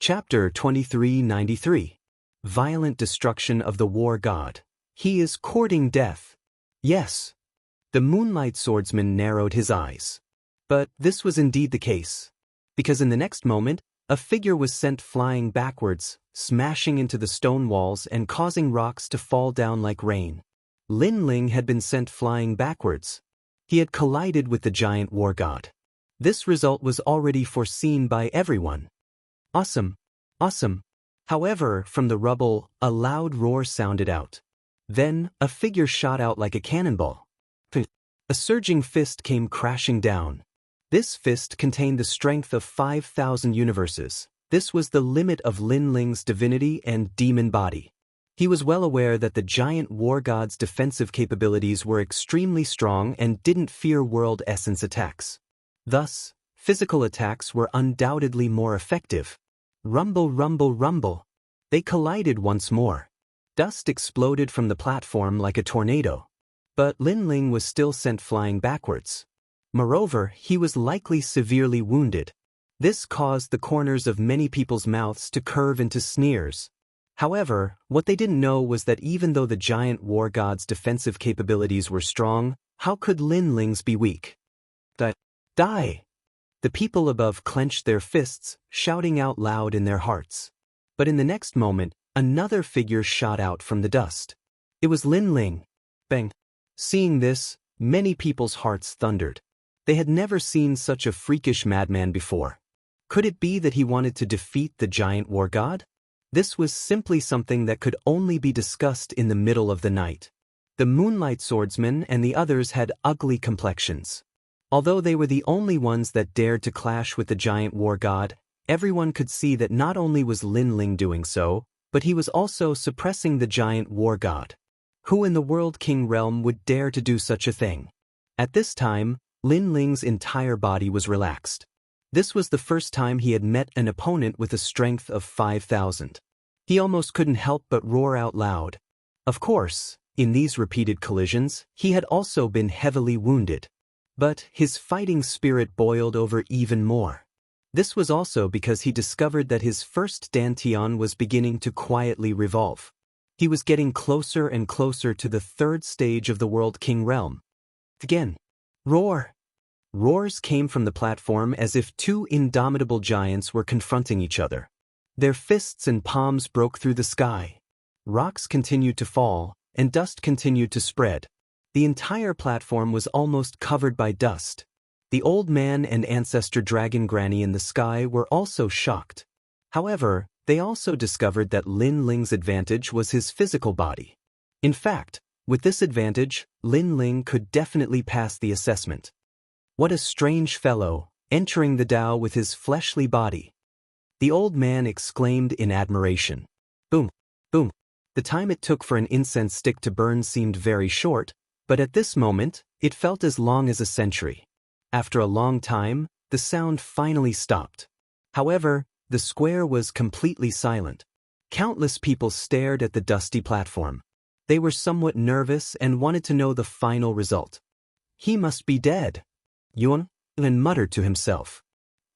Chapter 2393. Violent Destruction of the War God. He is courting death. Yes. The moonlight swordsman narrowed his eyes. But this was indeed the case. Because in the next moment, a figure was sent flying backwards, smashing into the stone walls and causing rocks to fall down like rain. Lin Ling had been sent flying backwards. He had collided with the giant war god. This result was already foreseen by everyone. Awesome! Awesome! However, from the rubble, a loud roar sounded out. Then, a figure shot out like a cannonball. A surging fist came crashing down. This fist contained the strength of 5,000 universes. This was the limit of Lin Ling's divinity and demon body. He was well aware that the giant war god's defensive capabilities were extremely strong and didn't fear world essence attacks. Thus, physical attacks were undoubtedly more effective. Rumble, rumble, rumble. They collided once more. Dust exploded from the platform like a tornado. But Lin Ling was still sent flying backwards. Moreover, he was likely severely wounded. This caused the corners of many people's mouths to curve into sneers. However, what they didn't know was that even though the giant war god's defensive capabilities were strong, how could Lin Ling's be weak? Die! The people above clenched their fists, shouting out loud in their hearts. But in the next moment, another figure shot out from the dust. It was Lin Ling. Bang! Seeing this, many people's hearts thundered. They had never seen such a freakish madman before. Could it be that he wanted to defeat the giant war god? This was simply something that could only be discussed in the middle of the night. The moonlight swordsmen and the others had ugly complexions. Although they were the only ones that dared to clash with the giant war god, everyone could see that not only was Lin Ling doing so, but he was also suppressing the giant war god. Who in the World King realm would dare to do such a thing? At this time, Lin Ling's entire body was relaxed. This was the first time he had met an opponent with a strength of 5,000. He almost couldn't help but roar out loud. Of course, in these repeated collisions, he had also been heavily wounded. But his fighting spirit boiled over even more. This was also because he discovered that his first dantian was beginning to quietly revolve. He was getting closer and closer to the third stage of the World King realm. Again. Roar! Roars came from the platform as if two indomitable giants were confronting each other. Their fists and palms broke through the sky. Rocks continued to fall, and dust continued to spread. The entire platform was almost covered by dust. The old man and ancestor dragon granny in the sky were also shocked. However, they also discovered that Lin Ling's advantage was his physical body. In fact, with this advantage, Lin Ling could definitely pass the assessment. What a strange fellow, entering the Dao with his fleshly body. The old man exclaimed in admiration. Boom, boom. The time it took for an incense stick to burn seemed very short, but at this moment, it felt as long as a century. After a long time, the sound finally stopped. However, the square was completely silent. Countless people stared at the dusty platform. They were somewhat nervous and wanted to know the final result. He must be dead. Yuan muttered to himself.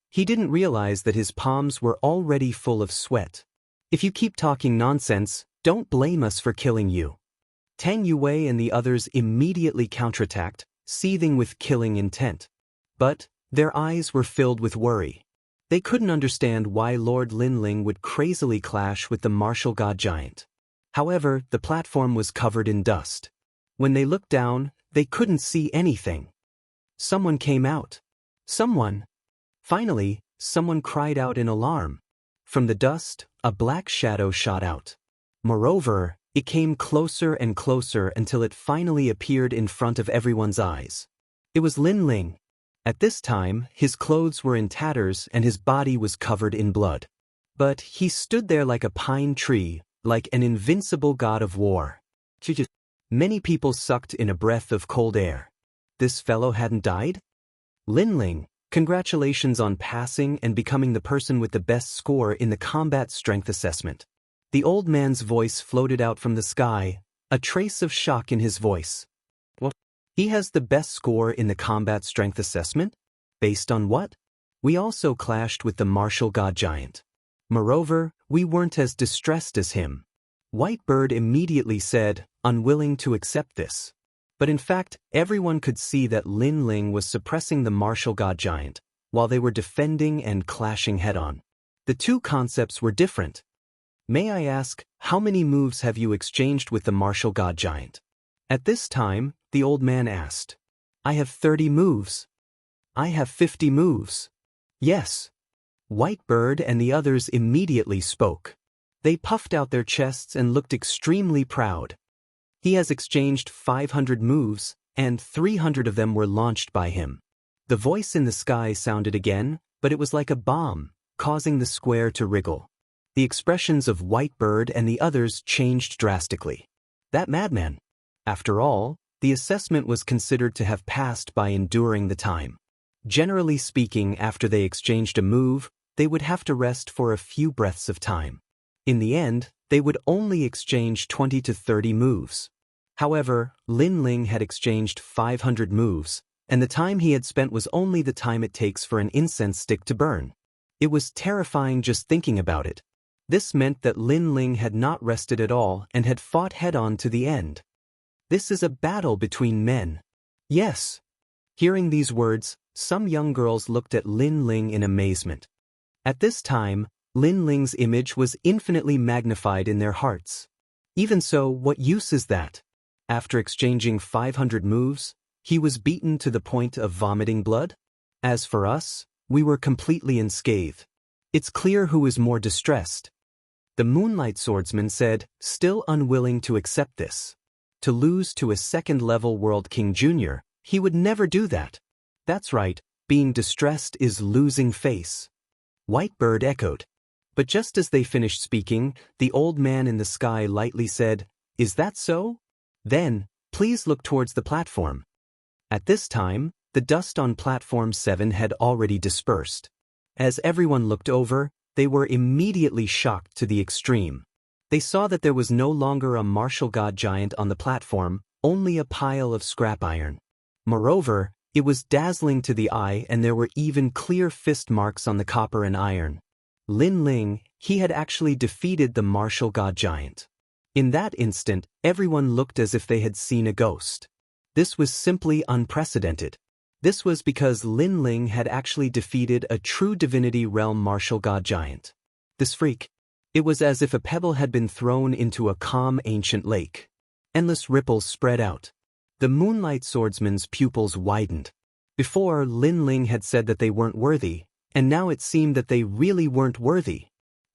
He didn't realize that his palms were already full of sweat. If you keep talking nonsense, don't blame us for killing you. Tang Yue and the others immediately counterattacked, seething with killing intent. But their eyes were filled with worry. They couldn't understand why Lord Lin Ling would crazily clash with the martial god giant. However, the platform was covered in dust. When they looked down, they couldn't see anything. Someone came out. Someone! Finally, someone cried out in alarm. From the dust, a black shadow shot out. Moreover, it came closer and closer until it finally appeared in front of everyone's eyes. It was Lin Ling. At this time, his clothes were in tatters and his body was covered in blood. But he stood there like a pine tree, like an invincible god of war. Many people sucked in a breath of cold air. This fellow hadn't died? Lin Ling, congratulations on passing and becoming the person with the best score in the combat strength assessment. The old man's voice floated out from the sky, a trace of shock in his voice. What? He has the best score in the combat strength assessment? Based on what? We also clashed with the martial god giant. Moreover, we weren't as distressed as him. Whitebird immediately said, unwilling to accept this. But in fact, everyone could see that Lin Ling was suppressing the martial god giant, while they were defending and clashing head-on. The two concepts were different. May I ask, how many moves have you exchanged with the martial god giant? At this time, the old man asked. I have 30 moves. I have 50 moves. Yes. Whitebird and the others immediately spoke. They puffed out their chests and looked extremely proud. He has exchanged 500 moves, and 300 of them were launched by him. The voice in the sky sounded again, but it was like a bomb, causing the square to wriggle. The expressions of Whitebird and the others changed drastically. That madman. After all, the assessment was considered to have passed by enduring the time. Generally speaking, after they exchanged a move, they would have to rest for a few breaths of time. In the end, they would only exchange 20 to 30 moves. However, Lin Ling had exchanged 500 moves, and the time he had spent was only the time it takes for an incense stick to burn. It was terrifying just thinking about it. This meant that Lin Ling had not rested at all and had fought head-on to the end. This is a battle between men. Yes. Hearing these words, some young girls looked at Lin Ling in amazement. At this time, Lin Ling's image was infinitely magnified in their hearts. Even so, what use is that? After exchanging 500 moves, he was beaten to the point of vomiting blood? As for us, we were completely unscathed. It's clear who is more distressed. The Moonlight Swordsman said, still unwilling to accept this. To lose to a second-level World King Jr., he would never do that. That's right, being distressed is losing face. Whitebird echoed. But just as they finished speaking, the old man in the sky lightly said, Is that so? Then, please look towards the platform. At this time, the dust on Platform 7 had already dispersed. As everyone looked over, they were immediately shocked to the extreme. They saw that there was no longer a martial god giant on the platform, only a pile of scrap iron. Moreover, it was dazzling to the eye and there were even clear fist marks on the copper and iron. Lin Ling, he had actually defeated the martial god giant. In that instant, everyone looked as if they had seen a ghost. This was simply unprecedented. This was because Lin Ling had actually defeated a true divinity realm martial god giant. This freak. It was as if a pebble had been thrown into a calm ancient lake. Endless ripples spread out. The Moonlight Swordsman's pupils widened. Before, Lin Ling had said that they weren't worthy, and now it seemed that they really weren't worthy.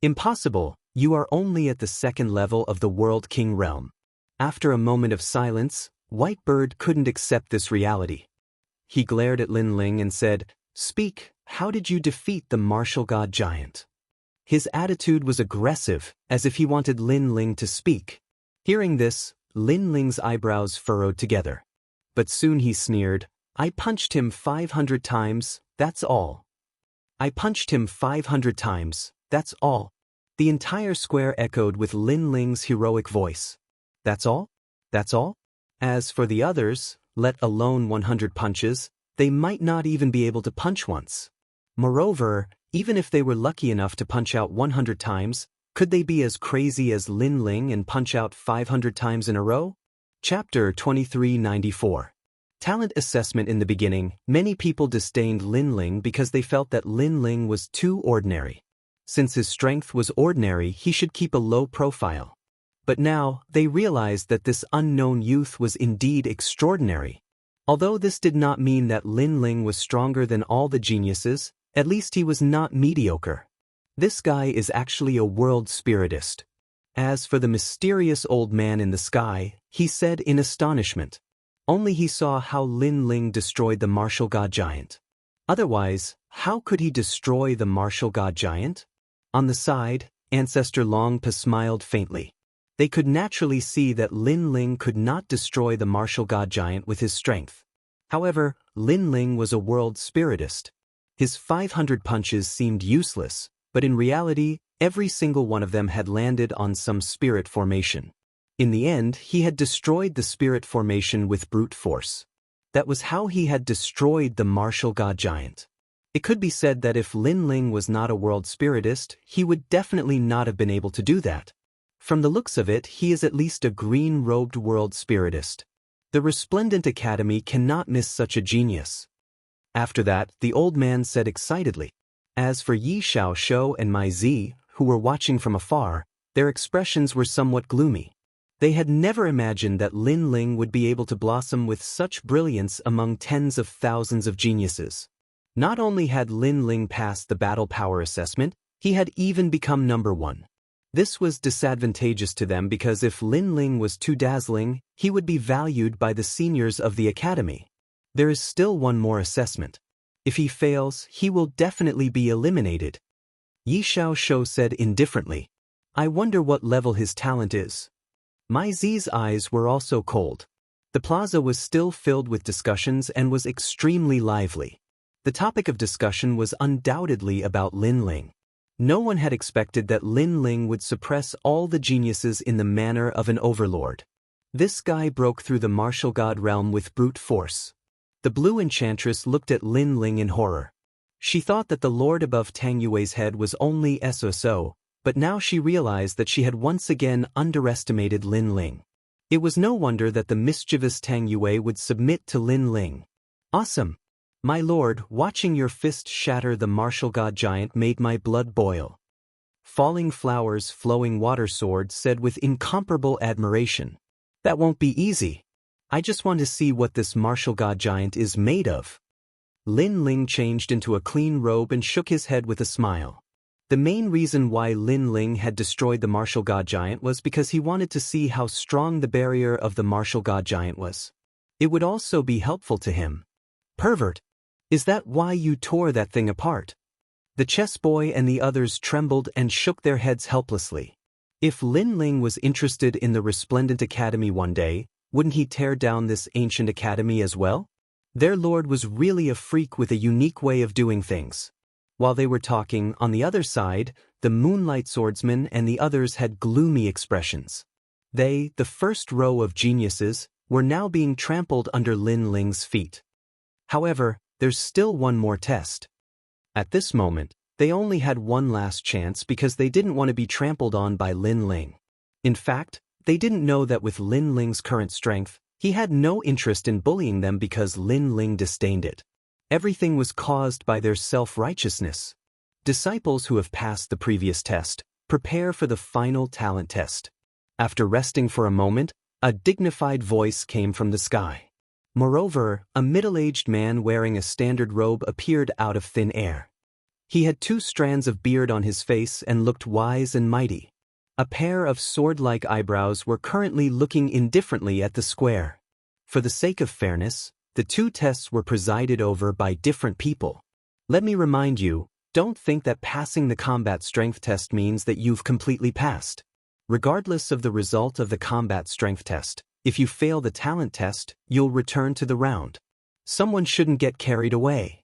Impossible, you are only at the second level of the World King realm. After a moment of silence, Whitebird couldn't accept this reality. He glared at Lin Ling and said, Speak, how did you defeat the martial god giant? His attitude was aggressive, as if he wanted Lin Ling to speak. Hearing this, Lin Ling's eyebrows furrowed together. But soon he sneered, I punched him 500 times, that's all. I punched him 500 times, that's all. The entire square echoed with Lin Ling's heroic voice. That's all? That's all? As for the others, let alone 100 punches, they might not even be able to punch once. Moreover, even if they were lucky enough to punch out 100 times, could they be as crazy as Lin Ling and punch out 500 times in a row? Chapter 2394. Talent assessment. In the beginning, many people disdained Lin Ling because they felt that Lin Ling was too ordinary. Since his strength was ordinary, he should keep a low profile. But now, they realized that this unknown youth was indeed extraordinary. Although this did not mean that Lin Ling was stronger than all the geniuses, at least he was not mediocre. This guy is actually a world spiritist. As for the mysterious old man in the sky, he said in astonishment. Only he saw how Lin Ling destroyed the martial god giant. Otherwise, how could he destroy the martial god giant? On the side, Ancestor Longpa smiled faintly. They could naturally see that Lin Ling could not destroy the martial god giant with his strength. However, Lin Ling was a world spiritist. His 500 punches seemed useless, but in reality, every single one of them had landed on some spirit formation. In the end, he had destroyed the spirit formation with brute force. That was how he had destroyed the martial god giant. It could be said that if Lin Ling was not a world spiritist, he would definitely not have been able to do that. From the looks of it, he is at least a green-robed world spiritist. The Resplendent Academy cannot miss such a genius. After that, the old man said excitedly. As for Yi Xiaoshou and Mai Zi, who were watching from afar, their expressions were somewhat gloomy. They had never imagined that Lin Ling would be able to blossom with such brilliance among tens of thousands of geniuses. Not only had Lin Ling passed the battle power assessment, he had even become number 1. This was disadvantageous to them because if Lin Ling was too dazzling, he would be valued by the seniors of the academy. There is still one more assessment. If he fails, he will definitely be eliminated. Yi Xiaoshou said indifferently. I wonder what level his talent is. Mai Zi's eyes were also cold. The plaza was still filled with discussions and was extremely lively. The topic of discussion was undoubtedly about Lin Ling. No one had expected that Lin Ling would suppress all the geniuses in the manner of an overlord. This guy broke through the martial god realm with brute force. The blue enchantress looked at Lin Ling in horror. She thought that the lord above Tang Yue's head was only SSO, but now she realized that she had once again underestimated Lin Ling. It was no wonder that the mischievous Tang Yue would submit to Lin Ling. Awesome! My lord, watching your fist shatter the martial god giant made my blood boil. Falling Flowers' flowing water sword said with incomparable admiration. That won't be easy. I just want to see what this martial god giant is made of. Lin Ling changed into a clean robe and shook his head with a smile. The main reason why Lin Ling had destroyed the martial god giant was because he wanted to see how strong the barrier of the martial god giant was. It would also be helpful to him. Pervert! Is that why you tore that thing apart? The chess boy and the others trembled and shook their heads helplessly. If Lin Ling was interested in the Resplendent Academy one day, wouldn't he tear down this ancient academy as well? Their lord was really a freak with a unique way of doing things. While they were talking, on the other side, the Moonlight Swordsmen and the others had gloomy expressions. They, the first row of geniuses, were now being trampled under Lin Ling's feet. However, there's still one more test. At this moment, they only had one last chance because they didn't want to be trampled on by Lin Ling. In fact, they didn't know that with Lin Ling's current strength, he had no interest in bullying them because Lin Ling disdained it. Everything was caused by their self-righteousness. Disciples who have passed the previous test prepare for the final talent test. After resting for a moment, a dignified voice came from the sky. Moreover, a middle-aged man wearing a standard robe appeared out of thin air. He had 2 strands of beard on his face and looked wise and mighty. A pair of sword-like eyebrows were currently looking indifferently at the square. For the sake of fairness, the 2 tests were presided over by different people. Let me remind you, don't think that passing the combat strength test means that you've completely passed. Regardless of the result of the combat strength test, if you fail the talent test, you'll return to the round. Someone shouldn't get carried away.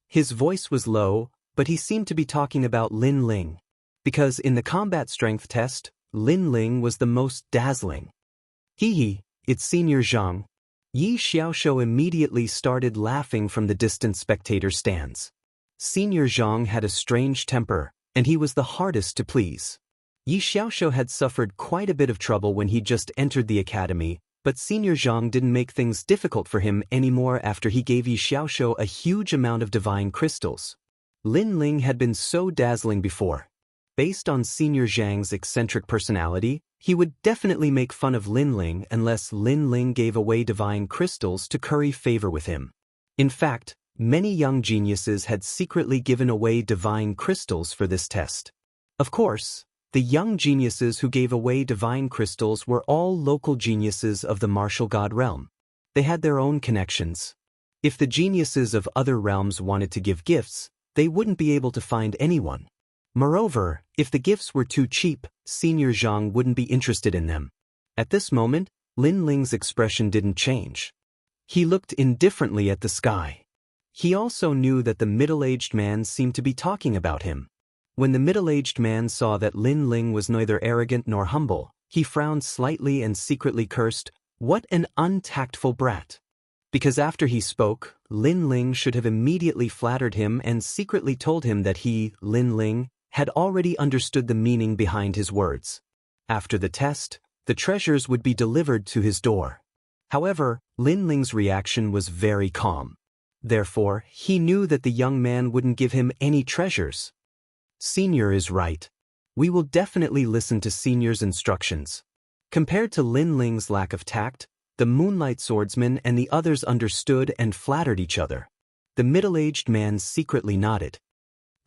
His voice was low, but he seemed to be talking about Lin Ling. Because in the combat strength test, Lin Ling was the most dazzling. Hee, it's Senior Zhang. Yi Xiaoshou immediately started laughing from the distant spectator stands. Senior Zhang had a strange temper, and he was the hardest to please. Yi Xiaoshou had suffered quite a bit of trouble when he just entered the academy, but Senior Zhang didn't make things difficult for him anymore after he gave Yi Xiaoshou a huge amount of divine crystals. Lin Ling had been so dazzling before. Based on Senior Zhang's eccentric personality, he would definitely make fun of Lin Ling unless Lin Ling gave away divine crystals to curry favor with him. In fact, many young geniuses had secretly given away divine crystals for this test. Of course, the young geniuses who gave away divine crystals were all local geniuses of the martial god realm. They had their own connections. If the geniuses of other realms wanted to give gifts, they wouldn't be able to find anyone. Moreover, if the gifts were too cheap, Senior Zhang wouldn't be interested in them. At this moment, Lin Ling's expression didn't change. He looked indifferently at the sky. He also knew that the middle-aged man seemed to be talking about him. When the middle-aged man saw that Lin Ling was neither arrogant nor humble, he frowned slightly and secretly cursed, "What an untactful brat." Because after he spoke, Lin Ling should have immediately flattered him and secretly told him that he, Lin Ling, had already understood the meaning behind his words. After the test, the treasures would be delivered to his door. However, Lin Ling's reaction was very calm. Therefore, he knew that the young man wouldn't give him any treasures. Senior is right. We will definitely listen to Senior's instructions. Compared to Lin Ling's lack of tact, the Moonlight Swordsman and the others understood and flattered each other. The middle-aged man secretly nodded.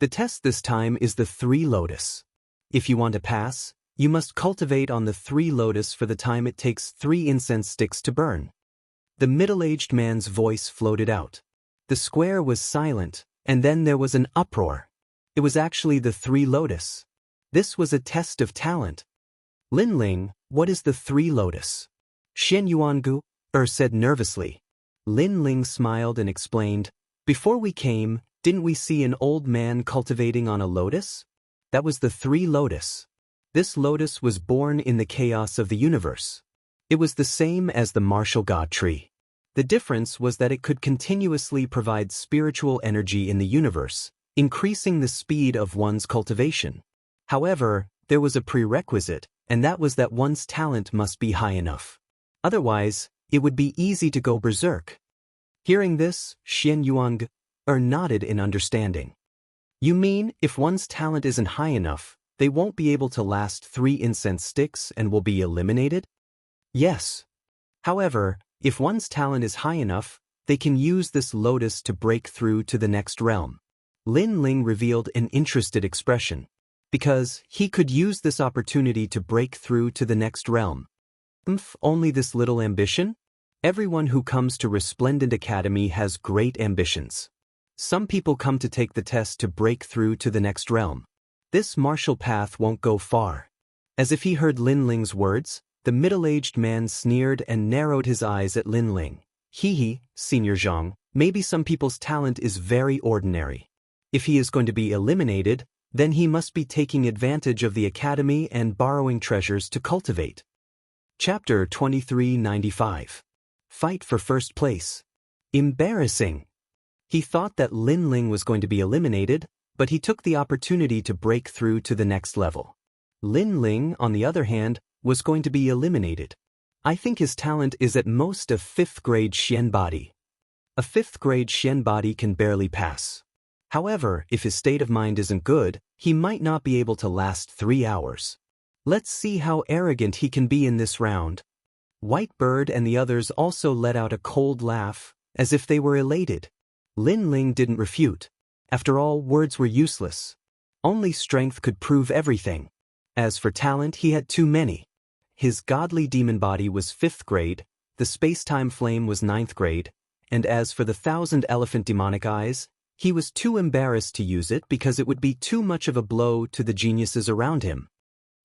The test this time is the 3 lotus. If you want to pass, you must cultivate on the 3 lotus for the time it takes 3 incense sticks to burn. The middle-aged man's voice floated out. The square was silent, and then there was an uproar. It was actually the 3 lotus. This was a test of talent. Lin Ling, what is the 3 lotus? Xian Yuangu said nervously. Lin Ling smiled and explained, before we came, didn't we see an old man cultivating on a lotus? That was the 3 lotus. This lotus was born in the chaos of the universe. It was the same as the martial god tree. The difference was that it could continuously provide spiritual energy in the universe, increasing the speed of one's cultivation. However, there was a prerequisite, and that was that one's talent must be high enough. Otherwise, it would be easy to go berserk. Hearing this, Xian Yuang nodded in understanding. You mean, if one's talent isn't high enough, they won't be able to last 3 incense sticks and will be eliminated? Yes. However, if one's talent is high enough, they can use this lotus to break through to the next realm. Lin Ling revealed an interested expression. Because he could use this opportunity to break through to the next realm. Only this little ambition? Everyone who comes to Resplendent Academy has great ambitions. Some people come to take the test to break through to the next realm. This martial path won't go far. As if he heard Lin Ling's words, the middle-aged man sneered and narrowed his eyes at Lin Ling. He, Senior Zhang, maybe some people's talent is very ordinary. If he is going to be eliminated, then he must be taking advantage of the academy and borrowing treasures to cultivate. Chapter 2395. Fight for first place. Embarrassing. He thought that Lin Ling was going to be eliminated, but he took the opportunity to break through to the next level. Lin Ling, on the other hand, was going to be eliminated. I think his talent is at most a 5th grade Xian body. A 5th grade Xian body can barely pass. However, if his state of mind isn't good, he might not be able to last 3 hours. Let's see how arrogant he can be in this round. Whitebird and the others also let out a cold laugh, as if they were elated. Lin Ling didn't refute. After all, words were useless. Only strength could prove everything. As for talent, he had too many. His godly demon body was 5th grade, the space-time flame was 9th grade, and as for the 1,000 elephant demonic eyes, he was too embarrassed to use it because it would be too much of a blow to the geniuses around him.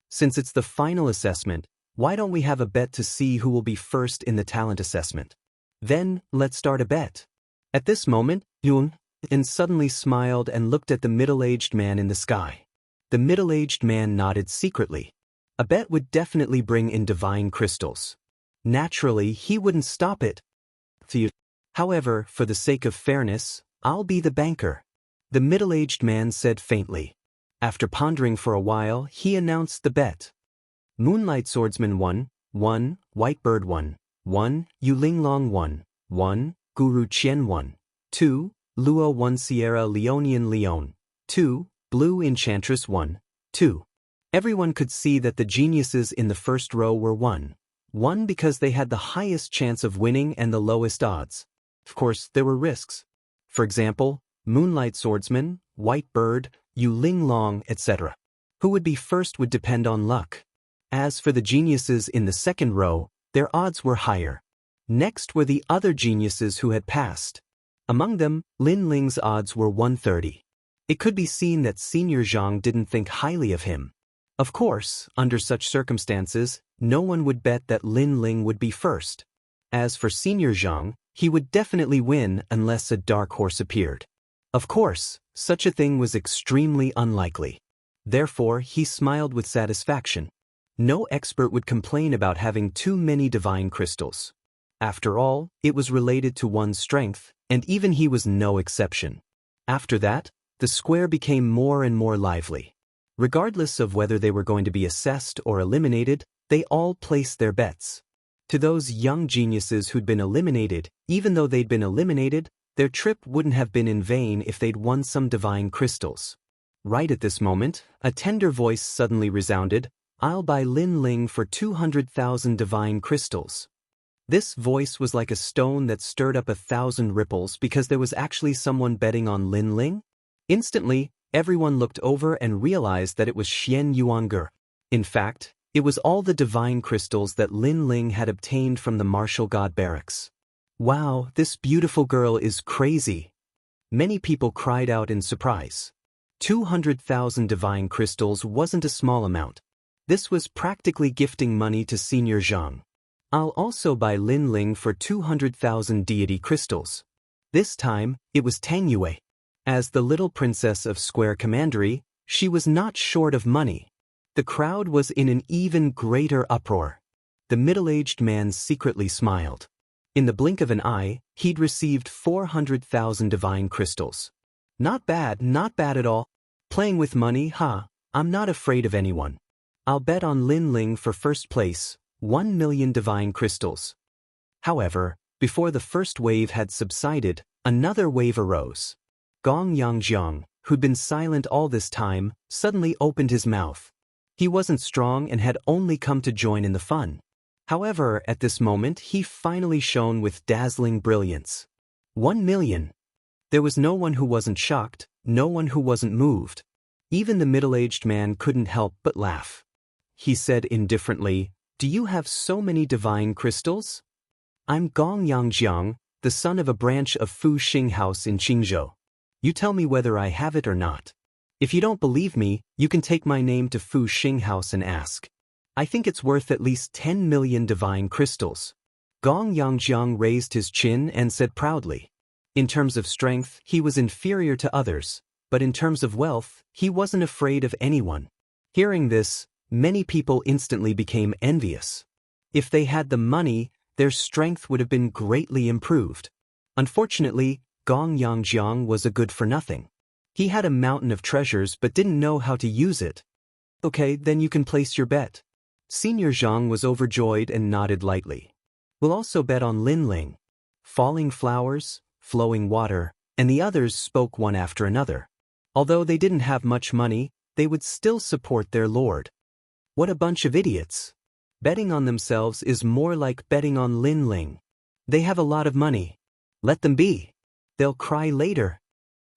Since it's the final assessment, why don't we have a bet to see who will be first in the talent assessment? Then, let's start a bet. At this moment, Yun suddenly smiled and looked at the middle-aged man in the sky. The middle-aged man nodded secretly. A bet would definitely bring in divine crystals. Naturally, he wouldn't stop it. However, for the sake of fairness, I'll be the banker. The middle-aged man said faintly. After pondering for a while, he announced the bet. Moonlight Swordsman 1, Whitebird 1, Yulinglong 1, Guru Qian 1, 2, Luo 1 Sierra Leonean Leon, 2, Blue Enchantress 1. Everyone could see that the geniuses in the first row were 1 because they had the highest chance of winning and the lowest odds. Of course, there were risks. For example, Moonlight Swordsman, Whitebird, Yulinglong, etc. Who would be first would depend on luck. As for the geniuses in the second row, their odds were higher. Next were the other geniuses who had passed. Among them, Lin Ling's odds were 130. It could be seen that Senior Zhang didn't think highly of him. Of course, under such circumstances, no one would bet that Lin Ling would be first. As for Senior Zhang, he would definitely win unless a dark horse appeared. Of course, such a thing was extremely unlikely. Therefore, he smiled with satisfaction. No expert would complain about having too many divine crystals. After all, it was related to one's strength, and even he was no exception. After that, the square became more and more lively. Regardless of whether they were going to be assessed or eliminated, they all placed their bets. To those young geniuses who'd been eliminated, even though they'd been eliminated, their trip wouldn't have been in vain if they'd won some divine crystals. Right at this moment, a tender voice suddenly resounded, "I'll buy Lin Ling for 200,000 divine crystals." This voice was like a stone that stirred up 1,000 ripples because there was actually someone betting on Lin Ling. Instantly, everyone looked over and realized that it was Xian Yuanger. In fact, it was all the divine crystals that Lin Ling had obtained from the martial god barracks. "Wow, this beautiful girl is crazy." Many people cried out in surprise. 200,000 divine crystals wasn't a small amount. This was practically gifting money to Senior Zhang. "I'll also buy Lin Ling for 200,000 deity crystals." This time, it was Tang Yue. As the little princess of Square Commandery, she was not short of money. The crowd was in an even greater uproar. The middle-aged man secretly smiled. In the blink of an eye, he'd received 400,000 divine crystals. Not bad at all. Playing with money, huh? I'm not afraid of anyone. I'll bet on Lin Ling for first place, 1 million divine crystals. However, before the first wave had subsided, another wave arose. Gong Yangjiang, who'd been silent all this time, suddenly opened his mouth. He wasn't strong and had only come to join in the fun. However, at this moment he finally shone with dazzling brilliance. 1 million. There was no one who wasn't shocked, no one who wasn't moved. Even the middle-aged man couldn't help but laugh. He said indifferently, "Do you have so many divine crystals?" "I'm Gong Yangjiang, the son of a branch of Fu Xing House in Qingzhou. You tell me whether I have it or not. If you don't believe me, you can take my name to Fu Xing House and ask. I think it's worth at least 10 million divine crystals." Gong Yangjiang raised his chin and said proudly. In terms of strength, he was inferior to others, but in terms of wealth, he wasn't afraid of anyone. Hearing this, many people instantly became envious. If they had the money, their strength would have been greatly improved. Unfortunately, Gong Yangjiang was a good-for-nothing. He had a mountain of treasures but didn't know how to use it. "Okay, then you can place your bet." Senior Zhang was overjoyed and nodded lightly. "We'll also bet on Lin Ling." Falling flowers, flowing water, and the others spoke one after another. Although they didn't have much money, they would still support their lord. What a bunch of idiots. Betting on themselves is more like betting on Lin Ling. They have a lot of money. Let them be. They'll cry later.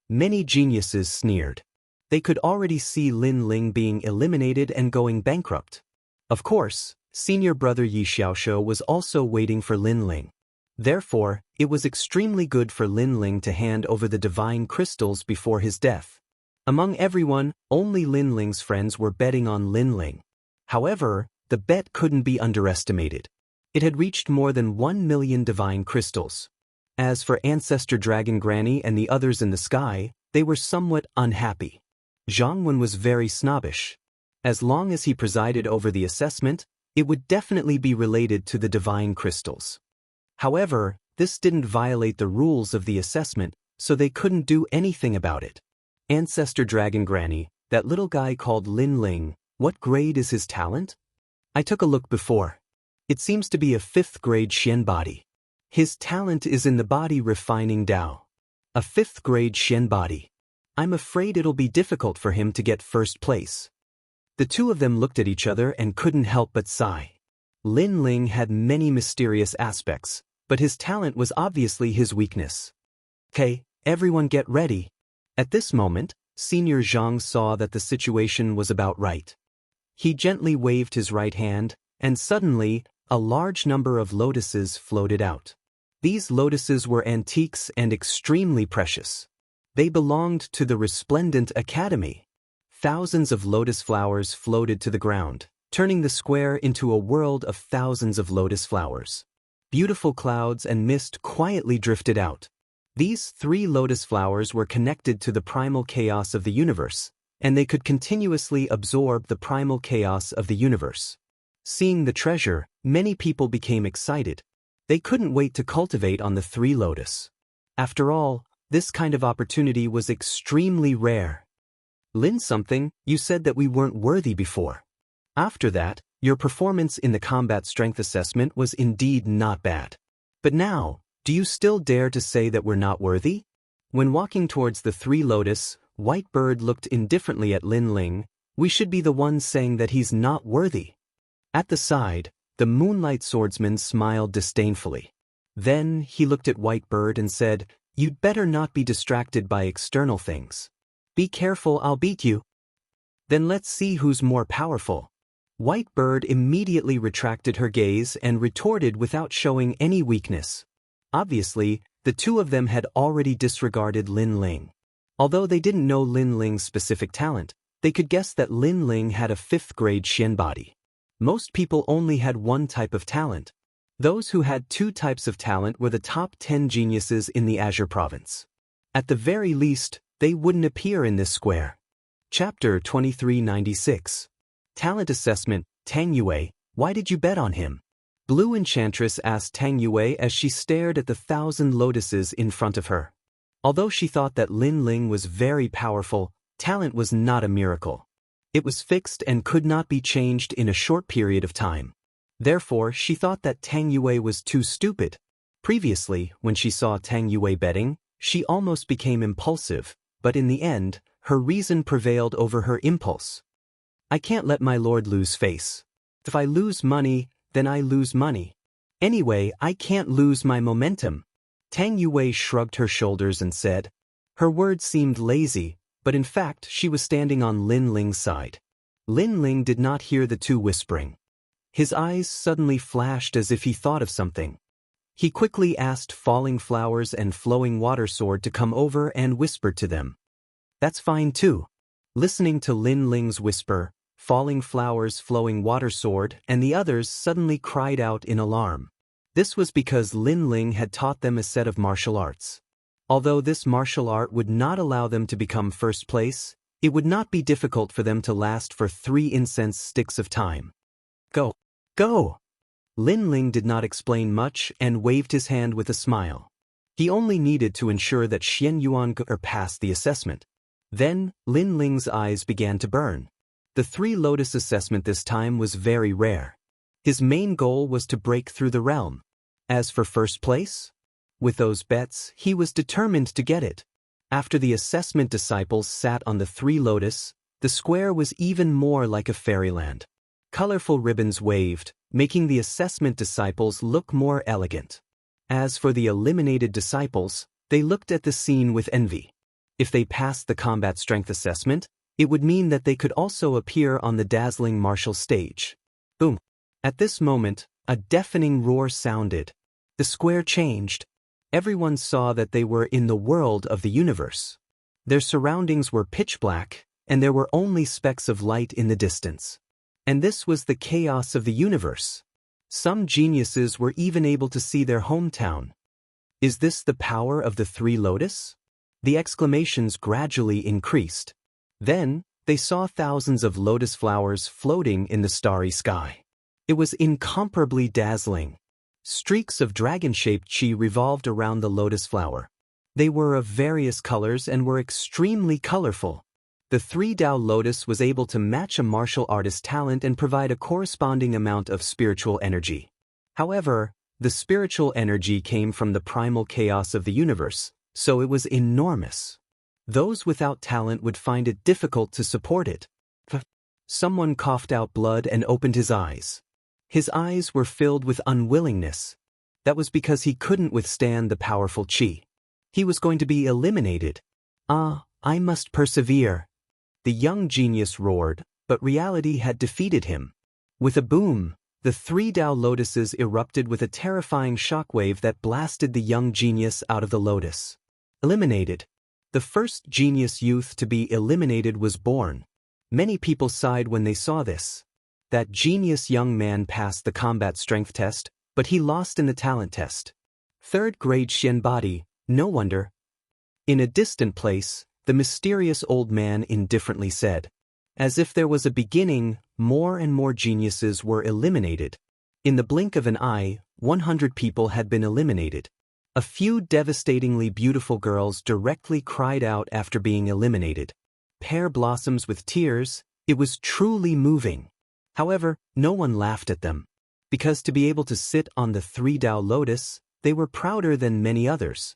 Many geniuses sneered. They could already see Lin Ling being eliminated and going bankrupt. Of course, senior brother Yi Xiaoshou was also waiting for Lin Ling. Therefore, it was extremely good for Lin Ling to hand over the divine crystals before his death. Among everyone, only Lin Ling's friends were betting on Lin Ling. However, the bet couldn't be underestimated. It had reached more than 1 million divine crystals. As for Ancestor Dragon Granny and the others in the sky, they were somewhat unhappy. Zhang Wen was very snobbish. As long as he presided over the assessment, it would definitely be related to the divine crystals. However, this didn't violate the rules of the assessment, so they couldn't do anything about it. Ancestor Dragon Granny, that little guy called Lin Ling, what grade is his talent? I took a look before. It seems to be a 5th grade Xian body. His talent is in the body refining Dao. A 5th grade Xian body. I'm afraid it'll be difficult for him to get first place. The two of them looked at each other and couldn't help but sigh. Lin Ling had many mysterious aspects, but his talent was obviously his weakness. "Okay, everyone get ready." At this moment, Senior Zhang saw that the situation was about right. He gently waved his right hand, and suddenly, a large number of lotuses floated out. These lotuses were antiques and extremely precious. They belonged to the Resplendent Academy. Thousands of lotus flowers floated to the ground, turning the square into a world of thousands of lotus flowers. Beautiful clouds and mist quietly drifted out. These 3 lotus flowers were connected to the primal chaos of the universe, and they could continuously absorb the primal chaos of the universe. Seeing the treasure, many people became excited. They couldn't wait to cultivate on the 3 lotus. After all, this kind of opportunity was extremely rare. Lin something, you said that we weren't worthy before. After that, your performance in the combat strength assessment was indeed not bad. But now, do you still dare to say that we're not worthy? When walking towards the Three Lotus, White Bird looked indifferently at Lin Ling. We should be the ones saying that he's not worthy. At the side, the Moonlight Swordsman smiled disdainfully. Then he looked at White Bird and said, "You'd better not be distracted by external things. Be careful, I'll beat you." "Then let's see who's more powerful." White Bird immediately retracted her gaze and retorted without showing any weakness. Obviously, the two of them had already disregarded Lin Ling. Although they didn't know Lin Ling's specific talent, they could guess that Lin Ling had a 5th-grade Xian body. Most people only had one type of talent. Those who had 2 types of talent were the top 10 geniuses in the Azure Province. At the very least, they wouldn't appear in this square. Chapter 2396. Talent Assessment. Tang Yue, why did you bet on him? Blue Enchantress asked Tang Yue as she stared at the 1,000 lotuses in front of her. Although she thought that Lin Ling was very powerful, talent was not a miracle. It was fixed and could not be changed in a short period of time. Therefore, she thought that Tang Yue was too stupid. Previously, when she saw Tang Yue betting, she almost became impulsive, but in the end, her reason prevailed over her impulse. I can't let my lord lose face. If I lose money, then I lose money. Anyway, I can't lose my momentum. Tang Yue shrugged her shoulders and said. Her words seemed lazy, but in fact she was standing on Lin Ling's side. Lin Ling did not hear the two whispering. His eyes suddenly flashed as if he thought of something. He quickly asked Falling Flowers and Flowing Water Sword to come over and whispered to them. That's fine too. Listening to Lin Ling's whisper, Falling Flowers, Flowing Water Sword, and the others suddenly cried out in alarm. This was because Lin Ling had taught them a set of martial arts. Although this martial art would not allow them to become first place, it would not be difficult for them to last for 3 incense sticks of time. Go! Go! Lin Ling did not explain much and waved his hand with a smile. He only needed to ensure that Xian Yuan passed the assessment. Then, Lin Ling's eyes began to burn. The 3 Lotus assessment this time was very rare. His main goal was to break through the realm. As for first place? With those bets, he was determined to get it. After the assessment disciples sat on the 3 Lotus, the square was even more like a fairyland. Colorful ribbons waved, making the assessment disciples look more elegant. As for the eliminated disciples, they looked at the scene with envy. If they passed the combat strength assessment, it would mean that they could also appear on the dazzling martial stage. Boom! At this moment, a deafening roar sounded. The square changed. Everyone saw that they were in the world of the universe. Their surroundings were pitch black, and there were only specks of light in the distance. And this was the chaos of the universe. Some geniuses were even able to see their hometown. Is this the power of the 3 Lotus? The exclamations gradually increased. Then, they saw thousands of lotus flowers floating in the starry sky. It was incomparably dazzling. Streaks of dragon-shaped chi revolved around the lotus flower. They were of various colors and were extremely colorful. The 3 Dao Lotus was able to match a martial artist's talent and provide a corresponding amount of spiritual energy. However, the spiritual energy came from the primal chaos of the universe, so it was enormous. Those without talent would find it difficult to support it. Someone coughed out blood and opened his eyes. His eyes were filled with unwillingness. That was because he couldn't withstand the powerful chi. He was going to be eliminated. I must persevere. The young genius roared, but reality had defeated him. With a boom, the 3 Dao Lotuses erupted with a terrifying shockwave that blasted the young genius out of the lotus. Eliminated. The first genius youth to be eliminated was born. Many people sighed when they saw this. That genius young man passed the combat strength test, but he lost in the talent test. 3rd grade Xian body, no wonder. In a distant place, the mysterious old man indifferently said. As if there was a beginning, more and more geniuses were eliminated. In the blink of an eye, 100 people had been eliminated. A few devastatingly beautiful girls directly cried out after being eliminated. Pear blossoms with tears, it was truly moving. However, no one laughed at them. Because to be able to sit on the 3-Dao lotus, they were prouder than many others.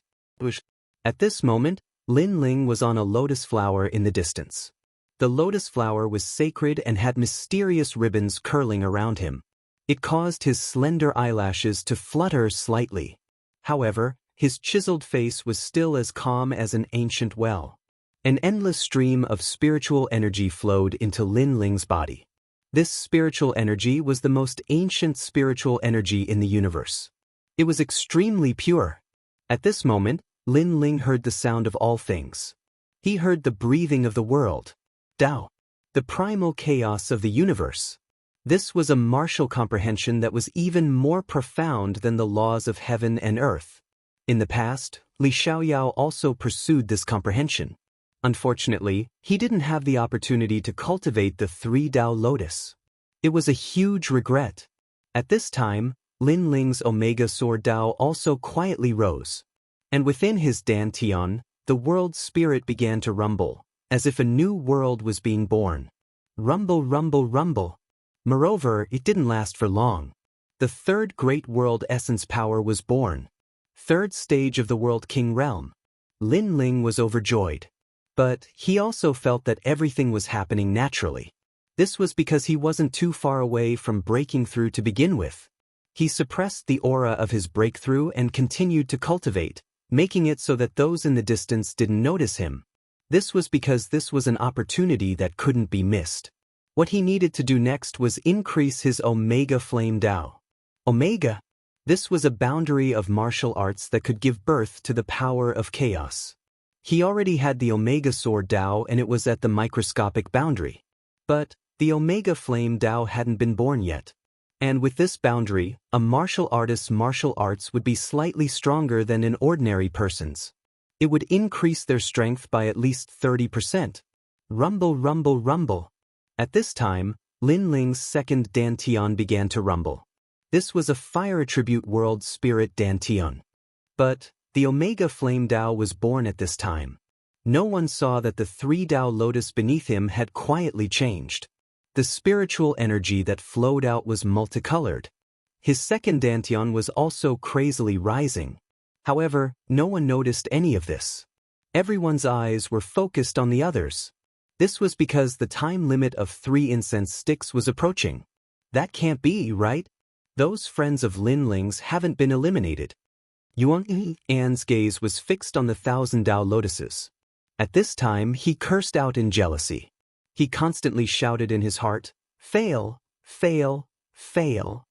At this moment, Lin Ling was on a lotus flower in the distance. The lotus flower was sacred and had mysterious ribbons curling around him. It caused his slender eyelashes to flutter slightly. However, his chiseled face was still as calm as an ancient well. An endless stream of spiritual energy flowed into Lin Ling's body. This spiritual energy was the most ancient spiritual energy in the universe. It was extremely pure. At this moment, Lin Ling heard the sound of all things. He heard the breathing of the world. Dao. The primal chaos of the universe. This was a martial comprehension that was even more profound than the laws of heaven and earth. In the past, Li Xiaoyao also pursued this comprehension. Unfortunately, he didn't have the opportunity to cultivate the 3-Dao lotus. It was a huge regret. At this time, Lin Ling's Omega Sword Dao also quietly rose. And within his Dantian, the world spirit began to rumble, as if a new world was being born. Rumble, rumble, rumble. Moreover, it didn't last for long. The third great world essence power was born. Third stage of the World King realm. Lin Ling was overjoyed. But he also felt that everything was happening naturally. This was because he wasn't too far away from breaking through to begin with. He suppressed the aura of his breakthrough and continued to cultivate, making it so that those in the distance didn't notice him. This was because this was an opportunity that couldn't be missed. What he needed to do next was increase his Omega Flame Dao. Omega? This was a boundary of martial arts that could give birth to the power of chaos. He already had the Omega Sword Dao and it was at the microscopic boundary. But the Omega Flame Dao hadn't been born yet. And with this boundary, a martial artist's martial arts would be slightly stronger than an ordinary person's. It would increase their strength by at least 30%. Rumble, rumble, rumble. At this time, Lin Ling's second Dantian began to rumble. This was a fire attribute world spirit Dantian. But the Omega Flame Dao was born at this time. No one saw that the 3-Dao lotus beneath him had quietly changed. The spiritual energy that flowed out was multicolored. His second Dantian was also crazily rising. However, no one noticed any of this. Everyone's eyes were focused on the others. This was because the time limit of 3 incense sticks was approaching. That can't be, right? Those friends of Lin Ling's haven't been eliminated. Yuan An's gaze was fixed on the 1,000 Dao lotuses. At this time, he cursed out in jealousy. He constantly shouted in his heart, "Fail, fail, fail."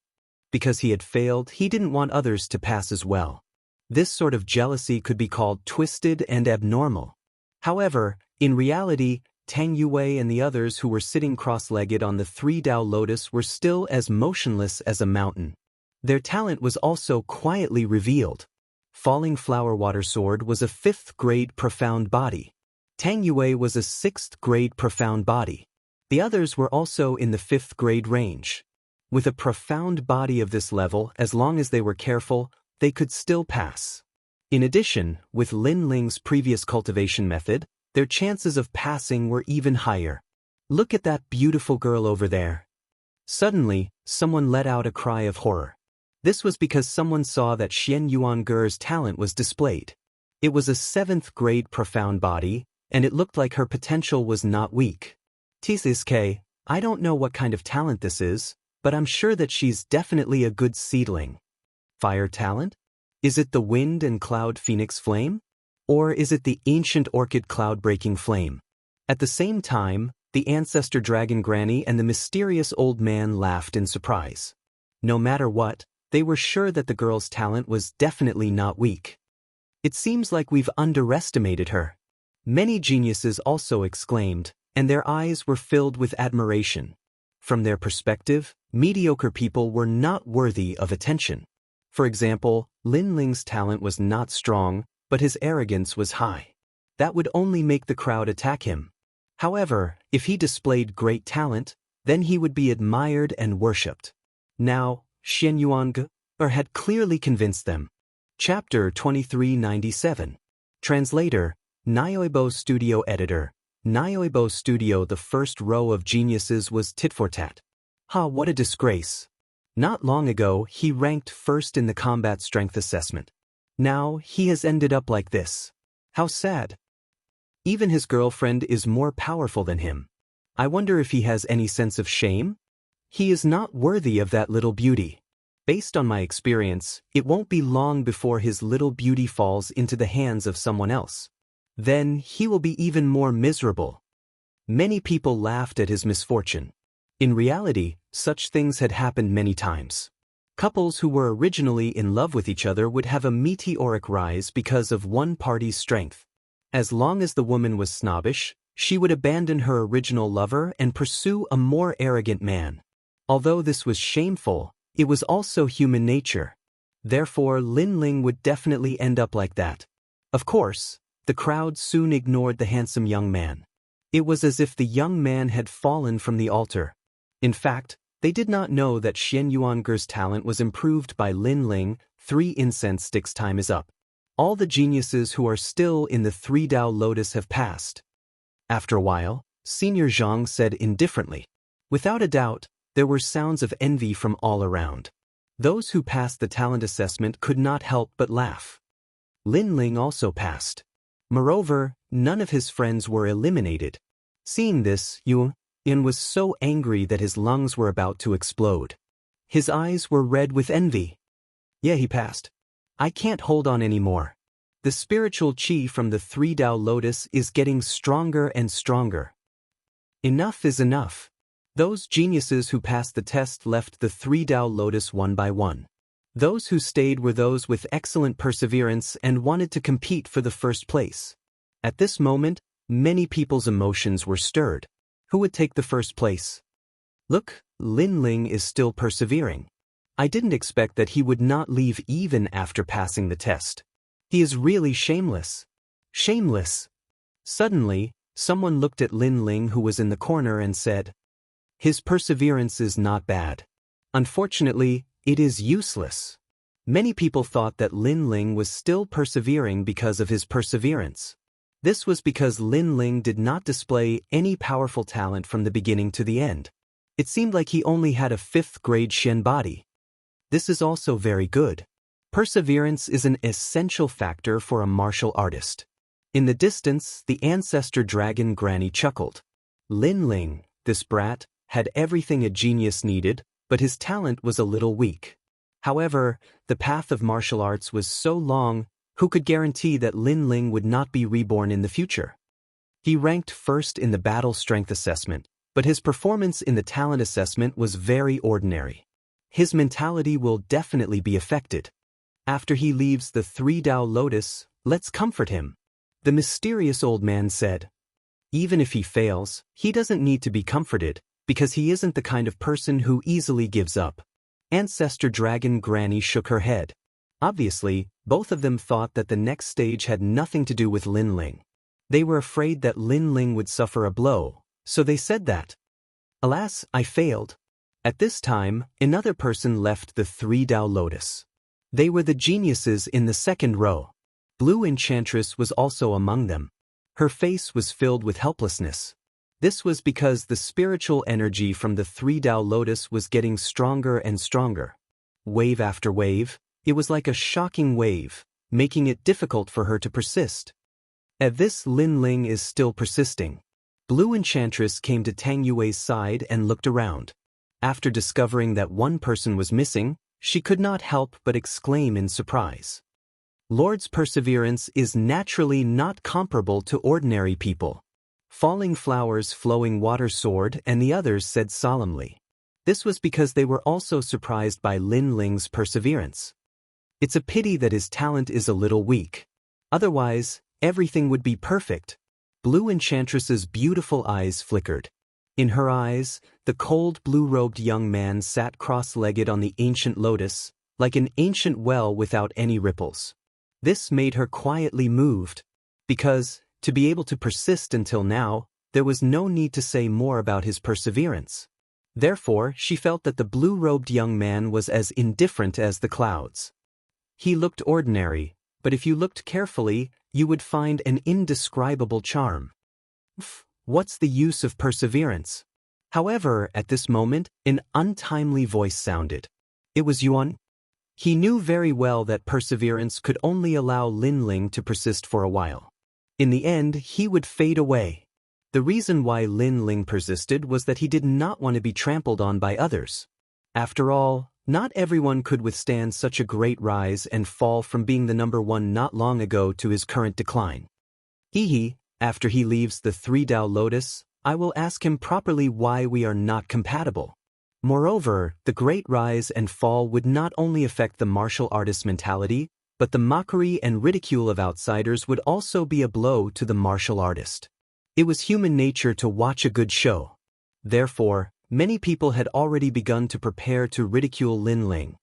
Because he had failed, he didn't want others to pass as well. This sort of jealousy could be called twisted and abnormal. However, in reality, Tang Yue and the others who were sitting cross-legged on the 3-Dao lotus were still as motionless as a mountain. Their talent was also quietly revealed. Falling Flower Water Sword was a 5th grade profound body. Tang Yue was a 6th grade profound body. The others were also in the 5th grade range. With a profound body of this level, as long as they were careful, they could still pass. In addition, with Lin Ling's previous cultivation method, their chances of passing were even higher. Look at that beautiful girl over there. Suddenly, someone let out a cry of horror. This was because someone saw that Xian Yuanger's talent was displayed. It was a 7th grade profound body, and it looked like her potential was not weak. TSK, I don't know what kind of talent this is, but I'm sure that she's definitely a good seedling. Fire talent? Is it the wind and cloud phoenix flame? Or is it the ancient orchid cloud-breaking flame? At the same time, the ancestor dragon granny and the mysterious old man laughed in surprise. No matter what, they were sure that the girl's talent was definitely not weak. It seems like we've underestimated her. Many geniuses also exclaimed, and their eyes were filled with admiration. From their perspective, mediocre people were not worthy of attention. For example, Lin Ling's talent was not strong, but his arrogance was high. That would only make the crowd attack him. However, if he displayed great talent, then he would be admired and worshipped. Now, Xian Yuang had clearly convinced them. Chapter 2397. Translator, Nioibo Studio Editor. Nioibo Studio. The first row of geniuses was tit for tat. Ha, what a disgrace. Not long ago, he ranked first in the combat strength assessment. Now, he has ended up like this. How sad. Even his girlfriend is more powerful than him. I wonder if he has any sense of shame? He is not worthy of that little beauty. Based on my experience, it won't be long before his little beauty falls into the hands of someone else. Then he will be even more miserable. Many people laughed at his misfortune. In reality, such things had happened many times. Couples who were originally in love with each other would have a meteoric rise because of one party's strength. As long as the woman was snobbish, she would abandon her original lover and pursue a more arrogant man. Although this was shameful, it was also human nature. Therefore, Lin Ling would definitely end up like that. Of course, the crowd soon ignored the handsome young man. It was as if the young man had fallen from the altar. In fact, they did not know that Xian Yuanger's talent was improved by Lin Ling. 3 incense sticks. Time is up. All the geniuses who are still in the 3 Tao Lotus have passed. After a while, Senior Zhang said indifferently. Without a doubt, there were sounds of envy from all around. Those who passed the talent assessment could not help but laugh. Lin Ling also passed. Moreover, none of his friends were eliminated. Seeing this, Yuan was so angry that his lungs were about to explode. His eyes were red with envy. Yeah, he passed. I can't hold on anymore. The spiritual qi from the 3 Tao Lotus is getting stronger and stronger. Enough is enough. Those geniuses who passed the test left the 3 Tao Lotus one by one. Those who stayed were those with excellent perseverance and wanted to compete for the first place. At this moment, many people's emotions were stirred. Who would take the first place? Look, Lin Ling is still persevering. I didn't expect that he would not leave even after passing the test. He is really shameless. Shameless. Suddenly, someone looked at Lin Ling who was in the corner and said, his perseverance is not bad. Unfortunately, it is useless. Many people thought that Lin Ling was still persevering because of his perseverance. This was because Lin Ling did not display any powerful talent from the beginning to the end. It seemed like he only had a 5th grade Shen body. This is also very good. Perseverance is an essential factor for a martial artist. In the distance, the ancestor dragon Granny chuckled. Lin Ling, this brat, had everything a genius needed, but his talent was a little weak. However, the path of martial arts was so long, who could guarantee that Lin Ling would not be reborn in the future? He ranked first in the battle strength assessment, but his performance in the talent assessment was very ordinary. His mentality will definitely be affected. After he leaves the 3 Tao Lotus, let's comfort him. The mysterious old man said. Even if he fails, he doesn't need to be comforted, because he isn't the kind of person who easily gives up. Ancestor Dragon Granny shook her head. Obviously, both of them thought that the next stage had nothing to do with Lin Ling. They were afraid that Lin Ling would suffer a blow, so they said that. Alas, I failed. At this time, another person left the 3 Tao Lotus. They were the geniuses in the 2nd row. Blue Enchantress was also among them. Her face was filled with helplessness. This was because the spiritual energy from the 3 Tao Lotus was getting stronger and stronger. Wave after wave, it was like a shocking wave, making it difficult for her to persist. At this, Lin Ling is still persisting. Blue Enchantress came to Tang Yue's side and looked around. After discovering that one person was missing, she could not help but exclaim in surprise. Lord's perseverance is naturally not comparable to ordinary people. Falling Flowers, Flowing Water Sword, and the others said solemnly. This was because they were also surprised by Lin Ling's perseverance. It's a pity that his talent is a little weak. Otherwise, everything would be perfect. Blue Enchantress's beautiful eyes flickered. In her eyes, the cold blue-robed young man sat cross-legged on the ancient lotus, like an ancient well without any ripples. This made her quietly moved, because, to be able to persist until now, there was no need to say more about his perseverance. Therefore, she felt that the blue-robed young man was as indifferent as the clouds. He looked ordinary, but if you looked carefully, you would find an indescribable charm. What's the use of perseverance? However, at this moment, an untimely voice sounded. It was Yuan. He knew very well that perseverance could only allow Lin Ling to persist for a while. In the end, he would fade away. The reason why Lin Ling persisted was that he did not want to be trampled on by others. After all, not everyone could withstand such a great rise and fall from being the number one not long ago to his current decline. After he leaves the Three Tao Lotus, I will ask him properly why we are not compatible. Moreover, the great rise and fall would not only affect the martial artist mentality, but the mockery and ridicule of outsiders would also be a blow to the martial artist. It was human nature to watch a good show. Therefore, many people had already begun to prepare to ridicule Lin Ling.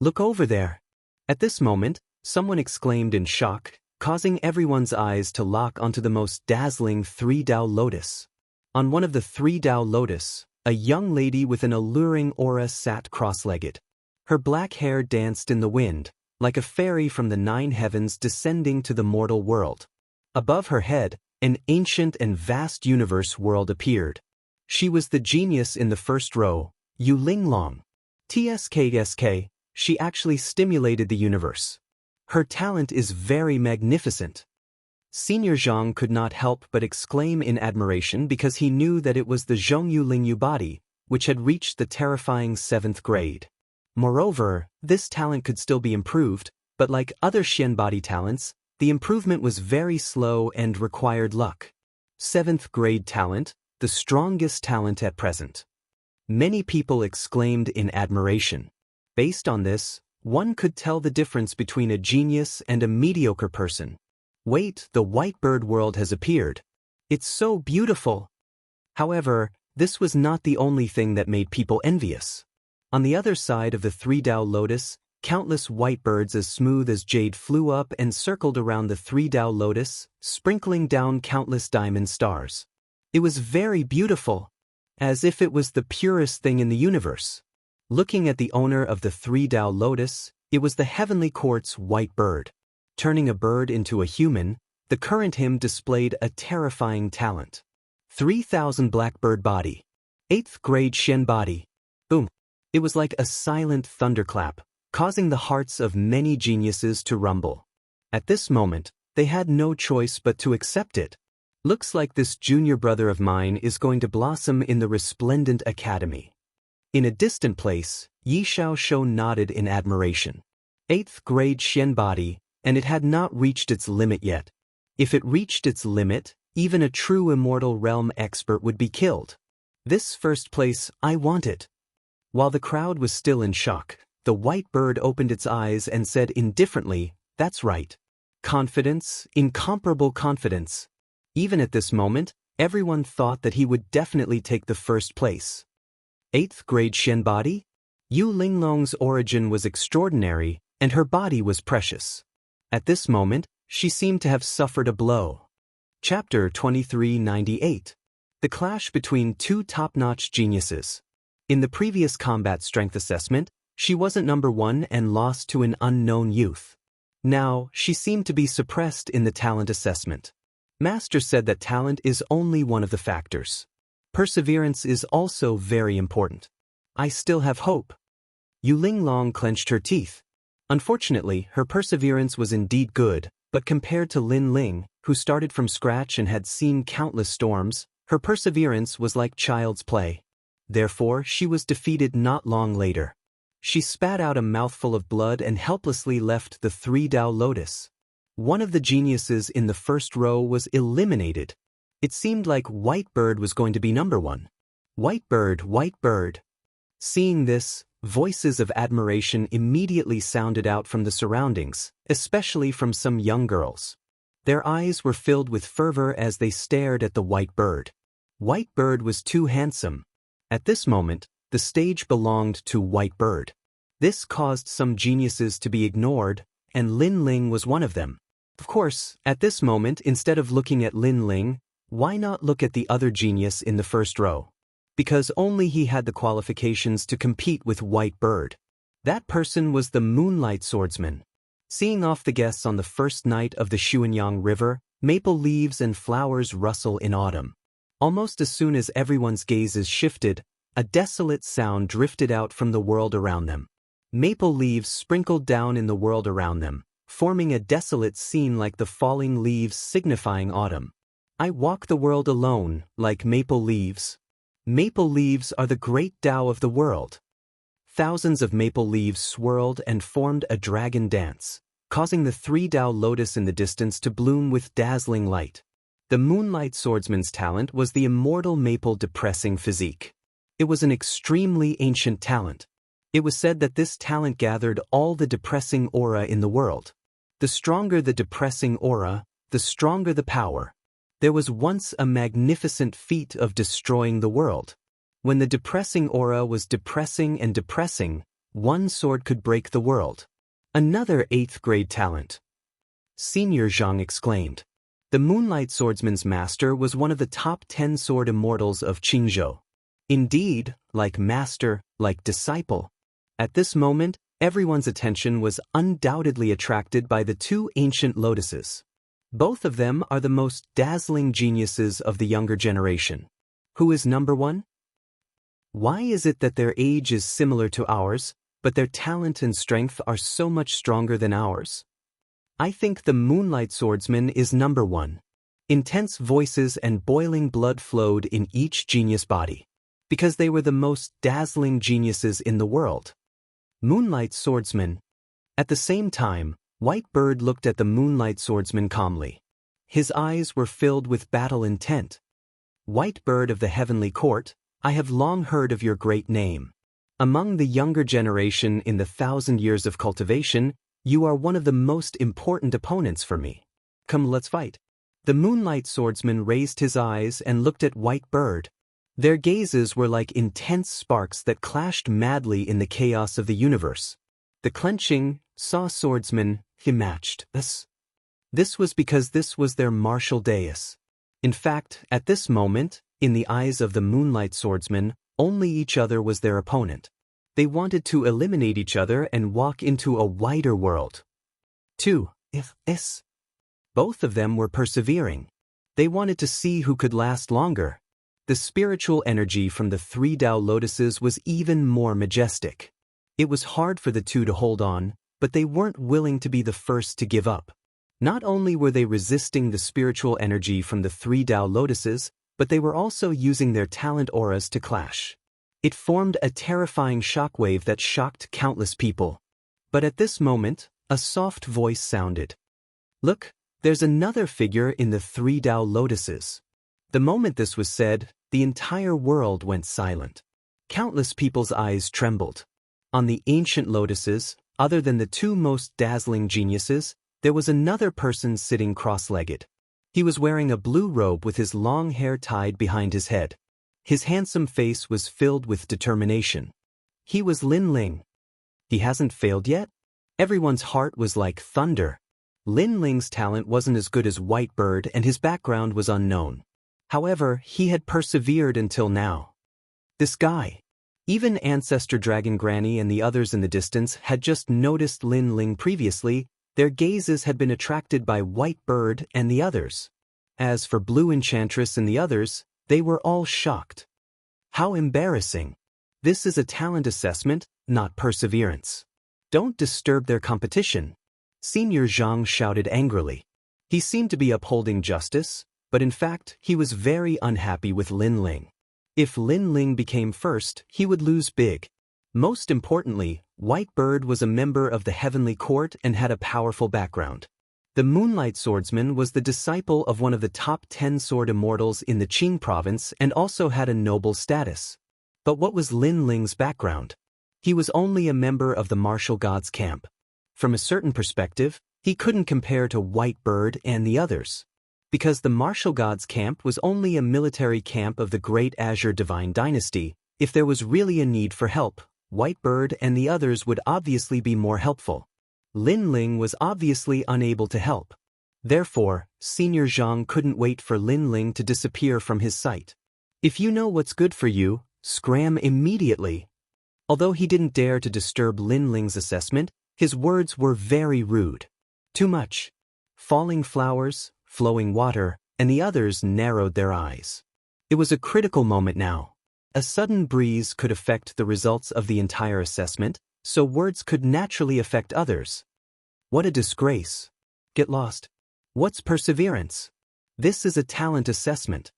Look over there. At this moment, someone exclaimed in shock, causing everyone's eyes to lock onto the most dazzling Three Tao Lotus. On one of the Three Tao Lotus, a young lady with an alluring aura sat cross-legged. Her black hair danced in the wind, like a fairy from the 9 heavens descending to the mortal world. Above her head, an ancient and vast universe world appeared. She was the genius in the first row, Yu Linglong. TSKSK, she actually stimulated the universe. Her talent is very magnificent. Senior Zhang could not help but exclaim in admiration because he knew that it was the Zhongyu Lingyu body, which had reached the terrifying 7th grade. Moreover, this talent could still be improved, but like other Xian body talents, the improvement was very slow and required luck. 7th grade talent, the strongest talent at present. Many people exclaimed in admiration. Based on this, one could tell the difference between a genius and a mediocre person. Wait, the white bird world has appeared. It's so beautiful. However, this was not the only thing that made people envious. On the other side of the Three Tao Lotus, countless white birds as smooth as jade flew up and circled around the Three Tao Lotus, sprinkling down countless diamond stars. It was very beautiful, as if it was the purest thing in the universe. Looking at the owner of the Three Tao Lotus, it was the heavenly court's white bird. Turning a bird into a human, the current him displayed a terrifying talent. 3,000 blackbird body. 8th grade Shen body. Boom. It was like a silent thunderclap, causing the hearts of many geniuses to rumble. At this moment, they had no choice but to accept it. Looks like this junior brother of mine is going to blossom in the resplendent academy. In a distant place, Yi Xiaoshu nodded in admiration. 8th grade Shen body, and it had not reached its limit yet. If it reached its limit, even a true immortal realm expert would be killed. This first place, I want it. While the crowd was still in shock, the white bird opened its eyes and said indifferently, "That's right. Confidence, incomparable confidence." Even at this moment, everyone thought that he would definitely take the first place. 8th grade Shen body? Yu Linglong's origin was extraordinary, and her body was precious. At this moment, she seemed to have suffered a blow. Chapter 2398. The clash between two top-notch geniuses. In the previous combat strength assessment, she wasn't number 1 and lost to an unknown youth. Now, she seemed to be suppressed in the talent assessment. Master said that talent is only one of the factors. Perseverance is also very important. I still have hope. Yu Linglong clenched her teeth. Unfortunately, her perseverance was indeed good, but compared to Lin Ling, who started from scratch and had seen countless storms, her perseverance was like child's play. Therefore, she was defeated not long later. She spat out a mouthful of blood and helplessly left the Three Tao Lotus. One of the geniuses in the first row was eliminated. It seemed like White Bird was going to be number 1. White Bird, White Bird. Seeing this, voices of admiration immediately sounded out from the surroundings, especially from some young girls. Their eyes were filled with fervor as they stared at the White Bird. White Bird was too handsome. At this moment, the stage belonged to White Bird. This caused some geniuses to be ignored, and Lin Ling was one of them. Of course, at this moment, instead of looking at Lin Ling, why not look at the other genius in the first row? Because only he had the qualifications to compete with White Bird. That person was the Moonlight Swordsman. Seeing off the guests on the first night of the Xianxia River, maple leaves and flowers rustle in autumn. Almost as soon as everyone's gazes shifted, a desolate sound drifted out from the world around them. Maple leaves sprinkled down in the world around them, forming a desolate scene like the falling leaves signifying autumn. I walk the world alone, like maple leaves. Maple leaves are the great Tao of the world. Thousands of maple leaves swirled and formed a dragon dance, causing the three Tao lotus in the distance to bloom with dazzling light. The moonlight swordsman's talent was the immortal maple depressing physique. It was an extremely ancient talent. It was said that this talent gathered all the depressing aura in the world. The stronger the depressing aura, the stronger the power. There was once a magnificent feat of destroying the world. When the depressing aura was depressing and depressing, one sword could break the world. Another 8th grade talent. Senior Zhang exclaimed. The Moonlight Swordsman's master was one of the top 10 sword immortals of Qingzhou. Indeed, like master, like disciple. At this moment, everyone's attention was undoubtedly attracted by the two ancient lotuses. Both of them are the most dazzling geniuses of the younger generation. Who is number one? Why is it that their age is similar to ours, but their talent and strength are so much stronger than ours? I think the Moonlight Swordsman is number one. Intense voices and boiling blood flowed in each genius body, because they were the most dazzling geniuses in the world. Moonlight Swordsman. At the same time, White Bird looked at the Moonlight Swordsman calmly. His eyes were filled with battle intent. White Bird of the Heavenly Court, I have long heard of your great name. Among the younger generation in the 1,000 years of cultivation, you are one of the most important opponents for me. Come, let's fight. The Moonlight Swordsman raised his eyes and looked at White Bird. Their gazes were like intense sparks that clashed madly in the chaos of the universe. The clenching, saw swordsman, he matched us. This was because this was their martial dais. In fact, at this moment, in the eyes of the Moonlight Swordsman, only each other was their opponent. They wanted to eliminate each other and walk into a wider world. 2. Both of them were persevering. They wanted to see who could last longer. The spiritual energy from the three Tao lotuses was even more majestic. It was hard for the two to hold on, but they weren't willing to be the first to give up. Not only were they resisting the spiritual energy from the three Tao lotuses, but they were also using their talent auras to clash. It formed a terrifying shockwave that shocked countless people. But at this moment, a soft voice sounded. Look, there's another figure in the three Tao lotuses. The moment this was said, the entire world went silent. Countless people's eyes trembled. On the ancient lotuses, other than the two most dazzling geniuses, there was another person sitting cross-legged. He was wearing a blue robe with his long hair tied behind his head. His handsome face was filled with determination. He was Lin Ling. He hasn't failed yet? Everyone's heart was like thunder. Lin Ling's talent wasn't as good as White Bird and his background was unknown. However, he had persevered until now. This guy. Even Ancestor Dragon Granny and the others in the distance had just noticed Lin Ling previously. Their gazes had been attracted by White Bird and the others. As for Blue Enchantress and the others, they were all shocked. How embarrassing. This is a talent assessment, not perseverance. Don't disturb their competition. Senior Zhang shouted angrily. He seemed to be upholding justice, but in fact, he was very unhappy with Lin Ling. If Lin Ling became first, he would lose big. Most importantly, White Bird was a member of the Heavenly Court and had a powerful background. The Moonlight Swordsman was the disciple of one of the top 10 sword immortals in the Qing province and also had a noble status. But what was Lin Ling's background? He was only a member of the martial gods camp. From a certain perspective, he couldn't compare to White Bird and the others. Because the martial gods camp was only a military camp of the Great Azure Divine Dynasty, if there was really a need for help, White Bird and the others would obviously be more helpful. Lin Ling was obviously unable to help. Therefore, Senior Zhang couldn't wait for Lin Ling to disappear from his sight. If you know what's good for you, scram immediately. Although he didn't dare to disturb Lin Ling's assessment, His words were very rude. Too much. Falling flowers, flowing water, and the others narrowed their eyes. It was a critical moment now. A sudden breeze could affect the results of the entire assessment, so words could naturally affect others. What a disgrace. Get lost. What's perseverance? This is a talent assessment.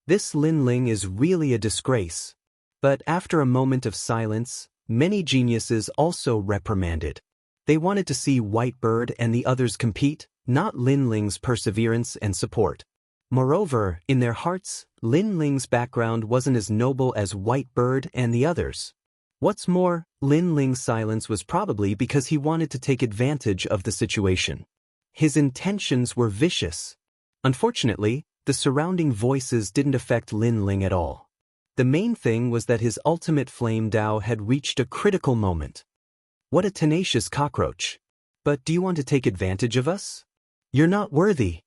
This Lin Ling is really a disgrace. But after a moment of silence, many geniuses also reprimanded. They wanted to see Whitebird and the others compete, not Lin Ling's perseverance and support. Moreover, in their hearts, Lin Ling's background wasn't as noble as Whitebird and the others. What's more, Lin Ling's silence was probably because he wanted to take advantage of the situation. His intentions were vicious. Unfortunately, the surrounding voices didn't affect Lin Ling at all. The main thing was that his ultimate flame Dao had reached a critical moment. What a tenacious cockroach. But do you want to take advantage of us? You're not worthy.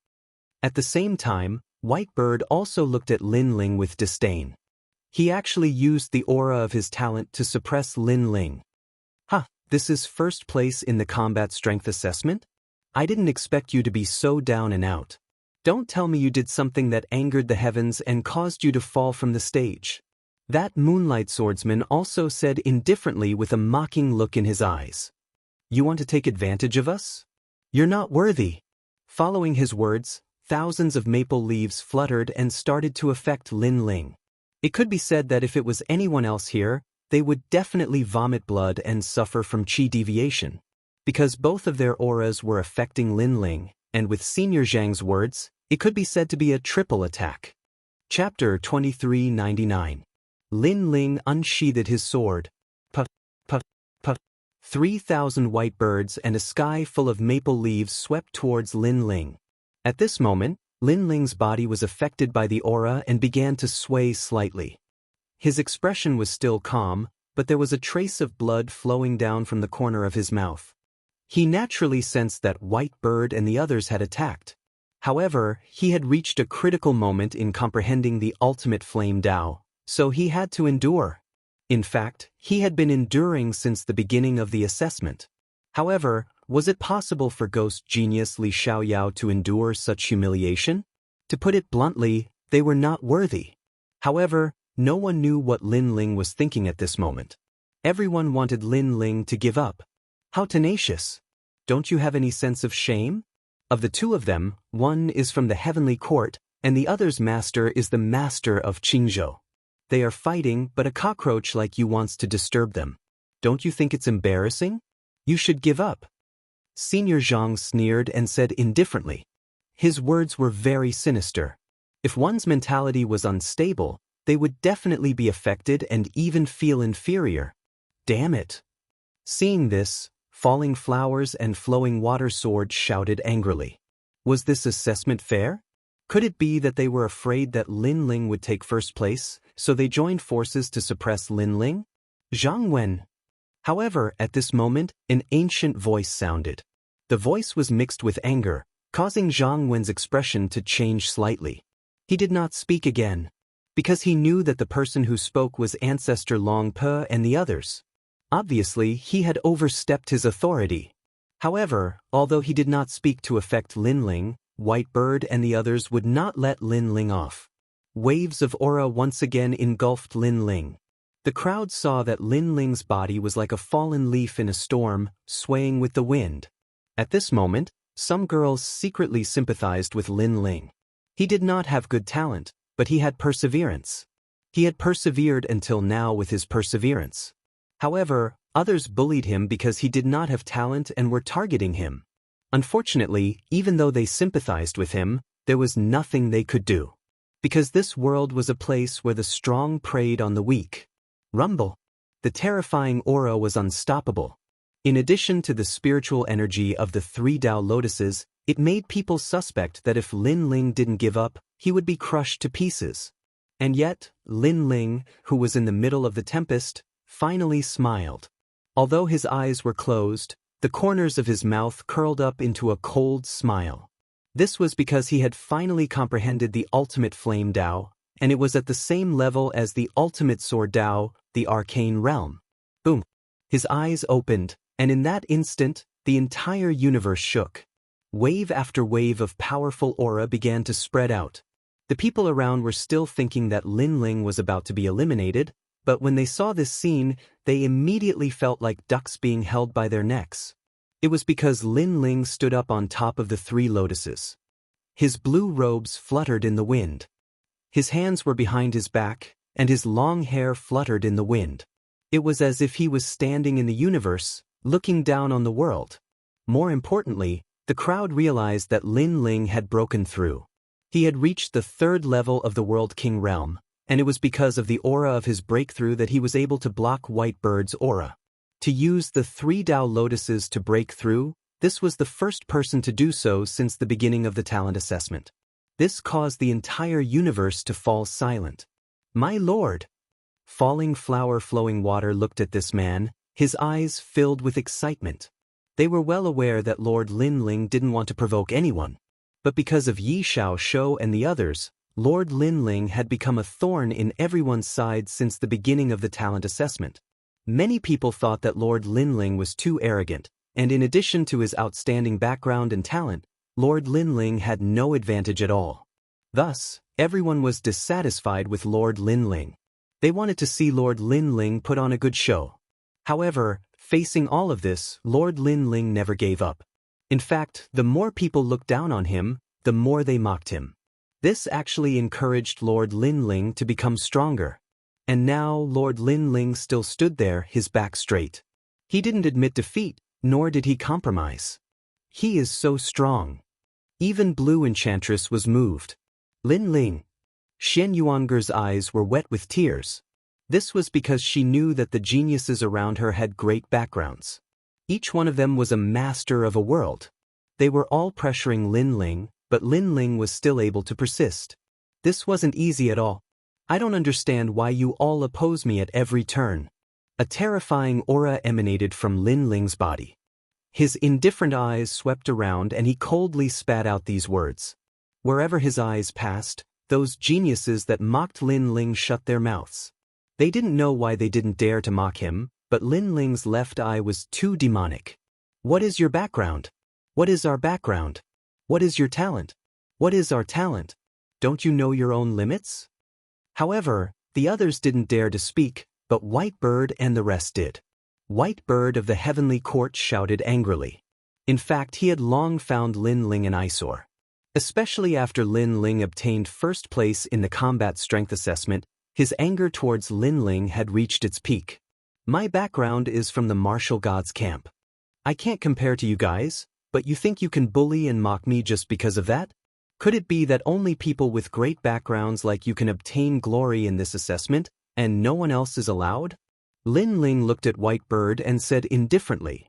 At the same time, Whitebird also looked at Lin Ling with disdain. He actually used the aura of his talent to suppress Lin Ling. This is first place in the combat strength assessment? I didn't expect you to be so down and out. Don't tell me you did something that angered the heavens and caused you to fall from the stage. That moonlight swordsman also said indifferently with a mocking look in his eyes. You want to take advantage of us? You're not worthy. Following his words, thousands of maple leaves fluttered and started to affect Lin Ling. It could be said that if it was anyone else here, they would definitely vomit blood and suffer from chi deviation. Because both of their auras were affecting Lin Ling, and with Senior Zhang's words, it could be said to be a triple attack. Chapter 2399. Lin Ling unsheathed his sword. 3,000 white birds and a sky full of maple leaves swept towards Lin Ling. At this moment, Lin Ling's body was affected by the aura and began to sway slightly. His expression was still calm, but there was a trace of blood flowing down from the corner of his mouth. He naturally sensed that Whitebird and the others had attacked. However, he had reached a critical moment in comprehending the ultimate flame Dao, so he had to endure. In fact, he had been enduring since the beginning of the assessment. However, was it possible for ghost genius Li Xiaoyao to endure such humiliation? To put it bluntly, they were not worthy. However, no one knew what Lin Ling was thinking at this moment. Everyone wanted Lin Ling to give up. How tenacious! Don't you have any sense of shame? Of the two of them, one is from the heavenly court, and the other's master is the master of Qingzhou. They are fighting, but a cockroach like you wants to disturb them. Don't you think it's embarrassing? You should give up. Senior Zhang sneered and said indifferently. His words were very sinister. If one's mentality was unstable, they would definitely be affected and even feel inferior. Damn it. Seeing this, Falling Flowers and Flowing Water Sword shouted angrily. Was this assessment fair? Could it be that they were afraid that Lin Ling would take first place, so they joined forces to suppress Lin Ling? Zhang Wen. However, at this moment, an ancient voice sounded. The voice was mixed with anger, causing Zhang Wen's expression to change slightly. He did not speak again, because he knew that the person who spoke was Ancestor Long Pe and the others. Obviously, he had overstepped his authority. However, although he did not speak to affect Lin Ling, Whitebird and the others would not let Lin Ling off. Waves of aura once again engulfed Lin Ling. The crowd saw that Lin Ling's body was like a fallen leaf in a storm, swaying with the wind. At this moment, some girls secretly sympathized with Lin Ling. He did not have good talent, but he had perseverance. He had persevered until now with his perseverance. However, others bullied him because he did not have talent and were targeting him. Unfortunately, even though they sympathized with him, there was nothing they could do. Because this world was a place where the strong preyed on the weak. Rumble. The terrifying aura was unstoppable. In addition to the spiritual energy of the 3 Tao lotuses, it made people suspect that if Lin Ling didn't give up, he would be crushed to pieces. And yet, Lin Ling, who was in the middle of the tempest, finally smiled. Although his eyes were closed, the corners of his mouth curled up into a cold smile. This was because he had finally comprehended the ultimate flame Dao, and it was at the same level as the ultimate sword Dao, the arcane realm. Boom! His eyes opened, And in that instant, the entire universe shook. Wave after wave of powerful aura began to spread out. The people around were still thinking that Lin Ling was about to be eliminated, but when they saw this scene, they immediately felt like ducks being held by their necks. It was because Lin Ling stood up on top of the three lotuses. His blue robes fluttered in the wind. His hands were behind his back, and his long hair fluttered in the wind. It was as if he was standing in the universe, looking down on the world. More importantly, the crowd realized that Lin Ling had broken through. He had reached the third level of the World King realm, and it was because of the aura of his breakthrough that he was able to block White Bird's aura. To use the three Tao lotuses to break through, this was the first person to do so since the beginning of the talent assessment. This caused the entire universe to fall silent. My lord! Falling Flower Flowing Water looked at this man, his eyes filled with excitement. They were well aware that Lord Lin Ling didn't want to provoke anyone. But because of Yi Xiao Shou and the others, Lord Lin Ling had become a thorn in everyone's side since the beginning of the talent assessment. Many people thought that Lord Lin Ling was too arrogant, and in addition to his outstanding background and talent, Lord Lin Ling had no advantage at all. Thus, everyone was dissatisfied with Lord Lin Ling. They wanted to see Lord Lin Ling put on a good show. However, facing all of this, Lord Lin Ling never gave up. In fact, the more people looked down on him, the more they mocked him. This actually encouraged Lord Lin Ling to become stronger. And now Lord Lin Ling still stood there, his back straight. He didn't admit defeat, nor did he compromise. He is so strong. Even Blue Enchantress was moved. Lin Ling. Shen Yuanger's eyes were wet with tears. This was because she knew that the geniuses around her had great backgrounds. Each one of them was a master of a world. They were all pressuring Lin Ling, but Lin Ling was still able to persist. This wasn't easy at all. I don't understand why you all oppose me at every turn. A terrifying aura emanated from Lin Ling's body. His indifferent eyes swept around and he coldly spat out these words. Wherever his eyes passed, those geniuses that mocked Lin Ling shut their mouths. They didn't know why they didn't dare to mock him, but Lin Ling's left eye was too demonic. What is your background? What is our background? What is your talent? What is our talent? Don't you know your own limits? However, the others didn't dare to speak, but White Bird and the rest did. White Bird of the Heavenly Court shouted angrily. In fact, he had long found Lin Ling an eyesore. Especially after Lin Ling obtained first place in the combat strength assessment, his anger towards Lin Ling had reached its peak. My background is from the martial gods camp. I can't compare to you guys, but you think you can bully and mock me just because of that? Could it be that only people with great backgrounds like you can obtain glory in this assessment, and no one else is allowed? Lin Ling looked at White Bird and said indifferently,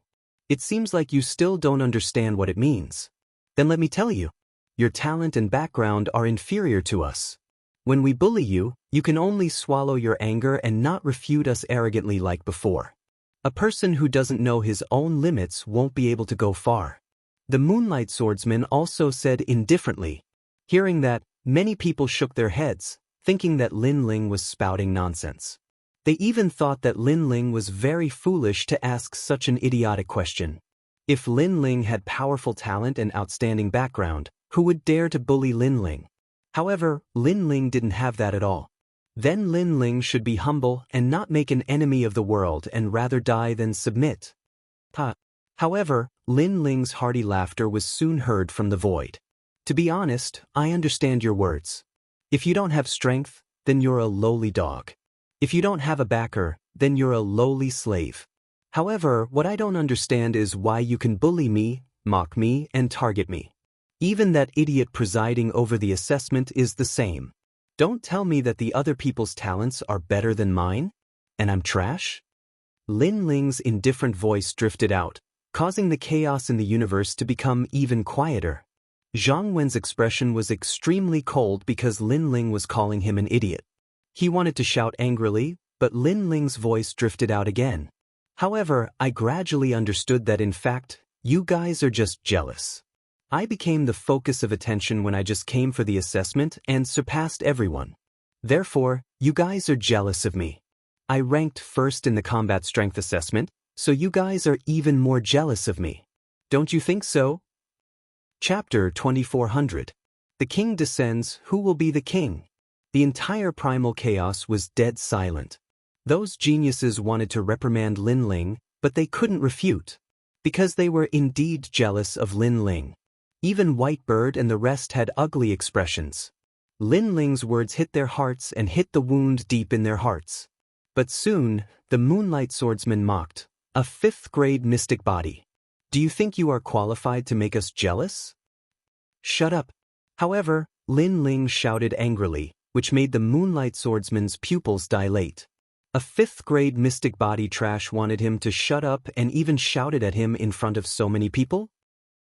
"It seems like you still don't understand what it means. Then let me tell you, your talent and background are inferior to us. When we bully you, you can only swallow your anger and not refute us arrogantly like before. A person who doesn't know his own limits won't be able to go far." The Moonlight Swordsman also said indifferently. Hearing that, many people shook their heads, thinking that Lin Ling was spouting nonsense. They even thought that Lin Ling was very foolish to ask such an idiotic question. If Lin Ling had powerful talent and outstanding background, who would dare to bully Lin Ling? However, Lin Ling didn't have that at all. Then Lin Ling should be humble and not make an enemy of the world and rather die than submit. However, Lin Ling's hearty laughter was soon heard from the void. To be honest, I understand your words. If you don't have strength, then you're a lowly dog. If you don't have a backer, then you're a lowly slave. However, what I don't understand is why you can bully me, mock me, and target me. Even that idiot presiding over the assessment is the same. Don't tell me that the other people's talents are better than mine, and I'm trash? Lin Ling's indifferent voice drifted out, causing the chaos in the universe to become even quieter. Zhang Wen's expression was extremely cold because Lin Ling was calling him an idiot. He wanted to shout angrily, but Lin Ling's voice drifted out again. However, I gradually understood that in fact, you guys are just jealous. I became the focus of attention when I just came for the assessment and surpassed everyone. Therefore, you guys are jealous of me. I ranked first in the combat strength assessment, So you guys are even more jealous of me. Don't you think so? Chapter 2400. The king descends. Who will be the king? The entire primal chaos was dead silent. Those geniuses wanted to reprimand Lin Ling, but they couldn't refute. Because they were indeed jealous of Lin Ling. Even Whitebird and the rest had ugly expressions. Lin Ling's words hit their hearts and hit the wound deep in their hearts. But soon, the Moonlight Swordsman mocked. A 5th grade mystic body. Do you think you are qualified to make us jealous? Shut up. However, Lin Ling shouted angrily, which made the Moonlight Swordsman's pupils dilate. A 5th grade mystic body trash wanted him to shut up and even shouted at him in front of so many people?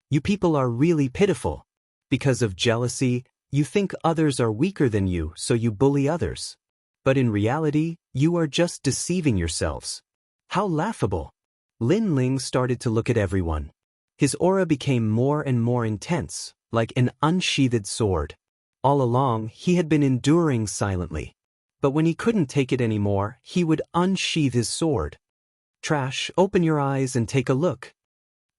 You people are really pitiful. Because of jealousy, you think others are weaker than you, so you bully others. But in reality, you are just deceiving yourselves. How laughable. Lin Ling started to look at everyone. His aura became more and more intense, like an unsheathed sword. All along, he had been enduring silently. But when he couldn't take it anymore, he would unsheath his sword. Trash, open your eyes and take a look.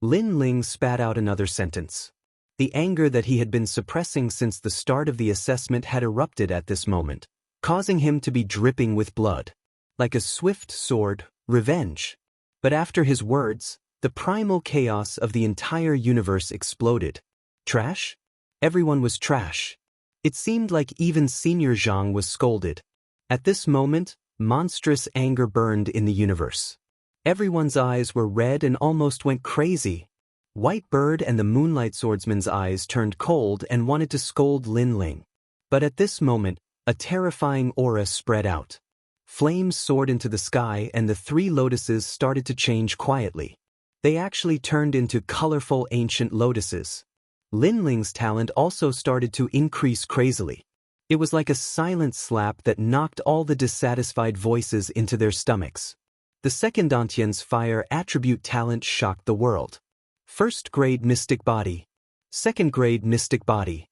Lin Ling spat out another sentence. The anger that he had been suppressing since the start of the assessment had erupted at this moment, causing him to be dripping with blood. Like a swift sword, revenge. But after his words, the primal chaos of the entire universe exploded. Trash? Everyone was trash. It seemed like even Senior Zhang was scolded. At this moment, monstrous anger burned in the universe. Everyone's eyes were red and almost went crazy. Whitebird and the Moonlight Swordsman's eyes turned cold and wanted to scold Lin Ling. But at this moment, a terrifying aura spread out. Flames soared into the sky and the 3 lotuses started to change quietly. They actually turned into colorful ancient lotuses. Lin Ling's talent also started to increase crazily. It was like a silent slap that knocked all the dissatisfied voices into their stomachs. The second Dantian's fire attribute talent shocked the world. 1st grade mystic body. 2nd grade mystic body.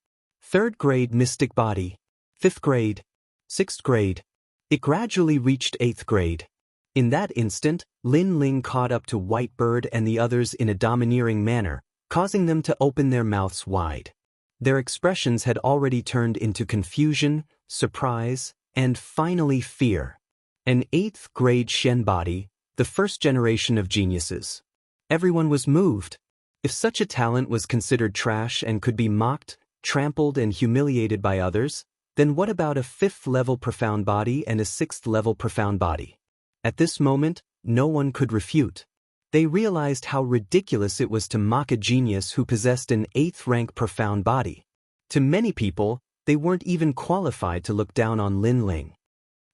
3rd grade mystic body. 5th grade. 6th grade. It gradually reached 8th grade. In that instant, Lin Ling caught up to Whitebird and the others in a domineering manner, causing them to open their mouths wide. Their expressions had already turned into confusion, surprise, and finally fear. An 8th grade Shen body, the 1st generation of geniuses. Everyone was moved. If such a talent was considered trash and could be mocked, trampled, and humiliated by others, then what about a 5th level profound body and a 6th level profound body? At this moment, no one could refute. They realized how ridiculous it was to mock a genius who possessed an 8th rank profound body. To many people, they weren't even qualified to look down on Lin Ling.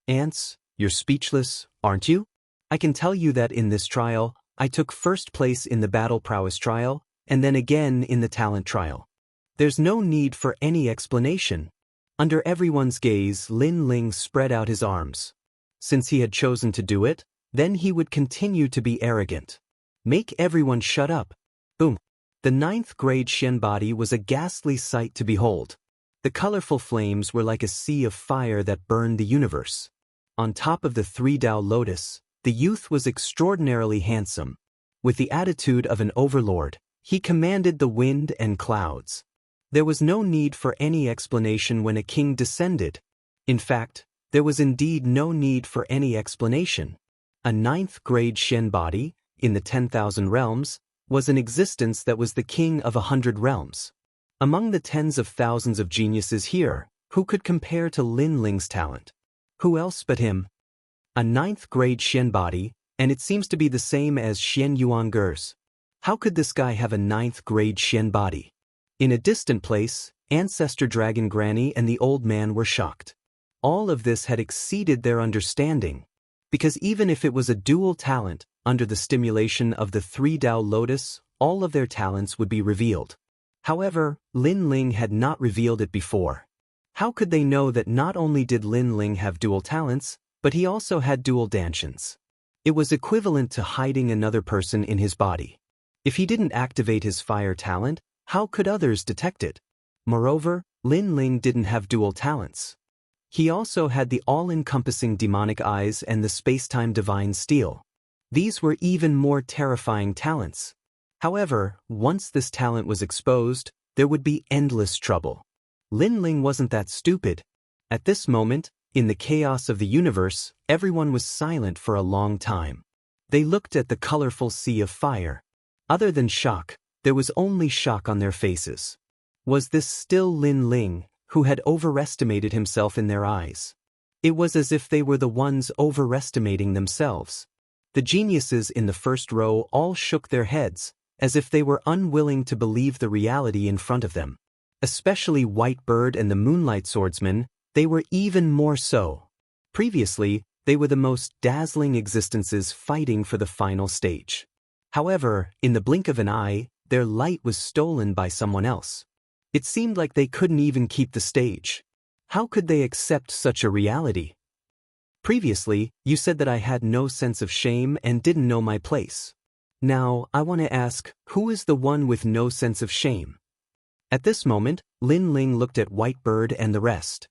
Ants, you're speechless, aren't you? I can tell you that in this trial, I took 1st place in the battle prowess trial, and then again in the talent trial. There's no need for any explanation. Under everyone's gaze, Lin Ling spread out his arms. Since he had chosen to do it, then he would continue to be arrogant. Make everyone shut up. Boom. The 9th grade Shen body was a ghastly sight to behold. The colorful flames were like a sea of fire that burned the universe. On top of the 3 Dao lotus, the youth was extraordinarily handsome. With the attitude of an overlord, he commanded the wind and clouds. There was no need for any explanation when a king descended. In fact, there was indeed no need for any explanation. A 9th grade Shen body, in the 10,000 realms, was an existence that was the king of 100 realms. Among the tens of thousands of geniuses here, who could compare to Lin Ling's talent? Who else but him? A 9th grade Shen body, and it seems to be the same as Xian Yuanger's. How could this guy have a 9th grade Shen body? In a distant place, Ancestor Dragon Granny and the old man were shocked. All of this had exceeded their understanding. Because even if it was a dual talent, under the stimulation of the 3 Dao lotus, all of their talents would be revealed. However, Lin Ling had not revealed it before. How could they know that not only did Lin Ling have dual talents, but he also had dual dantians? It was equivalent to hiding another person in his body. If he didn't activate his fire talent, how could others detect it? Moreover, Lin Ling didn't have dual talents. He also had the all-encompassing demonic eyes and the space-time divine steel. These were even more terrifying talents. However, once this talent was exposed, there would be endless trouble. Lin Ling wasn't that stupid. At this moment, in the chaos of the universe, everyone was silent for a long time. They looked at the colorful sea of fire. Other than shock, there was only shock on their faces. Was this still Lin Ling, who had overestimated himself in their eyes? It was as if they were the ones overestimating themselves. The geniuses in the first row all shook their heads, as if they were unwilling to believe the reality in front of them. Especially Whitebird and the Moonlight Swordsmen, they were even more so. Previously, they were the most dazzling existences fighting for the final stage. However, in the blink of an eye, their light was stolen by someone else. It seemed like they couldn't even keep the stage. How could they accept such a reality? Previously, you said that I had no sense of shame and didn't know my place. Now, I want to ask, who is the one with no sense of shame? At this moment, Lin Ling looked at Whitebird and the rest.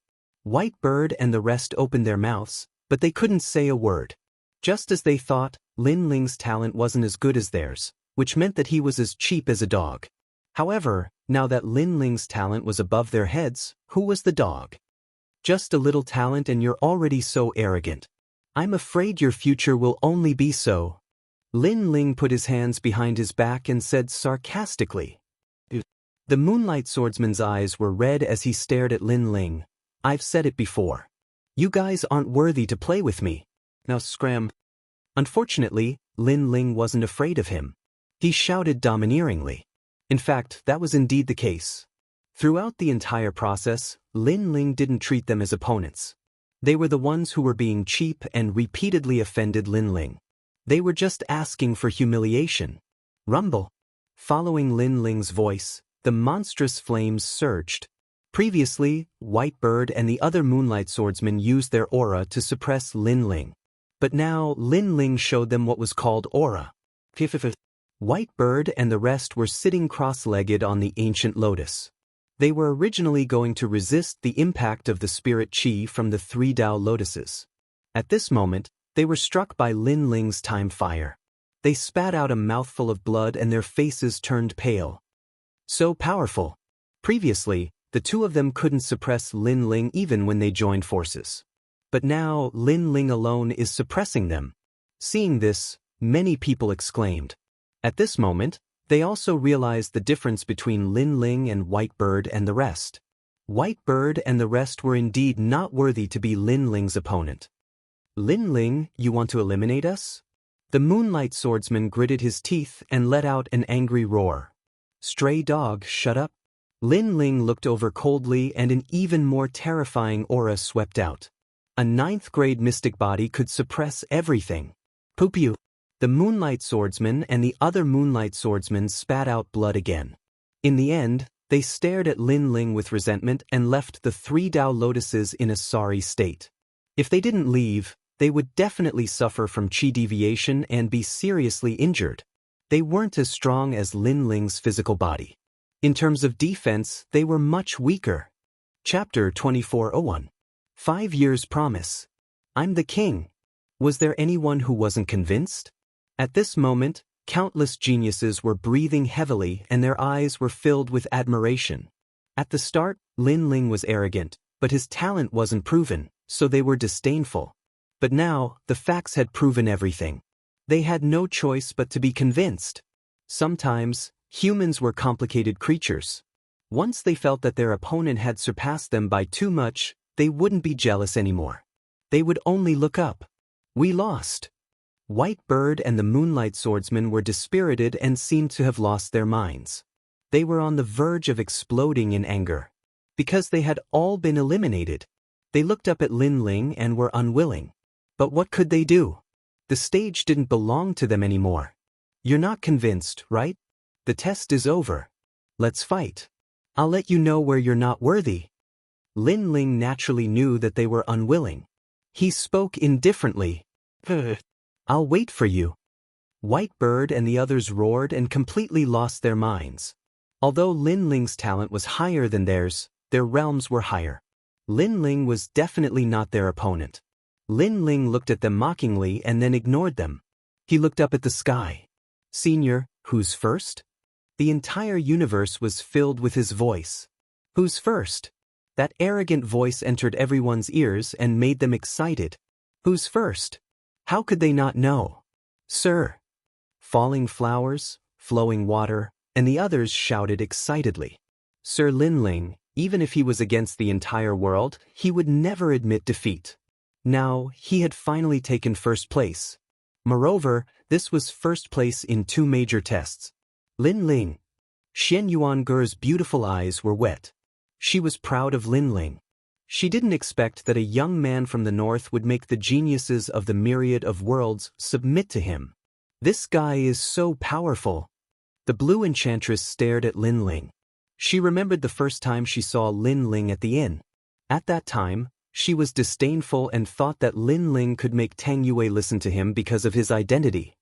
Whitebird and the rest opened their mouths, but they couldn't say a word. Just as they thought, Lin Ling's talent wasn't as good as theirs, which meant that he was as cheap as a dog. However, now that Lin Ling's talent was above their heads, who was the dog? Just a little talent and you're already so arrogant. I'm afraid your future will only be so. Lin Ling put his hands behind his back and said sarcastically. The Moonlight Swordsman's eyes were red as he stared at Lin Ling. I've said it before. You guys aren't worthy to play with me. Now scram. Unfortunately, Lin Ling wasn't afraid of him. He shouted domineeringly. In fact, that was indeed the case. Throughout the entire process, Lin Ling didn't treat them as opponents. They were the ones who were being cheap and repeatedly offended Lin Ling. They were just asking for humiliation. Rumble. Following Lin Ling's voice, the monstrous flames surged. Previously, Whitebird and the other Moonlight Swordsmen used their aura to suppress Lin Ling. But now Lin Ling showed them what was called aura. Whitebird and the rest were sitting cross-legged on the ancient lotus. They were originally going to resist the impact of the spirit chi from the 3 Dao lotuses. At this moment, they were struck by Lin Ling's time fire. They spat out a mouthful of blood and their faces turned pale. So powerful. Previously, the two of them couldn't suppress Lin Ling even when they joined forces. But now Lin Ling alone is suppressing them. Seeing this, many people exclaimed. At this moment, they also realized the difference between Lin Ling and Whitebird and the rest. Whitebird and the rest were indeed not worthy to be Lin Ling's opponent. Lin Ling, you want to eliminate us? The Moonlight Swordsman gritted his teeth and let out an angry roar. Stray dog, shut up. Lin Ling looked over coldly and an even more terrifying aura swept out. A 9th grade mystic body could suppress everything. Poopew. The Moonlight Swordsman and the other Moonlight Swordsmen spat out blood again. In the end, they stared at Lin Ling with resentment and left the 3 Dao lotuses in a sorry state. If they didn't leave, they would definitely suffer from chi deviation and be seriously injured. They weren't as strong as Lin Ling's physical body. In terms of defense, they were much weaker. Chapter 2401. 5 Years Promise. I'm the king. Was there anyone who wasn't convinced? At this moment, countless geniuses were breathing heavily and their eyes were filled with admiration. At the start, Lin Ling was arrogant, but his talent wasn't proven, so they were disdainful. But now, the facts had proven everything. They had no choice but to be convinced. Sometimes, humans were complicated creatures. Once they felt that their opponent had surpassed them by too much, they wouldn't be jealous anymore. They would only look up. We lost. Whitebird and the Moonlight Swordsmen were dispirited and seemed to have lost their minds. They were on the verge of exploding in anger. Because they had all been eliminated. They looked up at Lin Ling and were unwilling. But what could they do? The stage didn't belong to them anymore. You're not convinced, right? The test is over. Let's fight. I'll let you know where you're not worthy. Lin Ling naturally knew that they were unwilling. He spoke indifferently. I'll wait for you. Whitebird and the others roared and completely lost their minds. Although Lin Ling's talent was higher than theirs, their realms were higher. Lin Ling was definitely not their opponent. Lin Ling looked at them mockingly and then ignored them. He looked up at the sky. Senior, who's first? The entire universe was filled with his voice. Who's first? That arrogant voice entered everyone's ears and made them excited. Who's first? How could they not know? Sir. Falling flowers, flowing water, and the others shouted excitedly. Sir Linling, even if he was against the entire world, he would never admit defeat. Now, he had finally taken first place. Moreover, this was first place in 2 major tests. Linling. Xian Yuanger's beautiful eyes were wet. She was proud of Linling. She didn't expect that a young man from the north would make the geniuses of the myriad of worlds submit to him. This guy is so powerful. The blue enchantress stared at Linling. She remembered the first time she saw Linling at the inn. At that time, she was disdainful and thought that Linling could make Tang Yue listen to him because of his identity.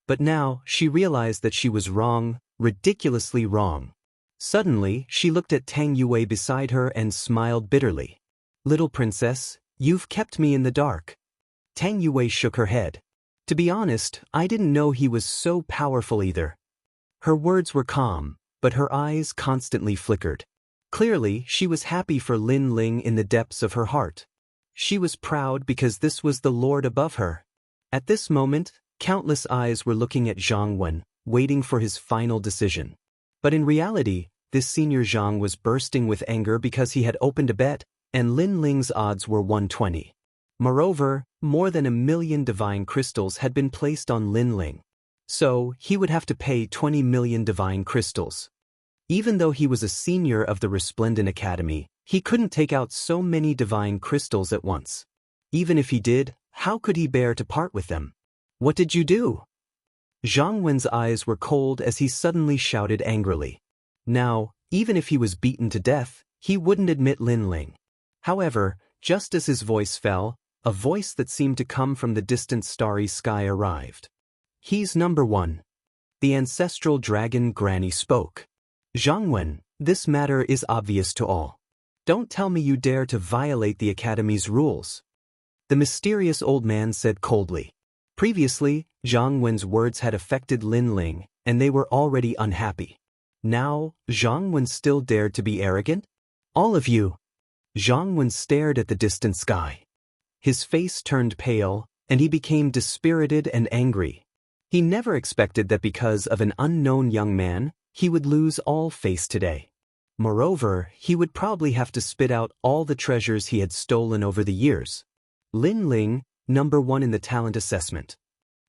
But now, she realized that she was wrong, ridiculously wrong. Suddenly, she looked at Tang Yue beside her and smiled bitterly. Little princess, you've kept me in the dark. Tang Yue shook her head. To be honest, I didn't know he was so powerful either. Her words were calm, but her eyes constantly flickered. Clearly, she was happy for Linling in the depths of her heart. She was proud because this was the lord above her. At this moment, countless eyes were looking at Zhang Wen, waiting for his final decision. But in reality, this senior Zhang was bursting with anger because he had opened a bet, and Linling's odds were 120. Moreover, more than 1,000,000 divine crystals had been placed on Linling. So, he would have to pay 20 million divine crystals. Even though he was a senior of the Resplendent Academy, he couldn't take out so many divine crystals at once. Even if he did, how could he bear to part with them? What did you do? Zhang Wen's eyes were cold as he suddenly shouted angrily. Now, even if he was beaten to death, he wouldn't admit Linling. However, just as his voice fell, a voice that seemed to come from the distant starry sky arrived. He's number 1. The ancestral dragon Granny spoke. Zhang Wen, this matter is obvious to all. Don't tell me you dare to violate the Academy's rules. The mysterious old man said coldly. Previously, Zhang Wen's words had affected Linling, and they were already unhappy. Now, Zhang Wen still dared to be arrogant? All of you. Zhang Wen stared at the distant sky. His face turned pale, and he became dispirited and angry. He never expected that because of an unknown young man, he would lose all face today. Moreover, he would probably have to spit out all the treasures he had stolen over the years. Linling, number 1 in the talent assessment.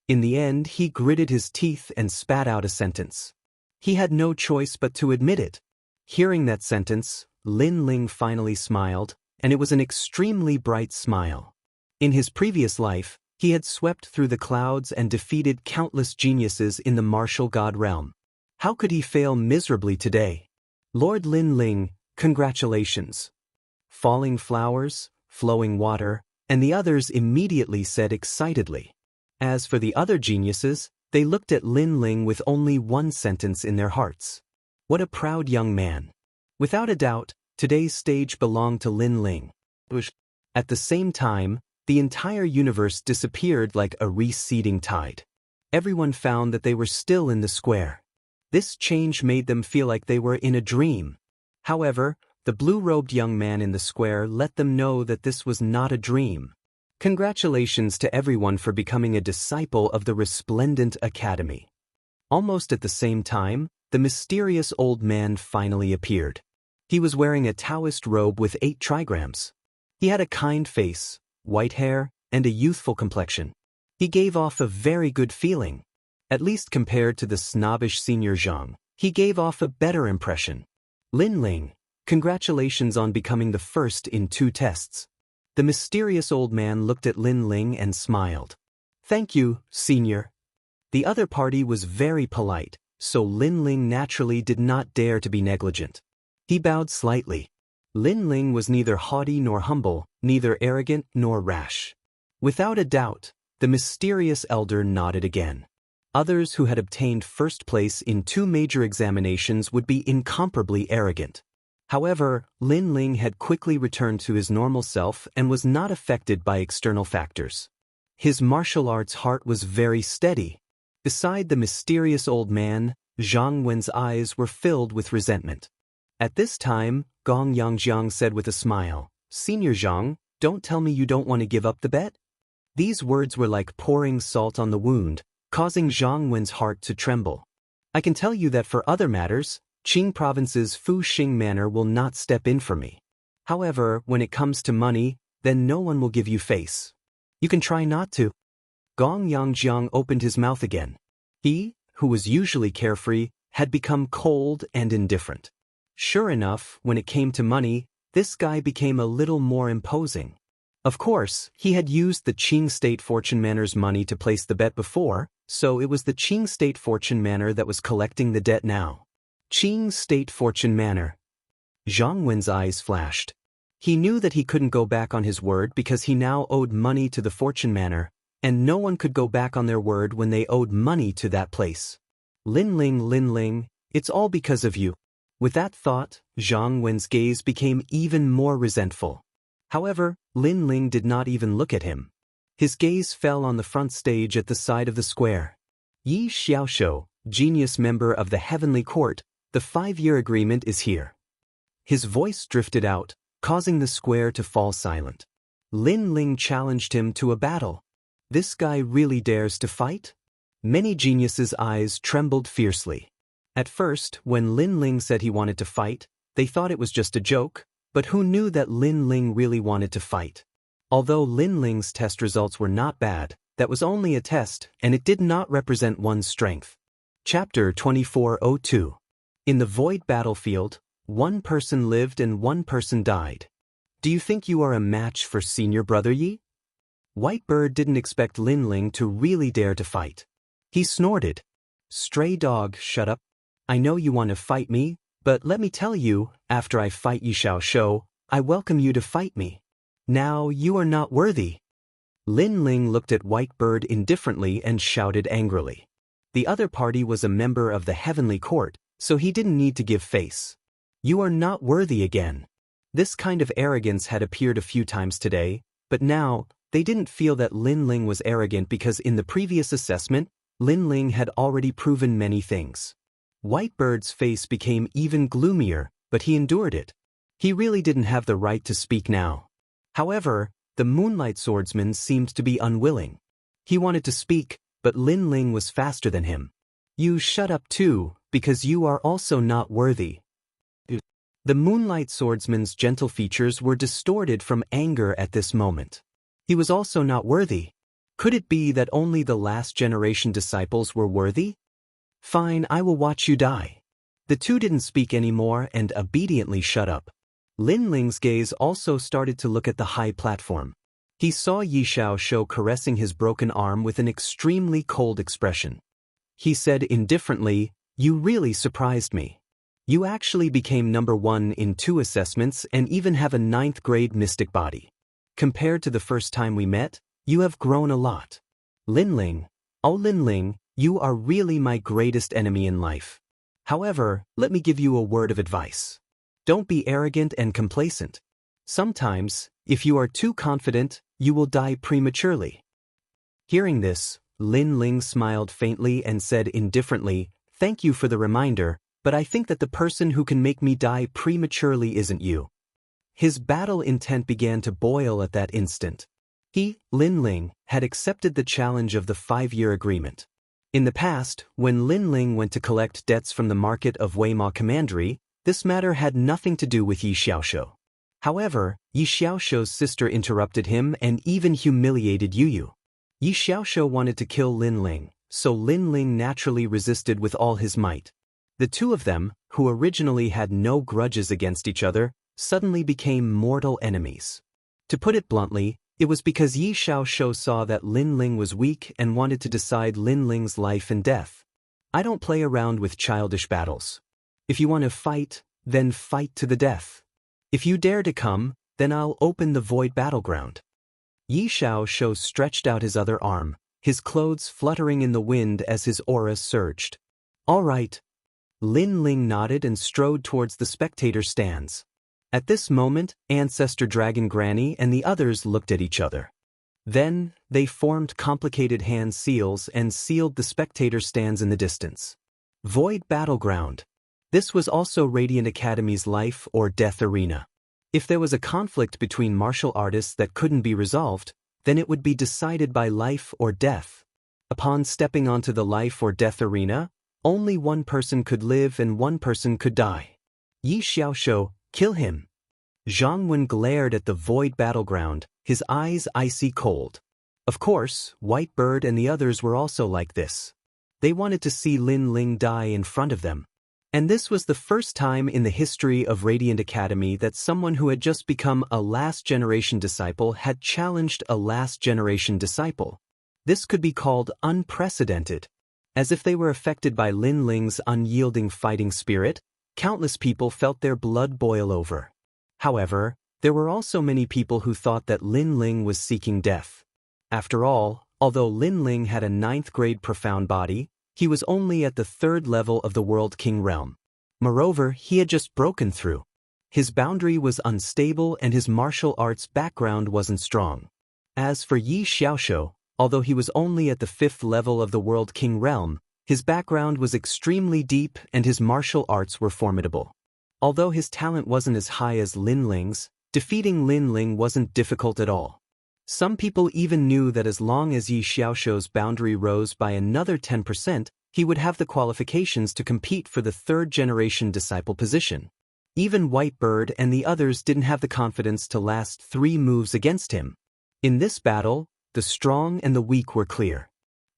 In the end, he gritted his teeth and spat out a sentence. He had no choice but to admit it. Hearing that sentence, Linling finally smiled, and it was an extremely bright smile. In his previous life, he had swept through the clouds and defeated countless geniuses in the martial god realm. How could he fail miserably today? Lord Linling, congratulations. Falling flowers, flowing water, and the others immediately said excitedly. As for the other geniuses, they looked at Linling with only one sentence in their hearts. What a proud young man. Without a doubt, today's stage belonged to Linling. At the same time, the entire universe disappeared like a receding tide. Everyone found that they were still in the square. This change made them feel like they were in a dream. However, the blue-robed young man in the square let them know that this was not a dream. Congratulations to everyone for becoming a disciple of the Resplendent Academy. Almost at the same time, the mysterious old man finally appeared. He was wearing a Taoist robe with 8 trigrams. He had a kind face, white hair, and a youthful complexion. He gave off a very good feeling. At least compared to the snobbish senior Zhang, he gave off a better impression. Linling, congratulations on becoming the first in 2 tests. The mysterious old man looked at Linling and smiled. Thank you, senior. The other party was very polite, so Linling naturally did not dare to be negligent. He bowed slightly. Linling was neither haughty nor humble, neither arrogant nor rash. Without a doubt, the mysterious elder nodded again. Others who had obtained first place in 2 major examinations would be incomparably arrogant. However, Linling had quickly returned to his normal self and was not affected by external factors. His martial arts heart was very steady. Beside the mysterious old man, Zhang Wen's eyes were filled with resentment. At this time, Gong Yangjiang said with a smile, "Senior Zhang, don't tell me you don't want to give up the bet?" These words were like pouring salt on the wound, causing Zhang Wen's heart to tremble. "I can tell you that for other matters, Qing Province's Fuxing Manor will not step in for me. However, when it comes to money, then no one will give you face. You can try not to." Gong Yangjiang opened his mouth again. He, who was usually carefree, had become cold and indifferent. Sure enough, when it came to money, this guy became a little more imposing. Of course, he had used the Qing State Fortune Manor's money to place the bet before, so it was the Qing State Fortune Manor that was collecting the debt now. Qing State Fortune Manor. Zhang Wen's eyes flashed. He knew that he couldn't go back on his word because he now owed money to the Fortune Manor, and no one could go back on their word when they owed money to that place. Lin Ling, it's all because of you." With that thought, Zhang Wen's gaze became even more resentful. However, Lin Ling did not even look at him. His gaze fell on the front stage at the side of the square. "Yi Xiaoshou, genius member of the Heavenly Court, the 5-year agreement is here." His voice drifted out, causing the square to fall silent. Lin Ling challenged him to a battle. This guy really dares to fight? Many geniuses' eyes trembled fiercely. At first, when Lin Ling said he wanted to fight, they thought it was just a joke, but who knew that Lin Ling really wanted to fight? Although Lin Ling's test results were not bad, that was only a test, and it did not represent one's strength. Chapter 2402. In the void battlefield, one person lived and one person died. Do you think you are a match for Senior Brother Yi? Whitebird didn't expect Lin Ling to really dare to fight. He snorted. "Stray dog, shut up. I know you want to fight me, but let me tell you, after I fight Yi Xiaoshou, I welcome you to fight me. Now you are not worthy." Lin Ling looked at Whitebird indifferently and shouted angrily. The other party was a member of the Heavenly Court, so he didn't need to give face. "You are not worthy again." This kind of arrogance had appeared a few times today, but now, they didn't feel that Lin Ling was arrogant because in the previous assessment, Lin Ling had already proven many things. Whitebird's face became even gloomier, but he endured it. He really didn't have the right to speak now. However, the Moonlight Swordsman seemed to be unwilling. He wanted to speak, but Lin Ling was faster than him. "You shut up too, because you are also not worthy." The Moonlight Swordsman's gentle features were distorted from anger at this moment. He was also not worthy. Could it be that only the last generation disciples were worthy? "Fine, I will watch you die." The two didn't speak anymore and obediently shut up. Lin Ling's gaze also started to look at the high platform. He saw Yi Xiaoshou caressing his broken arm with an extremely cold expression. He said indifferently, "You really surprised me. You actually became number 1 in 2 assessments and even have a 9th grade mystic body. Compared to the first time we met, you have grown a lot." Lin Ling, "Oh Lin Ling, you are really my greatest enemy in life. However, let me give you a word of advice. Don't be arrogant and complacent. Sometimes, if you are too confident, you will die prematurely." Hearing this, Lin Ling smiled faintly and said indifferently, "Thank you for the reminder, but I think that the person who can make me die prematurely isn't you." His battle intent began to boil at that instant. He, Lin Ling, had accepted the challenge of the 5-year agreement. In the past, when Lin Ling went to collect debts from the market of Weimar Commandery, this matter had nothing to do with Yi Xiaoshou. However, Yi Xiaoshou's sister interrupted him and even humiliated Yu. Yi Xiaoshou wanted to kill Lin Ling, so Lin Ling naturally resisted with all his might. The two of them, who originally had no grudges against each other, suddenly became mortal enemies. To put it bluntly, it was because Yi Xiaoshou saw that Lin Ling was weak and wanted to decide Lin Ling's life and death. I don't play around with childish battles. If you want to fight, then fight to the death. If you dare to come, then I'll open the void battleground. Yi Xiaoshou stretched out his other arm, his clothes fluttering in the wind as his aura surged. All right. Lin Ling nodded and strode towards the spectator stands. At this moment, Ancestor Dragon Granny and the others looked at each other. Then, they formed complicated hand seals and sealed the spectator stands in the distance. Void Battleground. This was also Radiant Academy's life or death arena. If there was a conflict between martial artists that couldn't be resolved, then it would be decided by life or death. Upon stepping onto the life or death arena, only one person could live and one person could die. Yi Xiaoshou, kill him. Zhang Wen glared at the void battleground, his eyes icy cold. Of course, White Bird and the others were also like this. They wanted to see Lin Ling die in front of them. And this was the first time in the history of Radiant Academy that someone who had just become a last-generation disciple had challenged a last-generation disciple. This could be called unprecedented. As if they were affected by Lin Ling's unyielding fighting spirit, countless people felt their blood boil over. However, there were also many people who thought that Lin Ling was seeking death. After all, although Lin Ling had a 9th-grade profound body, he was only at the 3rd level of the World King realm. Moreover, he had just broken through. His boundary was unstable and his martial arts background wasn't strong. As for Yi Xiaoshou, although he was only at the 5th level of the World King realm, his background was extremely deep and his martial arts were formidable. Although his talent wasn't as high as Lin Ling's, defeating Lin Ling wasn't difficult at all. Some people even knew that as long as Yi Xiaoshou's boundary rose by another 10%, he would have the qualifications to compete for the 3rd-generation disciple position. Even White Bird and the others didn't have the confidence to last 3 moves against him. In this battle, the strong and the weak were clear.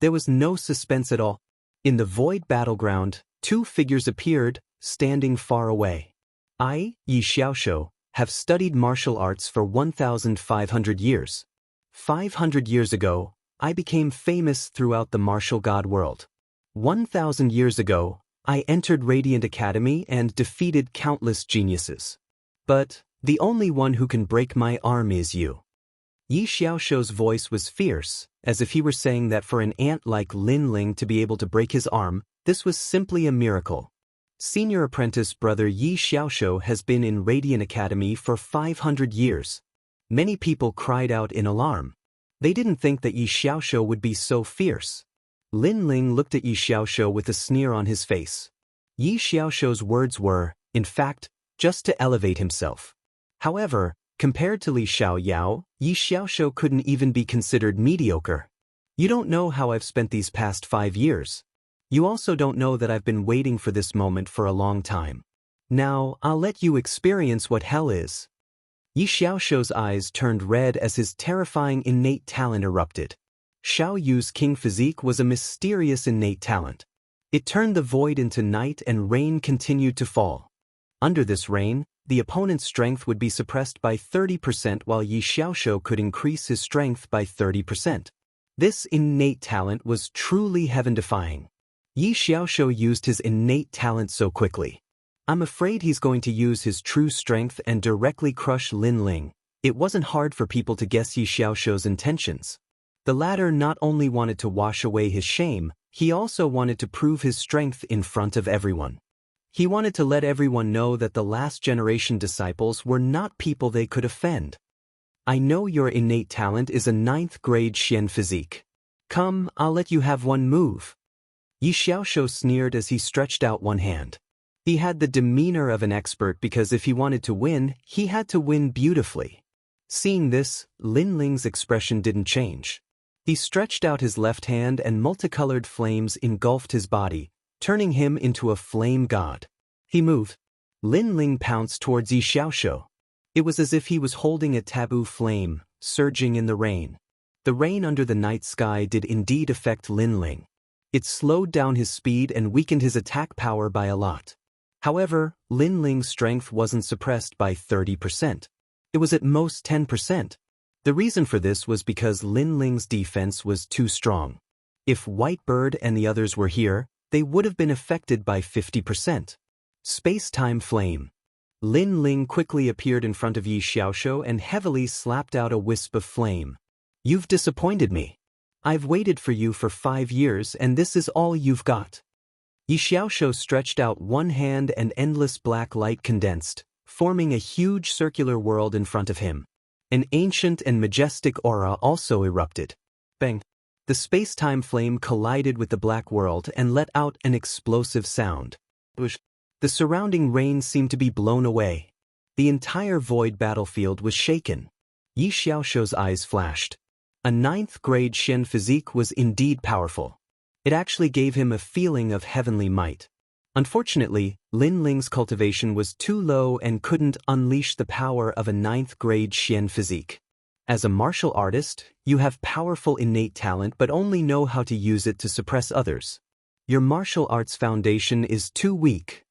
There was no suspense at all. In the void battleground, 2 figures appeared, standing far away. I, Yi Xiaoshou, have studied martial arts for 1,500 years. 500 years ago, I became famous throughout the martial god world. 1,000 years ago, I entered Radiant Academy and defeated countless geniuses. But the only one who can break my arm is you. Yi Xiaoshou's voice was fierce, as if he were saying that for an ant like Lin Ling to be able to break his arm, this was simply a miracle. Senior apprentice brother Yi Xiaoshou has been in Radiant Academy for 500 years. Many people cried out in alarm. They didn't think that Yi Xiaoshou would be so fierce. Lin Ling looked at Yi Xiaoshou with a sneer on his face. Yi Xiaoshou's words were, in fact, just to elevate himself. However, compared to Li Xiaoyao, Yi Xiaoshou couldn't even be considered mediocre. You don't know how I've spent these past 5 years. You also don't know that I've been waiting for this moment for a long time. Now, I'll let you experience what hell is. Yi Xiaoshou's eyes turned red as his terrifying innate talent erupted. Xiao Yu's king physique was a mysterious innate talent. It turned the void into night and rain continued to fall. Under this rain, the opponent's strength would be suppressed by 30% while Yi Xiaoshou could increase his strength by 30%. This innate talent was truly heaven-defying. Yi Xiaoshou used his innate talent so quickly. I'm afraid he's going to use his true strength and directly crush Lin Ling. It wasn't hard for people to guess Yi Xiaoshou's intentions. The latter not only wanted to wash away his shame, he also wanted to prove his strength in front of everyone. He wanted to let everyone know that the last-generation disciples were not people they could offend. I know your innate talent is a 9th-grade Xian physique. Come, I'll let you have one move. Yi Xiaoshou sneered as he stretched out one hand. He had the demeanor of an expert because if he wanted to win, he had to win beautifully. Seeing this, Lin Ling's expression didn't change. He stretched out his left hand and multicolored flames engulfed his body, turning him into a flame god. He moved. Lin Ling pounced towards Yi Xiaoshou. It was as if he was holding a taboo flame, surging in the rain. The rain under the night sky did indeed affect Lin Ling. It slowed down his speed and weakened his attack power by a lot. However, Lin Ling's strength wasn't suppressed by 30%. It was at most 10%. The reason for this was because Lin Ling's defense was too strong. If White Bird and the others were here, they would have been affected by 50%. Space-time flame. Lin Ling quickly appeared in front of Yi Xiaoshou and heavily slapped out a wisp of flame. You've disappointed me. I've waited for you for 5 years and this is all you've got. Yi Xiaoshou stretched out one hand and endless black light condensed, forming a huge circular world in front of him. An ancient and majestic aura also erupted. Bang! The space-time flame collided with the black world and let out an explosive sound. The surrounding rain seemed to be blown away. The entire void battlefield was shaken. Yi Xiaoshou's eyes flashed. A 9th grade Xian physique was indeed powerful. It actually gave him a feeling of heavenly might. Unfortunately, Lin Ling's cultivation was too low and couldn't unleash the power of a 9th grade Xian physique. As a martial artist, you have powerful innate talent but only know how to use it to suppress others. Your martial arts foundation is too weak.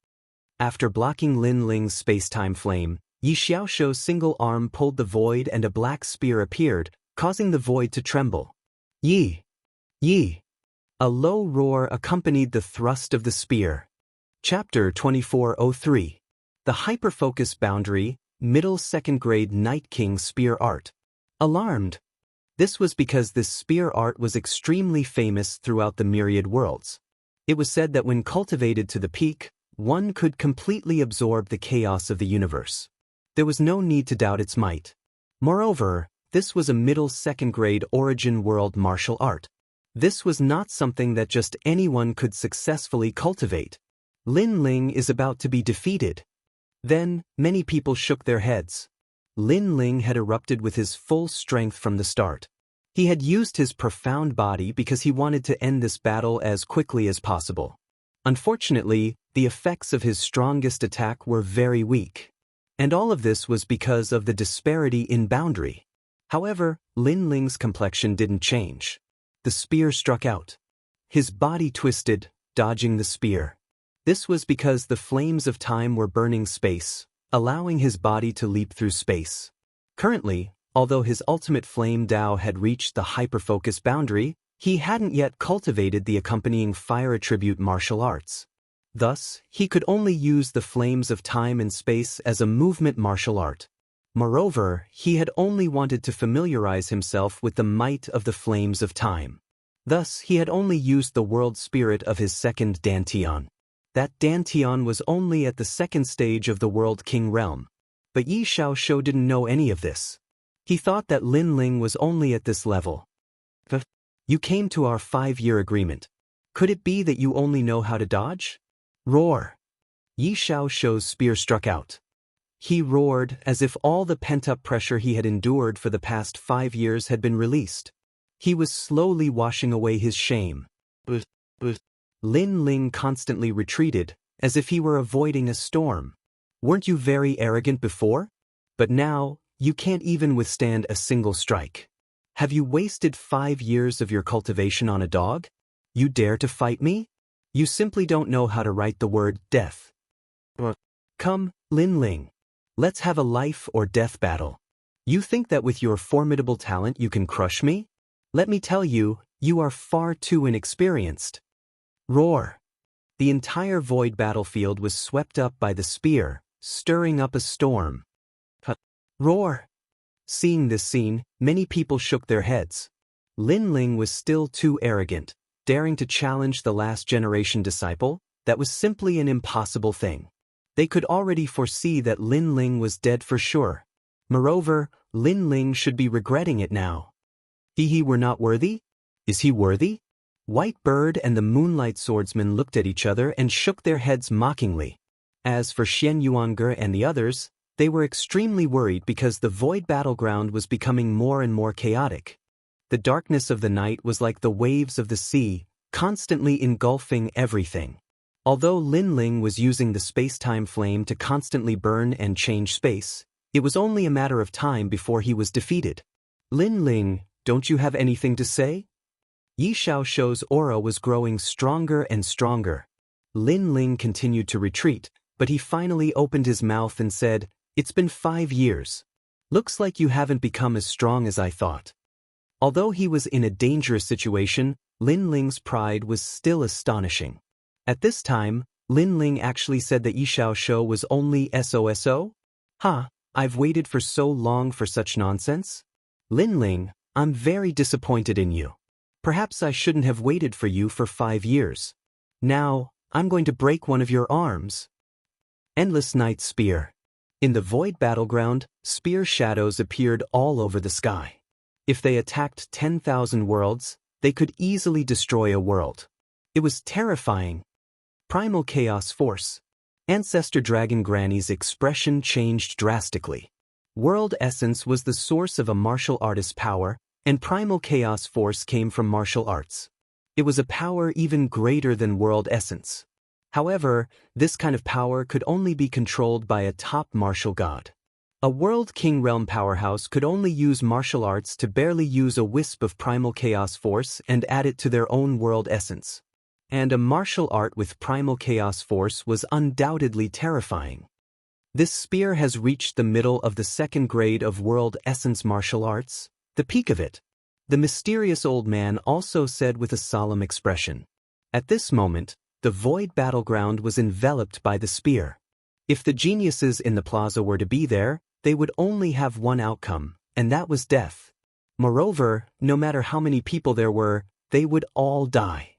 After blocking Lin Ling's space-time flame, Yi Xiaoshou's single arm pulled the void and a black spear appeared, causing the void to tremble. Yi! Yi! A low roar accompanied the thrust of the spear. Chapter 2403. The Hyperfocus Boundary, Middle 2nd Grade Night King Spear Art. Alarmed. This was because this spear art was extremely famous throughout the myriad worlds. It was said that when cultivated to the peak, one could completely absorb the chaos of the universe. There was no need to doubt its might. Moreover, this was a middle 2nd grade origin world martial art. This was not something that just anyone could successfully cultivate. Lin Ling is about to be defeated. Then, many people shook their heads. Lin Ling had erupted with his full strength from the start. He had used his profound body because he wanted to end this battle as quickly as possible. Unfortunately, the effects of his strongest attack were very weak. And all of this was because of the disparity in boundary. However, Lin Ling's complexion didn't change. The spear struck out. His body twisted, dodging the spear. This was because the flames of time were burning space, allowing his body to leap through space. Currently, although his ultimate flame Dao had reached the hyperfocus boundary, he hadn't yet cultivated the accompanying fire attribute martial arts. Thus, he could only use the flames of time and space as a movement martial art. Moreover, he had only wanted to familiarize himself with the might of the flames of time. Thus, he had only used the world spirit of his second Dantian. That Dantian was only at the 2nd stage of the World King realm. But Yi Xiaoshou didn't know any of this. He thought that Lin Ling was only at this level. You came to our 5-year agreement. Could it be that you only know how to dodge? Roar! Yi Xiaoshou's spear struck out. He roared as if all the pent-up pressure he had endured for the past 5 years had been released. He was slowly washing away his shame. Lin Ling constantly retreated, as if he were avoiding a storm. Weren't you very arrogant before? But now, you can't even withstand a single strike. Have you wasted 5 years of your cultivation on a dog? You dare to fight me? You simply don't know how to write the word death. Come, Lin Ling. Let's have a life or death battle. You think that with your formidable talent you can crush me? Let me tell you, you are far too inexperienced. Roar! The entire void battlefield was swept up by the spear, stirring up a storm. Roar! Seeing this scene, many people shook their heads. Lin Ling was still too arrogant, daring to challenge the last generation disciple. That was simply an impossible thing. They could already foresee that Lin Ling was dead for sure. Moreover, Lin Ling should be regretting it now. He were not worthy? Is he worthy? White Bird and the Moonlight Swordsman looked at each other and shook their heads mockingly. As for Xian Yuange and the others, they were extremely worried because the void battleground was becoming more and more chaotic. The darkness of the night was like the waves of the sea, constantly engulfing everything. Although Lin Ling was using the space-time flame to constantly burn and change space, it was only a matter of time before he was defeated. Lin Ling, don't you have anything to say? Yi Xiaoshou's aura was growing stronger and stronger. Lin Ling continued to retreat, but he finally opened his mouth and said, "It's been 5 years. Looks like you haven't become as strong as I thought." Although he was in a dangerous situation, Lin Ling's pride was still astonishing. At this time, Lin Ling actually said that Yi Xiaoshou was only SOSO? I've waited for so long for such nonsense? Lin Ling, I'm very disappointed in you. Perhaps I shouldn't have waited for you for 5 years. Now, I'm going to break one of your arms. Endless Night Spear. In the void battleground, spear shadows appeared all over the sky. If they attacked 10,000 worlds, they could easily destroy a world. It was terrifying. Primal Chaos Force. Ancestor Dragon Granny's expression changed drastically. World Essence was the source of a martial artist's power, and Primal Chaos Force came from martial arts. It was a power even greater than World Essence. However, this kind of power could only be controlled by a top martial god. A World King Realm powerhouse could only use martial arts to barely use a wisp of Primal Chaos Force and add it to their own World Essence. And a martial art with Primal Chaos Force was undoubtedly terrifying. This spear has reached the middle of the second grade of World Essence martial arts, the peak of it. The mysterious old man also said with a solemn expression. At this moment, the void battleground was enveloped by the spear. If the geniuses in the plaza were to be there, they would only have one outcome, and that was death. Moreover, no matter how many people there were, they would all die.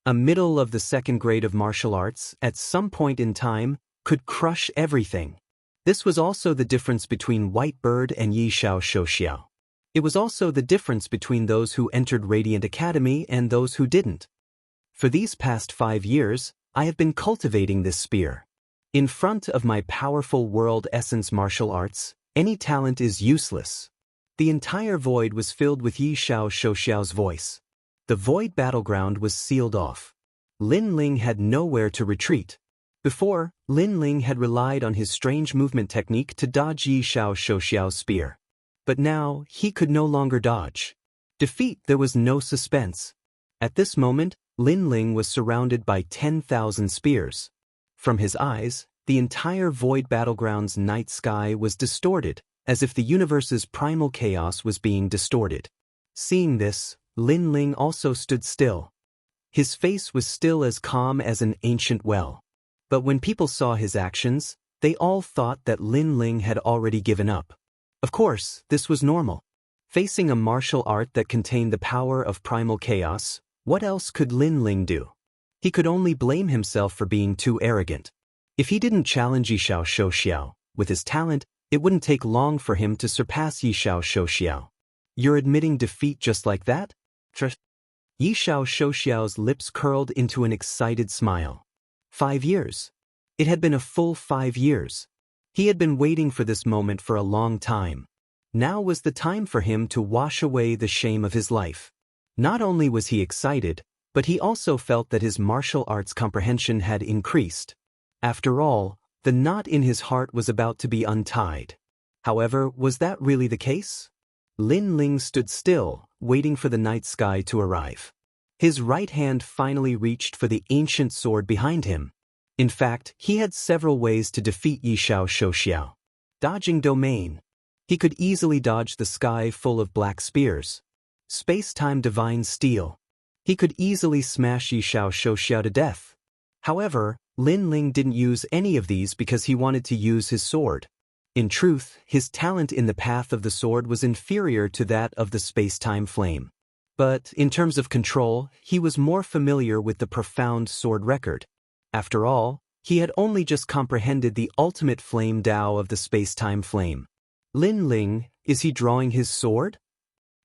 A middle of the second grade of martial arts, at some point in time, could crush everything. This was also the difference between White Bird and Xianxia. It was also the difference between those who entered Radiant Academy and those who didn't. For these past 5 years, I have been cultivating this spear. In front of my powerful World Essence martial arts, any talent is useless. The entire void was filled with Xianxia's voice. The void battleground was sealed off. Lin Ling had nowhere to retreat. Before, Lin Ling had relied on his strange movement technique to dodge Xianxia's spear. But now, he could no longer dodge. Defeat, there was no suspense. At this moment, Lin Ling was surrounded by 10,000 spears. From his eyes, the entire void battleground's night sky was distorted, as if the universe's primal chaos was being distorted. Seeing this, Lin Ling also stood still. His face was still as calm as an ancient well. But when people saw his actions, they all thought that Lin Ling had already given up. Of course, this was normal. Facing a martial art that contained the power of primal chaos, what else could Lin Ling do? He could only blame himself for being too arrogant. If he didn't challenge Xianxia with his talent, it wouldn't take long for him to surpass Xianxia. You're admitting defeat just like that? Xianxia's lips curled into an excited smile. 5 years. It had been a full 5 years. He had been waiting for this moment for a long time. Now was the time for him to wash away the shame of his life. Not only was he excited, but he also felt that his martial arts comprehension had increased. After all, the knot in his heart was about to be untied. However, was that really the case? Lin Ling stood still, waiting for the night sky to arrive. His right hand finally reached for the ancient sword behind him. In fact, he had several ways to defeat Xianxia. Dodging domain. He could easily dodge the sky full of black spears. Space-time divine steel. He could easily smash Xianxia to death. However, Lin Ling didn't use any of these because he wanted to use his sword. In truth, his talent in the path of the sword was inferior to that of the space-time flame. But, in terms of control, he was more familiar with the profound sword record. After all, he had only just comprehended the ultimate flame Tao of the space-time flame. Lin Ling, is he drawing his sword?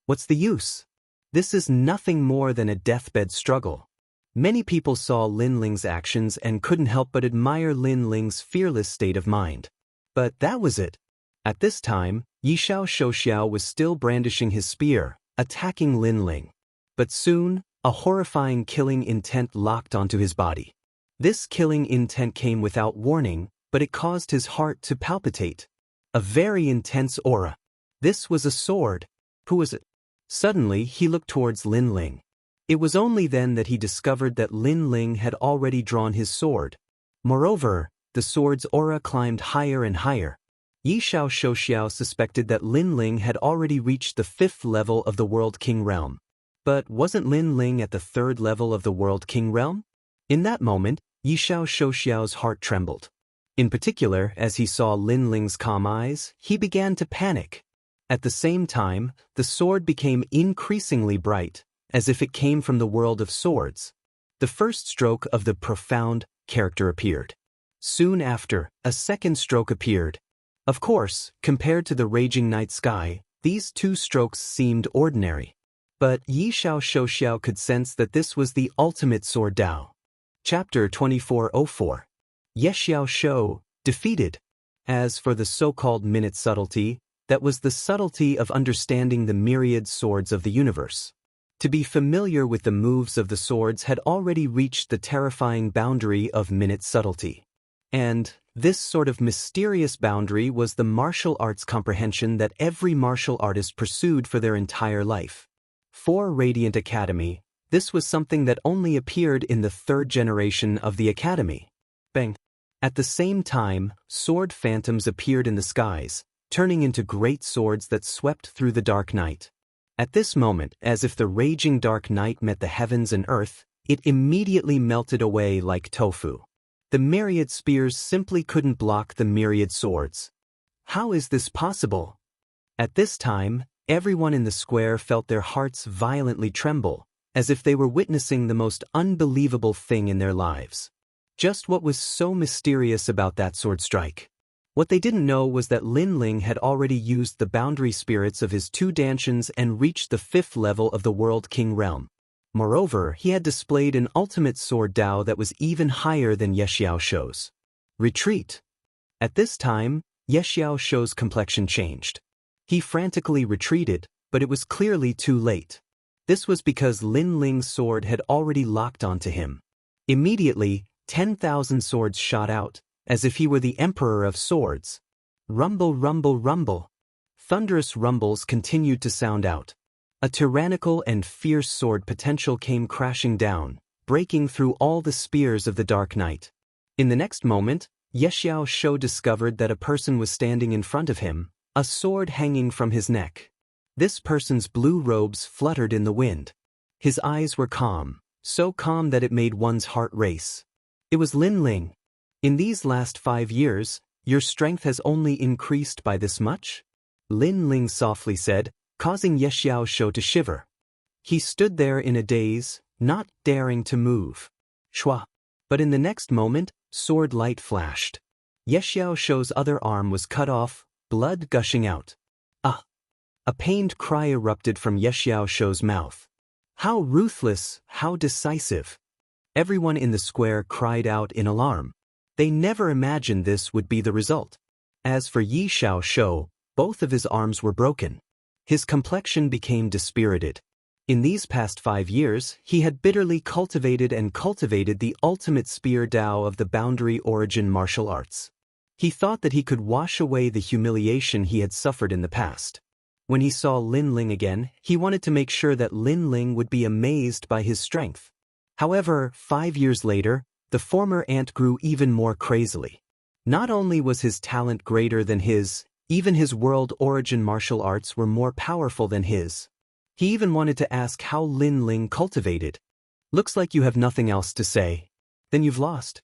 What's the use? This is nothing more than a deathbed struggle. Many people saw Lin Ling's actions and couldn't help but admire Lin Ling's fearless state of mind. But that was it. At this time, Xianxia was still brandishing his spear, attacking Lin Ling. But soon, a horrifying killing intent locked onto his body. This killing intent came without warning, but it caused his heart to palpitate. A very intense aura. This was a sword. Who was it? Suddenly, he looked towards Lin Ling. It was only then that he discovered that Lin Ling had already drawn his sword. Moreover, the sword's aura climbed higher and higher. Xianxia suspected that Lin Ling had already reached the 5th level of the World King Realm. But wasn't Lin Ling at the 3rd level of the World King Realm? In that moment, Xianxia's heart trembled. In particular, as he saw Lin Ling's calm eyes, he began to panic. At the same time, the sword became increasingly bright, as if it came from the world of swords. The first stroke of the profound character appeared. Soon after, a second stroke appeared. Of course, compared to the raging night sky, these two strokes seemed ordinary. But Yi Xiao could sense that this was the ultimate sword Dao. Chapter 2404. Ye Xiao Shou, defeated. As for the so-called minute subtlety, that was the subtlety of understanding the myriad swords of the universe. To be familiar with the moves of the swords had already reached the terrifying boundary of minute subtlety. And this sort of mysterious boundary was the martial arts comprehension that every martial artist pursued for their entire life. For Radiant Academy, this was something that only appeared in the third generation of the Academy. Bang! At the same time, sword phantoms appeared in the skies, turning into great swords that swept through the dark night. At this moment, as if the raging dark night met the heavens and earth, it immediately melted away like tofu. The myriad spears simply couldn't block the myriad swords. How is this possible? At this time, everyone in the square felt their hearts violently tremble, as if they were witnessing the most unbelievable thing in their lives. Just what was so mysterious about that sword strike? What they didn't know was that Lin Ling had already used the boundary spirits of his two Danshuns and reached the 5th level of the World King realm. Moreover, he had displayed an ultimate sword Dao that was even higher than Ye Xiao Shou's. Retreat. At this time, Ye Xiao Shou's complexion changed. He frantically retreated, but it was clearly too late. This was because Lin Ling's sword had already locked onto him. Immediately, 10,000 swords shot out, as if he were the emperor of swords. Rumble, rumble, rumble. Thunderous rumbles continued to sound out. A tyrannical and fierce sword potential came crashing down, breaking through all the spears of the dark night. In the next moment, Ye Xiao Shou discovered that a person was standing in front of him, a sword hanging from his neck. This person's blue robes fluttered in the wind. His eyes were calm, so calm that it made one's heart race. It was Lin Ling. In these last 5 years, your strength has only increased by this much? Lin Ling softly said, causing Ye Xiao Shou to shiver. He stood there in a daze, not daring to move. Shua! But in the next moment, sword light flashed. Ye Xiao Shou's other arm was cut off, blood gushing out. Ah! A pained cry erupted from Ye Xiao Shou's mouth. How ruthless, how decisive! Everyone in the square cried out in alarm. They never imagined this would be the result. As for Yi Xiao Shou, both of his arms were broken. His complexion became dispirited. In these past 5 years, he had bitterly cultivated the ultimate spear Dao of the boundary origin martial arts. He thought that he could wash away the humiliation he had suffered in the past. When he saw Lin Ling again, he wanted to make sure that Lin Ling would be amazed by his strength. However, 5 years later, the former ant grew even more crazily. Not only was his talent greater than his, even his world origin martial arts were more powerful than his. He even wanted to ask how Lin Ling cultivated. Looks like you have nothing else to say. Then you've lost.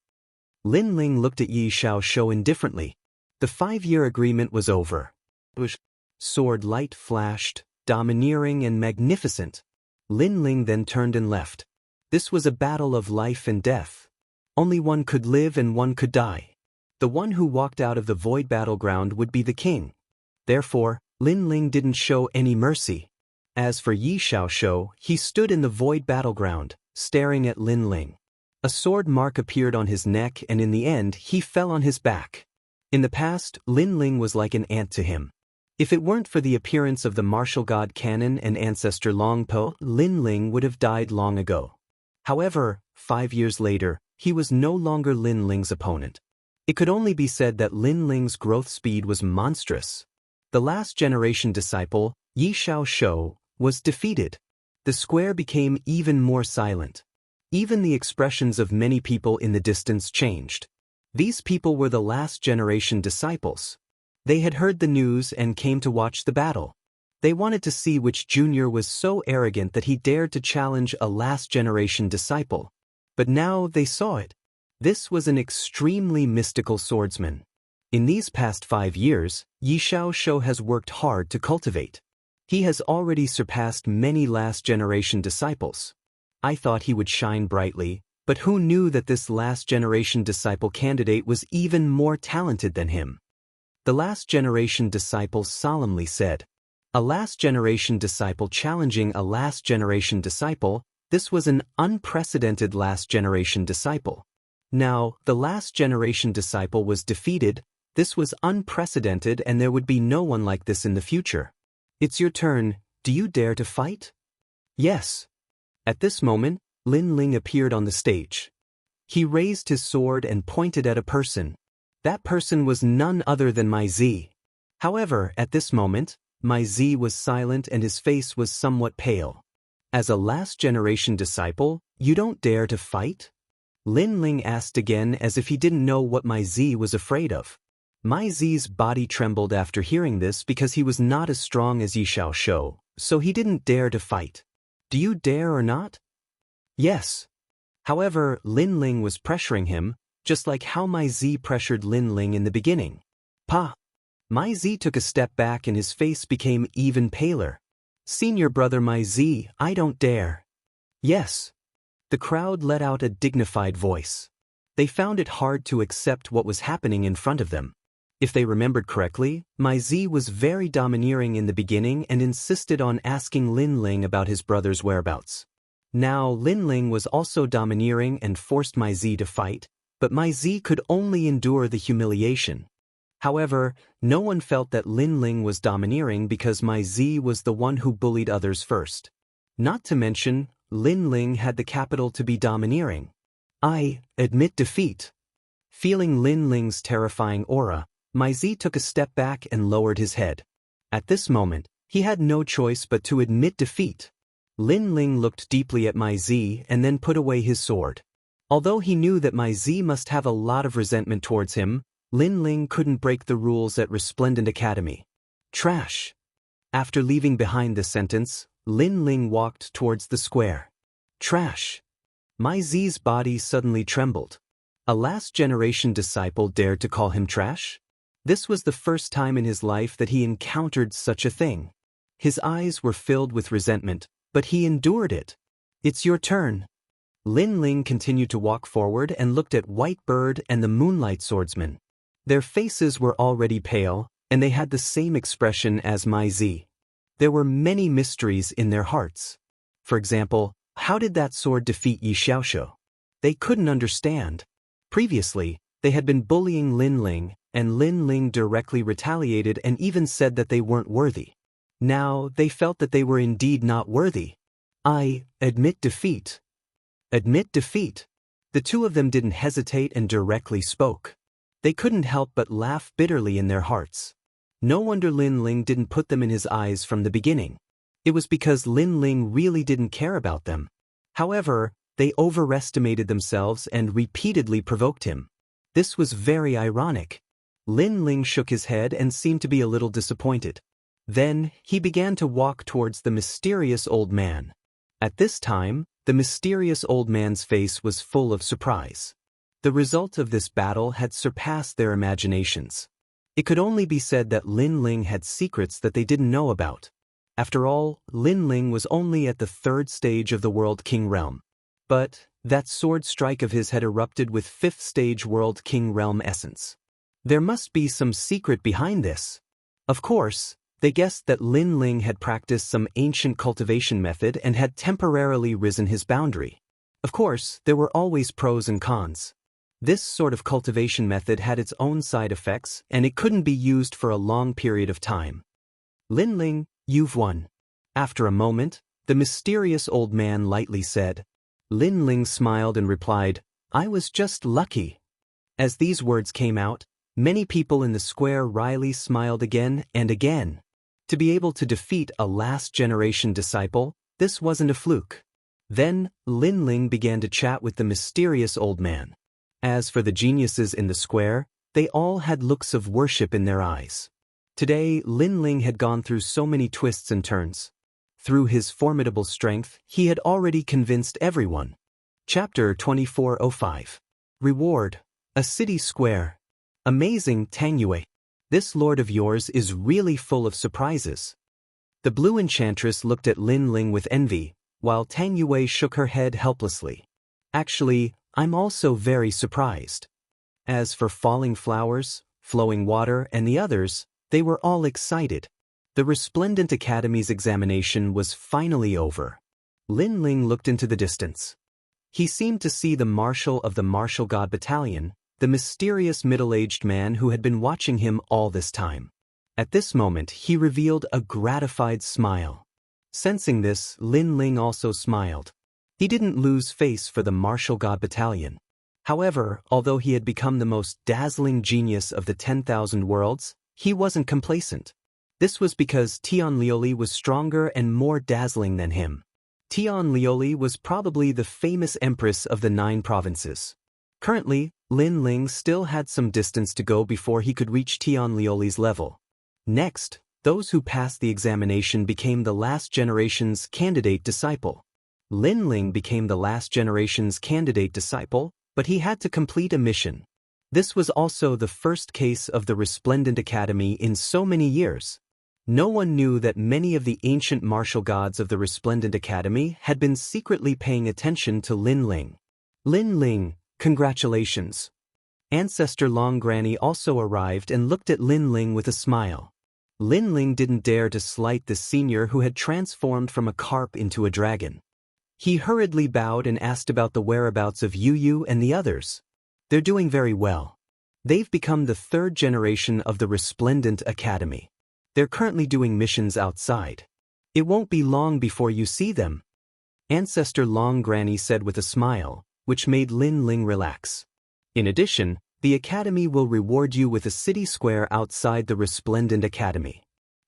Lin Ling looked at Yi Xiao Shou indifferently. The 5-year agreement was over. Sword light flashed, domineering and magnificent. Lin Ling then turned and left. This was a battle of life and death. Only one could live and one could die. The one who walked out of the void battleground would be the king. Therefore, Lin Ling didn't show any mercy. As for Yi Xiao Shou, he stood in the void battleground, staring at Lin Ling. A sword mark appeared on his neck and in the end he fell on his back. In the past, Lin Ling was like an ant to him. If it weren't for the appearance of the martial god Canon and ancestor Long Po, Lin Ling would have died long ago. However, 5 years later, he was no longer Lin Ling's opponent. It could only be said that Lin Ling's growth speed was monstrous. The last generation disciple, Yi Xiao Shou, was defeated. The square became even more silent. Even the expressions of many people in the distance changed. These people were the last generation disciples. They had heard the news and came to watch the battle. They wanted to see which junior was so arrogant that he dared to challenge a last generation disciple. But now they saw it. This was an extremely mystical swordsman. In these past 5 years, Yi Xiao Shou has worked hard to cultivate. He has already surpassed many last-generation disciples. I thought he would shine brightly, but who knew that this last-generation disciple candidate was even more talented than him? The last generation disciple solemnly said. A last generation disciple challenging a last generation disciple, this was an unprecedented last generation disciple. Now, the last generation disciple was defeated. This was unprecedented and there would be no one like this in the future. It's your turn, do you dare to fight? Yes. At this moment, Lin Ling appeared on the stage. He raised his sword and pointed at a person. That person was none other than Mai Zi. However, at this moment, Mai Zi was silent and his face was somewhat pale. As a last generation disciple, you don't dare to fight? Lin Ling asked again as if he didn't know what Mai Zi was afraid of. Mai Zi's body trembled after hearing this because he was not as strong as Yi Xiaoshou, so he didn't dare to fight. Do you dare or not? Yes. However, Lin Ling was pressuring him, just like how Mai Zi pressured Lin Ling in the beginning. Pa! Mai Zi took a step back and his face became even paler. Senior brother Mai Zi, I don't dare. Yes. The crowd let out a dignified voice. They found it hard to accept what was happening in front of them. If they remembered correctly, Mai Zi was very domineering in the beginning and insisted on asking Lin Ling about his brother's whereabouts. Now Lin Ling was also domineering and forced Mai Zi to fight, but Mai Zi could only endure the humiliation. However, no one felt that Lin Ling was domineering because Mai Zi was the one who bullied others first. Not to mention, Lin Ling had the capital to be domineering. I admit defeat. Feeling Lin Ling's terrifying aura, Mai Zi took a step back and lowered his head. At this moment, he had no choice but to admit defeat. Lin Ling looked deeply at Mai Zi and then put away his sword. Although he knew that Mai Zi must have a lot of resentment towards him, Lin Ling couldn't break the rules at Resplendent Academy. Trash. After leaving behind this sentence, Lin Ling walked towards the square. Trash. Mai Zi's body suddenly trembled. A last-generation disciple dared to call him trash? This was the first time in his life that he encountered such a thing. His eyes were filled with resentment, but he endured it. It's your turn. Lin Ling continued to walk forward and looked at White Bird and the Moonlight Swordsman. Their faces were already pale, and they had the same expression as Mai Zi. There were many mysteries in their hearts. For example, how did that sword defeat Yi Xiaoshou? They couldn't understand. Previously, they had been bullying Lin Ling, and Lin Ling directly retaliated and even said that they weren't worthy. Now, they felt that they were indeed not worthy. I admit defeat. Admit defeat. The two of them didn't hesitate and directly spoke. They couldn't help but laugh bitterly in their hearts. No wonder Lin Ling didn't put them in his eyes from the beginning. It was because Lin Ling really didn't care about them. However, they overestimated themselves and repeatedly provoked him. This was very ironic. Lin Ling shook his head and seemed to be a little disappointed. Then, he began to walk towards the mysterious old man. At this time, the mysterious old man's face was full of surprise. The result of this battle had surpassed their imaginations. It could only be said that Lin Ling had secrets that they didn't know about. After all, Lin Ling was only at the 3rd stage of the World King Realm. But that sword strike of his had erupted with 5th stage World King Realm essence. There must be some secret behind this. Of course, they guessed that Lin Ling had practiced some ancient cultivation method and had temporarily risen his boundary. Of course, there were always pros and cons. This sort of cultivation method had its own side effects, and it couldn't be used for a long period of time. Lin Ling, you've won. After a moment, the mysterious old man lightly said. Lin Ling smiled and replied, I was just lucky. As these words came out, many people in the square wryly smiled again and again. To be able to defeat a last-generation disciple, this wasn't a fluke. Then, Lin Ling began to chat with the mysterious old man. As for the geniuses in the square, they all had looks of worship in their eyes. Today, Lin Ling had gone through so many twists and turns. Through his formidable strength, he had already convinced everyone. Chapter 2405. Reward. A city square. Amazing Tang Yue. This lord of yours is really full of surprises. The blue enchantress looked at Lin Ling with envy, while Tang Yue shook her head helplessly. Actually, I'm also very surprised. As for falling flowers, Flowing Water, and the others, they were all excited. The Resplendent Academy's examination was finally over. Lin Ling looked into the distance. He seemed to see the marshal of the Martial God Battalion, the mysterious middle-aged man who had been watching him all this time. At this moment, he revealed a gratified smile. Sensing this, Lin Ling also smiled. He didn't lose face for the Martial God Battalion. However, although he had become the most dazzling genius of the 10,000 worlds, he wasn't complacent. This was because Tian Lioli was stronger and more dazzling than him. Tian Lioli was probably the famous empress of the 9 provinces. Currently, Lin Ling still had some distance to go before he could reach Tian Lioli's level. Next, those who passed the examination became the last generation's candidate disciple. Lin Ling became the last generation's candidate disciple, but he had to complete a mission. This was also the first case of the Resplendent Academy in so many years. No one knew that many of the ancient martial gods of the Resplendent Academy had been secretly paying attention to Lin Ling. Lin Ling, congratulations. Ancestor Long Granny also arrived and looked at Lin Ling with a smile. Lin Ling didn't dare to slight the senior who had transformed from a carp into a dragon. He hurriedly bowed and asked about the whereabouts of Yu Yu and the others. They're doing very well. They've become the 3rd generation of the Resplendent Academy. They're currently doing missions outside. It won't be long before you see them. Ancestor Long Granny said with a smile, which made Lin Ling relax. In addition, the Academy will reward you with a city square outside the Resplendent Academy.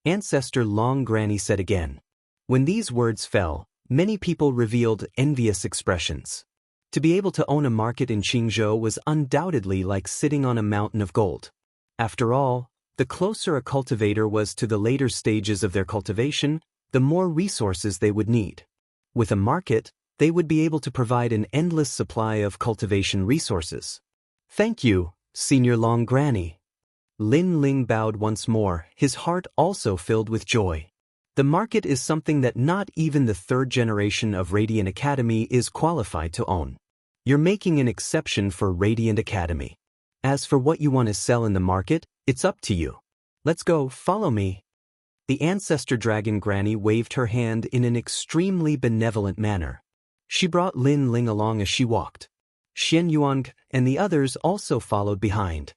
Ancestor Long Granny said again. When these words fell, many people revealed envious expressions. To be able to own a market in Qingzhou was undoubtedly like sitting on a mountain of gold. After all, the closer a cultivator was to the later stages of their cultivation, the more resources they would need. With a market, they would be able to provide an endless supply of cultivation resources. Thank you, Senior Long Granny. Lin Ling bowed once more, his heart also filled with joy. The market is something that not even the 3rd generation of Radiant Academy is qualified to own. You're making an exception for Radiant Academy. As for what you want to sell in the market, it's up to you. Let's go, follow me. The Ancestor Dragon Granny waved her hand in an extremely benevolent manner. She brought Lin Ling along as she walked. Xian Yuan and the others also followed behind.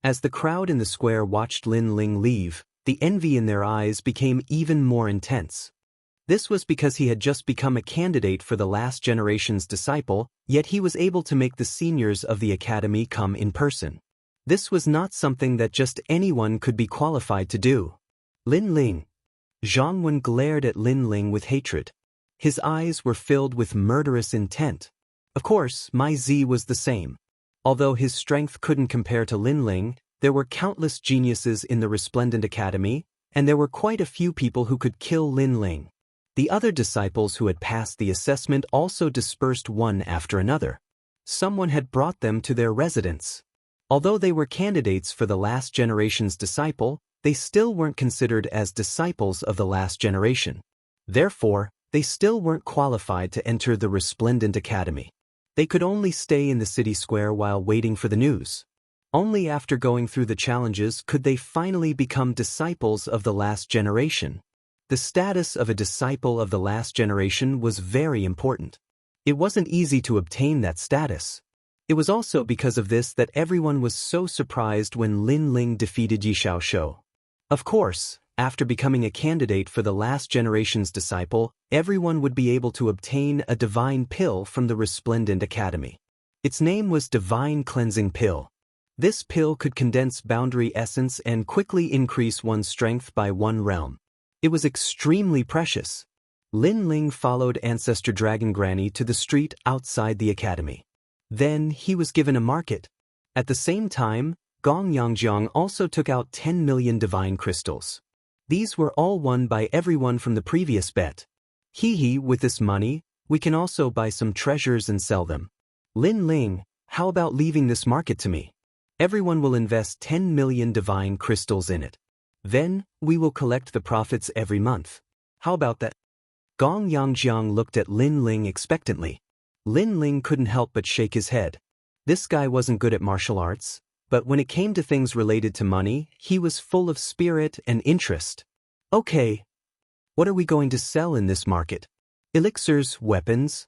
As the crowd in the square watched Lin Ling leave, the envy in their eyes became even more intense. This was because he had just become a candidate for the last generation's disciple, yet he was able to make the seniors of the academy come in person. This was not something that just anyone could be qualified to do. Lin Ling. Zhang Wen glared at Lin Ling with hatred. His eyes were filled with murderous intent. Of course, Mai Zi was the same. Although his strength couldn't compare to Lin Ling, there were countless geniuses in the Resplendent Academy, and there were quite a few people who could kill Lin Ling. The other disciples who had passed the assessment also dispersed one after another. Someone had brought them to their residence. Although they were candidates for the last generation's disciple, they still weren't considered as disciples of the last generation. Therefore, they still weren't qualified to enter the Resplendent Academy. They could only stay in the city square while waiting for the news. Only after going through the challenges could they finally become disciples of the last generation. The status of a disciple of the last generation was very important. It wasn't easy to obtain that status. It was also because of this that everyone was so surprised when Lin Ling defeated Yi Xiaoshou. Of course, after becoming a candidate for the last generation's disciple, everyone would be able to obtain a divine pill from the Resplendent Academy. Its name was Divine Cleansing Pill. This pill could condense boundary essence and quickly increase one's strength by 1 realm. It was extremely precious. Lin Ling followed Ancestor Dragon Granny to the street outside the academy. Then he was given a market. At the same time, Gong Yangjiang also took out 10 million divine crystals. These were all won by everyone from the previous bet. With this money, we can also buy some treasures and sell them. Lin Ling, how about leaving this market to me? Everyone will invest 10 million divine crystals in it. Then, we will collect the profits every month. How about that? Gong Yangjiang looked at Lin Ling expectantly. Lin Ling couldn't help but shake his head. This guy wasn't good at martial arts. But when it came to things related to money, he was full of spirit and interest. Okay, what are we going to sell in this market? Elixirs, weapons.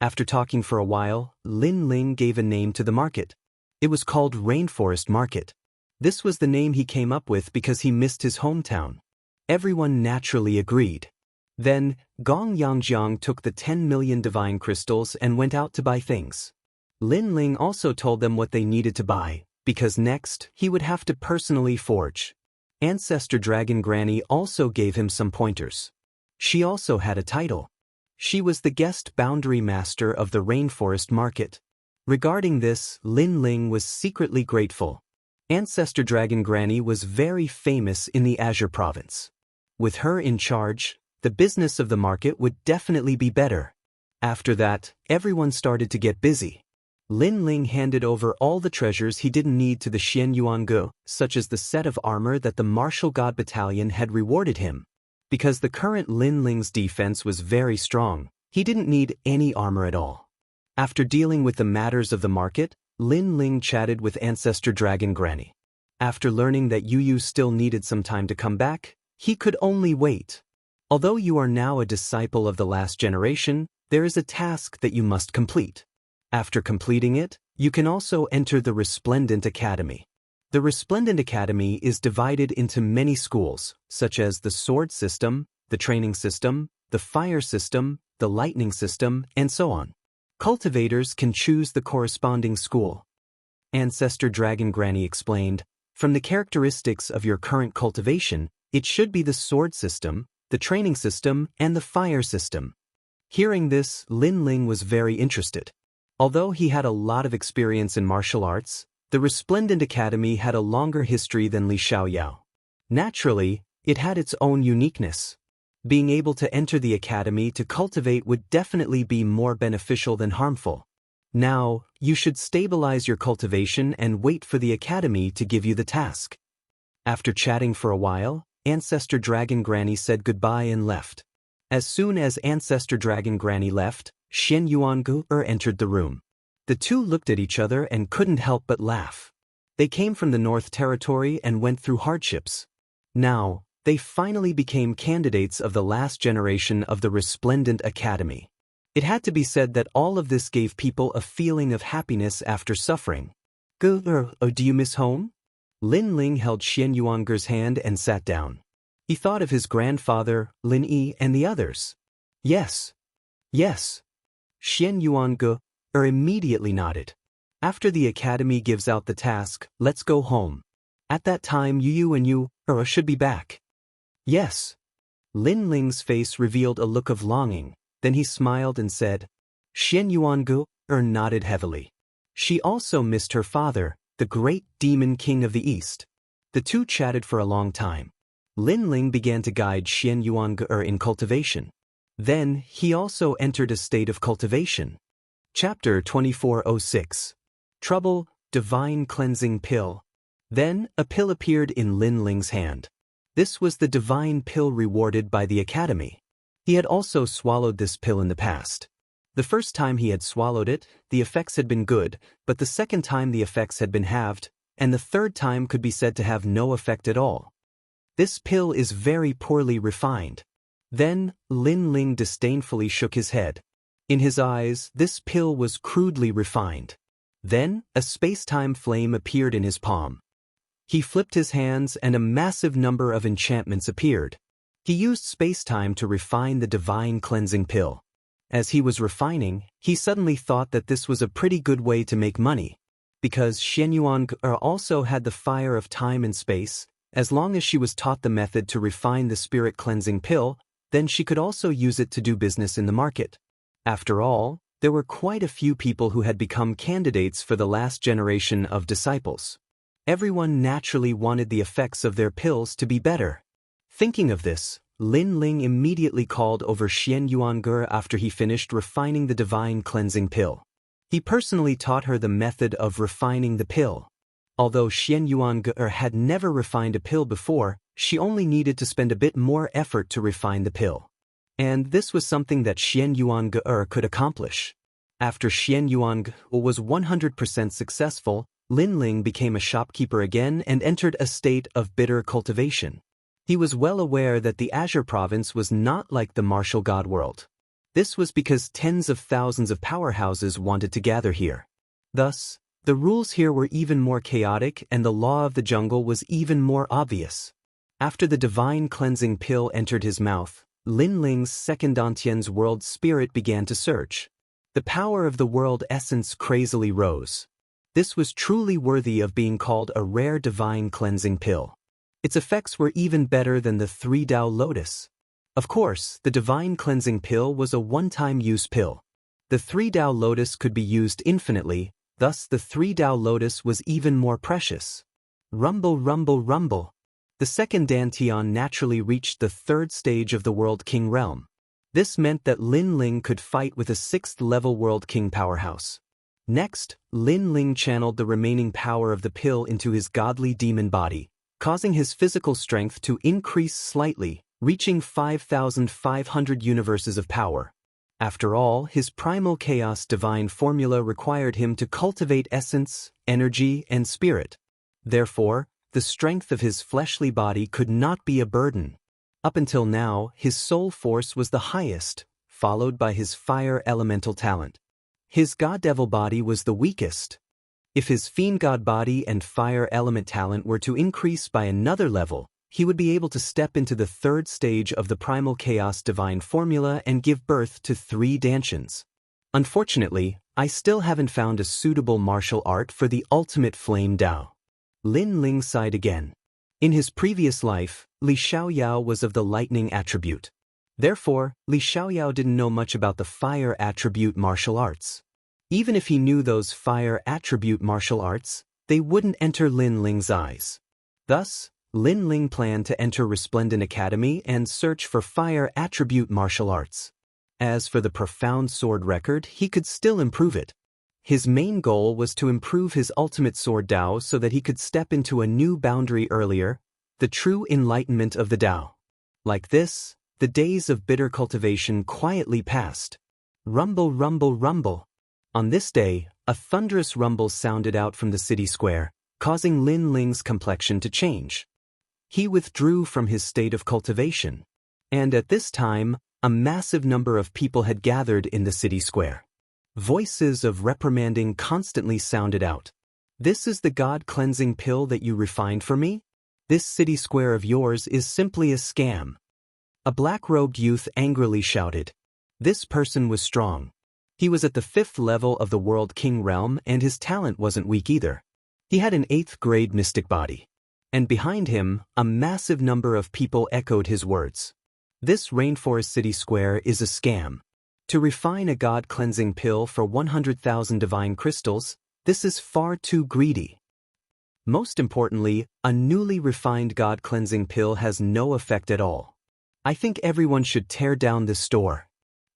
After talking for a while, Lin Ling gave a name to the market. It was called Rainforest Market. This was the name he came up with because he missed his hometown. Everyone naturally agreed. Then, Gong Yangjiang took the 10 million divine crystals and went out to buy things. Lin Ling also told them what they needed to buy, because next, he would have to personally forge. Ancestor Dragon Granny also gave him some pointers. She also had a title. She was the guest boundary master of the Rainforest Market. Regarding this, Lin Ling was secretly grateful. Ancestor Dragon Granny was very famous in the Azure Province. With her in charge, the business of the market would definitely be better. After that, everyone started to get busy. Lin Ling handed over all the treasures he didn't need to the Xian Yuangu, such as the set of armor that the Martial God Battalion had rewarded him. Because the current Lin Ling's defense was very strong, he didn't need any armor at all. After dealing with the matters of the market, Lin Ling chatted with Ancestor Dragon Granny. After learning that Yu still needed some time to come back, he could only wait. Although you are now a disciple of the last generation, there is a task that you must complete. After completing it, you can also enter the Resplendent Academy. The Resplendent Academy is divided into many schools, such as the Sword System, the Training System, the Fire System, the Lightning System, and so on. Cultivators can choose the corresponding school. Ancestor Dragon Granny explained, from the characteristics of your current cultivation, it should be the Sword System, the Training System, and the Fire System. Hearing this, Lin Ling was very interested. Although he had a lot of experience in martial arts, the Resplendent Academy had a longer history than Li Xiaoyao. Naturally, it had its own uniqueness. Being able to enter the academy to cultivate would definitely be more beneficial than harmful. Now, you should stabilize your cultivation and wait for the academy to give you the task. After chatting for a while, Ancestor Dragon Granny said goodbye and left. As soon as Ancestor Dragon Granny left, Xian Yuangu entered the room. The two looked at each other and couldn't help but laugh. They came from the North Territory and went through hardships. Now, they finally became candidates of the last generation of the Resplendent Academy. It had to be said that all of this gave people a feeling of happiness after suffering. Do you miss home? Lin Ling held Xian Yuanger's hand and sat down. He thought of his grandfather, Lin Yi, and the others. Yes. Yes. Xian Yuange immediately nodded. After the academy gives out the task, let's go home. At that time Yu and you should be back. Yes. Lin Ling's face revealed a look of longing, then he smiled and said, Xian Yuange nodded heavily. She also missed her father, the great demon king of the East. The two chatted for a long time. Lin Ling began to guide Xian Yuange in cultivation. Then, he also entered a state of cultivation. Chapter 2406. Trouble, Divine Cleansing Pill. Then, a pill appeared in Lin Ling's hand. This was the divine pill rewarded by the academy. He had also swallowed this pill in the past. The first time he had swallowed it, the effects had been good, but the second time the effects had been halved, and the third time could be said to have no effect at all. This pill is very poorly refined. Then, Lin Ling disdainfully shook his head. In his eyes, this pill was crudely refined. Then, a space-time flame appeared in his palm. He flipped his hands and a massive number of enchantments appeared. He used space-time to refine the divine cleansing pill. As he was refining, he suddenly thought that this was a pretty good way to make money. Because Xian Yuan also had the fire of time and space, as long as she was taught the method to refine the spirit cleansing pill, then she could also use it to do business in the market. After all, there were quite a few people who had become candidates for the last generation of disciples. Everyone naturally wanted the effects of their pills to be better. Thinking of this, Lin Ling immediately called over Xian Yuange after he finished refining the divine cleansing pill. He personally taught her the method of refining the pill. Although Xian Yuange had never refined a pill before, she only needed to spend a bit more effort to refine the pill. And this was something that Xian Yuange could accomplish. After Xian Yuange was 100% successful, Lin Ling became a shopkeeper again and entered a state of bitter cultivation. He was well aware that the Azure province was not like the martial god world. This was because tens of thousands of powerhouses wanted to gather here. Thus, the rules here were even more chaotic and the law of the jungle was even more obvious. After the divine cleansing pill entered his mouth, Lin Ling's second Dantian's world spirit began to surge. The power of the world essence crazily rose. This was truly worthy of being called a rare divine cleansing pill. Its effects were even better than the 3 Dao Lotus. Of course, the divine cleansing pill was a one-time use pill. The 3 Dao Lotus could be used infinitely, thus the 3 Dao Lotus was even more precious. Rumble, rumble, rumble. The second Dantian naturally reached the 3rd stage of the World King realm. This meant that Lin Ling could fight with a 6th-level World King powerhouse. Next, Lin Ling channeled the remaining power of the pill into his godly demon body, causing his physical strength to increase slightly, reaching 5,500 universes of power. After all, his primal chaos divine formula required him to cultivate essence, energy, and spirit. Therefore, the strength of his fleshly body could not be a burden. Up until now, his soul force was the highest, followed by his fire elemental talent. His god-devil body was the weakest. If his fiend god body and fire element talent were to increase by another level, he would be able to step into the 3rd stage of the primal chaos divine formula and give birth to 3 Dantians. Unfortunately, I still haven't found a suitable martial art for the ultimate flame Dao. Lin Ling sighed again. In his previous life, Li Xiaoyao was of the lightning attribute. Therefore, Li Xiaoyao didn't know much about the fire attribute martial arts. Even if he knew those fire attribute martial arts, they wouldn't enter Lin Ling's eyes. Thus, Lin Ling planned to enter Resplendent Academy and search for fire attribute martial arts. As for the profound sword record, he could still improve it. His main goal was to improve his ultimate sword Dao so that he could step into a new boundary earlier, the true enlightenment of the Dao. Like this, the days of bitter cultivation quietly passed. Rumble, rumble, rumble. On this day, a thunderous rumble sounded out from the city square, causing Lin Ling's complexion to change. He withdrew from his state of cultivation. And at this time, a massive number of people had gathered in the city square. Voices of reprimanding constantly sounded out. This is the God-cleansing pill that you refined for me? This city square of yours is simply a scam. A black-robed youth angrily shouted. This person was strong. He was at the 5th level of the World King realm and his talent wasn't weak either. He had an 8th-grade mystic body. And behind him, a massive number of people echoed his words. This rainforest city square is a scam. To refine a god-cleansing pill for 100,000 divine crystals, this is far too greedy. Most importantly, a newly refined god-cleansing pill has no effect at all. I think everyone should tear down this store.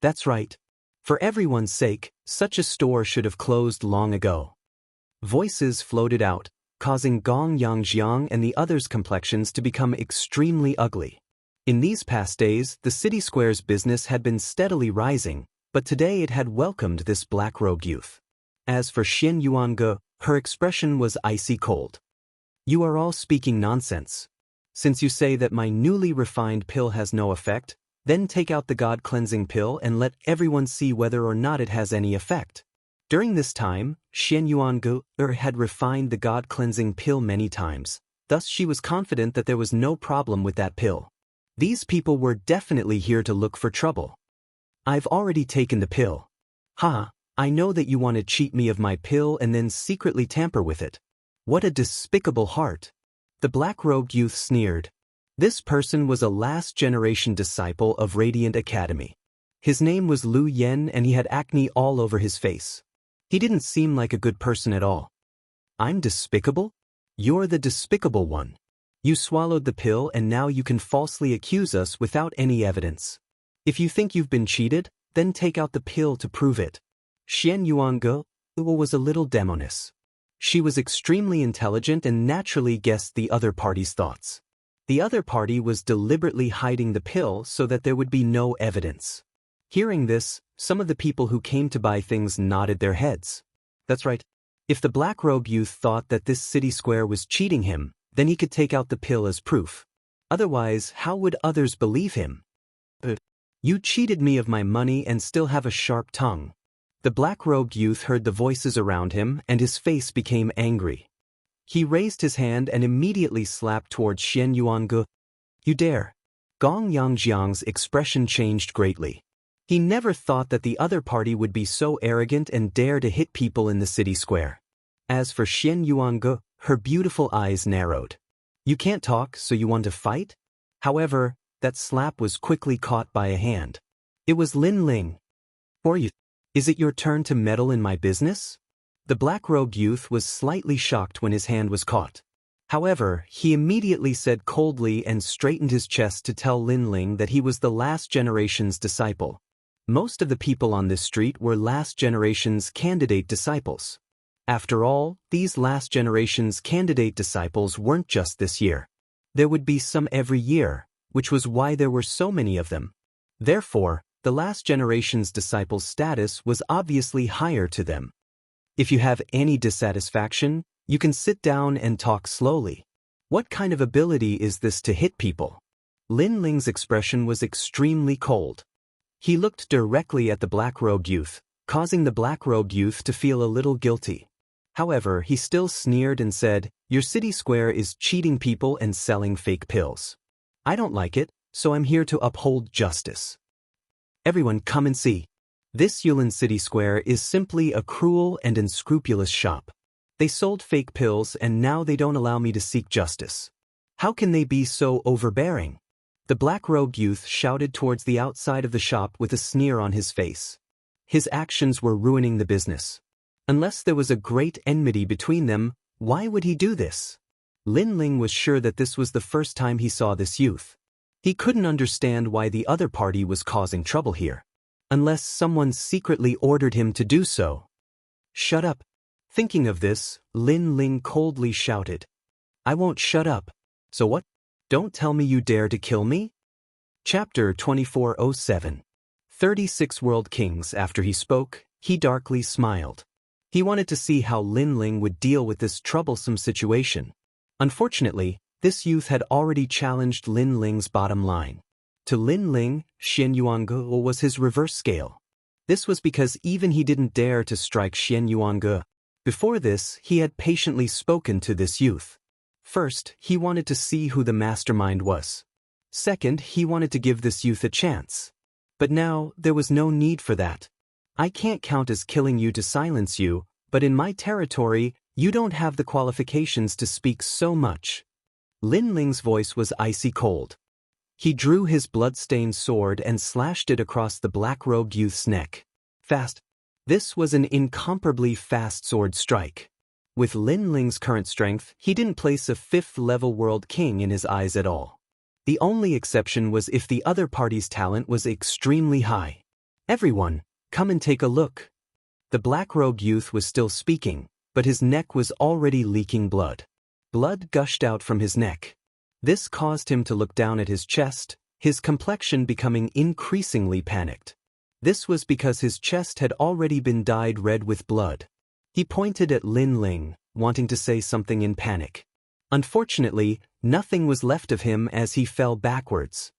That's right. For everyone's sake, such a store should have closed long ago. Voices floated out, causing Gong Yangjiang and the others' complexions to become extremely ugly. In these past days, the city square's business had been steadily rising, but today it had welcomed this black-robed youth. As for Xian Yuange, her expression was icy cold. You are all speaking nonsense. Since you say that my newly refined pill has no effect, then take out the god-cleansing pill and let everyone see whether or not it has any effect. During this time, Xian Yuange had refined the god-cleansing pill many times, thus she was confident that there was no problem with that pill. These people were definitely here to look for trouble. I've already taken the pill. Ha, I know that you want to cheat me of my pill and then secretly tamper with it. What a despicable heart. The black-robed youth sneered. This person was a last-generation disciple of Radiant Academy. His name was Lu Yen and he had acne all over his face. He didn't seem like a good person at all. I'm despicable? You're the despicable one. You swallowed the pill and now you can falsely accuse us without any evidence. If you think you've been cheated, then take out the pill to prove it. Xian Yuange was a little demoness. She was extremely intelligent and naturally guessed the other party's thoughts. The other party was deliberately hiding the pill so that there would be no evidence. Hearing this, some of the people who came to buy things nodded their heads. That's right. If the black-robed youth thought that this city square was cheating him, then he could take out the pill as proof. Otherwise, how would others believe him? You cheated me of my money and still have a sharp tongue. The black-robed youth heard the voices around him and his face became angry. He raised his hand and immediately slapped towards Xianxia. You dare. Gong Yangjiang's expression changed greatly. He never thought that the other party would be so arrogant and dare to hit people in the city square. As for Xianxia, her beautiful eyes narrowed. You can't talk, so you want to fight? However, that slap was quickly caught by a hand. It was Lin Ling. For you. Is it your turn to meddle in my business? The black-robed youth was slightly shocked when his hand was caught. However, he immediately said coldly and straightened his chest to tell Lin Ling that he was the last generation's disciple. Most of the people on this street were last generation's candidate disciples. After all, these last generation's candidate disciples weren't just this year. There would be some every year, which was why there were so many of them. Therefore, the last generation's disciples' status was obviously higher to them. If you have any dissatisfaction, you can sit down and talk slowly. What kind of ability is this to hit people? Lin Ling's expression was extremely cold. He looked directly at the black-robed youth, causing the black-robed youth to feel a little guilty. However, he still sneered and said, Your city square is cheating people and selling fake pills. I don't like it, so I'm here to uphold justice. Everyone come and see. This Yulin City Square is simply a cruel and unscrupulous shop. They sold fake pills and now they don't allow me to seek justice. How can they be so overbearing? The black-robed youth shouted towards the outside of the shop with a sneer on his face. His actions were ruining the business. Unless there was a great enmity between them, why would he do this? Lin Ling was sure that this was the first time he saw this youth. He couldn't understand why the other party was causing trouble here. Unless someone secretly ordered him to do so. Shut up. Thinking of this, Lin Ling coldly shouted. I won't shut up. So what? Don't tell me you dare to kill me? Chapter 2407. 36 World Kings. After he spoke, he darkly smiled. He wanted to see how Lin Ling would deal with this troublesome situation. Unfortunately, this youth had already challenged Lin Ling's bottom line. To Lin Ling, Xianxia was his reverse scale. This was because even he didn't dare to strike Xianxia. Before this, he had patiently spoken to this youth. First, he wanted to see who the mastermind was. Second, he wanted to give this youth a chance. But now, there was no need for that. I can't count as killing you to silence you, but in my territory, you don't have the qualifications to speak so much. Lin Ling's voice was icy cold. He drew his blood-stained sword and slashed it across the black-robed youth's neck. Fast. This was an incomparably fast sword strike. With Lin Ling's current strength, he didn't place a 5th-level world king in his eyes at all. The only exception was if the other party's talent was extremely high. Everyone, come and take a look. The black-robed youth was still speaking, but his neck was already leaking blood. Blood gushed out from his neck. This caused him to look down at his chest, his complexion becoming increasingly panicked. This was because his chest had already been dyed red with blood. He pointed at Lin Ling, wanting to say something in panic. Unfortunately, nothing was left of him as he fell backwards.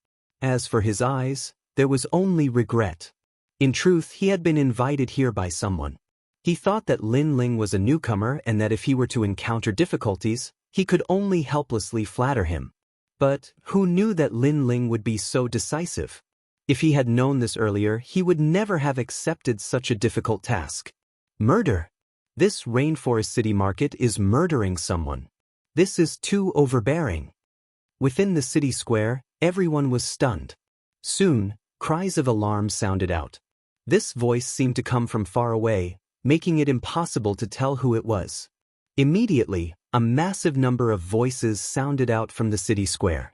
As for his eyes, there was only regret. In truth, he had been invited here by someone. He thought that Lin Ling was a newcomer and that if he were to encounter difficulties, he could only helplessly flatter him. But who knew that Lin Ling would be so decisive? If he had known this earlier, he would never have accepted such a difficult task. Murder. This rainforest city market is murdering someone. This is too overbearing. Within the city square, everyone was stunned. Soon, cries of alarm sounded out. This voice seemed to come from far away, making it impossible to tell who it was. Immediately, a massive number of voices sounded out from the city square.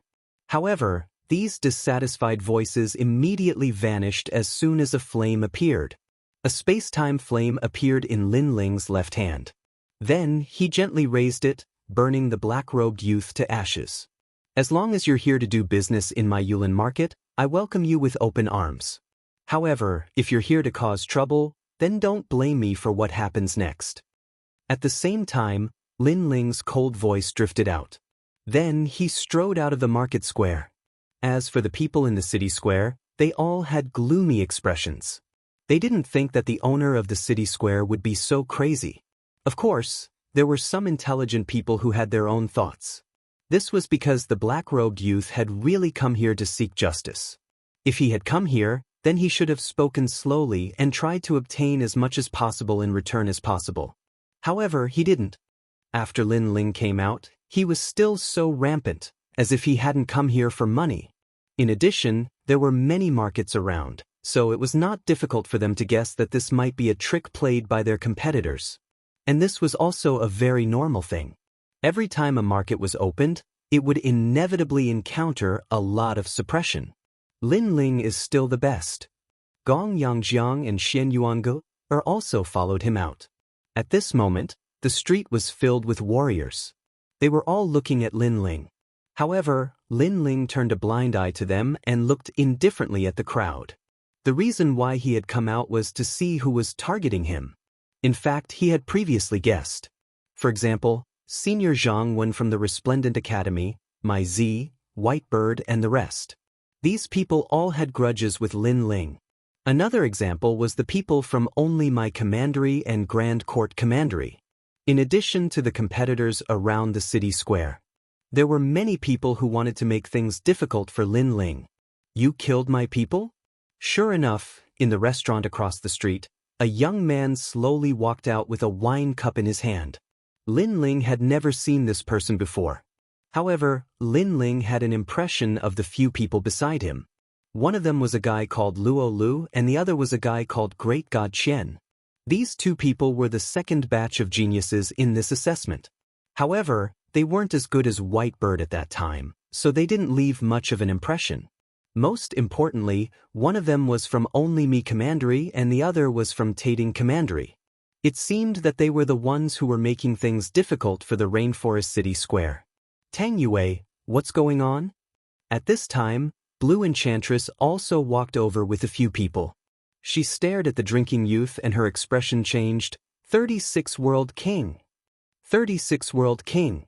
However, these dissatisfied voices immediately vanished as soon as a flame appeared. A space-time flame appeared in Lin Ling's left hand. Then, he gently raised it, burning the black-robed youth to ashes. As long as you're here to do business in my Yulin market, I welcome you with open arms. However, if you're here to cause trouble, then don't blame me for what happens next. At the same time, Lin Ling's cold voice drifted out. Then he strode out of the market square. As for the people in the city square, they all had gloomy expressions. They didn't think that the owner of the city square would be so crazy. Of course, there were some intelligent people who had their own thoughts. This was because the black-robed youth had really come here to seek justice. If he had come here, then he should have spoken slowly and tried to obtain as much as possible in return as possible. However, he didn't. After Lin Ling came out, he was still so rampant, as if he hadn't come here for money. In addition, there were many markets around, so it was not difficult for them to guess that this might be a trick played by their competitors. And this was also a very normal thing. Every time a market was opened, it would inevitably encounter a lot of suppression. Lin Ling is still the best. Gong Yangjiang and Xian Yuange also followed him out. At this moment, the street was filled with warriors. They were all looking at Lin Ling. However, Lin Ling turned a blind eye to them and looked indifferently at the crowd. The reason why he had come out was to see who was targeting him. In fact, he had previously guessed. For example, Senior Zhang Wen from the Resplendent Academy, Mai Zi, Whitebird, and the rest. These people all had grudges with Lin Ling. Another example was the people from Only My Commandery and Grand Court Commandery. In addition to the competitors around the city square, there were many people who wanted to make things difficult for Lin Ling. You killed my people? Sure enough, in the restaurant across the street, a young man slowly walked out with a wine cup in his hand. Lin Ling had never seen this person before. However, Lin Ling had an impression of the few people beside him. One of them was a guy called Luo Lu and the other was a guy called Great God Qian. These two people were the second batch of geniuses in this assessment. However, they weren't as good as Whitebird at that time, so they didn't leave much of an impression. Most importantly, one of them was from Only Me Commandery and the other was from Tating Commandery. It seemed that they were the ones who were making things difficult for the Rainforest City Square. Tang Yue, what's going on? At this time, Blue Enchantress also walked over with a few people. She stared at the drinking youth and her expression changed. 36 World King. 36 World King.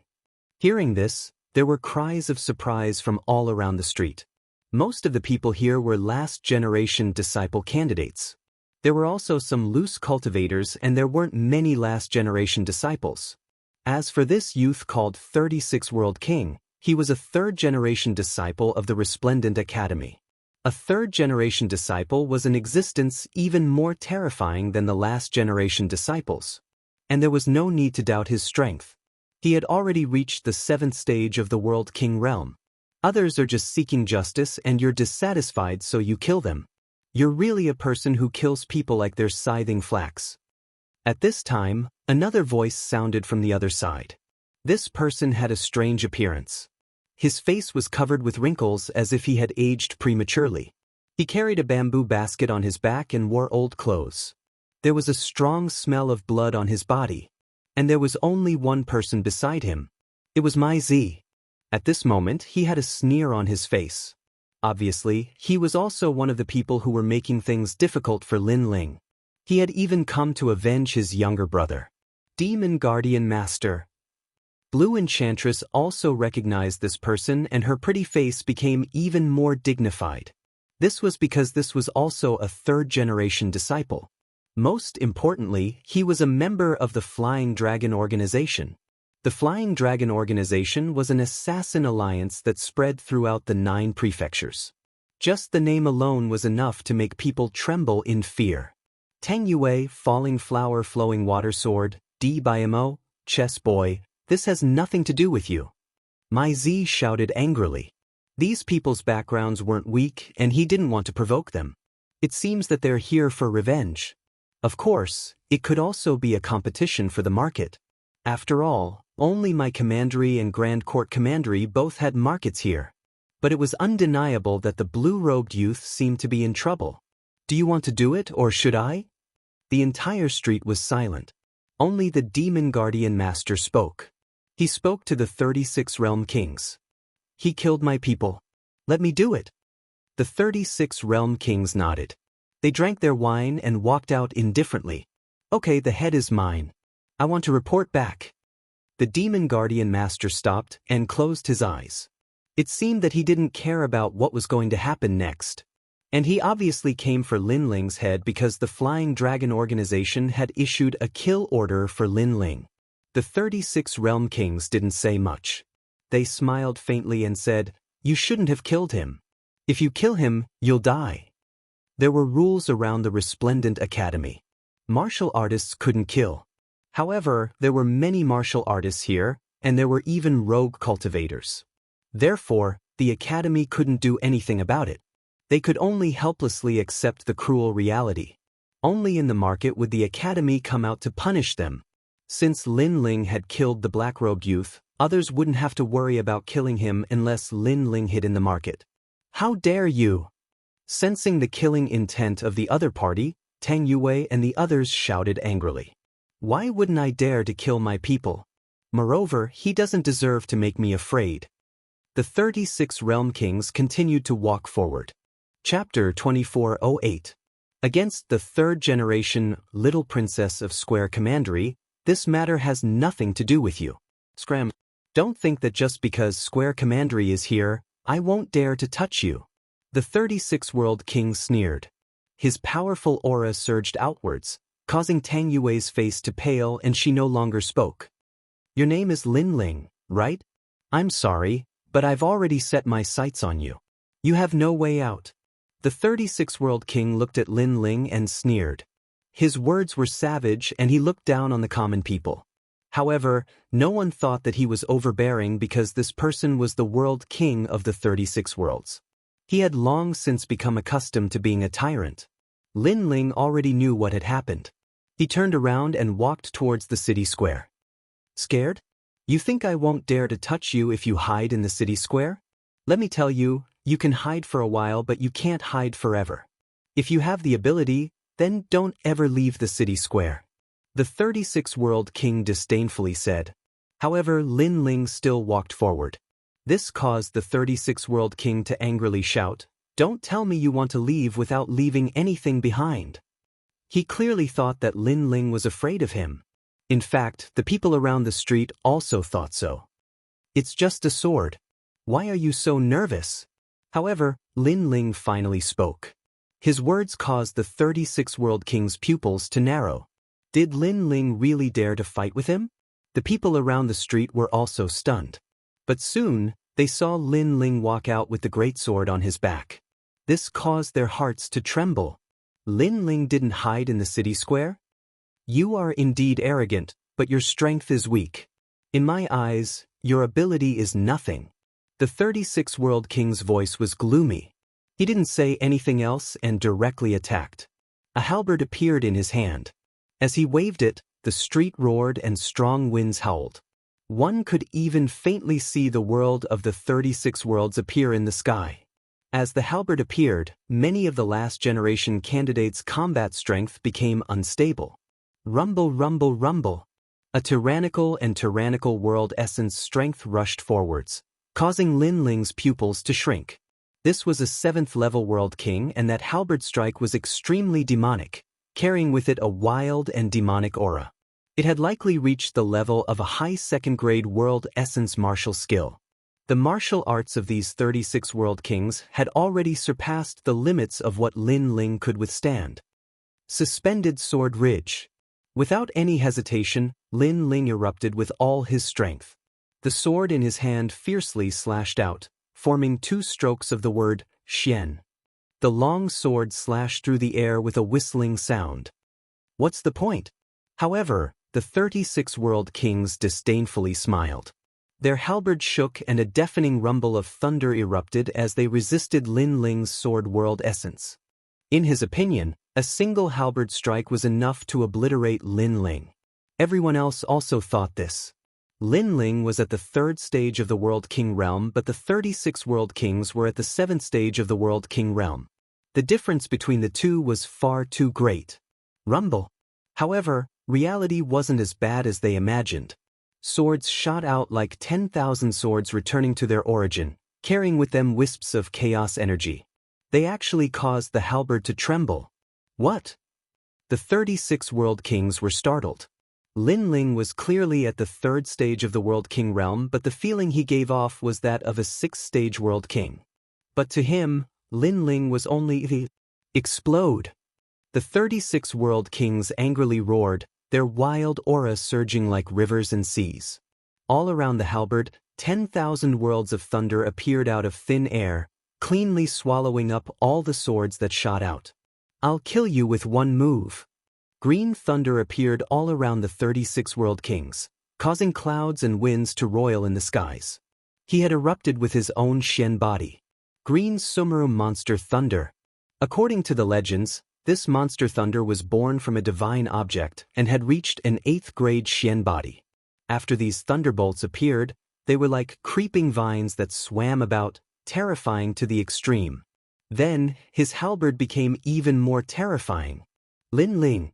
Hearing this, there were cries of surprise from all around the street. Most of the people here were last-generation disciple candidates. There were also some loose cultivators and there weren't many last-generation disciples. As for this youth called 36 World King, he was a third-generation disciple of the Resplendent Academy. A third-generation disciple was an existence even more terrifying than the last-generation disciples. And there was no need to doubt his strength. He had already reached the 7th stage of the World King realm. Others are just seeking justice and you're dissatisfied so you kill them. You're really a person who kills people like they're scything flax. At this time, another voice sounded from the other side. This person had a strange appearance. His face was covered with wrinkles as if he had aged prematurely. He carried a bamboo basket on his back and wore old clothes. There was a strong smell of blood on his body. And there was only one person beside him. It was Mai Zi. At this moment, he had a sneer on his face. Obviously, he was also one of the people who were making things difficult for Lin Ling. He had even come to avenge his younger brother. Demon Guardian Master. Blue Enchantress also recognized this person and her pretty face became even more dignified. This was because this was also a third-generation disciple. Most importantly, he was a member of the Flying Dragon Organization. The Flying Dragon Organization was an assassin alliance that spread throughout the 9 prefectures. Just the name alone was enough to make people tremble in fear. Tang Yue, Falling Flower Flowing Water Sword, D. Biamo, Chess Boy, this has nothing to do with you. Mai Zi shouted angrily. These people's backgrounds weren't weak and he didn't want to provoke them. It seems that they're here for revenge. Of course, it could also be a competition for the market. After all, Only My Commandery and Grand Court Commandery both had markets here. But it was undeniable that the blue-robed youth seemed to be in trouble. Do you want to do it or should I? The entire street was silent. Only the Demon Guardian Master spoke. He spoke to the 36 Realm Kings. He killed my people. Let me do it. The 36 Realm Kings nodded. They drank their wine and walked out indifferently. Okay, the head is mine. I want to report back. The demon guardian master stopped and closed his eyes. It seemed that he didn't care about what was going to happen next. And he obviously came for Lin Ling's head because the Flying Dragon organization had issued a kill order for Lin Ling. The 36 Realm Kings didn't say much. They smiled faintly and said, "You shouldn't have killed him. If you kill him, you'll die." There were rules around the Resplendent Academy. Martial artists couldn't kill. However, there were many martial artists here, and there were even rogue cultivators. Therefore, the academy couldn't do anything about it. They could only helplessly accept the cruel reality. Only in the market would the academy come out to punish them. Since Lin Ling had killed the black-robed youth, others wouldn't have to worry about killing him unless Lin Ling hid in the market. "How dare you!" Sensing the killing intent of the other party, Tang Yue and the others shouted angrily. "Why wouldn't I dare to kill my people? Moreover, he doesn't deserve to make me afraid." The 36 Realm Kings continued to walk forward. Chapter 2408. Against the third-generation Little Princess of Square Commandery, this matter has nothing to do with you. Scram. Don't think that just because Square Commandery is here, I won't dare to touch you. The 36 World King sneered. His powerful aura surged outwards, causing Tang Yue's face to pale, and she no longer spoke. "Your name is Lin Ling, right? I'm sorry, but I've already set my sights on you. You have no way out." The 36 World King looked at Lin Ling and sneered. His words were savage and he looked down on the common people. However, no one thought that he was overbearing because this person was the World King of the 36 worlds. He had long since become accustomed to being a tyrant. Lin Ling already knew what had happened. He turned around and walked towards the city square. "Scared? You think I won't dare to touch you if you hide in the city square? Let me tell you, you can hide for a while but you can't hide forever. If you have the ability, then don't ever leave the city square." The 36 World King disdainfully said. However, Lin Ling still walked forward. This caused the 36 World King to angrily shout, "Don't tell me you want to leave without leaving anything behind." He clearly thought that Lin Ling was afraid of him. In fact, the people around the street also thought so. "It's just a sword. Why are you so nervous?" However, Lin Ling finally spoke. His words caused the 36 World King's pupils to narrow. Did Lin Ling really dare to fight with him? The people around the street were also stunned. But soon, they saw Lin Ling walk out with the great sword on his back. This caused their hearts to tremble. Lin Ling didn't hide in the city square? "You are indeed arrogant, but your strength is weak. In my eyes, your ability is nothing." The 36 World King's voice was gloomy. He didn't say anything else and directly attacked. A halberd appeared in his hand. As he waved it, the street roared and strong winds howled. One could even faintly see the world of the 36 worlds appear in the sky. As the halberd appeared, many of the last generation candidates' combat strength became unstable. Rumble, rumble, rumble. A tyrannical world essence strength rushed forwards, causing Lin Ling's pupils to shrink. This was a 7th level World King, and that halberd strike was extremely demonic, carrying with it a wild and demonic aura. It had likely reached the level of a high 2nd grade world essence martial skill. The martial arts of these 36 World Kings had already surpassed the limits of what Lin Ling could withstand. Suspended Sword Ridge. Without any hesitation, Lin Ling erupted with all his strength. The sword in his hand fiercely slashed out, forming 2 strokes of the word Xian. The long sword slashed through the air with a whistling sound. What's the point? However, the 36 World Kings disdainfully smiled. Their halberds shook and a deafening rumble of thunder erupted as they resisted Lin Ling's sword world essence. In his opinion, a single halberd strike was enough to obliterate Lin Ling. Everyone else also thought this. Lin Ling was at the 3rd stage of the World King realm, but the 36 World Kings were at the 7th stage of the World King realm. The difference between the two was far too great. Rumble. However, reality wasn't as bad as they imagined. Swords shot out like 10,000 swords returning to their origin, carrying with them wisps of chaos energy. They actually caused the halberd to tremble. What? The 36 World Kings were startled. Lin Ling was clearly at the third stage of the World King realm, but the feeling he gave off was that of a sixth-stage World King. But to him, Lin Ling was only the explode. The 36 World Kings angrily roared, their wild aura surging like rivers and seas. All around the halberd, 10,000 worlds of thunder appeared out of thin air, cleanly swallowing up all the swords that shot out. "I'll kill you with one move." Green thunder appeared all around the 36 World Kings, causing clouds and winds to roil in the skies. He had erupted with his own Xian body. Green Sumeru monster thunder. According to the legends, this monster thunder was born from a divine object and had reached an 8th grade Xian body. After these thunderbolts appeared, they were like creeping vines that swam about, terrifying to the extreme. Then, his halberd became even more terrifying. Lin Ling.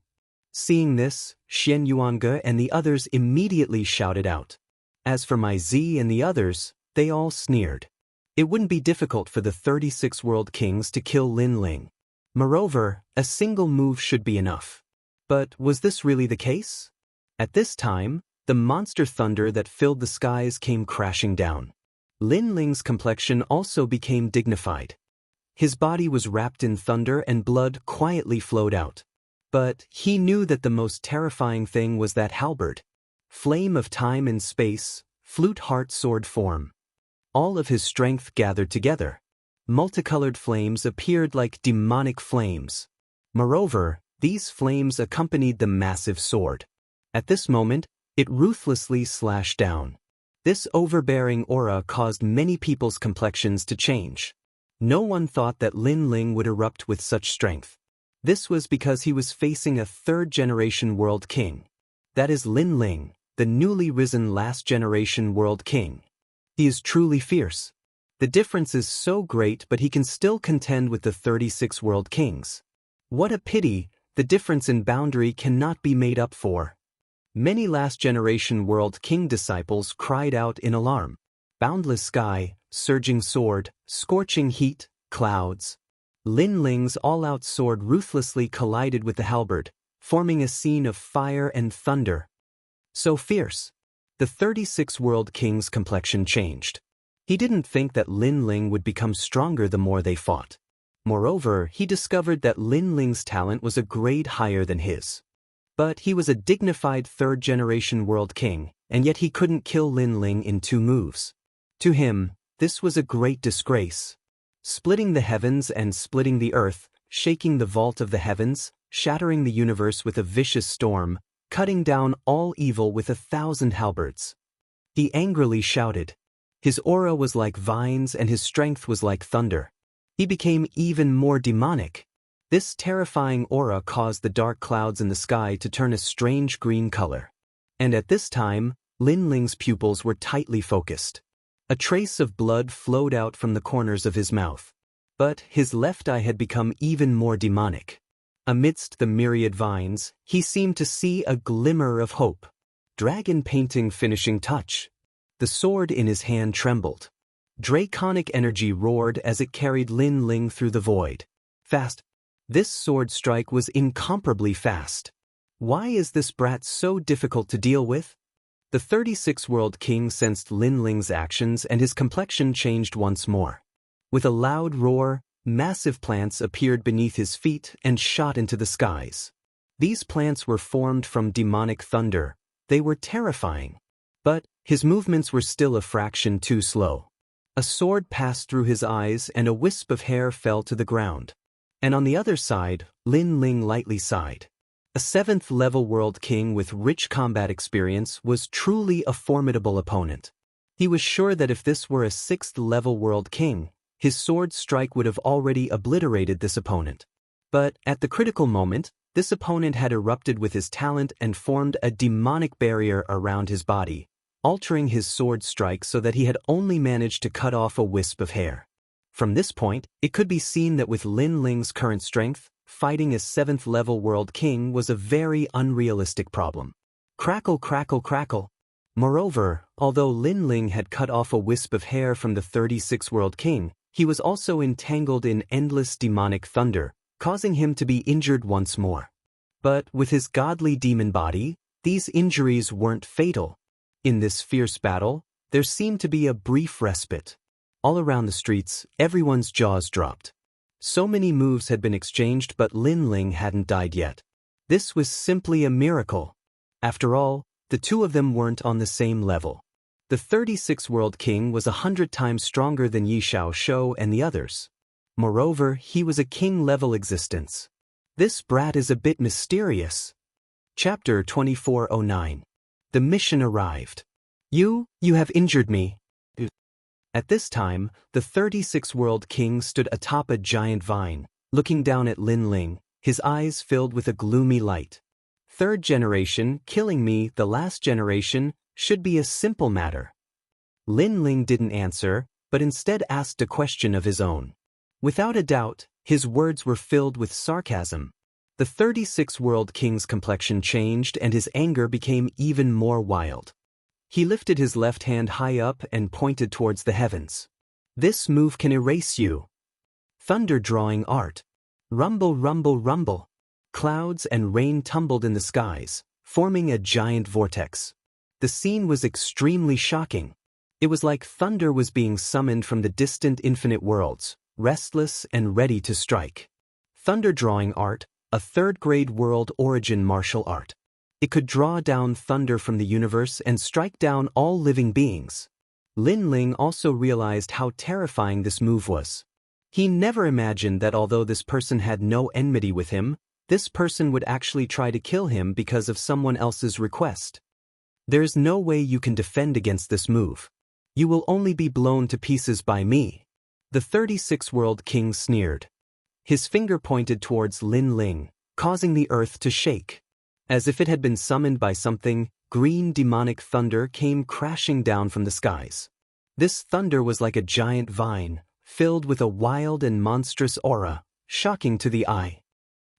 Seeing this, Xian Yuange and the others immediately shouted out. As for my Z and the others, they all sneered. It wouldn't be difficult for the 36 World Kings to kill Lin Ling. Moreover, a single move should be enough. But was this really the case? At this time, the monster thunder that filled the skies came crashing down. Lin Ling's complexion also became dignified. His body was wrapped in thunder and blood quietly flowed out. But he knew that the most terrifying thing was that halberd. Flame of time and space, flute heart sword form. All of his strength gathered together. Multicolored flames appeared like demonic flames. Moreover, these flames accompanied the massive sword. At this moment, it ruthlessly slashed down. This overbearing aura caused many people's complexions to change. No one thought that Lin Ling would erupt with such strength. This was because he was facing a third-generation World King. That is Lin Ling, the newly risen last-generation World King. He is truly fierce. The difference is so great, but he can still contend with the 36 World Kings. What a pity, the difference in boundary cannot be made up for. Many last-generation World King disciples cried out in alarm. Boundless sky, surging sword, scorching heat, clouds. Lin Ling's all-out sword ruthlessly collided with the halberd, forming a scene of fire and thunder. So fierce. The 36 World Kings' complexion changed. He didn't think that Lin Ling would become stronger the more they fought. Moreover, he discovered that Lin Ling's talent was a grade higher than his. But he was a dignified third-generation World King, and yet he couldn't kill Lin Ling in 2 moves. To him, this was a great disgrace. Splitting the heavens and splitting the earth, shaking the vault of the heavens, shattering the universe with a vicious storm, cutting down all evil with 1,000 halberds. He angrily shouted. His aura was like vines and his strength was like thunder. He became even more demonic. This terrifying aura caused the dark clouds in the sky to turn a strange green color. And at this time, Lin Ling's pupils were tightly focused. A trace of blood flowed out from the corners of his mouth. But his left eye had become even more demonic. Amidst the myriad vines, he seemed to see a glimmer of hope. Dragon painting finishing touch. The sword in his hand trembled. Draconic energy roared as it carried Lin Ling through the void. Fast. This sword strike was incomparably fast. Why is this brat so difficult to deal with? The 36 World King sensed Lin Ling's actions and his complexion changed once more. With a loud roar, massive plants appeared beneath his feet and shot into the skies. These plants were formed from demonic thunder. They were terrifying. But his movements were still a fraction too slow. A sword passed through his eyes and a wisp of hair fell to the ground. And on the other side, Lin Ling lightly sighed. A 7th-level World King with rich combat experience was truly a formidable opponent. He was sure that if this were a 6th-level World King, his sword strike would have already obliterated this opponent. But at the critical moment, this opponent had erupted with his talent and formed a demonic barrier around his body, altering his sword strike so that he had only managed to cut off a wisp of hair. From this point, it could be seen that with Lin Ling's current strength, fighting a 7th-level World King was a very unrealistic problem. Crackle, crackle, crackle. Moreover, although Lin Ling had cut off a wisp of hair from the 36 World King, he was also entangled in endless demonic thunder, causing him to be injured once more. But with his godly demon body, These injuries weren't fatal. In this fierce battle, there seemed to be a brief respite. All around the streets, everyone's jaws dropped. So many moves had been exchanged, but Lin Ling hadn't died yet. This was simply a miracle. After all, the two of them weren't on the same level. The 36 World King was 100 times stronger than Yi Xiaoshu and the others. Moreover, he was a king-level existence. This brat is a bit mysterious. Chapter 2409. The mission arrived. You have injured me. At this time, the 36 World King stood atop a giant vine, looking down at Lin Ling, his eyes filled with a gloomy light. Third generation, killing me, the last generation, should be a simple matter. Lin Ling didn't answer, but instead asked a question of his own. Without a doubt, his words were filled with sarcasm. The 36 World King's complexion changed and his anger became even more wild. He lifted his left hand high up and pointed towards the heavens. This move can erase you. Thunder drawing art. Rumble, rumble, rumble. Clouds and rain tumbled in the skies, forming a giant vortex. The scene was extremely shocking. It was like thunder was being summoned from the distant infinite worlds, restless and ready to strike. Thunder drawing art, a third-grade world origin martial art. It could draw down thunder from the universe and strike down all living beings. Lin Ling also realized how terrifying this move was. He never imagined that although this person had no enmity with him, this person would actually try to kill him because of someone else's request. There's no way you can defend against this move. You will only be blown to pieces by me. The 36 World King sneered. His finger pointed towards Lin Ling, causing the earth to shake. As if it had been summoned by something, green demonic thunder came crashing down from the skies. This thunder was like a giant vine, filled with a wild and monstrous aura, shocking to the eye.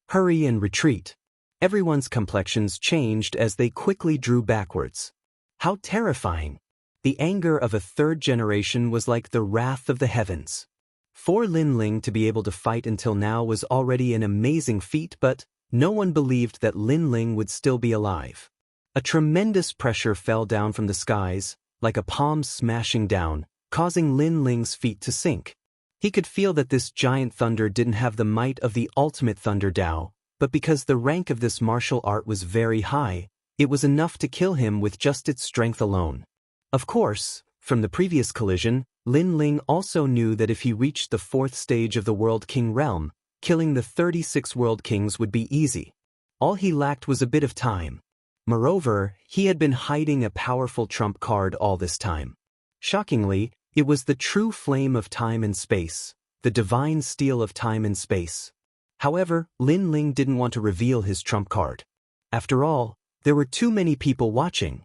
Hurry and retreat. Everyone's complexions changed as they quickly drew backwards. How terrifying! The anger of a third generation was like the wrath of the heavens. For Lin Ling to be able to fight until now was already an amazing feat, but no one believed that Lin Ling would still be alive. A tremendous pressure fell down from the skies, like a palm smashing down, causing Lin Ling's feet to sink. He could feel that this giant thunder didn't have the might of the ultimate Thunder Dao, but because the rank of this martial art was very high, it was enough to kill him with just its strength alone. Of course, from the previous collision, Lin Ling also knew that if he reached the 4th stage of the World King realm, killing the 36 World Kings would be easy. All he lacked was a bit of time. Moreover, he had been hiding a powerful trump card all this time. Shockingly, it was the true flame of time and space, the divine steel of time and space. However, Lin Ling didn't want to reveal his trump card. After all, there were too many people watching.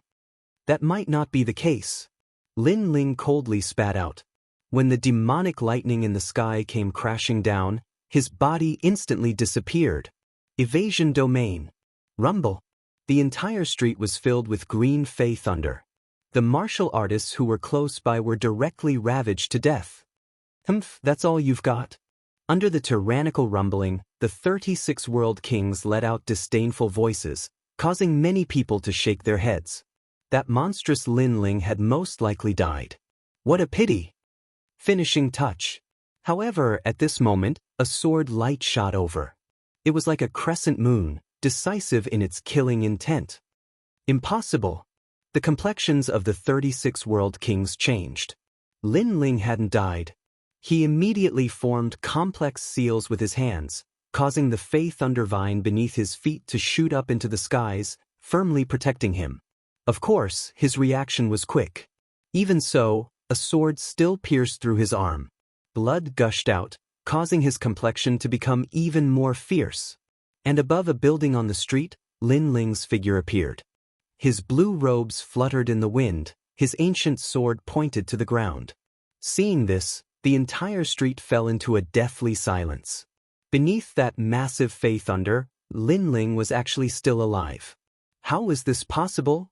That might not be the case. Lin Ling coldly spat out. When the demonic lightning in the sky came crashing down, his body instantly disappeared. Evasion domain. Rumble. The entire street was filled with green fey thunder. The martial artists who were close by were directly ravaged to death. Humph, that's all you've got? Under the tyrannical rumbling, the 36 World Kings let out disdainful voices, causing many people to shake their heads. That monstrous Lin Ling had most likely died. What a pity! Finishing touch. However, at this moment, a sword light shot over. It was like a crescent moon, decisive in its killing intent. Impossible. The complexions of the 36 World Kings changed. Lin Ling hadn't died. He immediately formed complex seals with his hands, causing the Fey Thunder Vine beneath his feet to shoot up into the skies, firmly protecting him. Of course, his reaction was quick. Even so, a sword still pierced through his arm. Blood gushed out, causing his complexion to become even more fierce. And above a building on the street, Lin Ling's figure appeared. His blue robes fluttered in the wind, his ancient sword pointed to the ground. Seeing this, the entire street fell into a deathly silence. Beneath that massive Fey thunder, Lin Ling was actually still alive. How was this possible?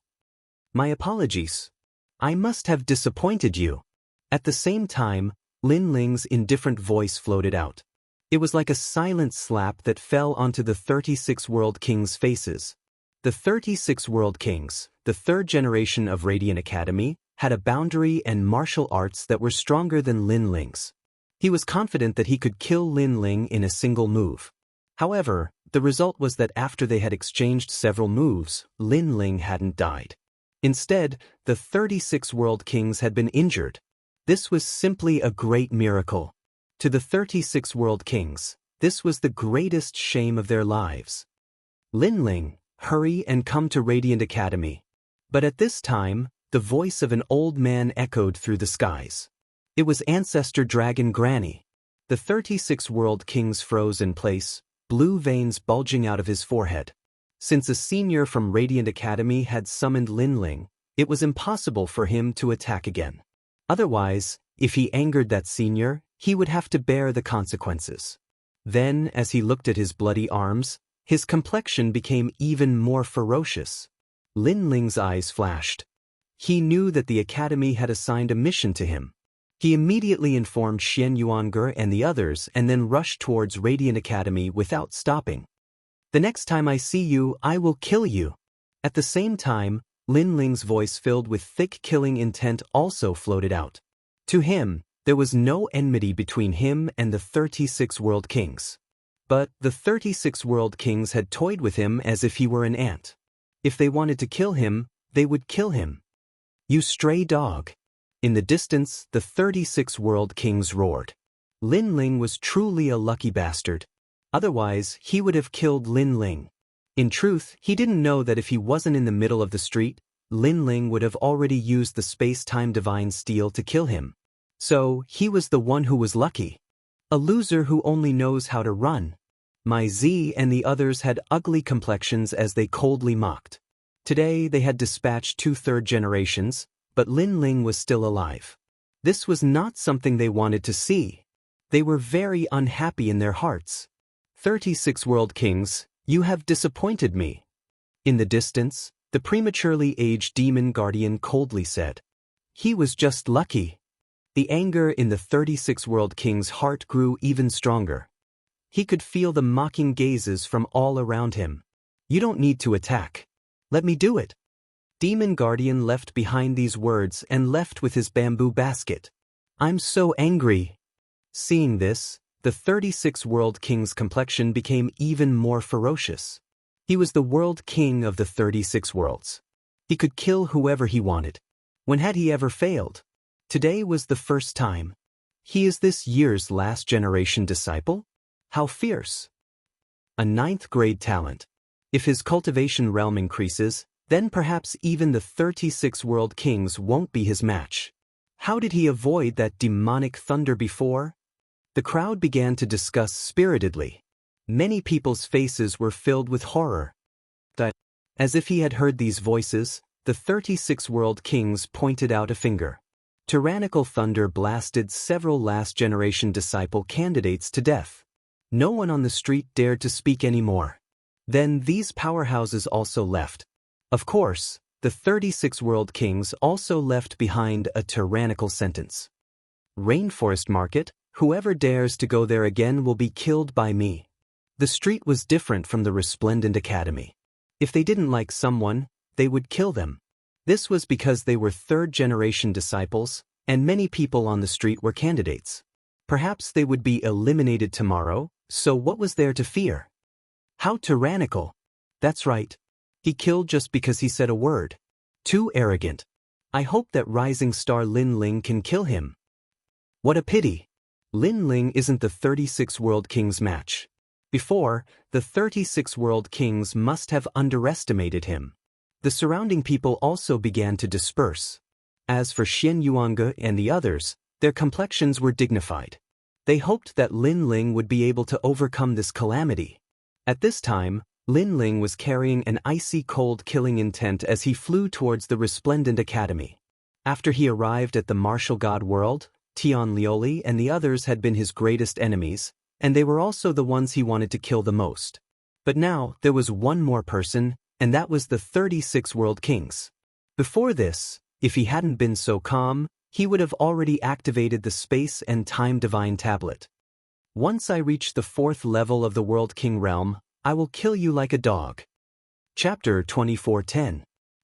My apologies. I must have disappointed you. At the same time, Lin Ling's indifferent voice floated out. It was like a silent slap that fell onto the 36 World Kings' faces. The 36 World Kings, the third generation of Radiant Academy, had a boundary and martial arts that were stronger than Lin Ling's. He was confident that he could kill Lin Ling in a single move. However, the result was that after they had exchanged several moves, Lin Ling hadn't died. Instead, the 36 World Kings had been injured. This was simply a great miracle. To the 36 World Kings, this was the greatest shame of their lives. Lin Ling, hurry and come to Radiant Academy. But at this time, the voice of an old man echoed through the skies. It was Ancestor Dragon Granny. The 36 World Kings froze in place, blue veins bulging out of his forehead. Since a senior from Radiant Academy had summoned Lin Ling, it was impossible for him to attack again. Otherwise, if he angered that senior, he would have to bear the consequences. Then, as he looked at his bloody arms, his complexion became even more ferocious. Lin Ling's eyes flashed. He knew that the Academy had assigned a mission to him. He immediately informed Xianxia and the others and then rushed towards Radiant Academy without stopping. The next time I see you, I will kill you. At the same time, Lin Ling's voice filled with thick killing intent also floated out. To him, there was no enmity between him and the 36 World Kings. But the 36 World Kings had toyed with him as if he were an ant. If they wanted to kill him, they would kill him. You stray dog. In the distance, the 36 World Kings roared. Lin Ling was truly a lucky bastard. Otherwise, he would have killed Lin Ling. In truth, he didn't know that if he wasn't in the middle of the street, Lin Ling would have already used the space-time divine steel to kill him. So, he was the one who was lucky. A loser who only knows how to run. My Z and the others had ugly complexions as they coldly mocked. Today they had dispatched 2 third generations, but Lin Ling was still alive. This was not something they wanted to see. They were very unhappy in their hearts. 36 World Kings, you have disappointed me. In the distance, the prematurely aged demon guardian coldly said. He was just lucky. The anger in the 36 World King's heart grew even stronger. He could feel the mocking gazes from all around him. You don't need to attack. Let me do it. Demon Guardian left behind these words and left with his bamboo basket. I'm so angry. Seeing this, the 36 World King's complexion became even more ferocious. He was the World King of the 36 worlds. He could kill whoever he wanted. When had he ever failed? Today was the first time. He is this year's last generation disciple? How fierce. A 9th grade talent. If his cultivation realm increases, then perhaps even the 36 World Kings won't be his match. How did he avoid that demonic thunder before? The crowd began to discuss spiritedly. Many people's faces were filled with horror. As if he had heard these voices, the 36 World Kings pointed out a finger. Tyrannical thunder blasted several last-generation disciple candidates to death. No one on the street dared to speak anymore. Then these powerhouses also left. Of course, the 36 World Kings also left behind a tyrannical sentence. Rainforest Market, whoever dares to go there again will be killed by me. The street was different from the Resplendent Academy. If they didn't like someone, they would kill them. This was because they were third-generation disciples, and many people on the street were candidates. Perhaps they would be eliminated tomorrow, so what was there to fear? How tyrannical. That's right. He killed just because he said a word. Too arrogant. I hope that rising star Lin Ling can kill him. What a pity. Lin Ling isn't the 36 World Kings match. Before, the 36 World Kings must have underestimated him. The surrounding people also began to disperse. As for Xianxia and the others, their complexions were dignified. They hoped that Lin Ling would be able to overcome this calamity. At this time, Lin Ling was carrying an icy cold killing intent as he flew towards the Resplendent Academy. After he arrived at the martial god world, Tian Lioli and the others had been his greatest enemies, and they were also the ones he wanted to kill the most. But now, there was one more person, and that was the 36 World Kings. Before this, if he hadn't been so calm, he would have already activated the Space and Time Divine Tablet. Once I reach the 4th level of the World King realm, I will kill you like a dog. Chapter 24:10.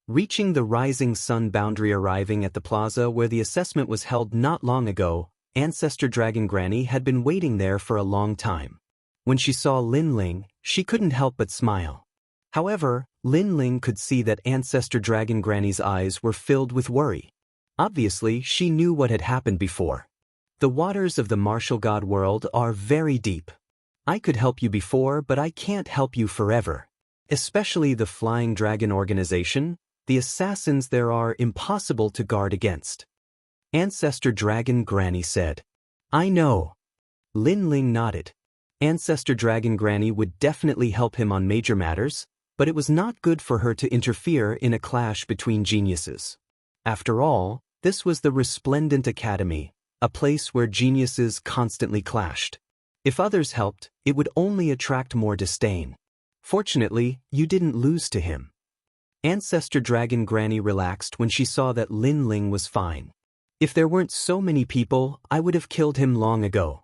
Reaching the rising sun boundary. Arriving at the plaza where the assessment was held not long ago, Ancestor Dragon Granny had been waiting there for a long time. When she saw Lin Ling, she couldn't help but smile. However, Lin Ling could see that Ancestor Dragon Granny's eyes were filled with worry. Obviously, she knew what had happened before. The waters of the martial god world are very deep. I could help you before, but I can't help you forever. Especially the Flying Dragon organization, the assassins there are impossible to guard against. Ancestor Dragon Granny said. I know. Lin Ling nodded. Ancestor Dragon Granny would definitely help him on major matters, but it was not good for her to interfere in a clash between geniuses. After all, this was the Resplendent Academy, a place where geniuses constantly clashed. If others helped, it would only attract more disdain. Fortunately, you didn't lose to him. Ancestor Dragon Granny relaxed when she saw that Lin Ling was fine. If there weren't so many people, I would have killed him long ago.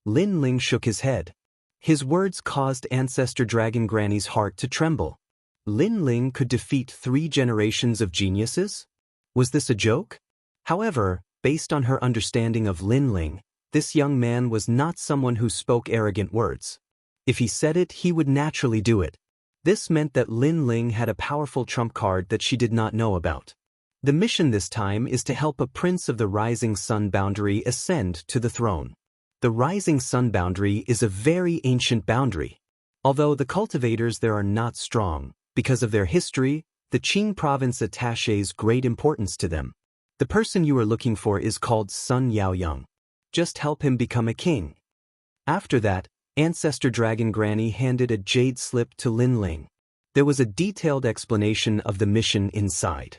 Lin Ling shook his head. His words caused Ancestor Dragon Granny's heart to tremble. Lin Ling could defeat 3 generations of geniuses? Was this a joke? However, based on her understanding of Lin Ling, this young man was not someone who spoke arrogant words. If he said it, he would naturally do it. This meant that Lin Ling had a powerful trump card that she did not know about. The mission this time is to help a prince of the Rising Sun Boundary ascend to the throne. The Rising Sun Boundary is a very ancient boundary. Although the cultivators there are not strong, because of their history, the Qing province attaches great importance to them. The person you are looking for is called Sun Yaoyang. Just help him become a king. After that, Ancestor Dragon Granny handed a jade slip to Lin Ling. There was a detailed explanation of the mission inside.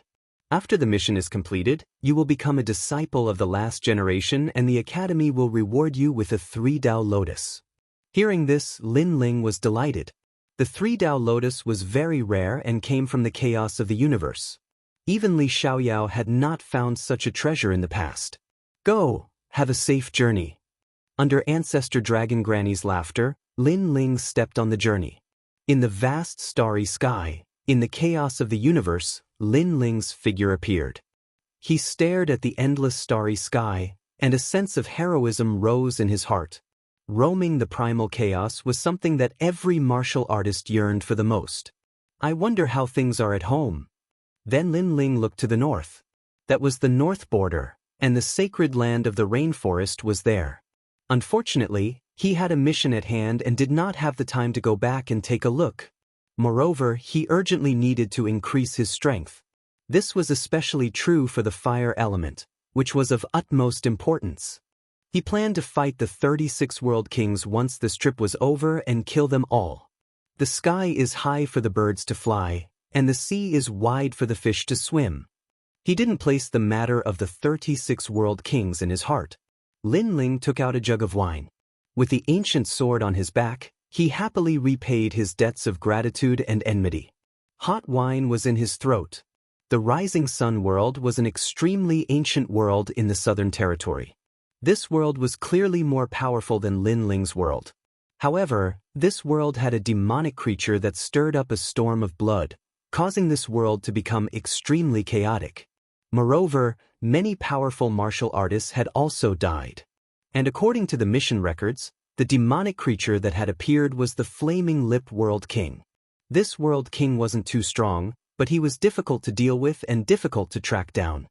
After the mission is completed, you will become a disciple of the last generation and the academy will reward you with a 3-Dao lotus. Hearing this, Lin Ling was delighted. The 3-Dao lotus was very rare and came from the chaos of the universe. Even Li Xiaoyao had not found such a treasure in the past. Go, have a safe journey. Under Ancestor Dragon Granny's laughter, Lin Ling stepped on the journey. In the vast starry sky, in the chaos of the universe, Lin Ling's figure appeared. He stared at the endless starry sky, and a sense of heroism rose in his heart. Roaming the primal chaos was something that every martial artist yearned for the most. I wonder how things are at home. Then Lin Ling looked to the north. That was the north border, and the sacred land of the rainforest was there. Unfortunately, he had a mission at hand and did not have the time to go back and take a look. Moreover, he urgently needed to increase his strength. This was especially true for the fire element, which was of utmost importance. He planned to fight the 36 world kings once this trip was over and kill them all. The sky is high for the birds to fly, and the sea is wide for the fish to swim. He didn't place the matter of the 36 world kings in his heart. Lin Ling took out a jug of wine. With the ancient sword on his back, he happily repaid his debts of gratitude and enmity. Hot wine was in his throat. The Rising Sun world was an extremely ancient world in the Southern Territory. This world was clearly more powerful than Lin Ling's world. However, this world had a demonic creature that stirred up a storm of blood, causing this world to become extremely chaotic. Moreover, many powerful martial artists had also died. And according to the mission records, the demonic creature that had appeared was the Flaming Lip World King. This World King wasn't too strong, but he was difficult to deal with and difficult to track down.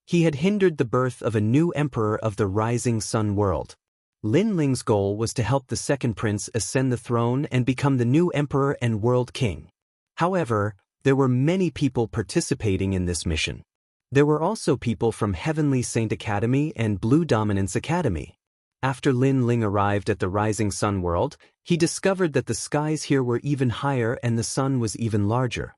He had hindered the birth of a new emperor of the Rising Sun world. Lin Ling's goal was to help the second prince ascend the throne and become the new emperor and world king. However, there were many people participating in this mission. There were also people from Heavenly Saint Academy and Blue Dominance Academy. After Lin Ling arrived at the Rising Sun world, he discovered that the skies here were even higher and the sun was even larger.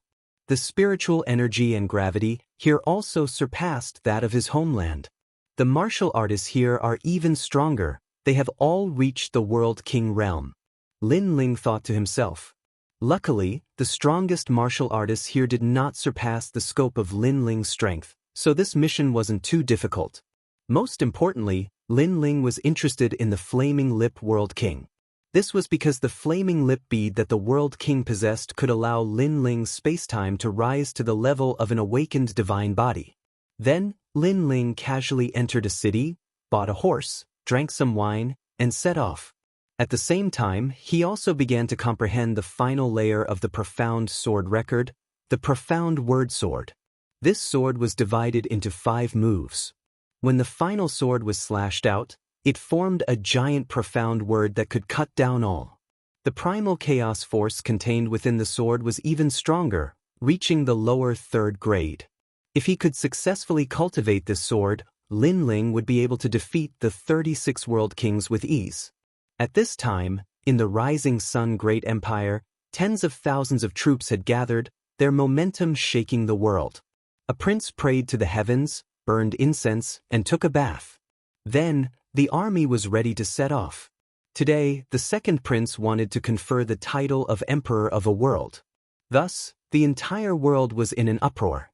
The spiritual energy and gravity here also surpassed that of his homeland. The martial artists here are even stronger. They have all reached the World King realm. Lin Ling thought to himself. Luckily, the strongest martial artists here did not surpass the scope of Lin Ling's strength, so this mission wasn't too difficult. Most importantly, Lin Ling was interested in the Flaming Lip World King. This was because the flaming lip bead that the World King possessed could allow Lin Ling's spacetime to rise to the level of an awakened divine body. Then, Lin Ling casually entered a city, bought a horse, drank some wine, and set off. At the same time, he also began to comprehend the final layer of the profound sword record, the profound word sword. This sword was divided into 5 moves. When the final sword was slashed out, it formed a giant profound word that could cut down all. The primal chaos force contained within the sword was even stronger, reaching the lower 3rd grade. If he could successfully cultivate this sword, Lin Ling would be able to defeat the 36 world kings with ease. At this time, in the Rising Sun Great Empire, tens of thousands of troops had gathered, their momentum shaking the world. A prince prayed to the heavens, burned incense, and took a bath. Then, the army was ready to set off. Today, the second prince wanted to confer the title of Emperor of a world. Thus, the entire world was in an uproar.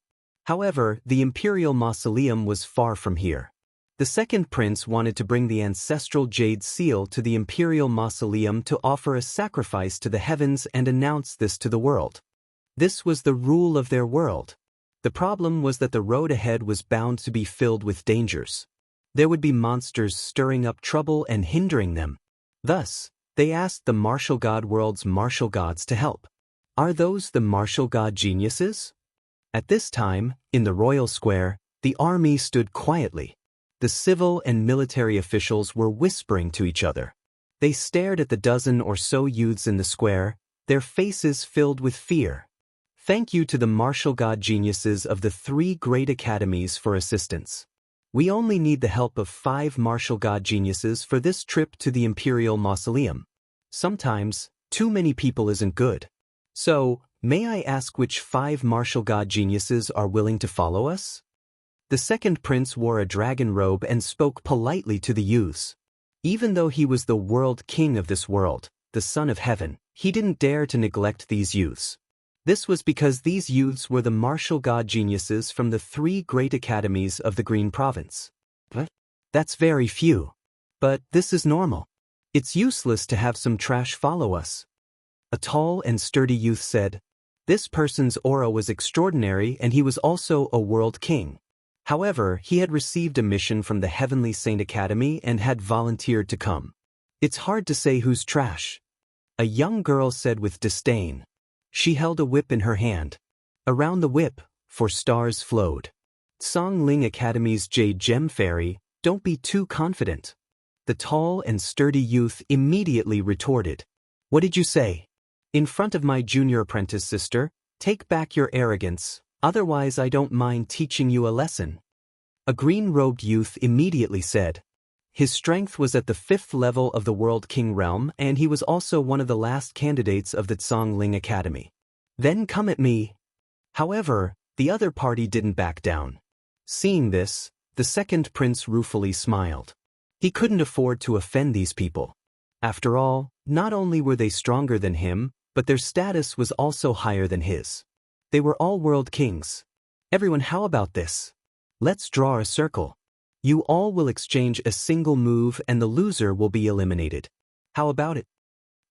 However, the imperial mausoleum was far from here. The second prince wanted to bring the ancestral jade seal to the imperial mausoleum to offer a sacrifice to the heavens and announce this to the world. This was the rule of their world. The problem was that the road ahead was bound to be filled with dangers. There would be monsters stirring up trouble and hindering them. Thus, they asked the martial god world's martial gods to help. Are those the martial god geniuses? At this time, in the royal square, the army stood quietly. The civil and military officials were whispering to each other. They stared at the dozen or so youths in the square, their faces filled with fear. Thank you to the martial god geniuses of the 3 great academies for assistance. We only need the help of 5 martial god geniuses for this trip to the imperial mausoleum. Sometimes, too many people isn't good. So, may I ask which 5 martial god geniuses are willing to follow us? The second prince wore a dragon robe and spoke politely to the youths. Even though he was the world king of this world, the son of heaven, he didn't dare to neglect these youths. This was because these youths were the martial god geniuses from the 3 great academies of the Green Province. What? That's very few. But this is normal. It's useless to have some trash follow us. A tall and sturdy youth said. This person's aura was extraordinary and he was also a world king. However, he had received a mission from the Heavenly Saint Academy and had volunteered to come. It's hard to say who's trash. A young girl said with disdain. She held a whip in her hand. Around the whip, 4 stars flowed. Song Ling Academy's Jade Gem Fairy, don't be too confident. The tall and sturdy youth immediately retorted. What did you say? In front of my junior apprentice sister, take back your arrogance, otherwise I don't mind teaching you a lesson. A green-robed youth immediately said. His strength was at the 5th level of the World King realm and he was also one of the last candidates of the Song Ling Academy. Then come at me. However, the other party didn't back down. Seeing this, the second prince ruefully smiled. He couldn't afford to offend these people. After all, not only were they stronger than him, but their status was also higher than his. They were all world kings. Everyone, how about this? Let's draw a circle. You all will exchange a single move and the loser will be eliminated. How about it?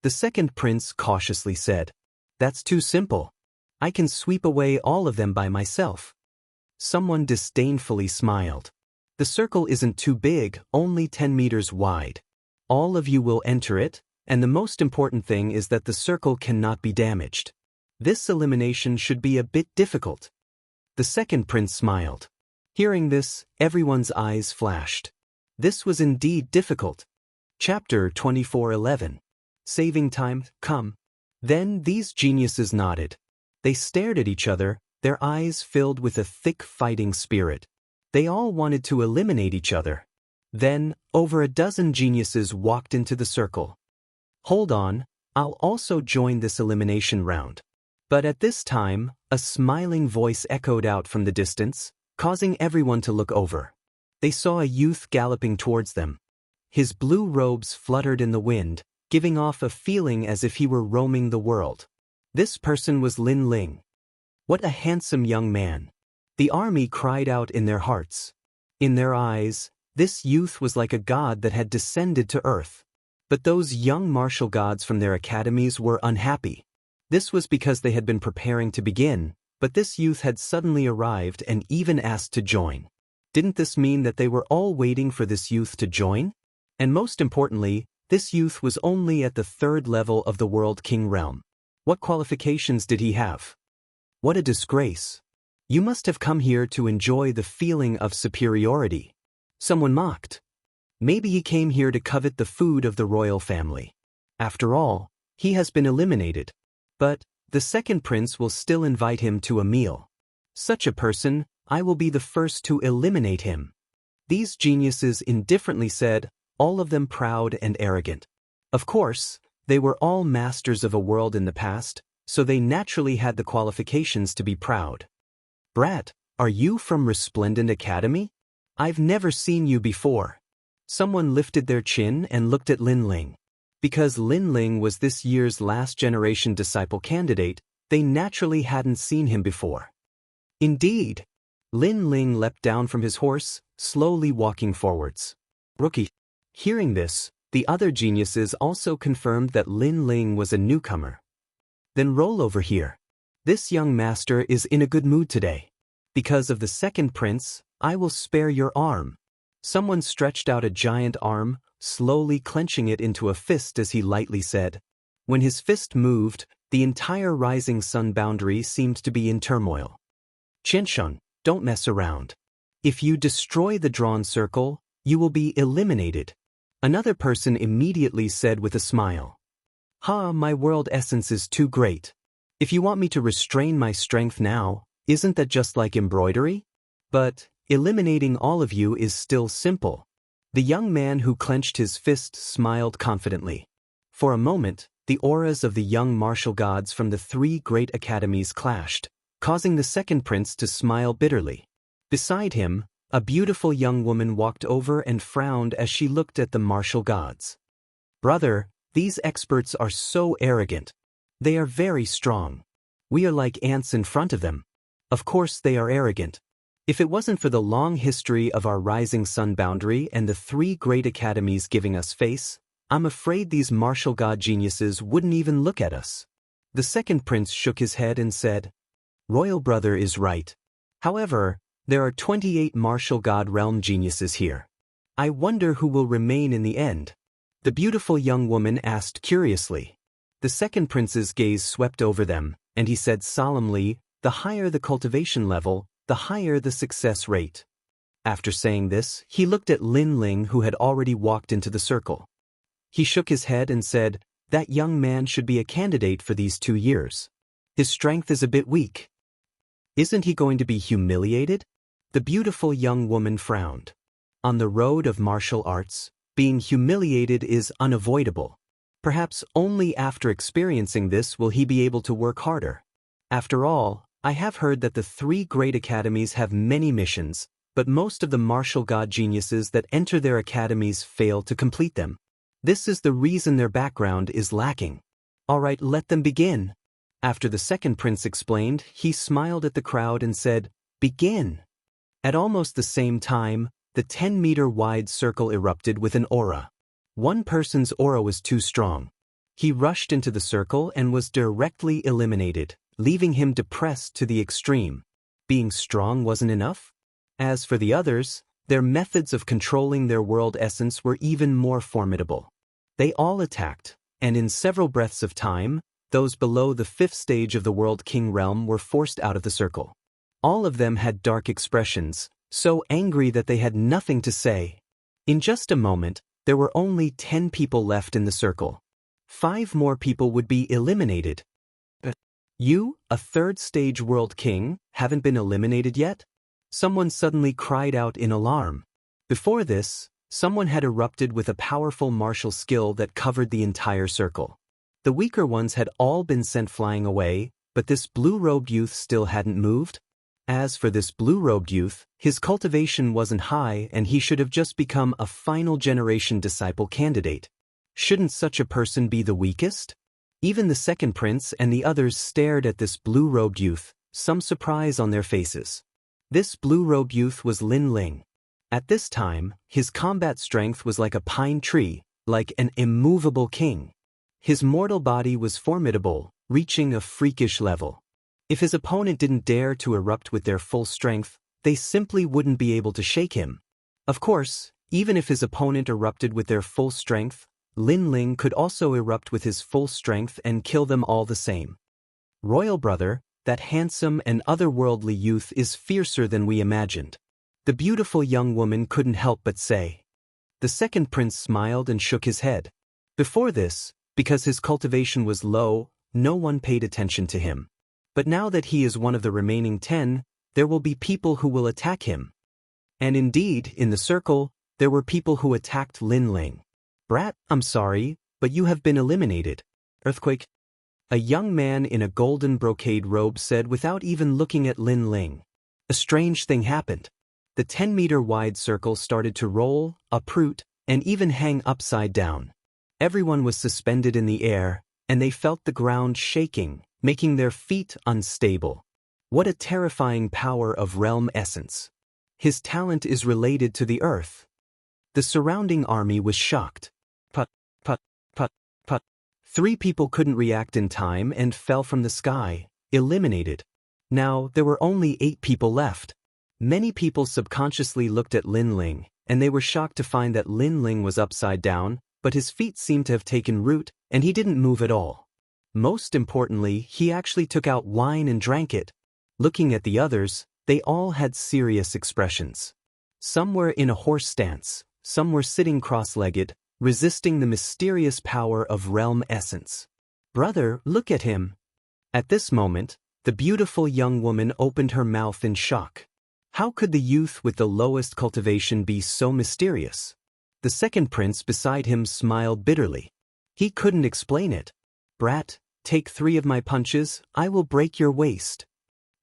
The second prince cautiously said. That's too simple. I can sweep away all of them by myself. Someone disdainfully smiled. The circle isn't too big, only 10 meters wide. All of you will enter it, and the most important thing is that the circle cannot be damaged. This elimination should be a bit difficult. The second prince smiled. Hearing this, everyone's eyes flashed. This was indeed difficult. Chapter 24:11. Saving time, come. Then these geniuses nodded. They stared at each other, their eyes filled with a thick fighting spirit. They all wanted to eliminate each other. Then, over a dozen geniuses walked into the circle. Hold on, I'll also join this elimination round. But at this time, a smiling voice echoed out from the distance, causing everyone to look over. They saw a youth galloping towards them. His blue robes fluttered in the wind, giving off a feeling as if he were roaming the world. This person was Lin Ling. What a handsome young man. The army cried out in their hearts. In their eyes, this youth was like a god that had descended to earth. But those young martial gods from their academies were unhappy. This was because they had been preparing to begin, but this youth had suddenly arrived and even asked to join. Didn't this mean that they were all waiting for this youth to join? And most importantly, this youth was only at the 3rd level of the World King realm. What qualifications did he have? What a disgrace. You must have come here to enjoy the feeling of superiority. Someone mocked. Maybe he came here to covet the food of the royal family. After all, he has been eliminated. But the second prince will still invite him to a meal. Such a person, I will be the first to eliminate him. These geniuses indifferently said, all of them proud and arrogant. Of course, they were all masters of a world in the past, so they naturally had the qualifications to be proud. Brat, are you from Resplendent Academy? I've never seen you before. Someone lifted their chin and looked at Lin Ling. Because Lin Ling was this year's last generation disciple candidate, they naturally hadn't seen him before. Indeed. Lin Ling leapt down from his horse, slowly walking forwards. Rookie. Hearing this, the other geniuses also confirmed that Lin Ling was a newcomer. Then roll over here. This young master is in a good mood today. Because of the second prince, I will spare your arm. Someone stretched out a giant arm, slowly clenching it into a fist as he lightly said. When his fist moved, the entire rising sun boundary seemed to be in turmoil. Qianxia, don't mess around. If you destroy the drawn circle, you will be eliminated. Another person immediately said with a smile. My world essence is too great. If you want me to restrain my strength now, isn't that just like embroidery? But eliminating all of you is still simple. The young man who clenched his fist smiled confidently. For a moment, the auras of the young martial gods from the 3 great academies clashed, causing the second prince to smile bitterly. Beside him, a beautiful young woman walked over and frowned as she looked at the martial gods. Brother, these experts are so arrogant. They are very strong. We are like ants in front of them. Of course they are arrogant. If it wasn't for the long history of our rising sun boundary and the 3 great academies giving us face, I'm afraid these martial god geniuses wouldn't even look at us. The second prince shook his head and said, Royal brother is right. However, there are 28 martial god realm geniuses here. I wonder who will remain in the end. The beautiful young woman asked curiously. The second prince's gaze swept over them, and he said solemnly, the higher the cultivation level, the higher the success rate. After saying this, he looked at Lin Ling who had already walked into the circle. He shook his head and said, that young man should be a candidate for these 2 years. His strength is a bit weak. Isn't he going to be humiliated? The beautiful young woman frowned. On the road of martial arts, being humiliated is unavoidable. Perhaps only after experiencing this will he be able to work harder. After all, I have heard that the 3 great academies have many missions, but most of the martial god geniuses that enter their academies fail to complete them. This is the reason their background is lacking. All right, let them begin. After the second prince explained, he smiled at the crowd and said, Begin. At almost the same time, the 10-meter-wide circle erupted with an aura. One person's aura was too strong. He rushed into the circle and was directly eliminated, leaving him depressed to the extreme. Being strong wasn't enough? As for the others, their methods of controlling their world essence were even more formidable. They all attacked, and in several breaths of time, those below the 5th stage of the World King realm were forced out of the circle. All of them had dark expressions, so angry that they had nothing to say. In just a moment, there were only 10 people left in the circle. 5 more people would be eliminated. You, a 3rd stage World King, haven't been eliminated yet? Someone suddenly cried out in alarm. Before this, someone had erupted with a powerful martial skill that covered the entire circle. The weaker ones had all been sent flying away, but this blue-robed youth still hadn't moved. As for this blue-robed youth, his cultivation wasn't high and he should have just become a final generation disciple candidate. Shouldn't such a person be the weakest? Even the second prince and the others stared at this blue-robed youth, some surprise on their faces. This blue-robed youth was Lin Ling. At this time, his combat strength was like a pine tree, like an immovable king. His mortal body was formidable, reaching a freakish level. If his opponent didn't dare to erupt with their full strength, they simply wouldn't be able to shake him. Of course, even if his opponent erupted with their full strength, Lin Ling could also erupt with his full strength and kill them all the same. Royal brother, that handsome and otherworldly youth is fiercer than we imagined. The beautiful young woman couldn't help but say. The second prince smiled and shook his head. Before this, because his cultivation was low, no one paid attention to him. But now that he is one of the remaining 10, there will be people who will attack him. And indeed, in the circle, there were people who attacked Lin Ling. Brat, I'm sorry, but you have been eliminated. Earthquake. A young man in a golden brocade robe said without even looking at Lin Ling. A strange thing happened. The 10-meter-wide circle started to roll, uproot, and even hang upside down. Everyone was suspended in the air, and they felt the ground shaking, making their feet unstable. What a terrifying power of realm essence. His talent is related to the earth. The surrounding army was shocked. Put, put, put, put. 3 people couldn't react in time and fell from the sky, eliminated. Now, there were only 8 people left. Many people subconsciously looked at Lin Ling, and they were shocked to find that Lin Ling was upside down, but his feet seemed to have taken root, and he didn't move at all. Most importantly, he actually took out wine and drank it. Looking at the others, they all had serious expressions. Some were in a horse stance, some were sitting cross-legged, resisting the mysterious power of realm essence. Brother, look at him. At this moment, the beautiful young woman opened her mouth in shock. How could the youth with the lowest cultivation be so mysterious? The second prince beside him smiled bitterly. He couldn't explain it. Brat, take 3 of my punches, I will break your waist.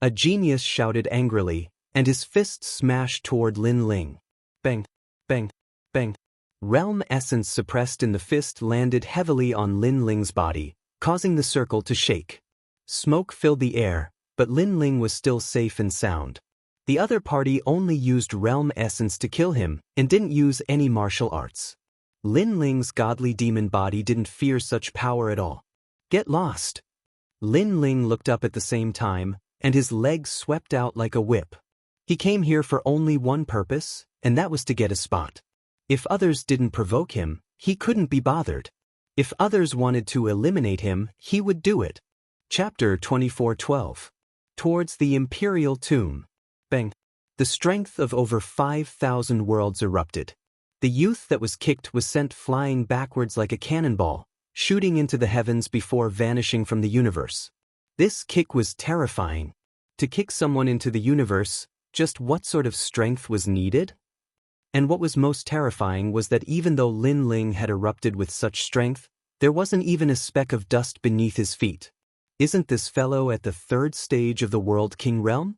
A genius shouted angrily, and his fist smashed toward Lin Ling. Bang, bang, bang. Realm essence suppressed in the fist landed heavily on Lin Ling's body, causing the circle to shake. Smoke filled the air, but Lin Ling was still safe and sound. The other party only used realm essence to kill him and didn't use any martial arts. Lin Ling's godly demon body didn't fear such power at all. Get lost. Lin Ling looked up at the same time, and his legs swept out like a whip. He came here for only one purpose, and that was to get a spot. If others didn't provoke him, he couldn't be bothered. If others wanted to eliminate him, he would do it. Chapter 24:12. Towards the Imperial Tomb. Bang. The strength of over 5,000 worlds erupted. The youth that was kicked was sent flying backwards like a cannonball, shooting into the heavens before vanishing from the universe. This kick was terrifying. To kick someone into the universe, just what sort of strength was needed? And what was most terrifying was that even though Lin Ling had erupted with such strength, there wasn't even a speck of dust beneath his feet. Isn't this fellow at the 3rd stage of the World King realm?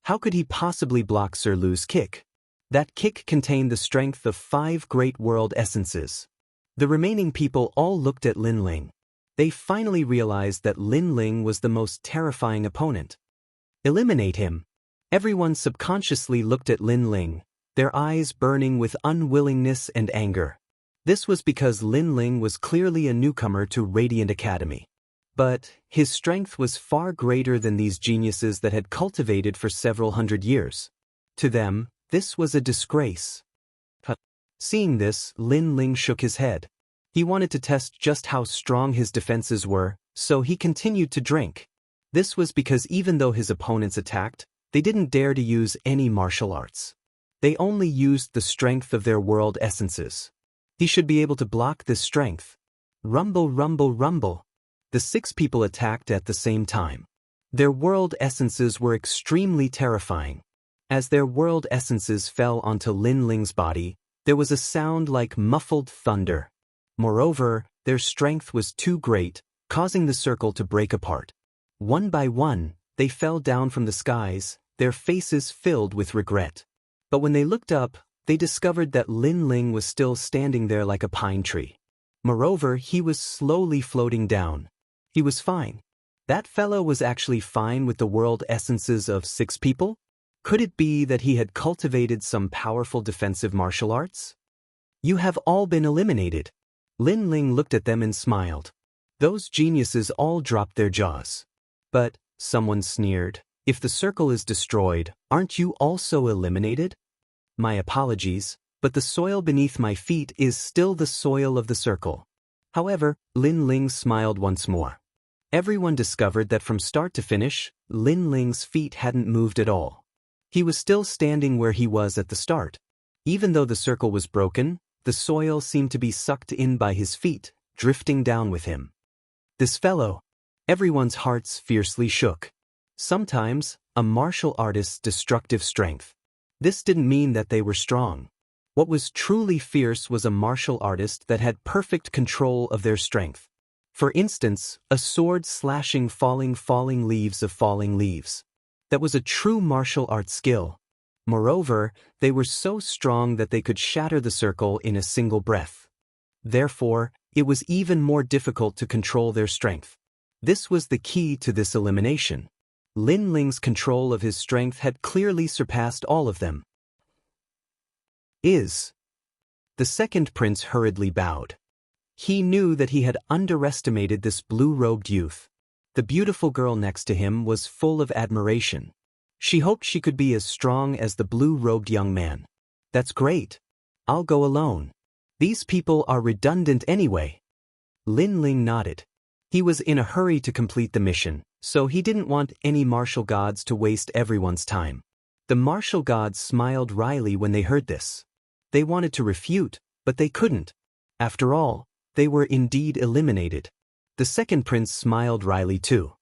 How could he possibly block Sir Lu's kick? That kick contained the strength of 5 great world essences. The remaining people all looked at Lin Ling. They finally realized that Lin Ling was the most terrifying opponent. Eliminate him. Everyone subconsciously looked at Lin Ling, their eyes burning with unwillingness and anger. This was because Lin Ling was clearly a newcomer to Radiant Academy. But his strength was far greater than these geniuses that had cultivated for several hundred years. To them, this was a disgrace. Seeing this, Lin Ling shook his head. He wanted to test just how strong his defenses were, so he continued to drink. This was because even though his opponents attacked, they didn't dare to use any martial arts. They only used the strength of their world essences. He should be able to block this strength. Rumble, rumble, rumble. The 6 people attacked at the same time. Their world essences were extremely terrifying. As their world essences fell onto Lin Ling's body, there was a sound like muffled thunder. Moreover, their strength was too great, causing the circle to break apart. One by one, they fell down from the skies, their faces filled with regret. But when they looked up, they discovered that Lin Ling was still standing there like a pine tree. Moreover, he was slowly floating down. He was fine. That fellow was actually fine with the world essences of 6 people? Could it be that he had cultivated some powerful defensive martial arts? You have all been eliminated. Lin Ling looked at them and smiled. Those geniuses all dropped their jaws. But, someone sneered, if the circle is destroyed, aren't you also eliminated? My apologies, but the soil beneath my feet is still the soil of the circle. However, Lin Ling smiled once more. Everyone discovered that from start to finish, Lin Ling's feet hadn't moved at all. He was still standing where he was at the start. Even though the circle was broken, the soil seemed to be sucked in by his feet, drifting down with him. This fellow. Everyone's hearts fiercely shook. Sometimes, a martial artist's destructive strength. This didn't mean that they were strong. What was truly fierce was a martial artist that had perfect control of their strength. For instance, a sword slashing falling leaves of falling leaves. That was a true martial art skill. Moreover, they were so strong that they could shatter the circle in a single breath. Therefore, it was even more difficult to control their strength. This was the key to this elimination. Lin Ling's control of his strength had clearly surpassed all of them. The second prince hurriedly bowed. He knew that he had underestimated this blue-robed youth. The beautiful girl next to him was full of admiration. She hoped she could be as strong as the blue-robed young man. That's great. I'll go alone. These people are redundant anyway. Lin Ling nodded. He was in a hurry to complete the mission, so he didn't want any martial gods to waste everyone's time. The martial gods smiled wryly when they heard this. They wanted to refute, but they couldn't. After all, they were indeed eliminated. The second prince smiled wryly too.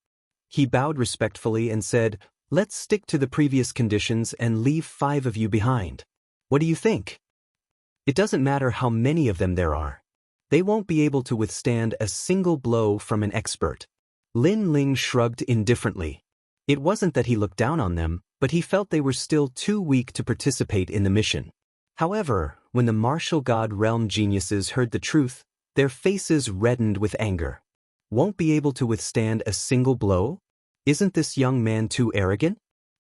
He bowed respectfully and said, "Let's stick to the previous conditions and leave 5 of you behind. What do you think? It doesn't matter how many of them there are. They won't be able to withstand a single blow from an expert." Lin Ling shrugged indifferently. It wasn't that he looked down on them, but he felt they were still too weak to participate in the mission. However, when the martial god realm geniuses heard the truth, their faces reddened with anger. Won't be able to withstand a single blow? Isn't this young man too arrogant?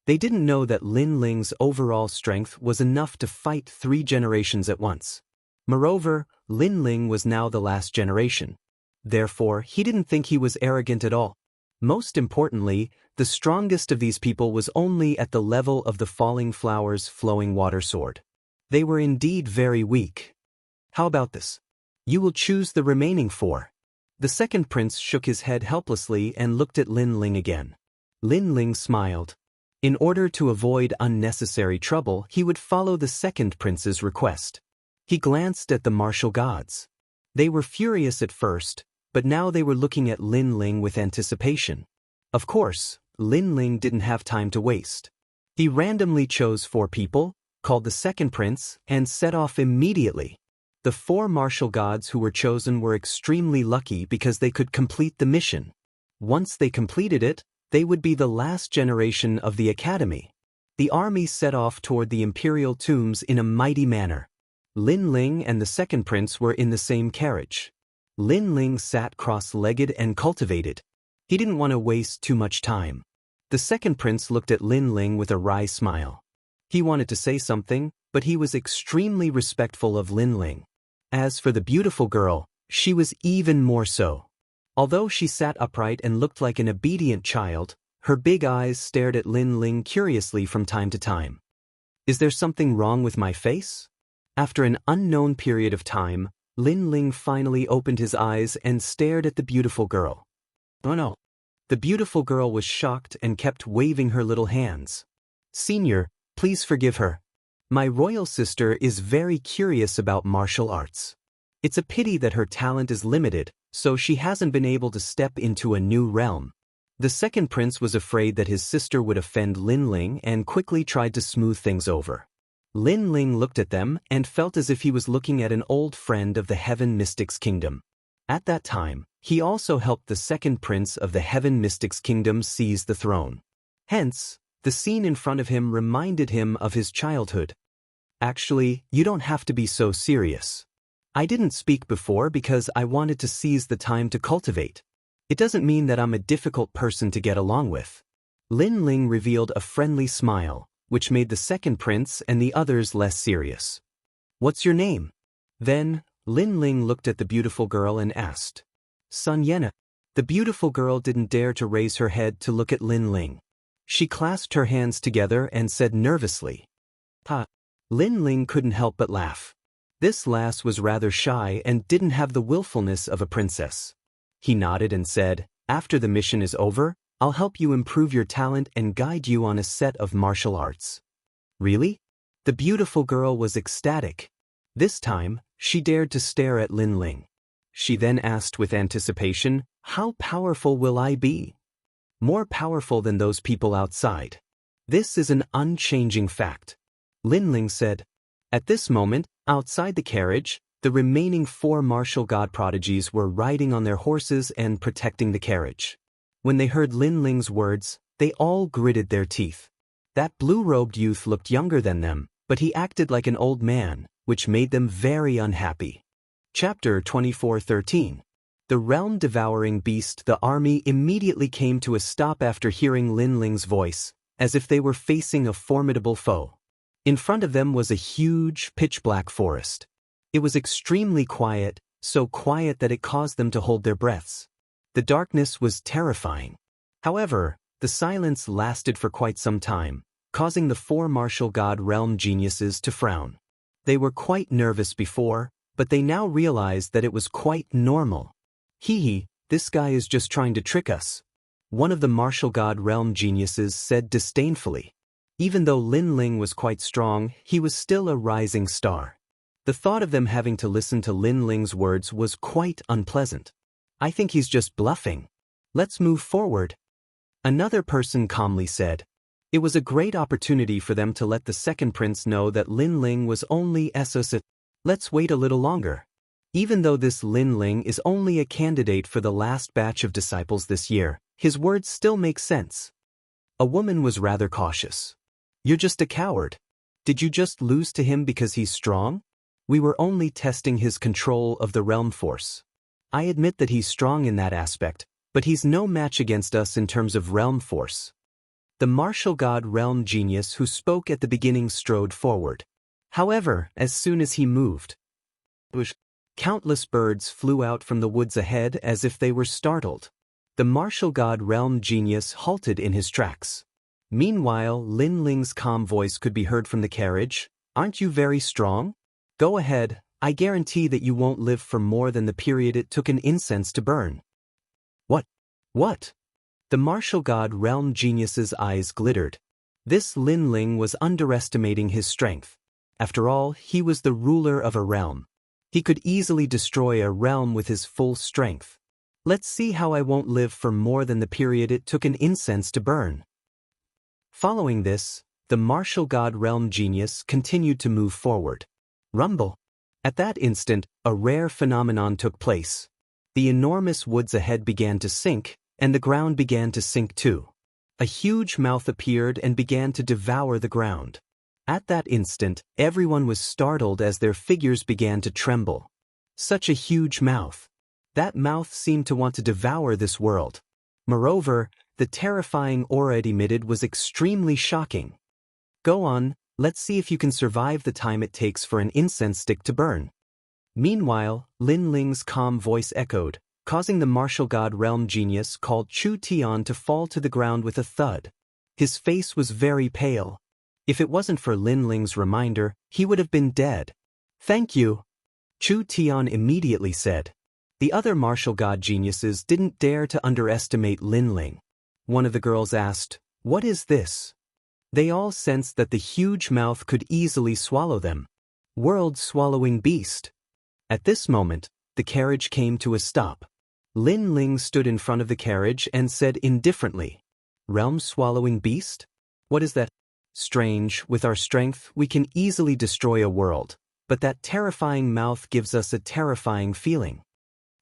They didn't know that Lin Ling's overall strength was enough to fight 3 generations at once. Moreover, Lin Ling was now the last generation. Therefore, he didn't think he was arrogant at all. Most importantly, the strongest of these people was only at the level of the falling flowers flowing water sword. They were indeed very weak. How about this? You will choose the remaining 4. The second prince shook his head helplessly and looked at Lin Ling again. Lin Ling smiled. In order to avoid unnecessary trouble, he would follow the second prince's request. He glanced at the martial gods. They were furious at first, but now they were looking at Lin Ling with anticipation. Of course, Lin Ling didn't have time to waste. He randomly chose 4 people, called the second prince, and set off immediately. The 4 martial gods who were chosen were extremely lucky because they could complete the mission. Once they completed it, they would be the last generation of the academy. The army set off toward the imperial tombs in a mighty manner. Lin Ling and the second prince were in the same carriage. Lin Ling sat cross-legged and cultivated. He didn't want to waste too much time. The second prince looked at Lin Ling with a wry smile. He wanted to say something, but he was extremely respectful of Lin Ling. As for the beautiful girl, she was even more so. Although she sat upright and looked like an obedient child, her big eyes stared at Lin Ling curiously from time to time. Is there something wrong with my face? After an unknown period of time, Lin Ling finally opened his eyes and stared at the beautiful girl. Oh no. The beautiful girl was shocked and kept waving her little hands. Senior, please forgive her. My royal sister is very curious about martial arts. It's a pity that her talent is limited, so she hasn't been able to step into a new realm. The second prince was afraid that his sister would offend Lin Ling and quickly tried to smooth things over. Lin Ling looked at them and felt as if he was looking at an old friend of the Heaven Mystics Kingdom. At that time, he also helped the second prince of the Heaven Mystics Kingdom seize the throne. Hence, the scene in front of him reminded him of his childhood. Actually, you don't have to be so serious. I didn't speak before because I wanted to seize the time to cultivate. It doesn't mean that I'm a difficult person to get along with. Lin Ling revealed a friendly smile, which made the second prince and the others less serious. What's your name? Then, Lin Ling looked at the beautiful girl and asked, Sun Yena. The beautiful girl didn't dare to raise her head to look at Lin Ling. She clasped her hands together and said nervously, Pa. Lin Ling couldn't help but laugh. This lass was rather shy and didn't have the willfulness of a princess. He nodded and said, After the mission is over, I'll help you improve your talent and guide you on a set of martial arts. Really? The beautiful girl was ecstatic. This time, she dared to stare at Lin Ling. She then asked with anticipation, How powerful will I be? More powerful than those people outside. This is an unchanging fact. Lin Ling said. At this moment, outside the carriage, the remaining 4 martial god prodigies were riding on their horses and protecting the carriage. When they heard Lin Ling's words, they all gritted their teeth. That blue-robed youth looked younger than them, but he acted like an old man, which made them very unhappy. Chapter 24:13. The realm-devouring beast. The army immediately came to a stop after hearing Lin Ling's voice, as if they were facing a formidable foe. In front of them was a huge, pitch-black forest. It was extremely quiet, so quiet that it caused them to hold their breaths. The darkness was terrifying. However, the silence lasted for quite some time, causing the 4 martial god realm geniuses to frown. They were quite nervous before, but they now realized that it was quite normal. Hee, this guy is just trying to trick us. One of the martial god realm geniuses said disdainfully. Even though Lin Ling was quite strong, he was still a rising star. The thought of them having to listen to Lin Ling's words was quite unpleasant. I think he's just bluffing. Let's move forward. Another person calmly said. It was a great opportunity for them to let the second prince know that Lin Ling was only SOS. Let's wait a little longer. Even though this Lin Ling is only a candidate for the last batch of disciples this year, his words still make sense. A woman was rather cautious. You're just a coward. Did you just lose to him because he's strong? We were only testing his control of the realm force. I admit that he's strong in that aspect, but he's no match against us in terms of realm force. The martial god realm genius who spoke at the beginning strode forward. However, as soon as he moved, countless birds flew out from the woods ahead as if they were startled. The martial god realm genius halted in his tracks. Meanwhile, Lin Ling's calm voice could be heard from the carriage. Aren't you very strong? Go ahead, I guarantee that you won't live for more than the period it took an incense to burn. What? The martial god realm genius's eyes glittered. This Lin Ling was underestimating his strength. After all, he was the ruler of a realm. He could easily destroy a realm with his full strength. Let's see how I won't live for more than the period it took an incense to burn. Following this, the martial god realm genius continued to move forward. Rumble. At that instant, a rare phenomenon took place. The enormous woods ahead began to sink, and the ground began to sink too. A huge mouth appeared and began to devour the ground. At that instant, everyone was startled as their figures began to tremble. Such a huge mouth. That mouth seemed to want to devour this world. Moreover, the terrifying aura it emitted was extremely shocking. Go on, let's see if you can survive the time it takes for an incense stick to burn. Meanwhile, Lin Ling's calm voice echoed, causing the martial god realm genius called Chu Tian to fall to the ground with a thud. His face was very pale. If it wasn't for Lin Ling's reminder, he would have been dead. Thank you, Chu Tian immediately said. The other martial god geniuses didn't dare to underestimate Lin Ling. One of the girls asked, What is this? They all sensed that the huge mouth could easily swallow them. World-swallowing beast. At this moment, the carriage came to a stop. Lin Ling stood in front of the carriage and said indifferently, Realm-swallowing beast? What is that? Strange, with our strength, we can easily destroy a world, but that terrifying mouth gives us a terrifying feeling.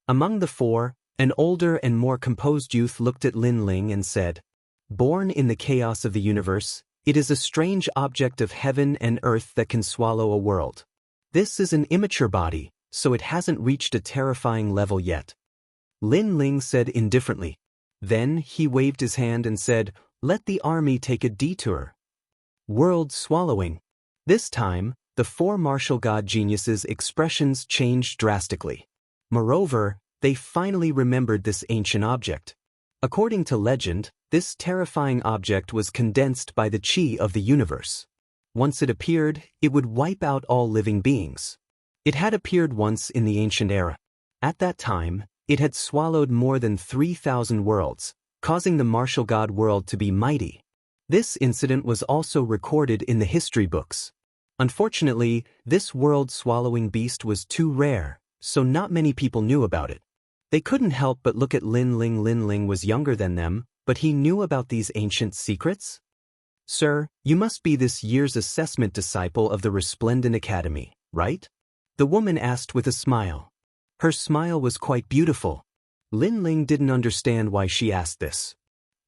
Among the 4, an older and more composed youth looked at Lin Ling and said, Born in the chaos of the universe, it is a strange object of heaven and earth that can swallow a world. This is an immature body, so it hasn't reached a terrifying level yet. Lin Ling said indifferently. Then he waved his hand and said, Let the army take a detour. World swallowing. This time, the four martial god geniuses' expressions changed drastically. Moreover, they finally remembered this ancient object. According to legend, this terrifying object was condensed by the chi of the universe. Once it appeared, it would wipe out all living beings. It had appeared once in the ancient era. At that time, it had swallowed more than 3,000 worlds, causing the martial god world to be mighty. This incident was also recorded in the history books. Unfortunately, this world-swallowing beast was too rare, so not many people knew about it. They couldn't help but look at Lin Ling. Lin Ling was younger than them, but he knew about these ancient secrets? Sir, you must be this year's assessment disciple of the Resplendent Academy, right? The woman asked with a smile. Her smile was quite beautiful. Lin Ling didn't understand why she asked this.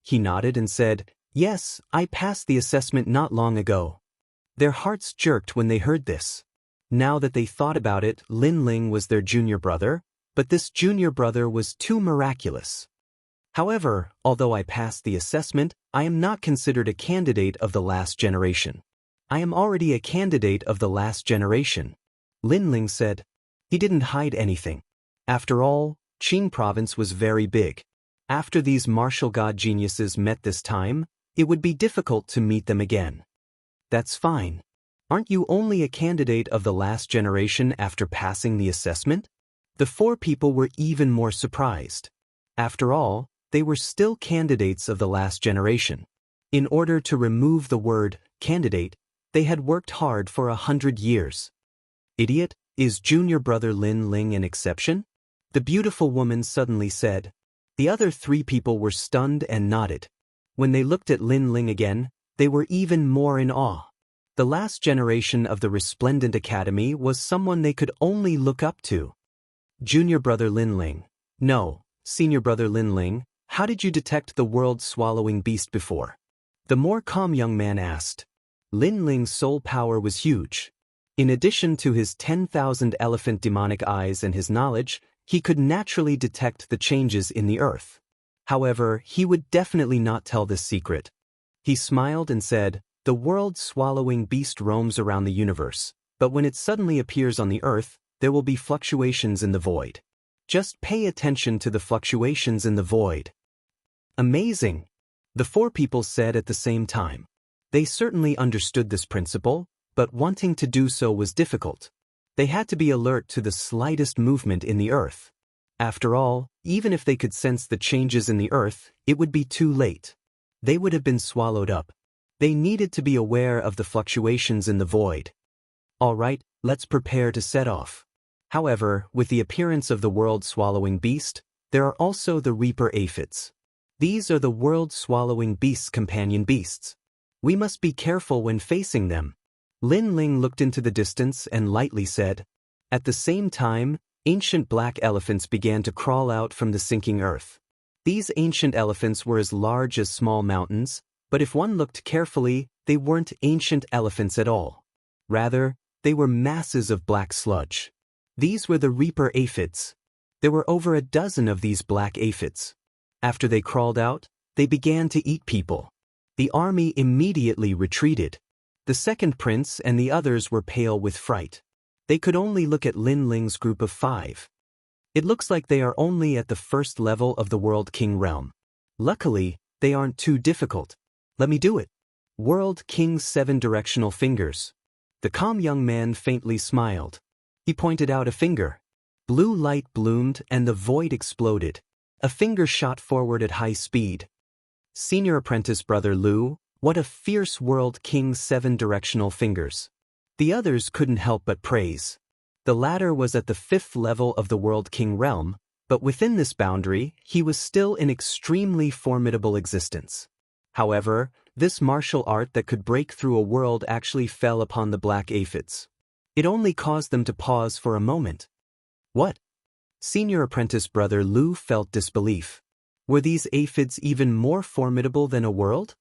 He nodded and said, Yes, I passed the assessment not long ago. Their hearts jerked when they heard this. Now that they thought about it, Lin Ling was their junior brother, but this junior brother was too miraculous. However, although I passed the assessment, I am not considered a candidate of the last generation. I am already a candidate of the last generation. Lin Ling said. He didn't hide anything. After all, Qing province was very big. After these martial god geniuses met this time, it would be difficult to meet them again. That's fine. Aren't you only a candidate of the last generation after passing the assessment? The four people were even more surprised. After all, they were still candidates of the last generation. In order to remove the word candidate, they had worked hard for 100 years. Idiot, is junior brother Lin Ling an exception? The beautiful woman suddenly said. The other three people were stunned and nodded. When they looked at Lin Ling again, they were even more in awe. The last generation of the Resplendent Academy was someone they could only look up to. Junior brother Lin Ling. No, senior brother Lin Ling, how did you detect the world-swallowing beast before? The more calm young man asked. Lin Ling's soul power was huge. In addition to his 10,000 elephant demonic eyes and his knowledge, he could naturally detect the changes in the earth. However, he would definitely not tell this secret. He smiled and said, The world-swallowing beast roams around the universe, but when it suddenly appears on the earth, there will be fluctuations in the void. Just pay attention to the fluctuations in the void. Amazing! The four people said at the same time. They certainly understood this principle, but wanting to do so was difficult. They had to be alert to the slightest movement in the earth. After all, even if they could sense the changes in the earth, it would be too late. They would have been swallowed up. They needed to be aware of the fluctuations in the void. All right, let's prepare to set off. However, with the appearance of the world-swallowing beast, there are also the Reaper aphids. These are the world-swallowing beast's companion beasts. We must be careful when facing them. Lin Ling looked into the distance and lightly said. At the same time, ancient black elephants began to crawl out from the sinking earth. These ancient elephants were as large as small mountains, but if one looked carefully, they weren't ancient elephants at all. Rather, they were masses of black sludge. These were the Reaper aphids. There were over a dozen of these black aphids. After they crawled out, they began to eat people. The army immediately retreated. The second prince and the others were pale with fright. They could only look at Lin Ling's group of 5. It looks like they are only at the first level of the World King realm. Luckily, they aren't too difficult. Let me do it. World King's 7 directional fingers. The calm young man faintly smiled. He pointed out a finger. Blue light bloomed and the void exploded. A finger shot forward at high speed. Senior apprentice brother Lu, what a fierce World King's 7 directional fingers. The others couldn't help but praise. The latter was at the 5th level of the World King realm, but within this boundary, he was still an extremely formidable existence. However, this martial art that could break through a world actually fell upon the black aphids. It only caused them to pause for a moment. What? Senior apprentice brother Lu felt disbelief. Were these aphids even more formidable than a world?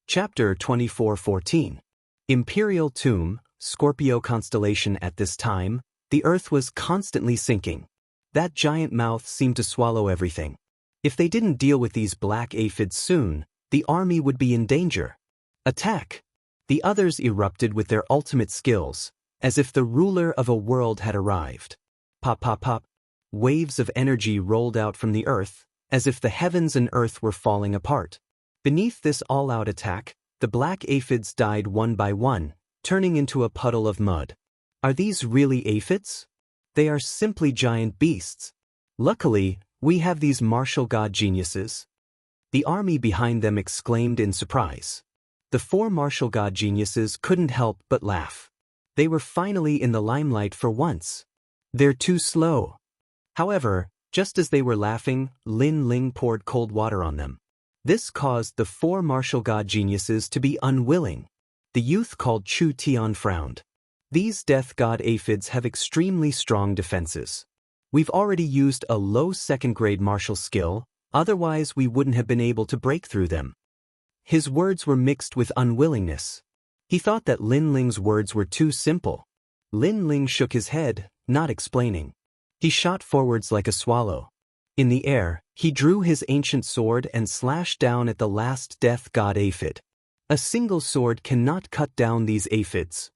Chapter 24:14. Imperial Tomb, Scorpio constellation. At this time, the earth was constantly sinking. That giant mouth seemed to swallow everything. If they didn't deal with these black aphids soon, the army would be in danger. Attack! The others erupted with their ultimate skills, as if the ruler of a world had arrived. Pop pop pop. Waves of energy rolled out from the earth, as if the heavens and earth were falling apart. Beneath this all-out attack, the black aphids died one by one, turning into a puddle of mud. Are these really aphids? They are simply giant beasts. Luckily, we have these martial god geniuses. The army behind them exclaimed in surprise. The four martial god geniuses couldn't help but laugh. They were finally in the limelight for once. They're too slow. However, just as they were laughing, Lin Ling poured cold water on them. This caused the four martial god geniuses to be unwilling. The youth called Chu Tian frowned. These death god aphids have extremely strong defenses. We've already used a low second-grade martial skill, otherwise we wouldn't have been able to break through them. His words were mixed with unwillingness. He thought that Lin Ling's words were too simple. Lin Ling shook his head, not explaining. He shot forwards like a swallow. In the air, he drew his ancient sword and slashed down at the last death god aphid. A single sword cannot cut down these aphids.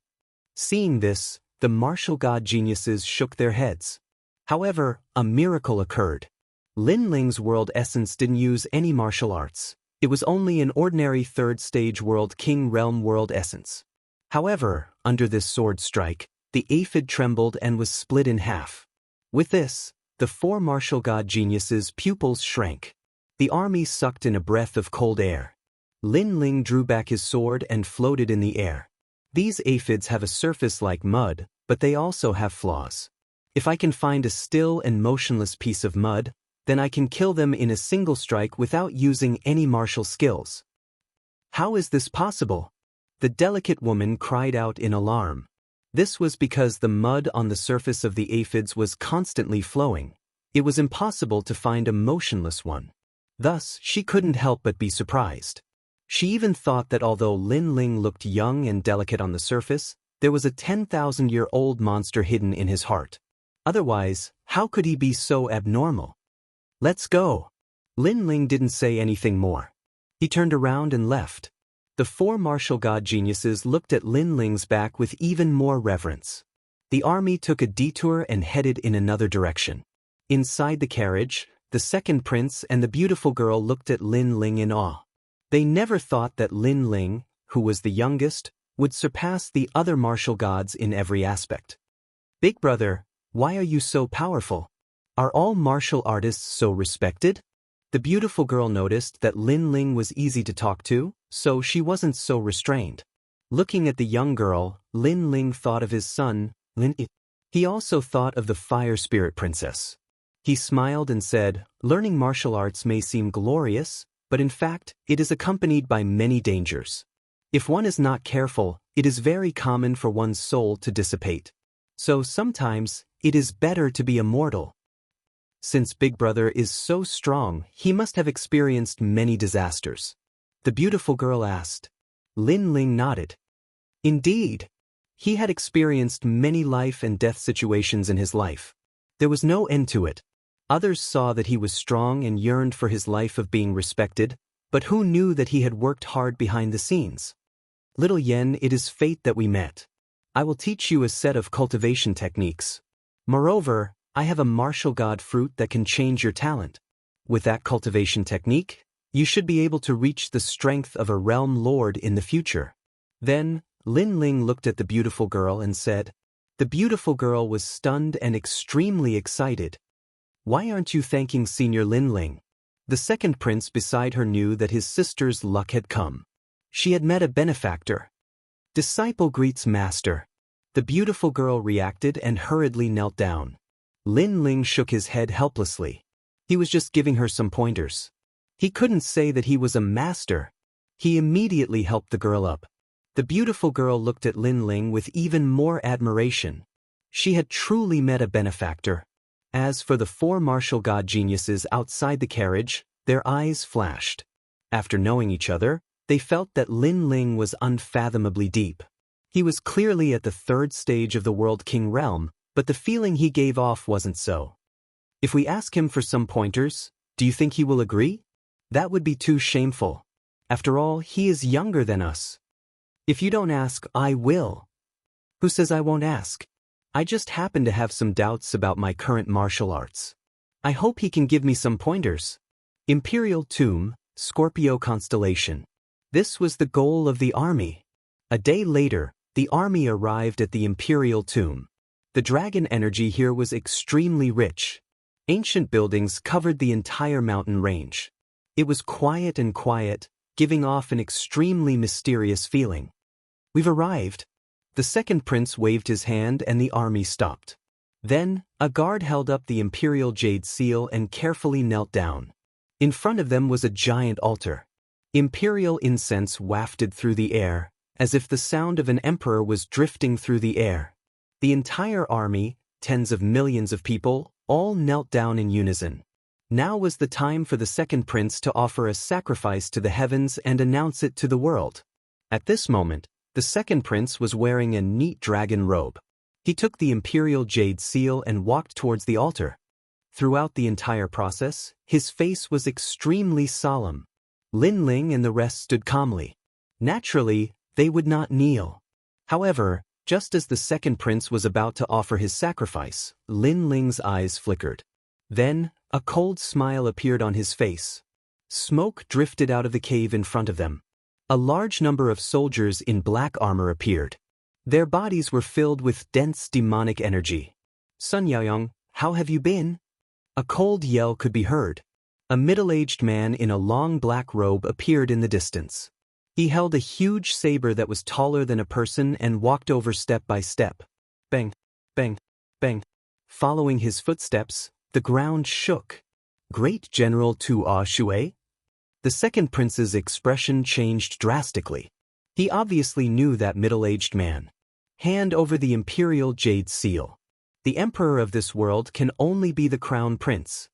Seeing this, the martial god geniuses shook their heads. However, a miracle occurred. Lin Ling's world essence didn't use any martial arts. It was only an ordinary third-stage world king realm world essence. However, under this sword strike, the aphid trembled and was split in half. With this, the four martial god geniuses' pupils shrank. The army sucked in a breath of cold air. Lin Ling drew back his sword and floated in the air. These aphids have a surface like mud, but they also have flaws. If I can find a still and motionless piece of mud, then I can kill them in a single strike without using any martial skills. How is this possible? The delicate woman cried out in alarm. This was because the mud on the surface of the aphids was constantly flowing. It was impossible to find a motionless one. Thus, she couldn't help but be surprised. She even thought that although Lin Ling looked young and delicate on the surface, there was a 10,000-year-old monster hidden in his heart. Otherwise, how could he be so abnormal? Let's go. Lin Ling didn't say anything more. He turned around and left. The four martial god geniuses looked at Lin Ling's back with even more reverence. The army took a detour and headed in another direction. Inside the carriage, the second prince and the beautiful girl looked at Lin Ling in awe. They never thought that Lin Ling, who was the youngest, would surpass the other martial gods in every aspect. Big brother, why are you so powerful? Are all martial artists so respected? The beautiful girl noticed that Lin Ling was easy to talk to, so she wasn't so restrained. Looking at the young girl, Lin Ling thought of his son, Lin I. He also thought of the fire spirit princess. He smiled and said, learning martial arts may seem glorious, but in fact, it is accompanied by many dangers. If one is not careful, it is very common for one's soul to dissipate. So sometimes, it is better to be immortal. Since Big Brother is so strong, he must have experienced many disasters. The beautiful girl asked. Lin Ling nodded. Indeed. He had experienced many life and death situations in his life. There was no end to it. Others saw that he was strong and yearned for his life of being respected, but who knew that he had worked hard behind the scenes? Little Yen, it is fate that we met. I will teach you a set of cultivation techniques. Moreover, I have a martial god fruit that can change your talent. With that cultivation technique, you should be able to reach the strength of a realm lord in the future. Then, Lin Ling looked at the beautiful girl and said. The beautiful girl was stunned and extremely excited. Why aren't you thanking Senior Lin Ling? The second prince beside her knew that his sister's luck had come. She had met a benefactor. Disciple greets master. The beautiful girl reacted and hurriedly knelt down. Lin Ling shook his head helplessly. He was just giving her some pointers. He couldn't say that he was a master. He immediately helped the girl up. The beautiful girl looked at Lin Ling with even more admiration. She had truly met a benefactor. As for the four martial god geniuses outside the carriage, their eyes flashed. After knowing each other, they felt that Lin Ling was unfathomably deep. He was clearly at the third stage of the World King realm, but the feeling he gave off wasn't so. If we ask him for some pointers, do you think he will agree? That would be too shameful. After all, he is younger than us. If you don't ask, I will. Who says I won't ask? I just happen to have some doubts about my current martial arts. I hope he can give me some pointers. Imperial Tomb, Scorpio Constellation. This was the goal of the army. A day later, the army arrived at the Imperial Tomb. The dragon energy here was extremely rich. Ancient buildings covered the entire mountain range. It was quiet and quiet, giving off an extremely mysterious feeling. We've arrived. The second prince waved his hand and the army stopped. Then, a guard held up the imperial jade seal and carefully knelt down. In front of them was a giant altar. Imperial incense wafted through the air, as if the sound of an emperor was drifting through the air. The entire army, tens of millions of people, all knelt down in unison. Now was the time for the second prince to offer a sacrifice to the heavens and announce it to the world. At this moment, the second prince was wearing a neat dragon robe. He took the imperial jade seal and walked towards the altar. Throughout the entire process, his face was extremely solemn. Lin Ling and the rest stood calmly. Naturally, they would not kneel. However, just as the second prince was about to offer his sacrifice, Lin Ling's eyes flickered. Then, a cold smile appeared on his face. Smoke drifted out of the cave in front of them. A large number of soldiers in black armor appeared. Their bodies were filled with dense demonic energy. Sun Yaoyong, how have you been? A cold yell could be heard. A middle-aged man in a long black robe appeared in the distance. He held a huge saber that was taller than a person and walked over step by step. Bang, bang, bang. Following his footsteps, the ground shook. Great General Tu Shui? The second prince's expression changed drastically. He obviously knew that middle-aged man. Hand over the imperial jade seal. The emperor of this world can only be the crown prince.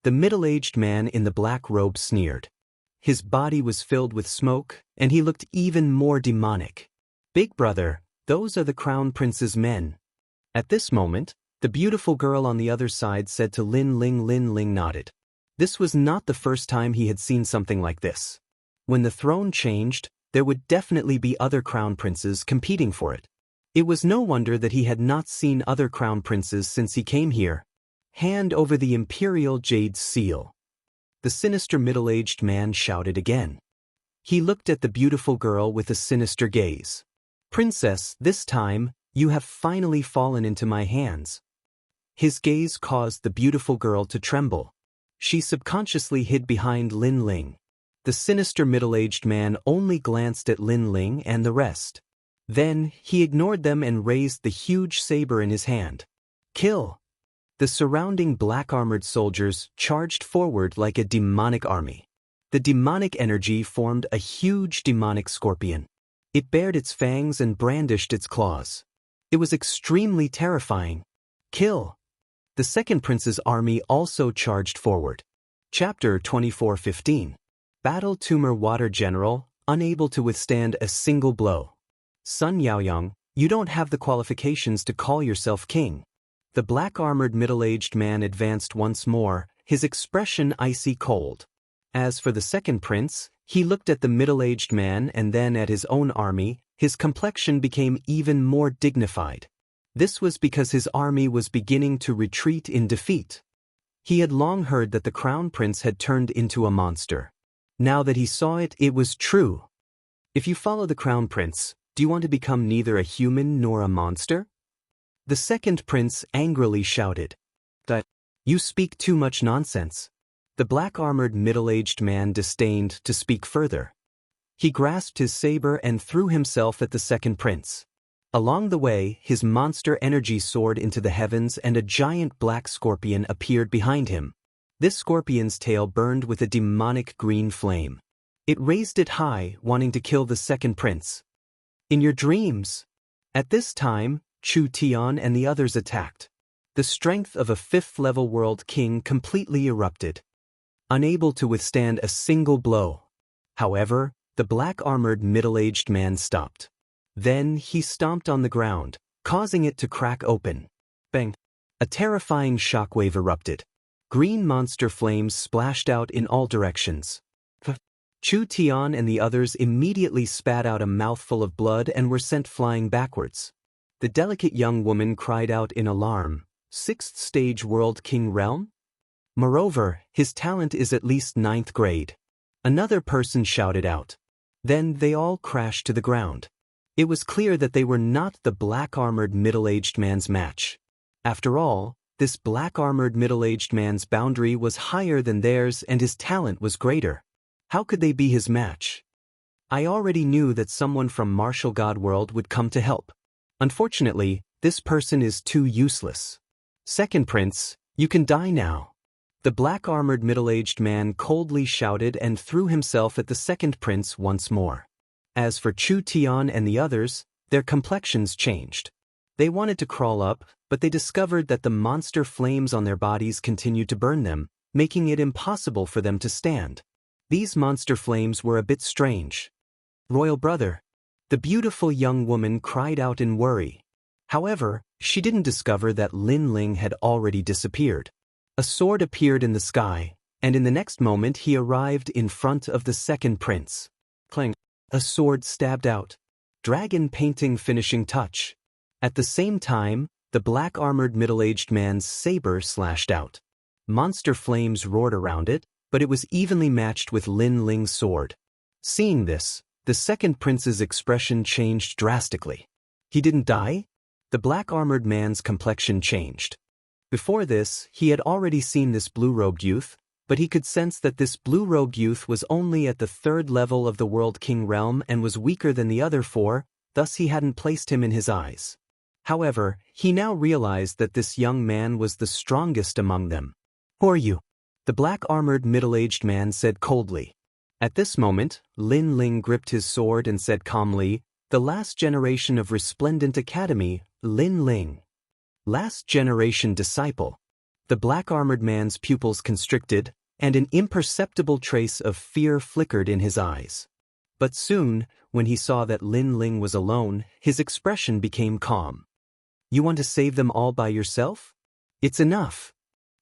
The middle-aged man in the black robe sneered. His body was filled with smoke, and he looked even more demonic. Big brother, those are the crown prince's men. At this moment, the beautiful girl on the other side said to Lin Ling. Lin Ling nodded. This was not the first time he had seen something like this. When the throne changed, there would definitely be other crown princes competing for it. It was no wonder that he had not seen other crown princes since he came here. Hand over the imperial jade seal. The sinister middle-aged man shouted again. He looked at the beautiful girl with a sinister gaze. Princess, this time, you have finally fallen into my hands. His gaze caused the beautiful girl to tremble. She subconsciously hid behind Lin Ling. The sinister middle-aged man only glanced at Lin Ling and the rest. Then, he ignored them and raised the huge saber in his hand. Kill! The surrounding black-armored soldiers charged forward like a demonic army. The demonic energy formed a huge demonic scorpion. It bared its fangs and brandished its claws. It was extremely terrifying. Kill! The second prince's army also charged forward. Chapter 24:15. Battle Tumor Water General, unable to withstand a single blow. Sun Yaoyong, you don't have the qualifications to call yourself king. The black-armored middle-aged man advanced once more, his expression icy cold. As for the second prince, he looked at the middle-aged man and then at his own army. His complexion became even more dignified. This was because his army was beginning to retreat in defeat. He had long heard that the crown prince had turned into a monster. Now that he saw it, it was true. If you follow the crown prince, do you want to become neither a human nor a monster? The second prince angrily shouted. That, you speak too much nonsense. The black-armored middle-aged man disdained to speak further. He grasped his saber and threw himself at the second prince. Along the way, his monster energy soared into the heavens and a giant black scorpion appeared behind him. This scorpion's tail burned with a demonic green flame. It raised it high, wanting to kill the second prince. In your dreams! At this time, Chu Tian and the others attacked. The strength of a fifth-level world king completely erupted. Unable to withstand a single blow. However, the black-armored middle-aged man stopped. Then he stomped on the ground, causing it to crack open. Bang! A terrifying shockwave erupted. Green monster flames splashed out in all directions. Chu Tian and the others immediately spat out a mouthful of blood and were sent flying backwards. The delicate young woman cried out in alarm. Sixth stage World King realm? Moreover, his talent is at least 9th grade. Another person shouted out. Then they all crashed to the ground. It was clear that they were not the black-armored middle-aged man's match. After all, this black-armored middle-aged man's boundary was higher than theirs and his talent was greater. How could they be his match? I already knew that someone from Martial God World would come to help. Unfortunately, this person is too useless. Second prince, you can die now. The black-armored middle-aged man coldly shouted and threw himself at the second prince once more. As for Chu Tian and the others, their complexions changed. They wanted to crawl up, but they discovered that the monster flames on their bodies continued to burn them, making it impossible for them to stand. These monster flames were a bit strange. Royal brother, the beautiful young woman cried out in worry. However, she didn't discover that Lin Ling had already disappeared. A sword appeared in the sky, and in the next moment he arrived in front of the second prince. Clang! A sword stabbed out. Dragon painting finishing touch. At the same time, the black-armored middle-aged man's saber slashed out. Monster flames roared around it, but it was evenly matched with Lin Ling's sword. Seeing this, the second prince's expression changed drastically. He didn't die? The black-armored man's complexion changed. Before this, he had already seen this blue-robed youth, but he could sense that this blue-robed youth was only at the 3rd level of the World King realm and was weaker than the other 4, thus he hadn't placed him in his eyes. However, he now realized that this young man was the strongest among them. Who are you? The black-armored middle-aged man said coldly. At this moment, Lin Ling gripped his sword and said calmly, the last generation of Resplendent Academy, Lin Ling. Last generation disciple. The black-armored man's pupils constricted, and an imperceptible trace of fear flickered in his eyes. But soon, when he saw that Lin Ling was alone, his expression became calm. You want to save them all by yourself? It's enough.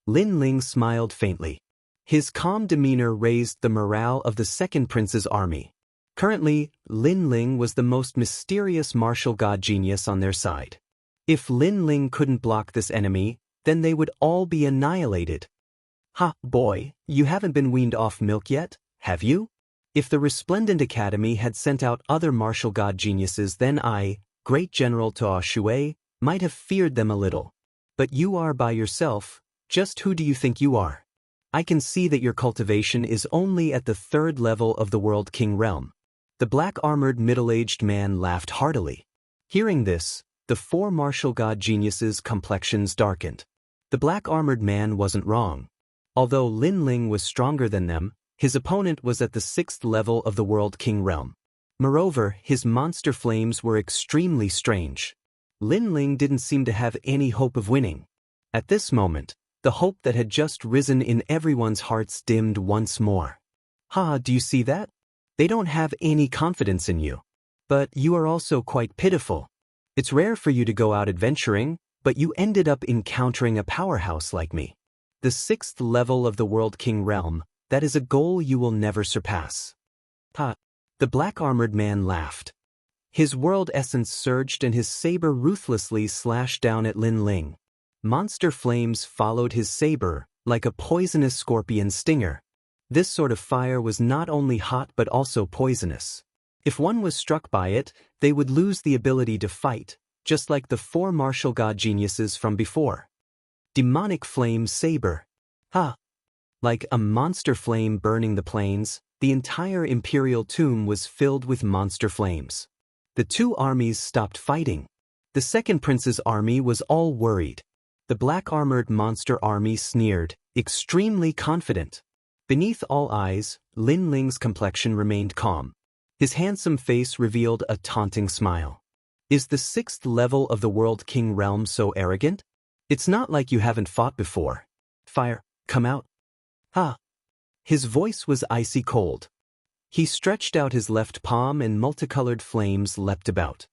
Lin Ling smiled faintly. His calm demeanor raised the morale of the second prince's army. Currently, Lin Ling was the most mysterious martial god genius on their side. If Lin Ling couldn't block this enemy, then they would all be annihilated. Ha, boy, you haven't been weaned off milk yet, have you? If the Resplendent Academy had sent out other martial god geniuses, then I, Great General Toa Shui, might have feared them a little. But you are by yourself, just who do you think you are? I can see that your cultivation is only at the 3rd level of the World King realm. The black-armored middle-aged man laughed heartily. Hearing this, the 4 martial god geniuses' complexions darkened. The black-armored man wasn't wrong. Although Lin Ling was stronger than them, his opponent was at the 6th level of the World King realm. Moreover, his monster flames were extremely strange. Lin Ling didn't seem to have any hope of winning. At this moment, the hope that had just risen in everyone's hearts dimmed once more. Ha, do you see that? They don't have any confidence in you. But you are also quite pitiful. It's rare for you to go out adventuring, but you ended up encountering a powerhouse like me. The 6th level of the World King realm, that is a goal you will never surpass. Ha! The black-armored man laughed. His world essence surged and his saber ruthlessly slashed down at Lin Ling. Monster flames followed his saber, like a poisonous scorpion stinger. This sort of fire was not only hot but also poisonous. If one was struck by it, they would lose the ability to fight, just like the 4 martial god geniuses from before. Demonic flame saber. Ha! Like a monster flame burning the plains, the entire imperial tomb was filled with monster flames. The 2 armies stopped fighting. The second prince's army was all worried. The black-armored monster army sneered, extremely confident. Beneath all eyes, Lin Ling's complexion remained calm. His handsome face revealed a taunting smile. Is the 6th level of the World King realm so arrogant? It's not like you haven't fought before. Fire, come out. Ha! His voice was icy cold. He stretched out his left palm and multicolored flames leapt about.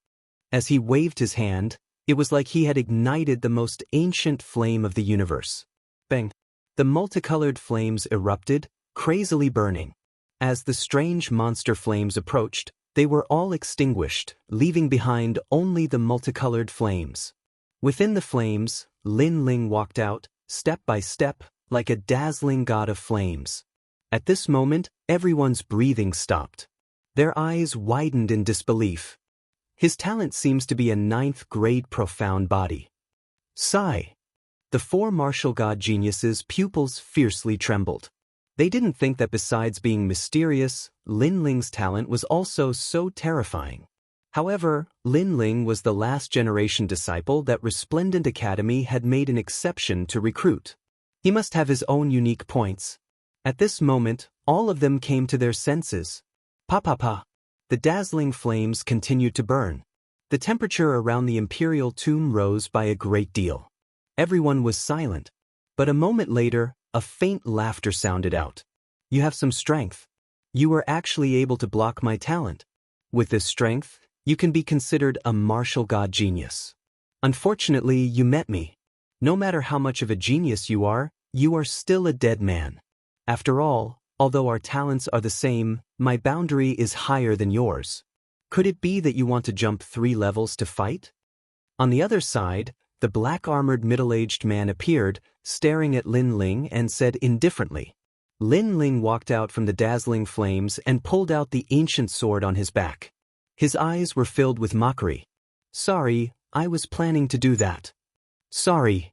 As he waved his hand, it was like he had ignited the most ancient flame of the universe. Bang! The multicolored flames erupted, crazily burning. As the strange monster flames approached, They were all extinguished, leaving behind only the multicolored flames. Within the flames, Lin Ling walked out, step by step, like a dazzling god of flames. At this moment, everyone's breathing stopped. Their eyes widened in disbelief. His talent seems to be a 9th-grade profound body. Sigh. The 4 martial god geniuses' pupils fiercely trembled. They didn't think that besides being mysterious, Lin Ling's talent was also so terrifying. However, Lin Ling was the last-generation disciple that Resplendent Academy had made an exception to recruit. He must have his own unique points. At this moment, all of them came to their senses. Pa. The dazzling flames continued to burn. The temperature around the imperial tomb rose by a great deal. Everyone was silent. But a moment later, a faint laughter sounded out. You have some strength. You were actually able to block my talent. With this strength, you can be considered a martial god genius. Unfortunately, you met me. No matter how much of a genius you are still a dead man. After all, although our talents are the same, my boundary is higher than yours. Could it be that you want to jump 3 levels to fight? On the other side, the black-armored middle-aged man appeared, staring at Lin Ling and said indifferently. Lin Ling walked out from the dazzling flames and pulled out the ancient sword on his back. His eyes were filled with mockery. Sorry, I was planning to do that. Sorry.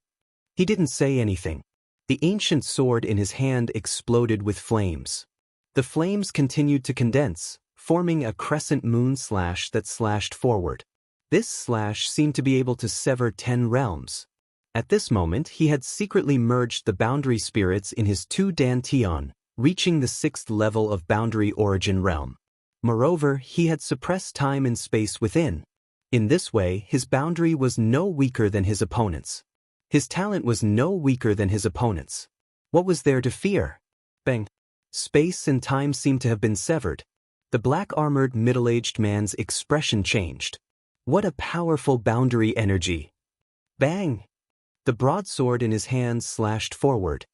He didn't say anything. The ancient sword in his hand exploded with flames. The flames continued to condense, forming a crescent moon slash that slashed forward. This slash seemed to be able to sever 10 realms. At this moment he had secretly merged the boundary spirits in his 2 dantian, reaching the 6th level of boundary origin realm. Moreover, he had suppressed time and space within. In this way, his boundary was no weaker than his opponent's. His talent was no weaker than his opponent's. What was there to fear? Bang! Space and time seemed to have been severed. The black-armored middle-aged man's expression changed. What a powerful boundary energy! Bang! The broadsword in his hand slashed forward.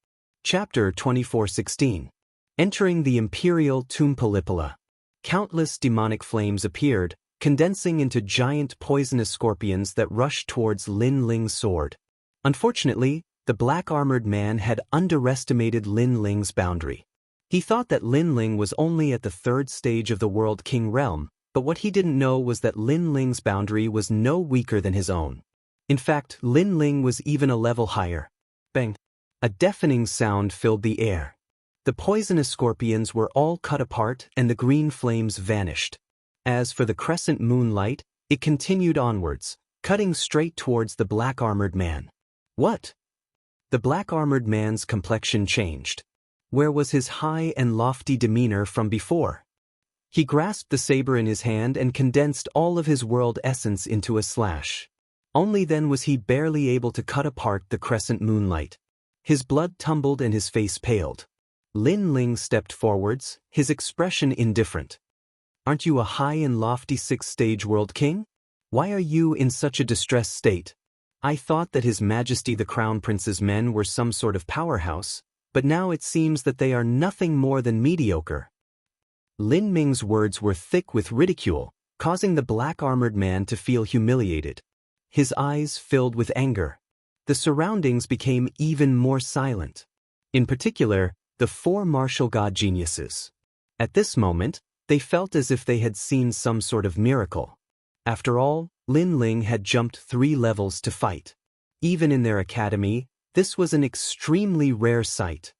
Chapter 24:16. Entering the Imperial Tomb Polypola. Countless demonic flames appeared, condensing into giant poisonous scorpions that rushed towards Lin Ling's sword. Unfortunately, the black-armored man had underestimated Lin Ling's boundary. He thought that Lin Ling was only at the 3rd stage of the World King realm, but what he didn't know was that Lin Ling's boundary was no weaker than his own. In fact, Lin Ling was even a level higher. Bang! A deafening sound filled the air. The poisonous scorpions were all cut apart and the green flames vanished. As for the crescent moonlight, it continued onwards, cutting straight towards the black-armored man. What? The black-armored man's complexion changed. Where was his high and lofty demeanor from before? He grasped the saber in his hand and condensed all of his world essence into a slash. Only then was he barely able to cut apart the crescent moonlight. His blood tumbled and his face paled. Lin Ling stepped forwards, his expression indifferent. Aren't you a high and lofty 6th-stage world king? Why are you in such a distressed state? I thought that His Majesty the Crown Prince's men were some sort of powerhouse, but now it seems that they are nothing more than mediocre. Lin Ming's words were thick with ridicule, causing the black-armored man to feel humiliated. His eyes filled with anger. The surroundings became even more silent. In particular, the 4 martial god geniuses. At this moment, they felt as if they had seen some sort of miracle. After all, Lin Ling had jumped 3 levels to fight. Even in their academy, this was an extremely rare sight.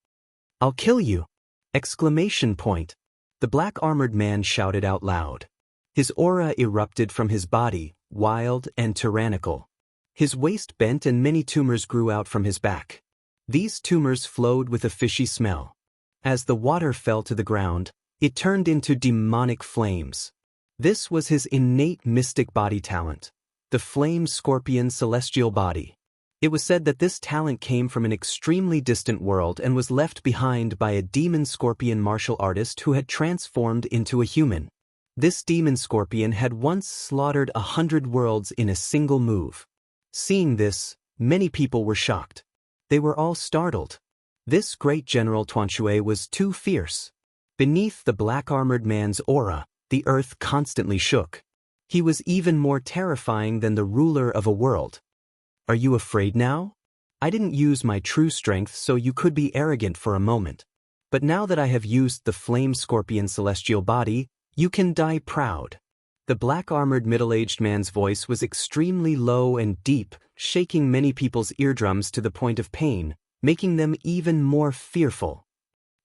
I'll kill you! Exclamation point. The black-armored man shouted out loud. His aura erupted from his body, wild and tyrannical. His waist bent and many tumors grew out from his back. These tumors flowed with a fishy smell. As the water fell to the ground, it turned into demonic flames. This was his innate mystic body talent, the flame scorpion celestial body. It was said that this talent came from an extremely distant world and was left behind by a demon scorpion martial artist who had transformed into a human. This demon scorpion had once slaughtered 100 worlds in a single move. Seeing this, many people were shocked. They were all startled. This great General Tuanshui was too fierce. Beneath the black-armored man's aura, the earth constantly shook. He was even more terrifying than the ruler of a world. Are you afraid now? I didn't use my true strength so you could be arrogant for a moment. But now that I have used the flame scorpion celestial body, you can die proud. The black-armored middle-aged man's voice was extremely low and deep, shaking many people's eardrums to the point of pain, making them even more fearful.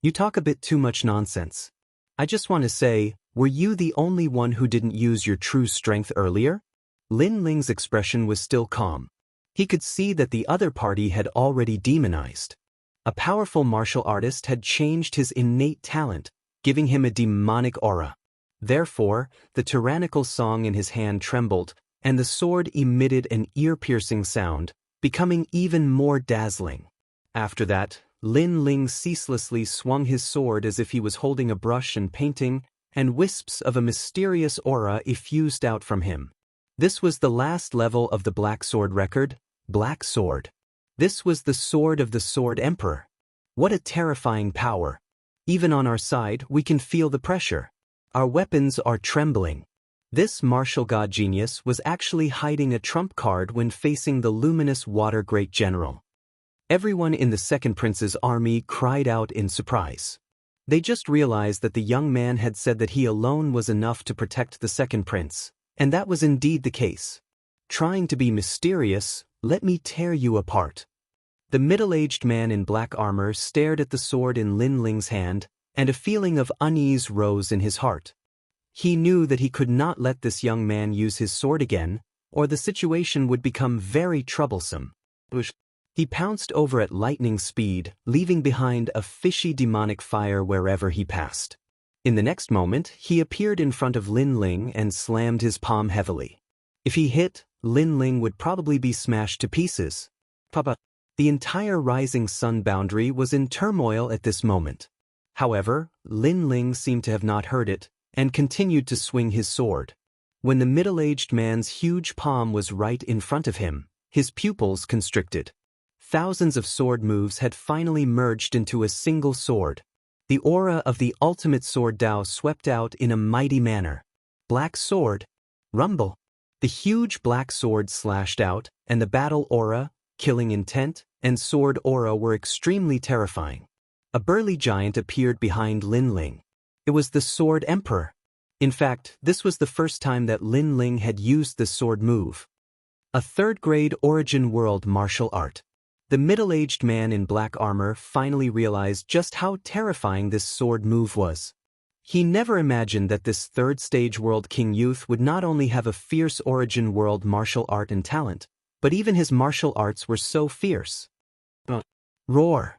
You talk a bit too much nonsense. I just want to say, were you the only one who didn't use your true strength earlier? Lin Ling's expression was still calm. He could see that the other party had already demonized. A powerful martial artist had changed his innate talent, giving him a demonic aura. Therefore, the tyrannical song in his hand trembled, and the sword emitted an ear-piercing sound, becoming even more dazzling. After that, Lin Ling ceaselessly swung his sword as if he was holding a brush and painting, and wisps of a mysterious aura effused out from him. This was the last level of the Black Sword record, Black Sword. This was the sword of the Sword Emperor. What a terrifying power. Even on our side, we can feel the pressure. Our weapons are trembling. This martial god genius was actually hiding a trump card when facing the luminous water great general. Everyone in the second prince's army cried out in surprise. They just realized that the young man had said that he alone was enough to protect the second prince, and that was indeed the case. Trying to be mysterious, let me tear you apart. The middle-aged man in black armor stared at the sword in Lin Ling's hand, and a feeling of unease rose in his heart. He knew that he could not let this young man use his sword again, or the situation would become very troublesome. He pounced over at lightning speed, leaving behind a fishy demonic fire wherever he passed. In the next moment, he appeared in front of Lin Ling and slammed his palm heavily. If he hit, Lin Ling would probably be smashed to pieces. The entire rising sun boundary was in turmoil at this moment. However, Lin Ling seemed to have not heard it, and continued to swing his sword. When the middle-aged man's huge palm was right in front of him, his pupils constricted. Thousands of sword moves had finally merged into a single sword. The aura of the ultimate sword Dao swept out in a mighty manner. Black sword. Rumble. The huge black sword slashed out, and the battle aura, killing intent, and sword aura were extremely terrifying. A burly giant appeared behind Lin Ling. It was the Sword Emperor. In fact, this was the first time that Lin Ling had used the sword move. A third-grade origin world martial art. The middle-aged man in black armor finally realized just how terrifying this sword move was. He never imagined that this third-stage world king youth would not only have a fierce origin world martial art and talent, but even his martial arts were so fierce. Roar!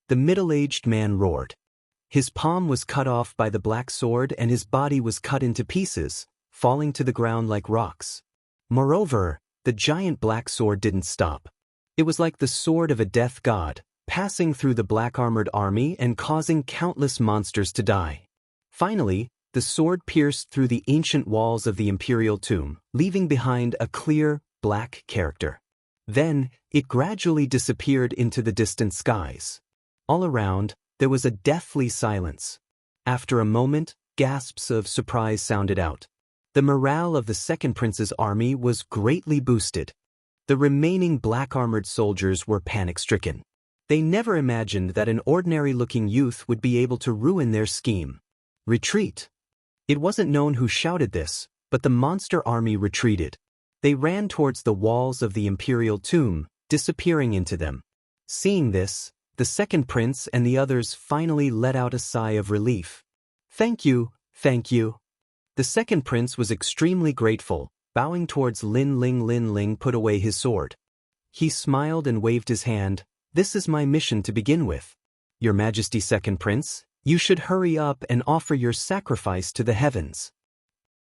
The middle-aged man roared. His palm was cut off by the black sword and his body was cut into pieces, falling to the ground like rocks. Moreover, the giant black sword didn't stop. It was like the sword of a death god, passing through the black-armored army and causing countless monsters to die. Finally, the sword pierced through the ancient walls of the imperial tomb, leaving behind a clear, black character. Then, it gradually disappeared into the distant skies. All around, there was a deathly silence. After a moment, gasps of surprise sounded out. The morale of the second prince's army was greatly boosted. The remaining black-armored soldiers were panic-stricken. They never imagined that an ordinary-looking youth would be able to ruin their scheme. Retreat! It wasn't known who shouted this, but the monster army retreated. They ran towards the walls of the imperial tomb, disappearing into them. Seeing this, the second prince and the others finally let out a sigh of relief. Thank you, thank you. The second prince was extremely grateful, bowing towards Lin Ling. Lin Ling put away his sword. He smiled and waved his hand. This is my mission to begin with. Your Majesty, second prince, you should hurry up and offer your sacrifice to the heavens.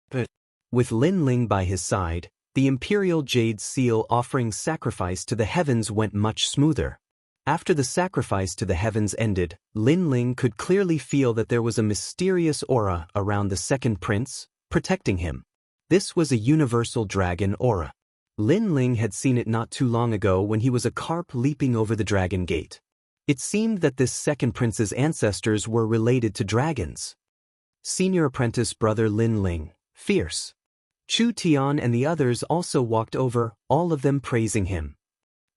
But with Lin Ling by his side, the imperial jade seal offering sacrifice to the heavens went much smoother. After the sacrifice to the heavens ended, Lin Ling could clearly feel that there was a mysterious aura around the second prince, protecting him. This was a universal dragon aura. Lin Ling had seen it not too long ago when he was a carp leaping over the dragon gate. It seemed that this second prince's ancestors were related to dragons. Senior apprentice brother Lin Ling, fierce. Chu Tian and the others also walked over, all of them praising him.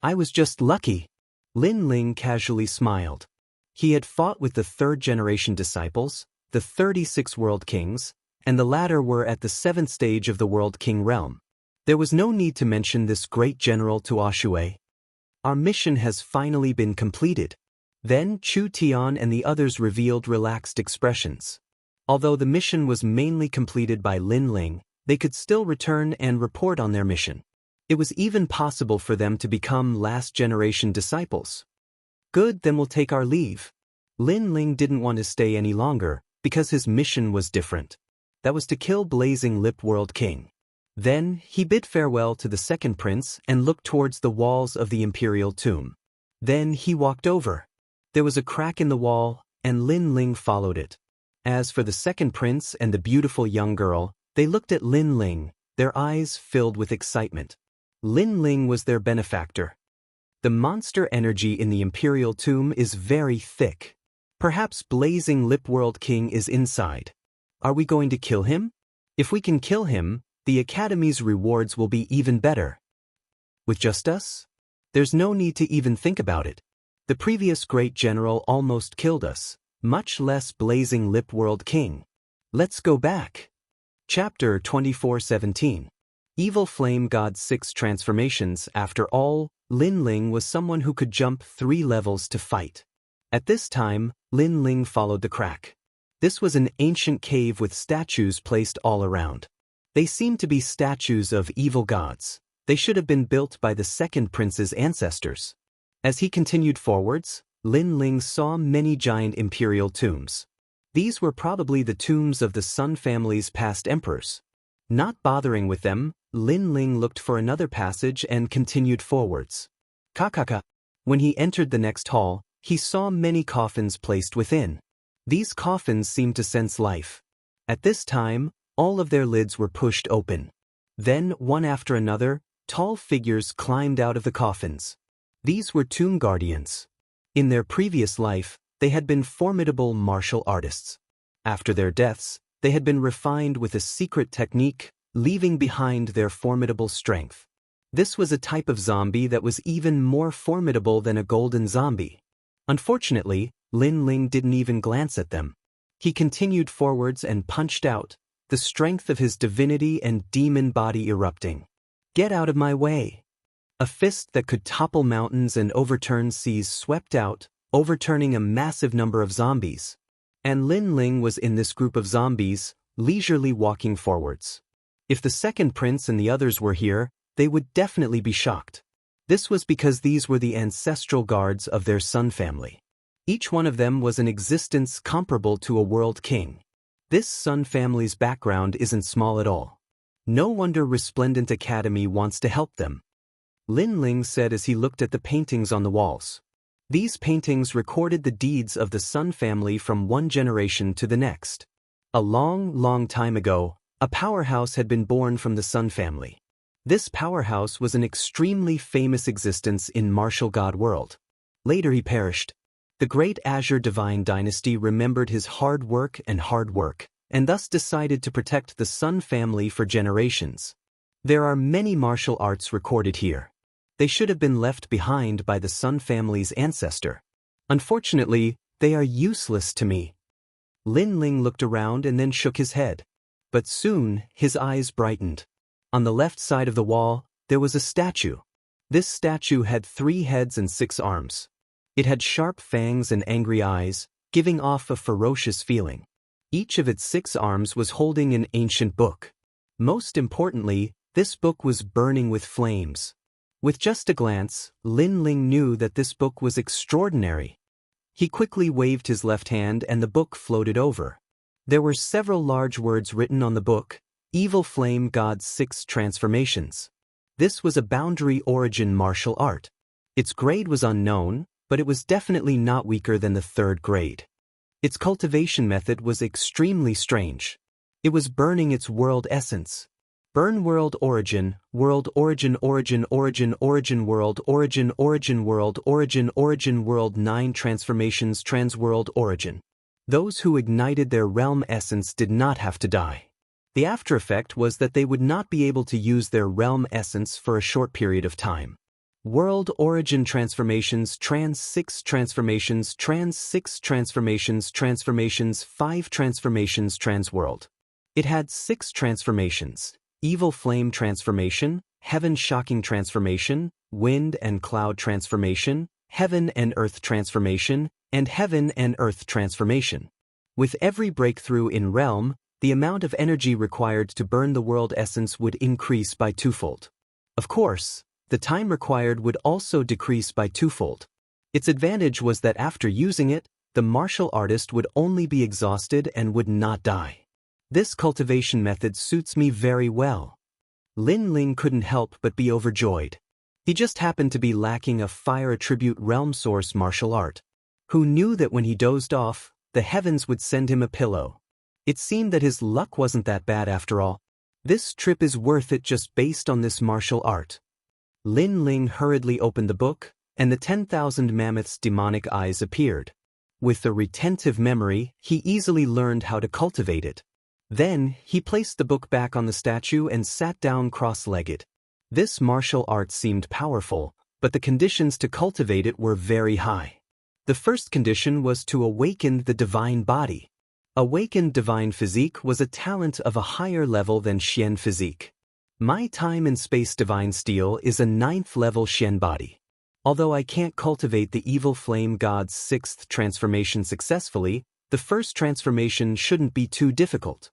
I was just lucky. Lin Ling casually smiled. He had fought with the third-generation disciples, the 36 world kings, and the latter were at the 7th stage of the world king realm. There was no need to mention this great general to Ashui. Our mission has finally been completed. Then Chu Tian and the others revealed relaxed expressions. Although the mission was mainly completed by Lin Ling, they could still return and report on their mission. It was even possible for them to become last-generation disciples. Good, then we'll take our leave. Lin Ling didn't want to stay any longer, because his mission was different. That was to kill Blazing Lip World King. Then, he bid farewell to the second prince and looked towards the walls of the imperial tomb. Then he walked over. There was a crack in the wall, and Lin Ling followed it. As for the second prince and the beautiful young girl, they looked at Lin Ling, their eyes filled with excitement. Lin Ling was their benefactor. The monster energy in the imperial tomb is very thick. Perhaps Blazing Lip World King is inside. Are we going to kill him? If we can kill him, the Academy's rewards will be even better. With just us? There's no need to even think about it. The previous great general almost killed us, much less Blazing Lip World King. Let's go back. Chapter 24:17. Evil Flame God 6 Transformations. After all, Lin Ling was someone who could jump 3 levels to fight. At this time, Lin Ling followed the crack. This was an ancient cave with statues placed all around. They seemed to be statues of evil gods. They should have been built by the second prince's ancestors. As he continued forwards, Lin Ling saw many giant imperial tombs. These were probably the tombs of the Sun family's past emperors. Not bothering with them, Lin Ling looked for another passage and continued forwards. Kakaka. When he entered the next hall, he saw many coffins placed within. These coffins seemed to sense life. At this time, all of their lids were pushed open. Then, one after another, tall figures climbed out of the coffins. These were tomb guardians. In their previous life, they had been formidable martial artists. After their deaths, they had been refined with a secret technique, leaving behind their formidable strength. This was a type of zombie that was even more formidable than a golden zombie. Unfortunately, Lin Ling didn't even glance at them. He continued forwards and punched out, the strength of his divinity and demon body erupting. Get out of my way! A fist that could topple mountains and overturn seas swept out, overturning a massive number of zombies. And Lin Ling was in this group of zombies, leisurely walking forwards. If the second prince and the others were here, they would definitely be shocked. This was because these were the ancestral guards of their Sun family. Each one of them was an existence comparable to a world king. This Sun family's background isn't small at all. No wonder Resplendent Academy wants to help them. Lin Ling said as he looked at the paintings on the walls. These paintings recorded the deeds of the Sun family from one generation to the next. A long, long time ago, a powerhouse had been born from the Sun family. This powerhouse was an extremely famous existence in martial god world. Later he perished. The great Azure Divine Dynasty remembered his hard work, and thus decided to protect the Sun family for generations. There are many martial arts recorded here. They should have been left behind by the Sun family's ancestor. Unfortunately, they are useless to me. Lin Ling looked around and then shook his head. But soon, his eyes brightened. On the left side of the wall, there was a statue. This statue had 3 heads and 6 arms. It had sharp fangs and angry eyes, giving off a ferocious feeling. Each of its 6 arms was holding an ancient book. Most importantly, this book was burning with flames. With just a glance, Lin Ling knew that this book was extraordinary. He quickly waved his left hand and the book floated over. There were several large words written on the book, Evil Flame God 6 Transformations. This was a boundary origin martial art. Its grade was unknown, but it was definitely not weaker than the 3rd grade. Its cultivation method was extremely strange. It was burning its world essence. Burn world origin, world origin origin origin origin world origin origin world origin origin world 9 transformations trans world origin. Those who ignited their realm essence did not have to die. The after effect was that they would not be able to use their realm essence for a short period of time. World origin transformations, trans 6 transformations, trans 6 transformations, transformations 5 transformations, trans world. It had 6 transformations: evil flame transformation, heaven shocking transformation, wind and cloud transformation, heaven and earth transformation, and heaven and earth transformation. With every breakthrough in realm, the amount of energy required to burn the world essence would increase by twofold. Of course, the time required would also decrease by twofold. Its advantage was that after using it, the martial artist would only be exhausted and would not die. This cultivation method suits me very well. Lin Ling couldn't help but be overjoyed. He just happened to be lacking a fire attribute realm source martial art. Who knew that when he dozed off, the heavens would send him a pillow? It seemed that his luck wasn't that bad after all. This trip is worth it just based on this martial art. Lin Ling hurriedly opened the book, and the 10,000 mammoths' demonic eyes appeared. With a retentive memory, he easily learned how to cultivate it. Then, he placed the book back on the statue and sat down cross-legged. This martial art seemed powerful, but the conditions to cultivate it were very high. The first condition was to awaken the divine body. Awakened divine physique was a talent of a higher level than Xian physique. My time and space divine steel is a 9th level Xian body. Although I can't cultivate the evil flame god's 6th transformation successfully, the first transformation shouldn't be too difficult.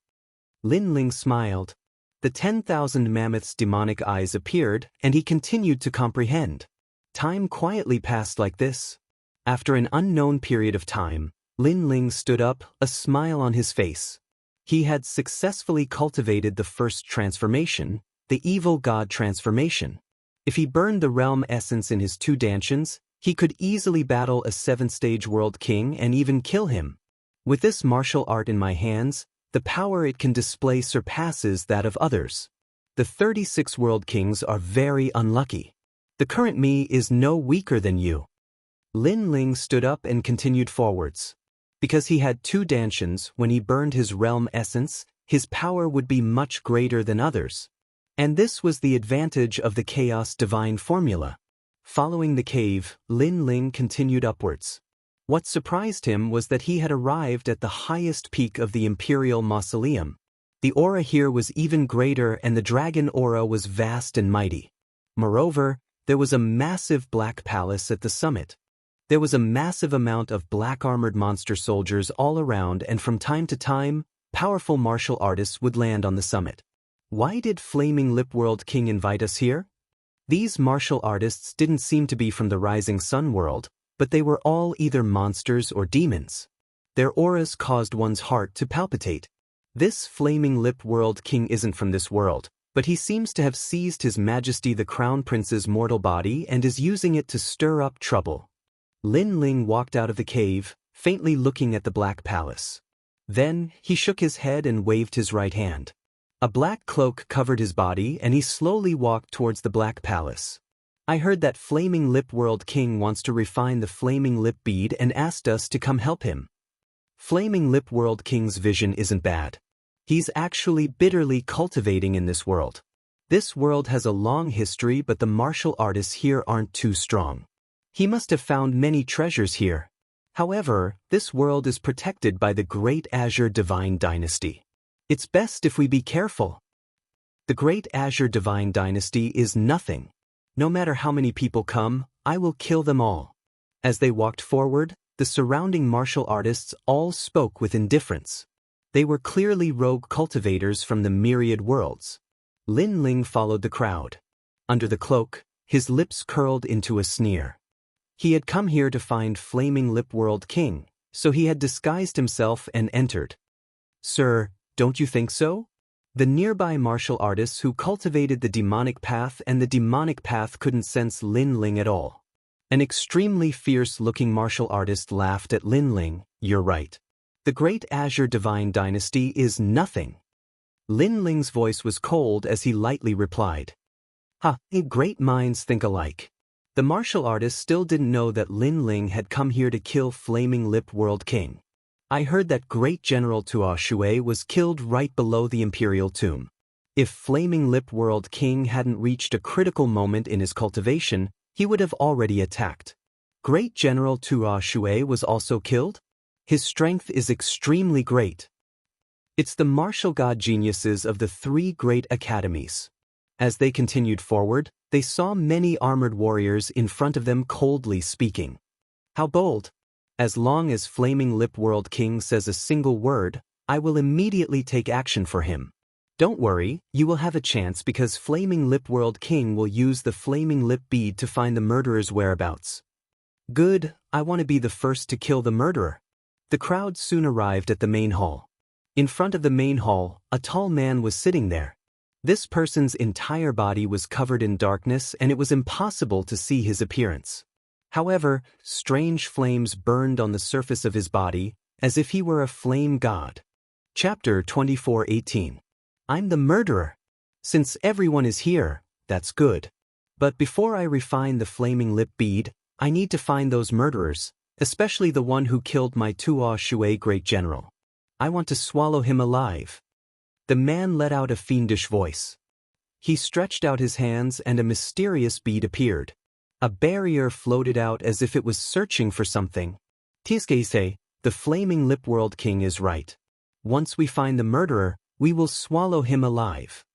Lin Ling smiled. The 10,000 mammoths' demonic eyes appeared, and he continued to comprehend. Time quietly passed like this. After an unknown period of time, Lin Ling stood up, a smile on his face. He had successfully cultivated the first transformation, the evil god transformation. If he burned the realm essence in his 2 dantians, he could easily battle a 7th-stage world king and even kill him. With this martial art in my hands, the power it can display surpasses that of others. The 36 world kings are very unlucky. The current me is no weaker than you. Lin Ling stood up and continued forwards. Because he had 2 dantians, when he burned his realm essence, his power would be much greater than others. And this was the advantage of the Chaos Divine formula. Following the cave, Lin Ling continued upwards. What surprised him was that he had arrived at the highest peak of the Imperial Mausoleum. The aura here was even greater, and the dragon aura was vast and mighty. Moreover, there was a massive black palace at the summit. There was a massive amount of black-armored monster soldiers all around, and from time to time, powerful martial artists would land on the summit. Why did Flaming Lip World King invite us here? These martial artists didn't seem to be from the Rising Sun world, but they were all either monsters or demons. Their auras caused one's heart to palpitate. This Flaming Lip World King isn't from this world, but he seems to have seized His Majesty the Crown Prince's mortal body and is using it to stir up trouble. Lin Ling walked out of the cave, faintly looking at the Black Palace. Then, he shook his head and waved his right hand. A black cloak covered his body, and he slowly walked towards the Black Palace. I heard that Flaming Lip World King wants to refine the Flaming Lip bead and asked us to come help him. Flaming Lip World King's vision isn't bad. He's actually bitterly cultivating in this world. This world has a long history, but the martial artists here aren't too strong. He must have found many treasures here. However, this world is protected by the Great Azure Divine Dynasty. It's best if we be careful. The Great Azure Divine Dynasty is nothing. No matter how many people come, I will kill them all. As they walked forward, the surrounding martial artists all spoke with indifference. They were clearly rogue cultivators from the myriad worlds. Lin Ling followed the crowd. Under the cloak, his lips curled into a sneer. He had come here to find Flaming Lip World King, so he had disguised himself and entered. Sir, don't you think so? The nearby martial artists who cultivated the demonic path and the demonic path couldn't sense Lin Ling at all. An extremely fierce-looking martial artist laughed at Lin Ling. You're right. The Great Azure Divine Dynasty is nothing. Lin Ling's voice was cold as he lightly replied. Great minds think alike. The martial artist still didn't know that Lin Ling had come here to kill Flaming Lip World King. I heard that great General Tuo Shui was killed right below the imperial tomb. If Flaming Lip World King hadn't reached a critical moment in his cultivation, he would have already attacked. Great General Tuo Shui was also killed? His strength is extremely great. It's the martial god geniuses of the three great academies. As they continued forward, they saw many armored warriors in front of them coldly speaking. How bold! As long as Flaming Lip World King says a single word, I will immediately take action for him. Don't worry, you will have a chance because Flaming Lip World King will use the Flaming Lip Bead to find the murderer's whereabouts. Good, I want to be the first to kill the murderer. The crowd soon arrived at the main hall. In front of the main hall, a tall man was sitting there. This person's entire body was covered in darkness and it was impossible to see his appearance. However, strange flames burned on the surface of his body, as if he were a flame god. Chapter 24:18. I'm the murderer. Since everyone is here, that's good. But before I refine the Flaming Lip Bead, I need to find those murderers, especially the one who killed my Tuo Shui great general. I want to swallow him alive. The man let out a fiendish voice. He stretched out his hands and a mysterious bead appeared. A barrier floated out as if it was searching for something. Tiskese, the Flaming Lip World King is right. Once we find the murderer, we will swallow him alive.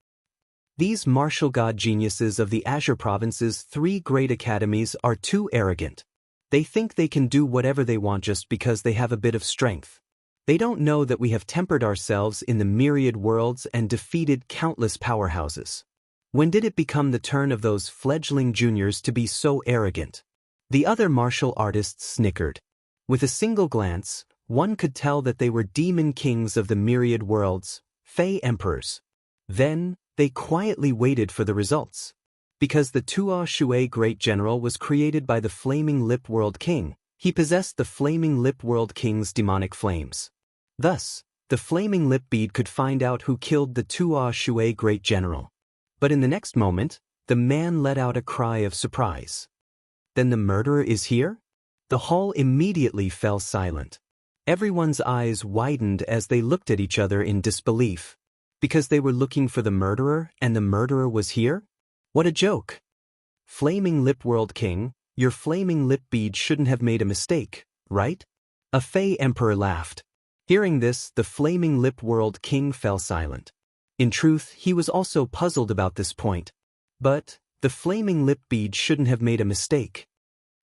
These martial god geniuses of the Azure Province's three great academies are too arrogant. They think they can do whatever they want just because they have a bit of strength. They don't know that we have tempered ourselves in the myriad worlds and defeated countless powerhouses. When did it become the turn of those fledgling juniors to be so arrogant? The other martial artists snickered. With a single glance, one could tell that they were demon kings of the myriad worlds, Fey emperors. Then, they quietly waited for the results. Because the Tuo Shui great general was created by the Flaming Lip World King, he possessed the Flaming Lip World King's demonic flames. Thus, the Flaming Lip Bead could find out who killed the Tuo Shui great general. But in the next moment, the man let out a cry of surprise. Then the murderer is here? The hall immediately fell silent. Everyone's eyes widened as they looked at each other in disbelief. Because they were looking for the murderer and the murderer was here? What a joke! Flaming Lip World King, your Flaming Lip Bead shouldn't have made a mistake, right? A Fey emperor laughed. Hearing this, the Flaming Lip World King fell silent. In truth, he was also puzzled about this point. But, the Flaming Lip Bead shouldn't have made a mistake.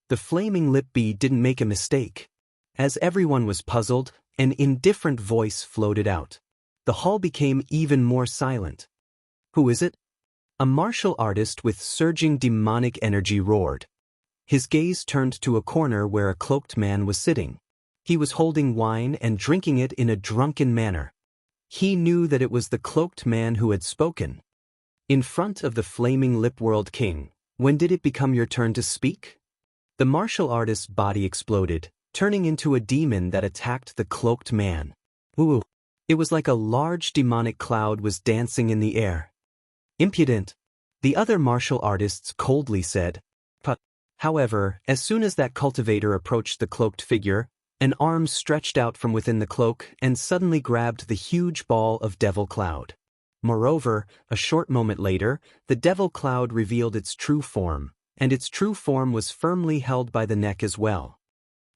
The Flaming Lip Bead didn't make a mistake. As everyone was puzzled, an indifferent voice floated out. The hall became even more silent. Who is it? A martial artist with surging demonic energy roared. His gaze turned to a corner where a cloaked man was sitting. He was holding wine and drinking it in a drunken manner. He knew that it was the cloaked man who had spoken. In front of the Flaming Lip World King, when did it become your turn to speak? The martial artist's body exploded, turning into a demon that attacked the cloaked man. Ooh! It was like a large demonic cloud was dancing in the air. Impudent! The other martial artists coldly said. But, however, as soon as that cultivator approached the cloaked figure, an arm stretched out from within the cloak and suddenly grabbed the huge ball of Devil Cloud. Moreover, a short moment later, the Devil Cloud revealed its true form, and its true form was firmly held by the neck as well.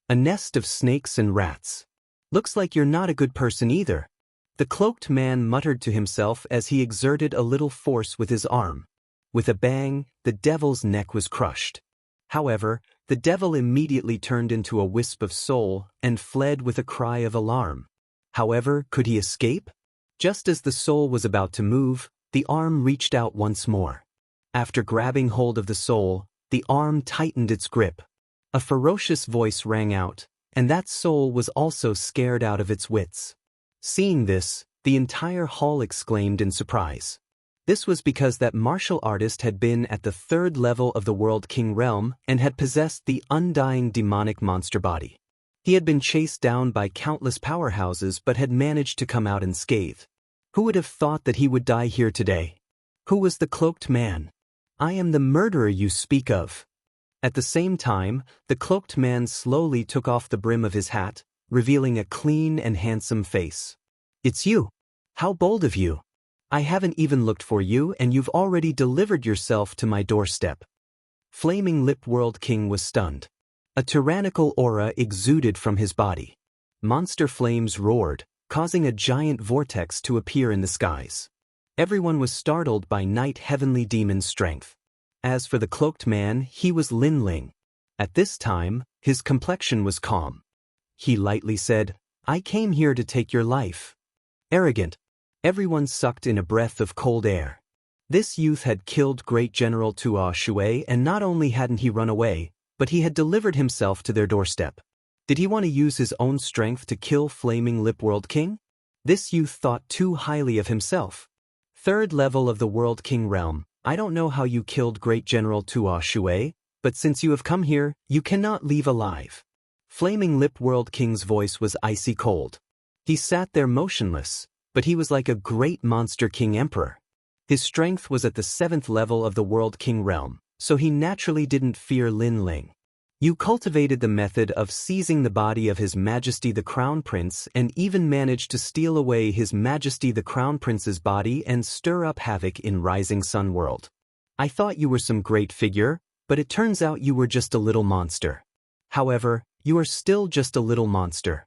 A nest of snakes and rats. Looks like you're not a good person either. The cloaked man muttered to himself as he exerted a little force with his arm. With a bang, the devil's neck was crushed. However, the devil immediately turned into a wisp of soul and fled with a cry of alarm. However, could he escape? Just as the soul was about to move, the arm reached out once more. After grabbing hold of the soul, the arm tightened its grip. A ferocious voice rang out, and that soul was also scared out of its wits. Seeing this, the entire hall exclaimed in surprise. This was because that martial artist had been at the third level of the World King realm and had possessed the undying demonic monster body. He had been chased down by countless powerhouses but had managed to come out unscathed. Who would have thought that he would die here today? Who was the cloaked man? I am the murderer you speak of. At the same time, the cloaked man slowly took off the brim of his hat, revealing a clean and handsome face. "It's you. How bold of you. I haven't even looked for you and you've already delivered yourself to my doorstep." Flaming Lip World King was stunned. A tyrannical aura exuded from his body. Monster flames roared, causing a giant vortex to appear in the skies. Everyone was startled by Night Heavenly Demon's strength. As for the cloaked man, he was Lin Ling. At this time, his complexion was calm. He lightly said, "I came here to take your life." Arrogant. Everyone sucked in a breath of cold air. This youth had killed Great General Tuo Shui, and not only hadn't he run away, but he had delivered himself to their doorstep. Did he want to use his own strength to kill Flaming Lip World King? This youth thought too highly of himself. Third level of the World King realm. "I don't know how you killed Great General Tuo Shui, but since you have come here, you cannot leave alive." Flaming Lip World King's voice was icy cold. He sat there motionless, but he was like a great monster king emperor. His strength was at the 7th level of the World King realm, so he naturally didn't fear Lin Ling. "You cultivated the method of seizing the body of His Majesty the Crown Prince and even managed to steal away His Majesty the Crown Prince's body and stir up havoc in Rising Sun World. I thought you were some great figure, but it turns out you were just a little monster. However, you are still just a little monster."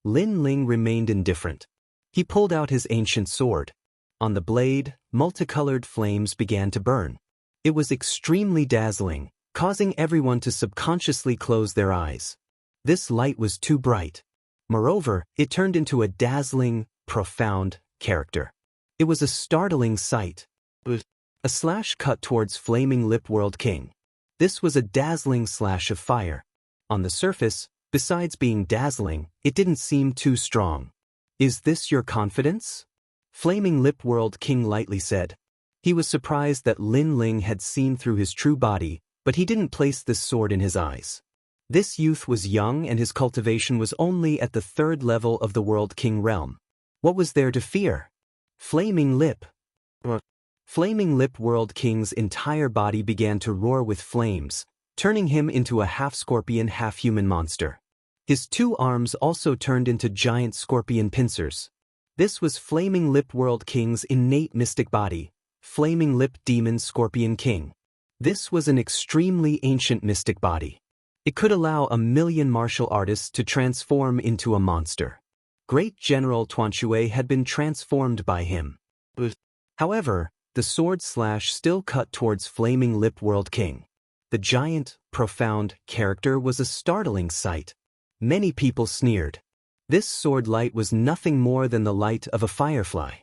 Lin Ling remained indifferent. He pulled out his ancient sword. On the blade, multicolored flames began to burn. It was extremely dazzling, causing everyone to subconsciously close their eyes. This light was too bright. Moreover, it turned into a dazzling, profound character. It was a startling sight. A slash cut towards Flaming Lip World King. This was a dazzling slash of fire. On the surface, besides being dazzling, it didn't seem too strong. "Is this your confidence?" Flaming Lip World King lightly said. He was surprised that Lin Ling had seen through his true body, but he didn't place this sword in his eyes. This youth was young and his cultivation was only at the 3rd level of the World King realm. What was there to fear? Flaming Lip. Flaming Lip World King's entire body began to roar with flames, turning him into a half-scorpion, half-human monster. His 2 arms also turned into giant scorpion pincers. This was Flaming Lip World King's innate mystic body, Flaming Lip Demon Scorpion King. This was an extremely ancient mystic body. It could allow 1,000,000 martial artists to transform into a monster. Great General Tuan Shui had been transformed by him. However, the sword slash still cut towards Flaming Lip World King. The giant, profound character was a startling sight. Many people sneered. This sword light was nothing more than the light of a firefly.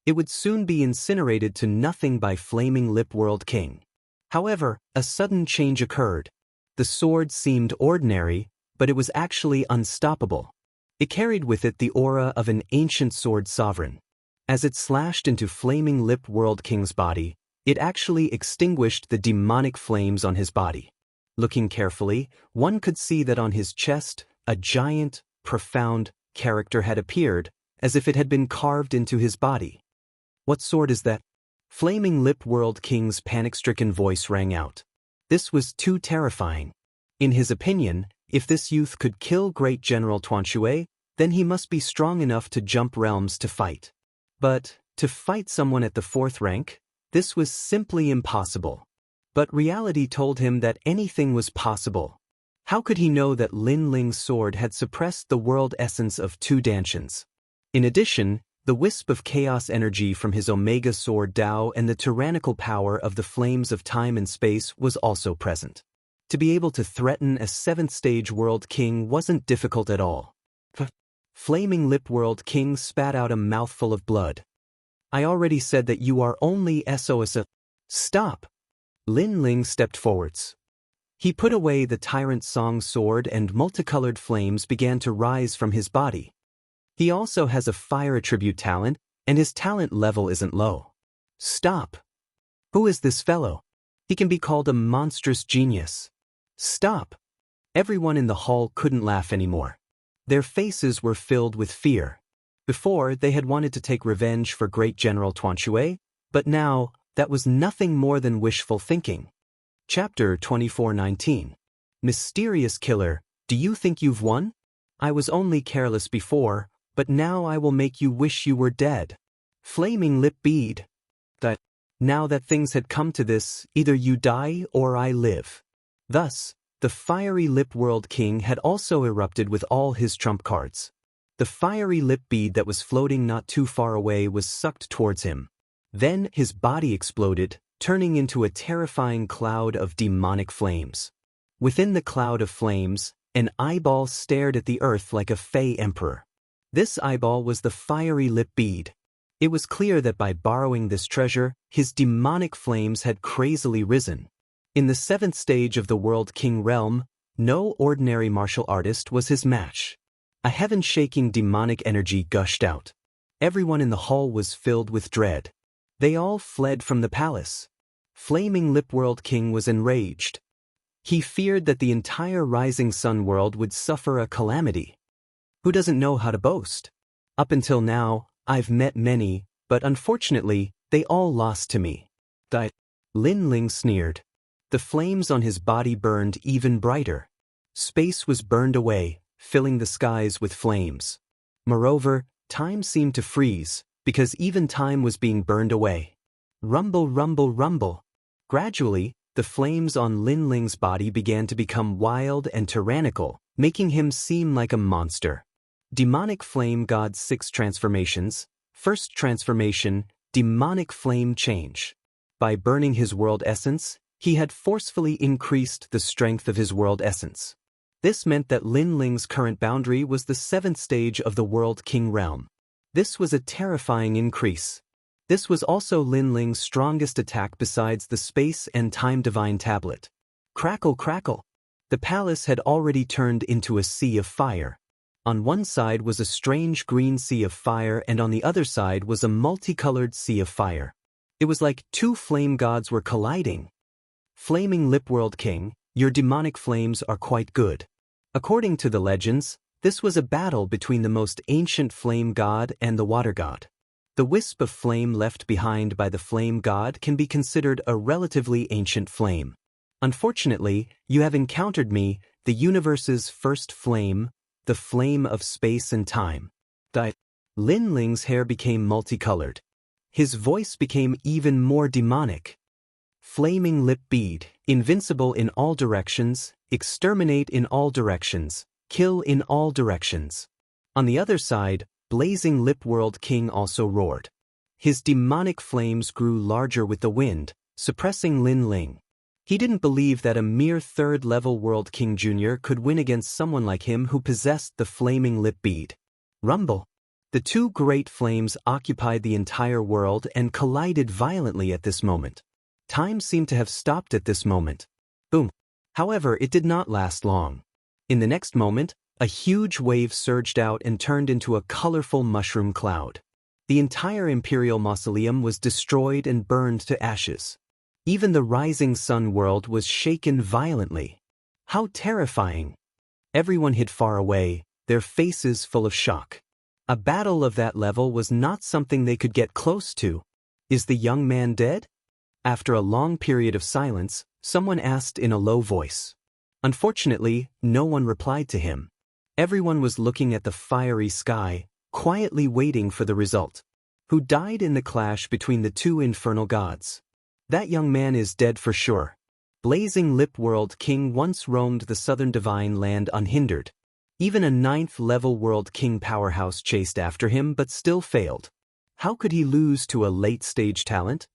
It would soon be incinerated to nothing by Flaming Lip World King. However, a sudden change occurred. The sword seemed ordinary, but it was actually unstoppable. It carried with it the aura of an ancient sword sovereign. As it slashed into Flaming Lip World King's body, it actually extinguished the demonic flames on his body. Looking carefully, one could see that on his chest, a giant, profound character had appeared, as if it had been carved into his body. "What sword is that?" Flaming Lip World King's panic-stricken voice rang out. This was too terrifying. In his opinion, if this youth could kill Great General Tuan Shui, then he must be strong enough to jump realms to fight. But, to fight someone at the 4th rank? This was simply impossible. But reality told him that anything was possible. How could he know that Lin Ling's sword had suppressed the world essence of 2 Dantians? In addition, the wisp of chaos energy from his Omega Sword Dao and the tyrannical power of the flames of time and space was also present. To be able to threaten a 7th stage World King wasn't difficult at all. Flaming Lip World King spat out a mouthful of blood. "I already said that you are only SOS. Stop!" Lin Ling stepped forwards. He put away the Tyrant Song sword and multicolored flames began to rise from his body. He also has a fire attribute talent, and his talent level isn't low. "Stop! Who is this fellow? He can be called a monstrous genius. Stop!" Everyone in the hall couldn't laugh anymore. Their faces were filled with fear. Before, they had wanted to take revenge for Great General Tuan Shui, but now, that was nothing more than wishful thinking. Chapter 24:19. Mysterious Killer, do you think you've won? I was only careless before, but now I will make you wish you were dead. Flaming lip bead. That, now that things had come to this, either you die or I live. Thus, the fiery lip world king had also erupted with all his trump cards. The fiery lip bead that was floating not too far away was sucked towards him. Then his body exploded, turning into a terrifying cloud of demonic flames. Within the cloud of flames, an eyeball stared at the earth like a fey emperor. This eyeball was the fiery lip bead. It was clear that by borrowing this treasure, his demonic flames had crazily risen. In the 7th stage of the World King realm, no ordinary martial artist was his match. A heaven-shaking demonic energy gushed out. Everyone in the hall was filled with dread. They all fled from the palace. Flaming Lip World King was enraged. He feared that the entire Rising Sun world would suffer a calamity. Who doesn't know how to boast? Up until now, I've met many, but unfortunately, they all lost to me. Lin Ling sneered. The flames on his body burned even brighter. Space was burned away, filling the skies with flames. Moreover, time seemed to freeze, because even time was being burned away. Rumble, rumble, rumble. Gradually, the flames on Lin Ling's body began to become wild and tyrannical, making him seem like a monster. Demonic Flame God's 6 transformations. First transformation, Demonic Flame Change. By burning his world essence, he had forcefully increased the strength of his world essence. This meant that Lin Ling's current boundary was the 7th stage of the World King realm. This was a terrifying increase. This was also Lin Ling's strongest attack besides the Space and Time Divine Tablet. Crackle, crackle. The palace had already turned into a sea of fire. On one side was a strange green sea of fire and on the other side was a multicolored sea of fire. It was like 2 flame gods were colliding. Flaming Lip World King, your demonic flames are quite good. According to the legends, this was a battle between the most ancient flame god and the water god. The wisp of flame left behind by the flame god can be considered a relatively ancient flame. Unfortunately, you have encountered me, the universe's first flame, the flame of space and time. Lin Ling's hair became multicolored. His voice became even more demonic. Flaming Lip Bead, invincible in all directions, exterminate in all directions, kill in all directions. On the other side, Blazing Lip World King also roared. His demonic flames grew larger with the wind, suppressing Lin Ling. He didn't believe that a mere 3rd-level World King Jr. could win against someone like him who possessed the Flaming Lip Bead. Rumble. The 2 great flames occupied the entire world and collided violently at this moment. Time seemed to have stopped at this moment. Boom. However, it did not last long. In the next moment, a huge wave surged out and turned into a colorful mushroom cloud. The entire Imperial Mausoleum was destroyed and burned to ashes. Even the Rising Sun world was shaken violently. How terrifying! Everyone hid far away, their faces full of shock. A battle of that level was not something they could get close to. Is the young man dead? After a long period of silence, someone asked in a low voice. Unfortunately, no one replied to him. Everyone was looking at the fiery sky, quietly waiting for the result. Who died in the clash between the 2 infernal gods? That young man is dead for sure. Blazing Lip World King once roamed the southern divine land unhindered. Even a 9th-level World King powerhouse chased after him but still failed. How could he lose to a late-stage talent?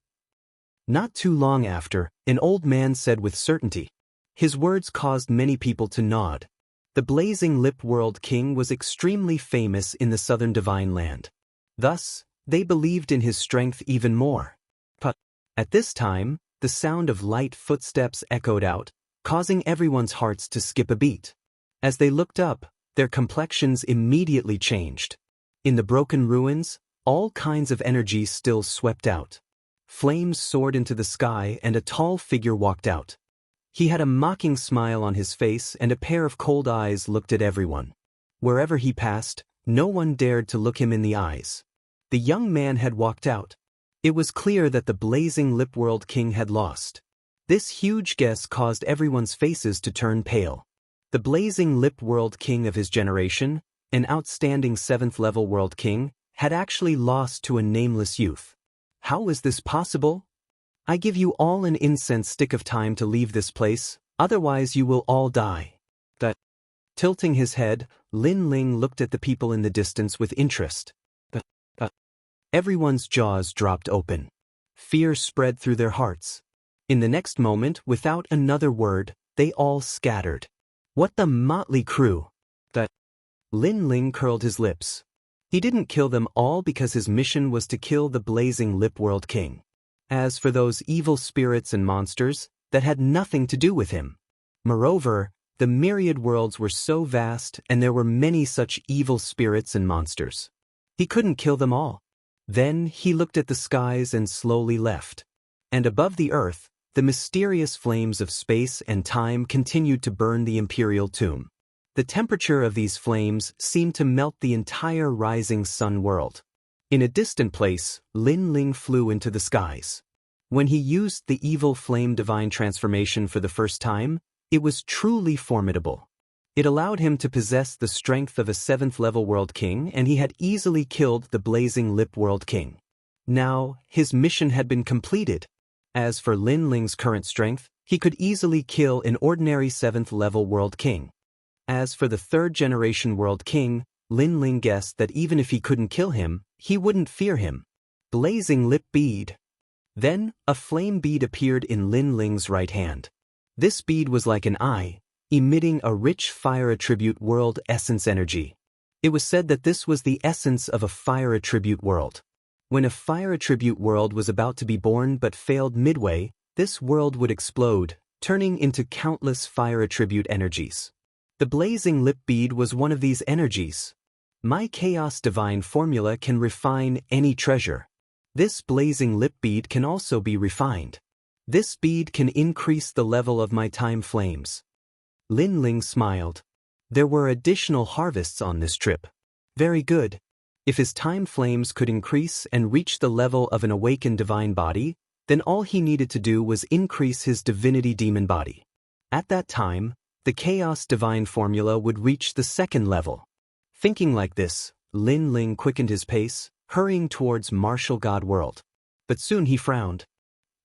Not too long after, an old man said with certainty. His words caused many people to nod. The Blazing Lip World King was extremely famous in the southern divine land. Thus, they believed in his strength even more. But at this time, the sound of light footsteps echoed out, causing everyone's hearts to skip a beat. As they looked up, their complexions immediately changed. In the broken ruins, all kinds of energy still swept out. Flames soared into the sky and a tall figure walked out. He had a mocking smile on his face and a pair of cold eyes looked at everyone. Wherever he passed, no one dared to look him in the eyes. The young man had walked out. It was clear that the Blazing Lip World King had lost. This huge guess caused everyone's faces to turn pale. The blazing lip world king of his generation, an outstanding 7th-level world king, had actually lost to a nameless youth. How is this possible? I give you all an incense stick of time to leave this place, otherwise you will all die. Tilting his head, Lin Ling looked at the people in the distance with interest. Everyone's jaws dropped open. Fear spread through their hearts. In the next moment, without another word, they all scattered. What the motley crew! Lin Ling curled his lips. He didn't kill them all because his mission was to kill the blazing lip world king. As for those evil spirits and monsters, that had nothing to do with him. Moreover, the myriad worlds were so vast and there were many such evil spirits and monsters. He couldn't kill them all. Then he looked at the skies and slowly left. And above the earth, the mysterious flames of space and time continued to burn the imperial tomb. The temperature of these flames seemed to melt the entire rising sun world. In a distant place, Lin Ling flew into the skies. When he used the evil flame divine transformation for the first time, it was truly formidable. It allowed him to possess the strength of a 7th-level world king, and he had easily killed the blazing lip world king. Now, his mission had been completed. As for Lin Ling's current strength, he could easily kill an ordinary 7th-level world king. As for the 3rd-generation world king, Lin Ling guessed that even if he couldn't kill him, he wouldn't fear him. Blazing lip bead. Then, a flame bead appeared in Lin Ling's right hand. This bead was like an eye, emitting a rich fire attribute world essence energy. It was said that this was the essence of a fire attribute world. When a fire attribute world was about to be born but failed midway, this world would explode, turning into countless fire attribute energies. The blazing lip bead was one of these energies. My chaos divine formula can refine any treasure. This blazing lip bead can also be refined. This bead can increase the level of my time flames. Lin Ling smiled. There were additional harvests on this trip. Very good. If his time flames could increase and reach the level of an awakened divine body, then all he needed to do was increase his divinity demon body. At that time, the chaos divine formula would reach the 2nd level. Thinking like this, Lin Ling quickened his pace, hurrying towards martial god world. But soon he frowned.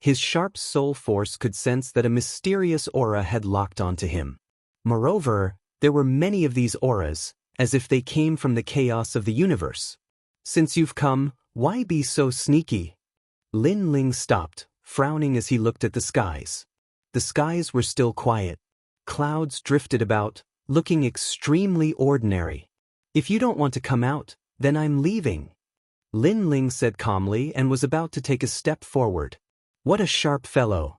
His sharp soul force could sense that a mysterious aura had locked onto him. Moreover, there were many of these auras, as if they came from the chaos of the universe. Since you've come, why be so sneaky? Lin Ling stopped, frowning as he looked at the skies. The skies were still quiet. Clouds drifted about, looking extremely ordinary. If you don't want to come out, then I'm leaving. Lin Ling said calmly and was about to take a step forward. What a sharp fellow.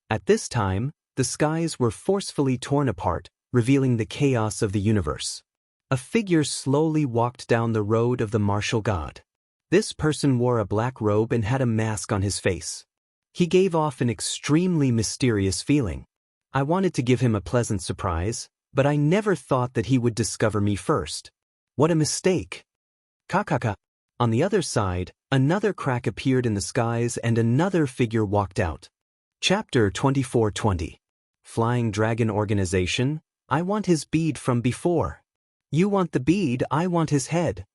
At this time, the skies were forcefully torn apart, revealing the chaos of the universe. A figure slowly walked down the road of the martial god. This person wore a black robe and had a mask on his face. He gave off an extremely mysterious feeling. I wanted to give him a pleasant surprise, but I never thought that he would discover me first. What a mistake. Kakaka. On the other side, another crack appeared in the skies and another figure walked out. Chapter 2420. Flying Dragon Organization, I want his bead from before. You want the bead, I want his head.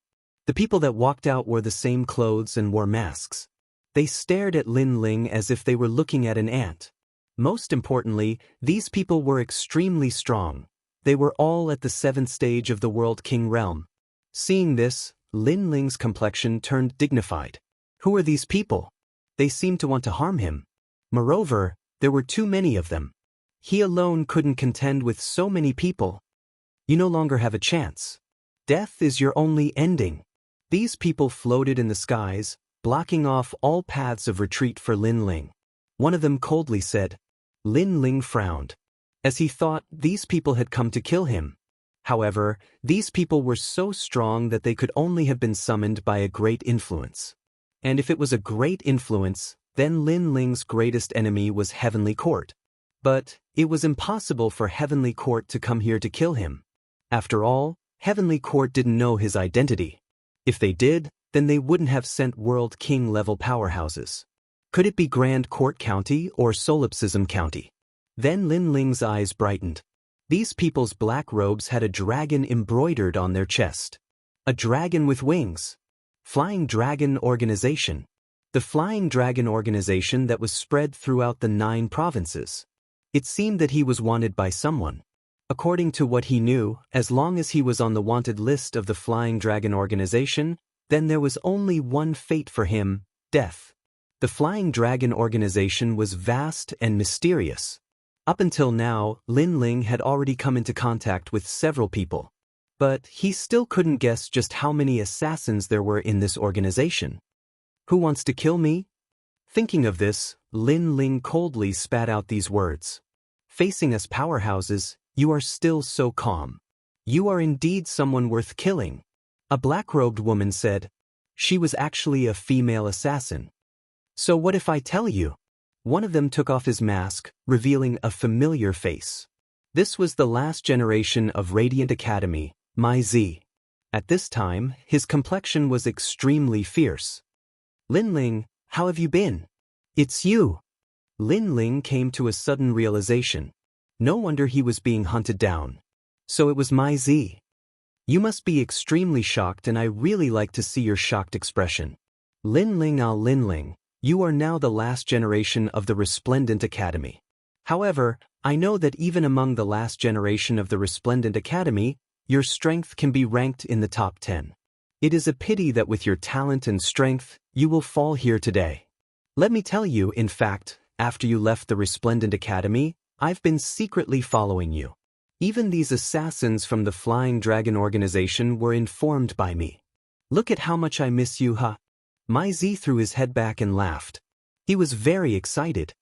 The people that walked out wore the same clothes and wore masks. They stared at Lin Ling as if they were looking at an ant. Most importantly, these people were extremely strong. They were all at the 7th stage of the World King realm. Seeing this, Lin Ling's complexion turned dignified. Who are these people? They seemed to want to harm him. Moreover, there were too many of them. He alone couldn't contend with so many people. You no longer have a chance. Death is your only ending. These people floated in the skies, blocking off all paths of retreat for Lin Ling. One of them coldly said. Lin Ling frowned, as he thought these people had come to kill him. However, these people were so strong that they could only have been summoned by a great influence. And if it was a great influence, then Lin Ling's greatest enemy was Heavenly Court. But it was impossible for Heavenly Court to come here to kill him. After all, Heavenly Court didn't know his identity. If they did, then they wouldn't have sent World King-level powerhouses. Could it be Grand Court County or Solipsism County? Then Lin Ling's eyes brightened. These people's black robes had a dragon embroidered on their chest. A dragon with wings. Flying Dragon Organization. The Flying Dragon Organization that was spread throughout the 9 provinces. It seemed that he was wanted by someone. According to what he knew, as long as he was on the wanted list of the Flying Dragon Organization, then there was only one fate for him: death. The Flying Dragon Organization was vast and mysterious. Up until now, Lin Ling had already come into contact with several people. But he still couldn't guess just how many assassins there were in this organization. Who wants to kill me? Thinking of this, Lin Ling coldly spat out these words. Facing us powerhouses, you are still so calm. You are indeed someone worth killing. A black-robed woman said. She was actually a female assassin. So what if I tell you? One of them took off his mask, revealing a familiar face. This was the last generation of Radiant Academy, Mai Zi. At this time, his complexion was extremely fierce. Lin Ling, how have you been? It's you. Lin Ling came to a sudden realization. No wonder he was being hunted down. So it was Mai Zi. You must be extremely shocked, and I really like to see your shocked expression. Lin Ling, you are now the last generation of the Resplendent Academy. However, I know that even among the last generation of the Resplendent Academy, your strength can be ranked in the top 10. It is a pity that with your talent and strength, you will fall here today. Let me tell you, in fact, after you left the Resplendent Academy, I've been secretly following you. Even these assassins from the Flying Dragon Organization were informed by me. Look at how much I miss you, huh? Mai Zi threw his head back and laughed. He was very excited.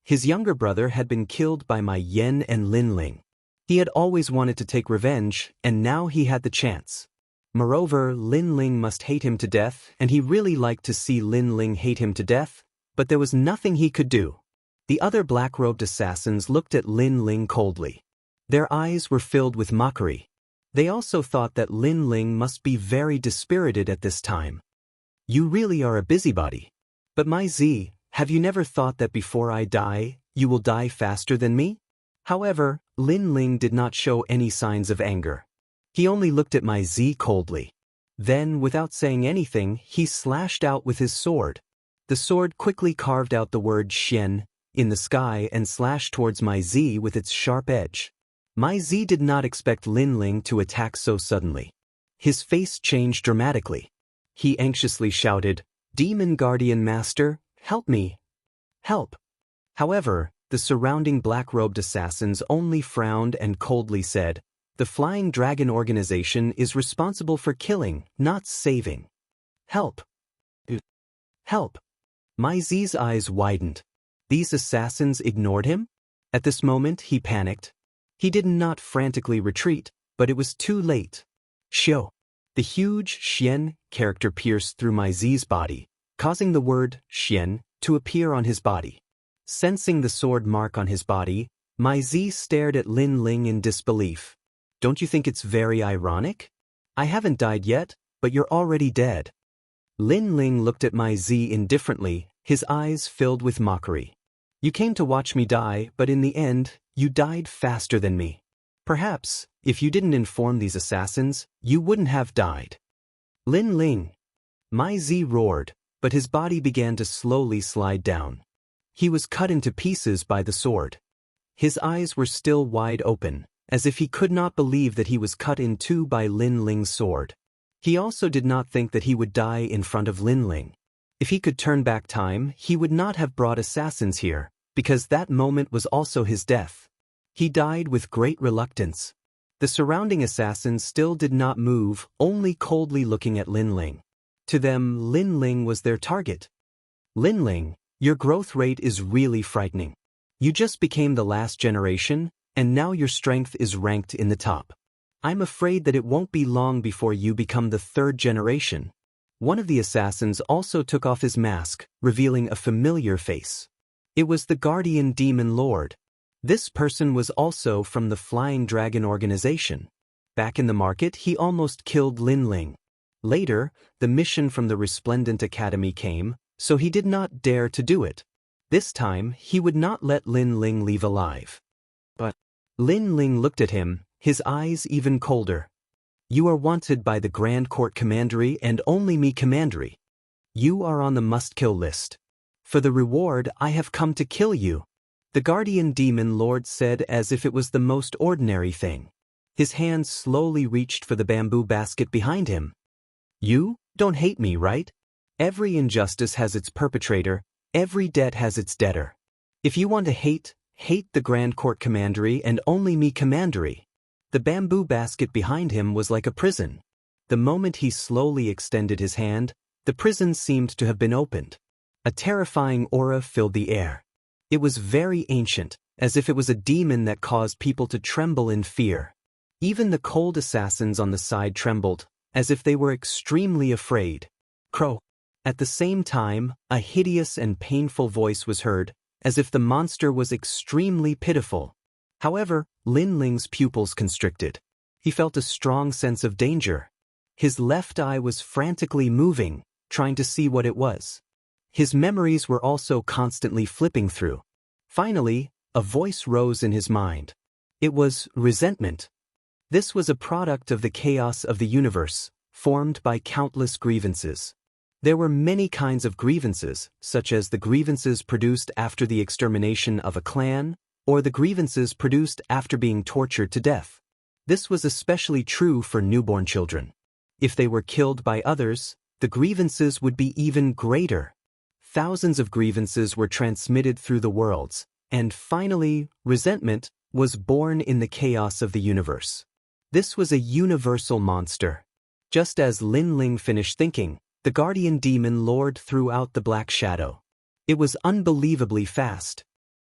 His younger brother had been killed by Mai Yan and Lin Ling. He had always wanted to take revenge, and now he had the chance. Moreover, Lin Ling must hate him to death, and he really liked to see Lin Ling hate him to death, but there was nothing he could do. The other black-robed assassins looked at Lin Ling coldly. Their eyes were filled with mockery. They also thought that Lin Ling must be very dispirited at this time. You really are a busybody. But Mai Zi, have you never thought that before I die, you will die faster than me? However, Lin Ling did not show any signs of anger. He only looked at Mai Zi coldly. Then, without saying anything, he slashed out with his sword. The sword quickly carved out the word Xian in the sky and slashed towards Mai Zi with its sharp edge. Mai Zi did not expect Lin Ling to attack so suddenly. His face changed dramatically. He anxiously shouted, "Demon Guardian Master, help me! Help!" However, the surrounding black-robed assassins only frowned and coldly said, "The Flying Dragon Organization is responsible for killing, not saving. Help! Help!" Mai Zi's eyes widened. These assassins ignored him? At this moment, he panicked. He did not frantically retreat, but it was too late. Xiao. The huge Xian character pierced through Mai Zi's body, causing the word Xian to appear on his body. Sensing the sword mark on his body, Mai Zi stared at Lin Ling in disbelief. Don't you think it's very ironic? I haven't died yet, but you're already dead. Lin Ling looked at Mai Zi indifferently, his eyes filled with mockery. You came to watch me die, but in the end, you died faster than me. Perhaps, if you didn't inform these assassins, you wouldn't have died. Lin Ling. Mai Zi roared, but his body began to slowly slide down. He was cut into pieces by the sword. His eyes were still wide open, as if he could not believe that he was cut in two by Lin Ling's sword. He also did not think that he would die in front of Lin Ling. If he could turn back time, he would not have brought assassins here, because that moment was also his death. He died with great reluctance. The surrounding assassins still did not move, only coldly looking at Lin Ling. To them, Lin Ling was their target. Lin Ling, your growth rate is really frightening. You just became the last generation, and now your strength is ranked in the top. I'm afraid that it won't be long before you become the third generation. One of the assassins also took off his mask, revealing a familiar face. It was the Guardian Demon Lord. This person was also from the Flying Dragon Organization. Back in the market, he almost killed Lin Ling. Later, the mission from the Resplendent Academy came, so he did not dare to do it. This time, he would not let Lin Ling leave alive. Lin Ling looked at him, his eyes even colder. You are wanted by the Grand Court Commandery and only me Commandery. You are on the must-kill list. For the reward, I have come to kill you. The guardian demon lord said as if it was the most ordinary thing. His hand slowly reached for the bamboo basket behind him. You don't hate me, right? Every injustice has its perpetrator, every debt has its debtor. If you want to hate the Grand Court Commandery and only me Commandery. The bamboo basket behind him was like a prison. The moment he slowly extended his hand, the prison seemed to have been opened. A terrifying aura filled the air. It was very ancient, as if it was a demon that caused people to tremble in fear. Even the cold assassins on the side trembled, as if they were extremely afraid. Crow. At the same time, a hideous and painful voice was heard, as if the monster was extremely pitiful. However, Lin Ling's pupils constricted. He felt a strong sense of danger. His left eye was frantically moving, trying to see what it was. His memories were also constantly flipping through. Finally, a voice rose in his mind. It was resentment. This was a product of the chaos of the universe, formed by countless grievances. There were many kinds of grievances, such as the grievances produced after the extermination of a clan, or the grievances produced after being tortured to death. This was especially true for newborn children. If they were killed by others, the grievances would be even greater. Thousands of grievances were transmitted through the worlds, and finally, resentment was born in the chaos of the universe. This was a universal monster. Just as Lin Ling finished thinking, the guardian demon lord threw out the black shadow. It was unbelievably fast.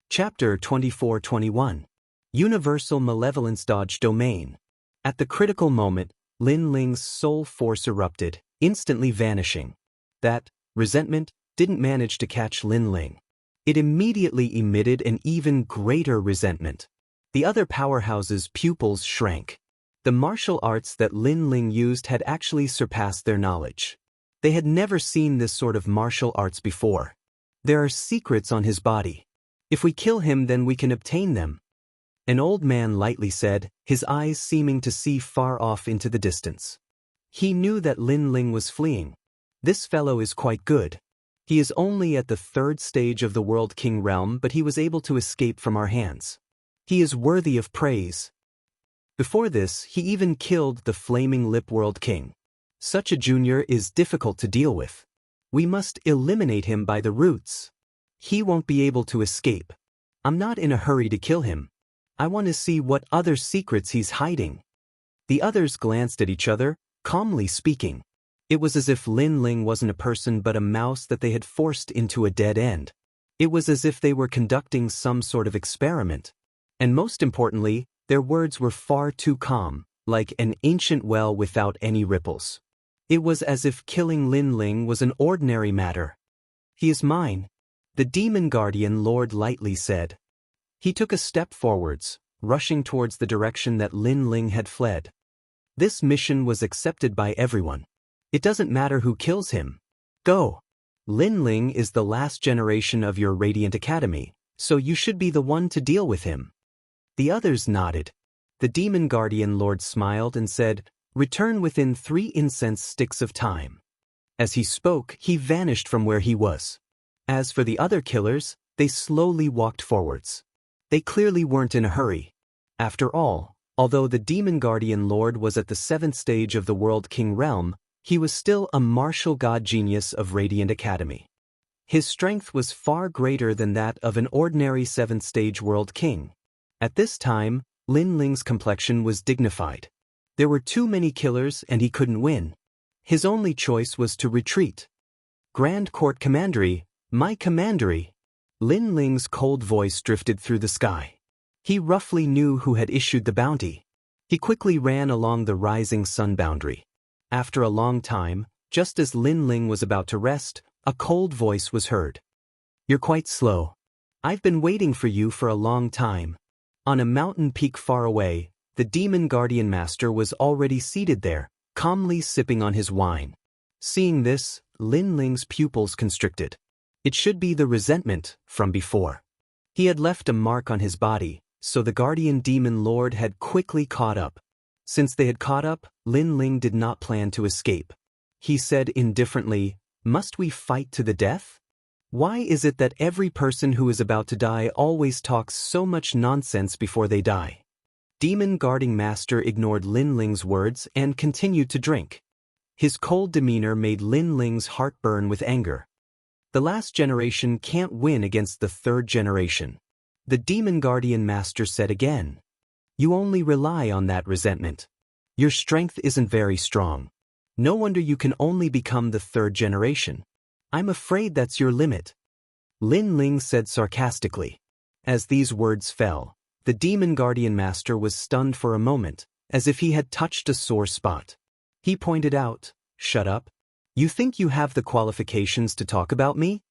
Chapter 24-21. Universal Malevolence Dodge Domain. At the critical moment, Lin Ling's soul force erupted, instantly vanishing. That resentment didn't manage to catch Lin Ling. It immediately emitted an even greater resentment. The other powerhouse's pupils shrank. The martial arts that Lin Ling used had actually surpassed their knowledge. They had never seen this sort of martial arts before. There are secrets on his body. If we kill him, then we can obtain them. An old man lightly said, his eyes seeming to see far off into the distance. He knew that Lin Ling was fleeing. This fellow is quite good. He is only at the 3rd stage of the World King realm, but he was able to escape from our hands. He is worthy of praise. Before this, he even killed the Flaming Lip World King. Such a junior is difficult to deal with. We must eliminate him by the roots. He won't be able to escape. I'm not in a hurry to kill him. I want to see what other secrets he's hiding. The others glanced at each other, calmly speaking. It was as if Lin Ling wasn't a person but a mouse that they had forced into a dead end. It was as if they were conducting some sort of experiment. And most importantly, their words were far too calm, like an ancient well without any ripples. It was as if killing Lin Ling was an ordinary matter. He is mine. The demon guardian lord lightly said. He took a step forwards, rushing towards the direction that Lin Ling had fled. This mission was accepted by everyone. It doesn't matter who kills him. Go. Lin Ling is the last generation of your Radiant Academy, so you should be the one to deal with him. The others nodded. The demon guardian lord smiled and said, return within 3 incense sticks of time. As he spoke, he vanished from where he was. As for the other killers, they slowly walked forwards. They clearly weren't in a hurry. After all, although the demon guardian lord was at the 7th stage of the World King realm, he was still a martial god genius of Radiant Academy. His strength was far greater than that of an ordinary 7th stage World King. At this time, Lin Ling's complexion was dignified. There were too many killers and he couldn't win. His only choice was to retreat. Grand Court Commandery, my Commandery. Lin Ling's cold voice drifted through the sky. He roughly knew who had issued the bounty. He quickly ran along the rising sun boundary. After a long time, just as Lin Ling was about to rest, a cold voice was heard. You're quite slow. I've been waiting for you for a long time. On a mountain peak far away, the demon guardian master was already seated there, calmly sipping on his wine. Seeing this, Lin Ling's pupils constricted. It should be the resentment from before. He had left a mark on his body, so the guardian demon lord had quickly caught up. Since they had caught up, Lin Ling did not plan to escape. He said indifferently, "Must we fight to the death? Why is it that every person who is about to die always talks so much nonsense before they die?" Demon Guarding Master ignored Lin Ling's words and continued to drink. His cold demeanor made Lin Ling's heart burn with anger. The last generation can't win against the third generation. The Demon Guardian Master said again. You only rely on that resentment. Your strength isn't very strong. No wonder you can only become the third generation. I'm afraid that's your limit. Lin Ling said sarcastically. As these words fell, the Demon Guardian Master was stunned for a moment, as if he had touched a sore spot. He pointed out, "Shut up. You think you have the qualifications to talk about me?"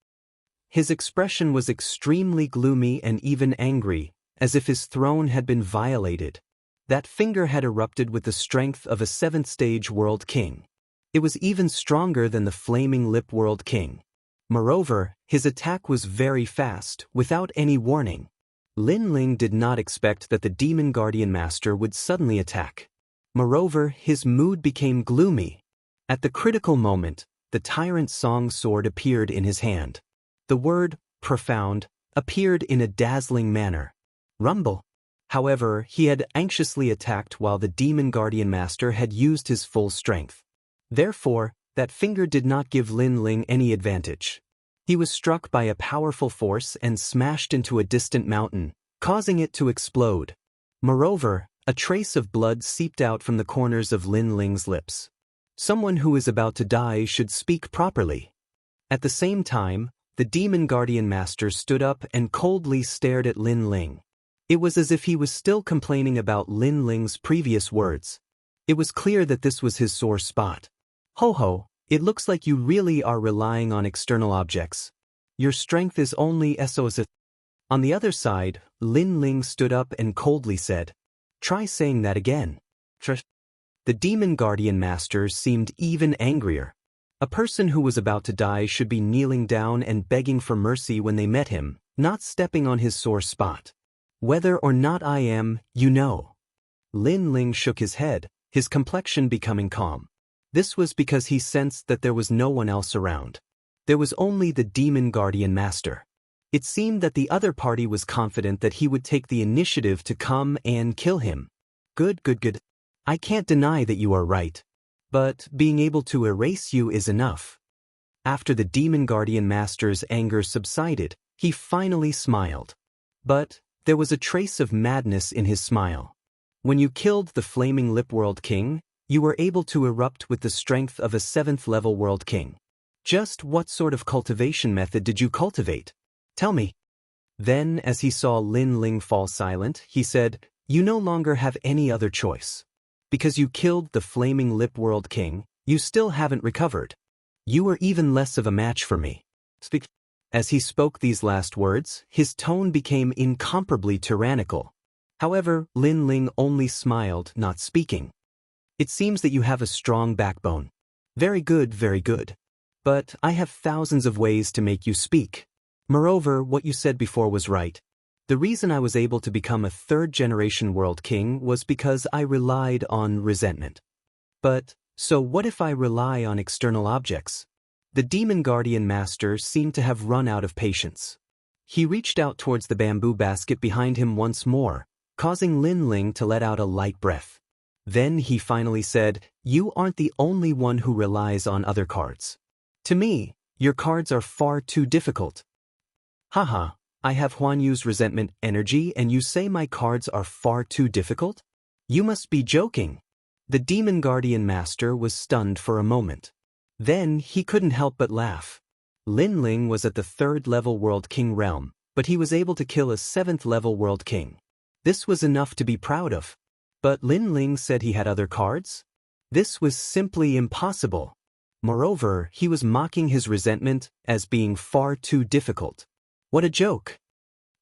His expression was extremely gloomy and even angry, as if his throne had been violated. That finger had erupted with the strength of a 7th-stage World King. It was even stronger than the Flaming Lip World King. Moreover, his attack was very fast, without any warning. Lin Ling did not expect that the Demon Guardian Master would suddenly attack. Moreover, his mood became gloomy. At the critical moment, the Tyrant Song Sword appeared in his hand. The word, profound, appeared in a dazzling manner. Rumble. However, he had anxiously attacked while the Demon Guardian Master had used his full strength. Therefore, that finger did not give Lin Ling any advantage. He was struck by a powerful force and smashed into a distant mountain, causing it to explode. Moreover, a trace of blood seeped out from the corners of Lin Ling's lips. Someone who is about to die should speak properly. At the same time, the Demon Guardian Master stood up and coldly stared at Lin Ling. It was as if he was still complaining about Lin Ling's previous words. It was clear that this was his sore spot. Ho ho, it looks like you really are relying on external objects. Your strength is only SOS. On the other side, Lin Ling stood up and coldly said, "Try saying that again." The Demon Guardian Master seemed even angrier. A person who was about to die should be kneeling down and begging for mercy when they met him, not stepping on his sore spot. Whether or not I am, you know. Lin Ling shook his head, his complexion becoming calm. This was because he sensed that there was no one else around. There was only the Demon Guardian Master. It seemed that the other party was confident that he would take the initiative to come and kill him. Good. I can't deny that you are right. But being able to erase you is enough. After the Demon Guardian Master's anger subsided, he finally smiled. But there was a trace of madness in his smile. When you killed the Flaming Lip World King, you were able to erupt with the strength of a 7th-level World King. Just what sort of cultivation method did you cultivate? Tell me. Then, as he saw Lin Ling fall silent, he said, "You no longer have any other choice. Because you killed the Flaming Lip World King, you still haven't recovered. You are even less of a match for me. Speak." As he spoke these last words, his tone became incomparably tyrannical. However, Lin Ling only smiled, not speaking. "It seems that you have a strong backbone. Very good. But I have thousands of ways to make you speak. Moreover, what you said before was right. The reason I was able to become a 3rd-generation World King was because I relied on resentment. But, so what if I rely on external objects?" The Demon Guardian Master seemed to have run out of patience. He reached out towards the bamboo basket behind him once more, causing Lin Ling to let out a light breath. Then he finally said, "You aren't the only one who relies on other cards. To me, your cards are far too difficult." Haha, I have Huan Yu's resentment energy and you say my cards are far too difficult? You must be joking. The Demon Guardian Master was stunned for a moment. Then he couldn't help but laugh. Lin Ling was at the 3rd-level World King realm, but he was able to kill a 7th-level World King. This was enough to be proud of. But Lin Ling said he had other cards? This was simply impossible. Moreover, he was mocking his resentment as being far too difficult. What a joke.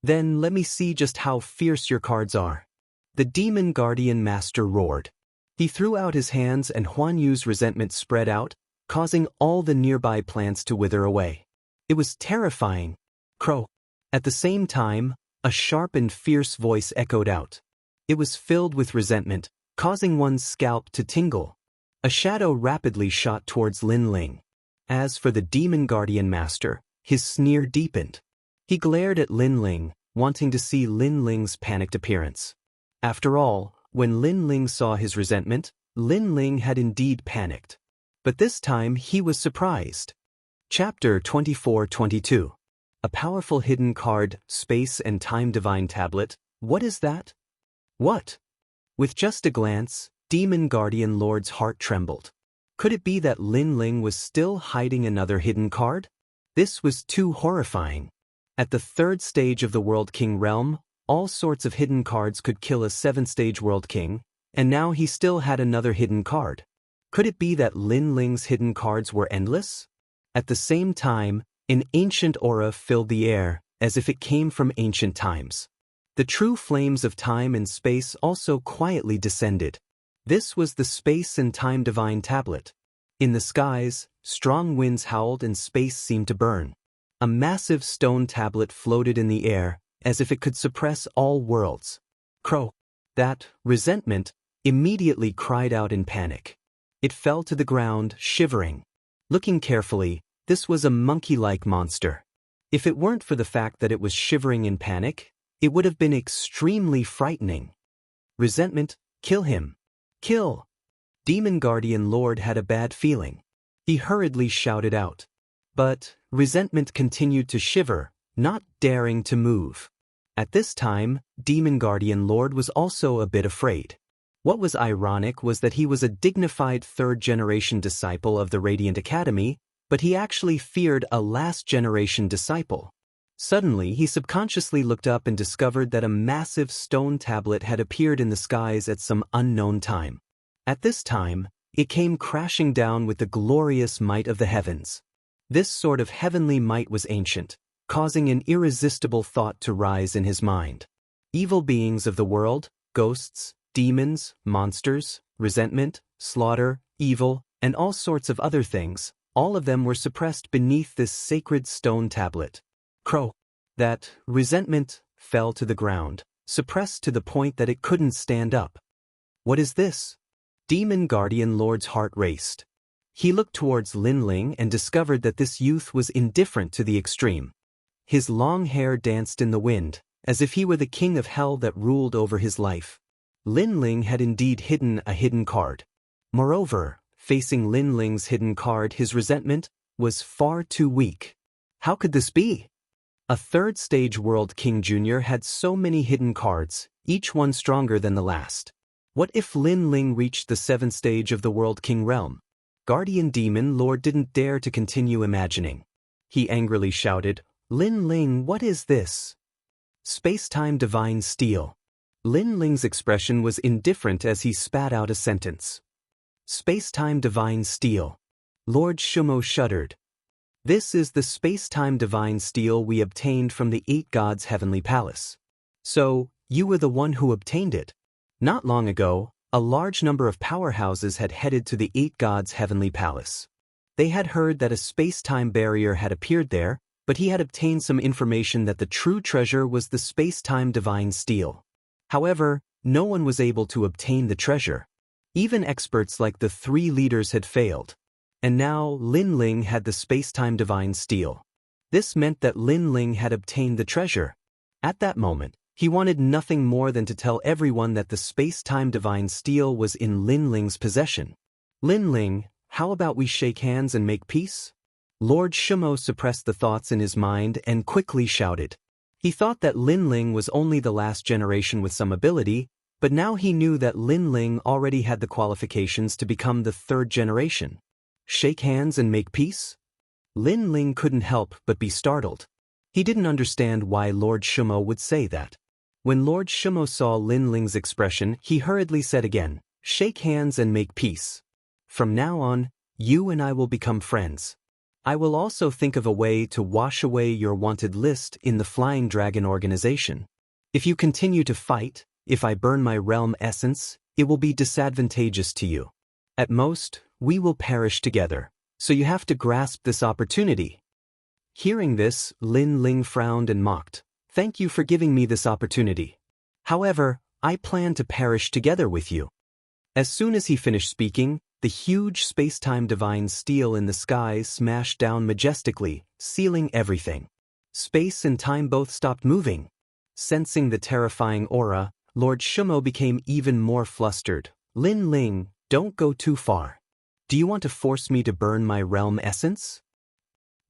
Then let me see just how fierce your cards are. The Demon Guardian Master roared. He threw out his hands and Huan Yu's resentment spread out, causing all the nearby plants to wither away. It was terrifying. Crow. At the same time, A sharp and fierce voice echoed out. It was filled with resentment, causing one's scalp to tingle. A shadow rapidly shot towards Lin Ling. As for the Demon Guardian Master, his sneer deepened. He glared at Lin Ling, wanting to see Lin Ling's panicked appearance. After all, when Lin Ling saw his resentment, Lin Ling had indeed panicked. But this time he was surprised. Chapter 24-22. A powerful hidden card, Space and Time Divine Tablet. What is that? What? With just a glance, Demon Guardian Lord's heart trembled. Could it be that Lin Ling was still hiding another hidden card? This was too horrifying. At the 3rd stage of the World King realm, all sorts of hidden cards could kill a 7th-stage World King, and now he still had another hidden card. Could it be that Lin Ling's hidden cards were endless? At the same time, an ancient aura filled the air, as if it came from ancient times. The true flames of time and space also quietly descended. This was the Space and Time Divine Tablet. In the skies, strong winds howled and space seemed to burn. A massive stone tablet floated in the air, as if it could suppress all worlds. Crow. That resentment immediately cried out in panic. It fell to the ground, shivering. Looking carefully, this was a monkey-like monster. If it weren't for the fact that it was shivering in panic, it would have been extremely frightening. Resentment, kill him. Kill! Demon Guardian Lord had a bad feeling. He hurriedly shouted out. But resentment continued to shiver, not daring to move. At this time, Demon Guardian Lord was also a bit afraid. What was ironic was that he was a dignified 3rd-generation disciple of the Radiant Academy, but he actually feared a last-generation disciple. Suddenly, he subconsciously looked up and discovered that a massive stone tablet had appeared in the skies at some unknown time. At this time, it came crashing down with the glorious might of the heavens. This sort of heavenly might was ancient, causing an irresistible thought to rise in his mind. Evil beings of the world, ghosts, demons, monsters, resentment, slaughter, evil, and all sorts of other things, all of them were suppressed beneath this sacred stone tablet. Crow. That resentment fell to the ground, suppressed to the point that it couldn't stand up. What is this? Demon Guardian Lord's heart raced. He looked towards Lin Ling and discovered that this youth was indifferent to the extreme. His long hair danced in the wind, as if he were the king of hell that ruled over his life. Lin Ling had indeed hidden a hidden card. Moreover, facing Lin Ling's hidden card, his resentment was far too weak. How could this be? A 3rd-stage World King Jr. had so many hidden cards, each one stronger than the last. What if Lin Ling reached the 7th stage of the World King realm? Guardian Demon Lord didn't dare to continue imagining. He angrily shouted, Lin Ling, what is this? Space-time Divine Steel. Lin Ling's expression was indifferent as he spat out a sentence. Space-time Divine Steel. Lord Shumo shuddered. This is the space-time divine steel we obtained from the 8 gods' heavenly palace. So, you were the one who obtained it. Not long ago, a large number of powerhouses had headed to the 8 gods' heavenly palace. They had heard that a space-time barrier had appeared there, but he had obtained some information that the true treasure was the space-time divine steel. However, no one was able to obtain the treasure. Even experts like the 3 leaders had failed. And now Lin Ling had the space-time divine steel. This meant that Lin Ling had obtained the treasure. At that moment, he wanted nothing more than to tell everyone that the space-time divine steel was in Lin Ling's possession. Lin Ling, how about we shake hands and make peace? Lord Shumo suppressed the thoughts in his mind and quickly shouted. He thought that Lin Ling was only the last generation with some ability, but now he knew that Lin Ling already had the qualifications to become the 3rd generation. Shake hands and make peace? Lin Ling couldn't help but be startled. He didn't understand why Lord Shumo would say that. When Lord Shumo saw Lin Ling's expression, he hurriedly said again, shake hands and make peace. From now on, you and I will become friends. I will also think of a way to wash away your wanted list in the Flying Dragon organization. If you continue to fight, if I burn my realm essence, it will be disadvantageous to you. At most, we will perish together, so you have to grasp this opportunity. Hearing this, Lin Ling frowned and mocked. Thank you for giving me this opportunity. However, I plan to perish together with you. As soon as he finished speaking, the huge space-time divine steel in the sky smashed down majestically, sealing everything. Space and time both stopped moving. Sensing the terrifying aura, Lord Shumo became even more flustered. Lin Ling, don't go too far. Do you want to force me to burn my realm essence?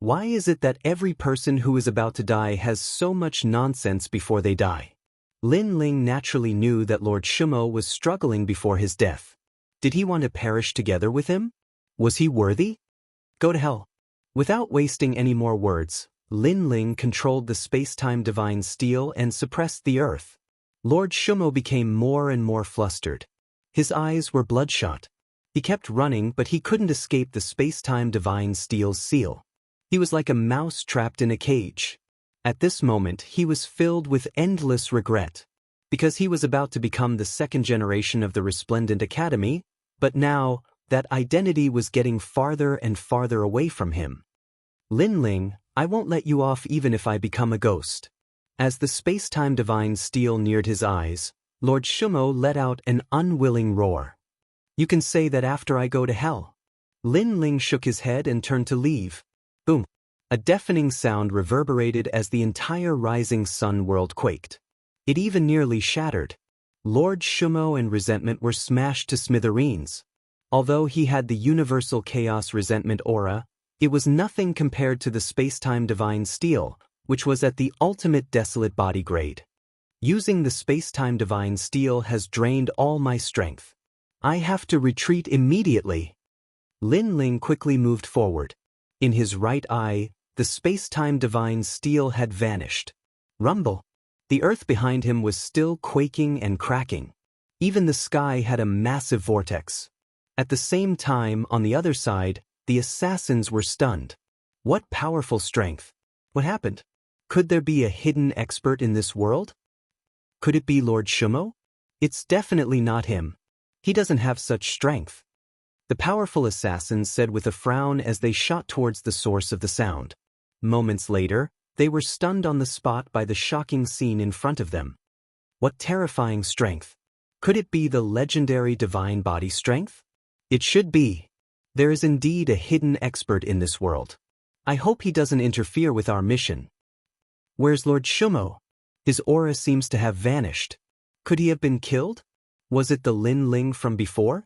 Why is it that every person who is about to die has so much nonsense before they die? Lin Ling naturally knew that Lord Shumo was struggling before his death. Did he want to perish together with him? Was he worthy? Go to hell. Without wasting any more words, Lin Ling controlled the space-time divine steel and suppressed the earth. Lord Shumo became more and more flustered. His eyes were bloodshot. He kept running, but he couldn't escape the space-time divine steel's seal. He was like a mouse trapped in a cage. At this moment, he was filled with endless regret, because he was about to become the second generation of the Resplendent Academy, but now, that identity was getting farther and farther away from him. Lin Ling, I won't let you off even if I become a ghost. As the space-time divine steel neared his eyes, Lord Shumo let out an unwilling roar. You can say that after I go to hell. Lin Ling shook his head and turned to leave. Boom. A deafening sound reverberated as the entire rising sun world quaked. It even nearly shattered. Lord Shumo and resentment were smashed to smithereens. Although he had the universal chaos resentment aura, it was nothing compared to the space-time divine steel, which was at the ultimate desolate body grade. Using the space-time divine steel has drained all my strength. I have to retreat immediately. Lin Ling quickly moved forward. In his right eye, the space-time divine steel had vanished. Rumble. The earth behind him was still quaking and cracking. Even the sky had a massive vortex. At the same time, on the other side, the assassins were stunned. What powerful strength! What happened? Could there be a hidden expert in this world? Could it be Lord Shumo? It's definitely not him. He doesn't have such strength. The powerful assassins said with a frown as they shot towards the source of the sound. Moments later, they were stunned on the spot by the shocking scene in front of them. What terrifying strength! Could it be the legendary divine body strength? It should be. There is indeed a hidden expert in this world. I hope he doesn't interfere with our mission. Where's Lord Shumo? His aura seems to have vanished. Could he have been killed? Was it the Lin Ling from before?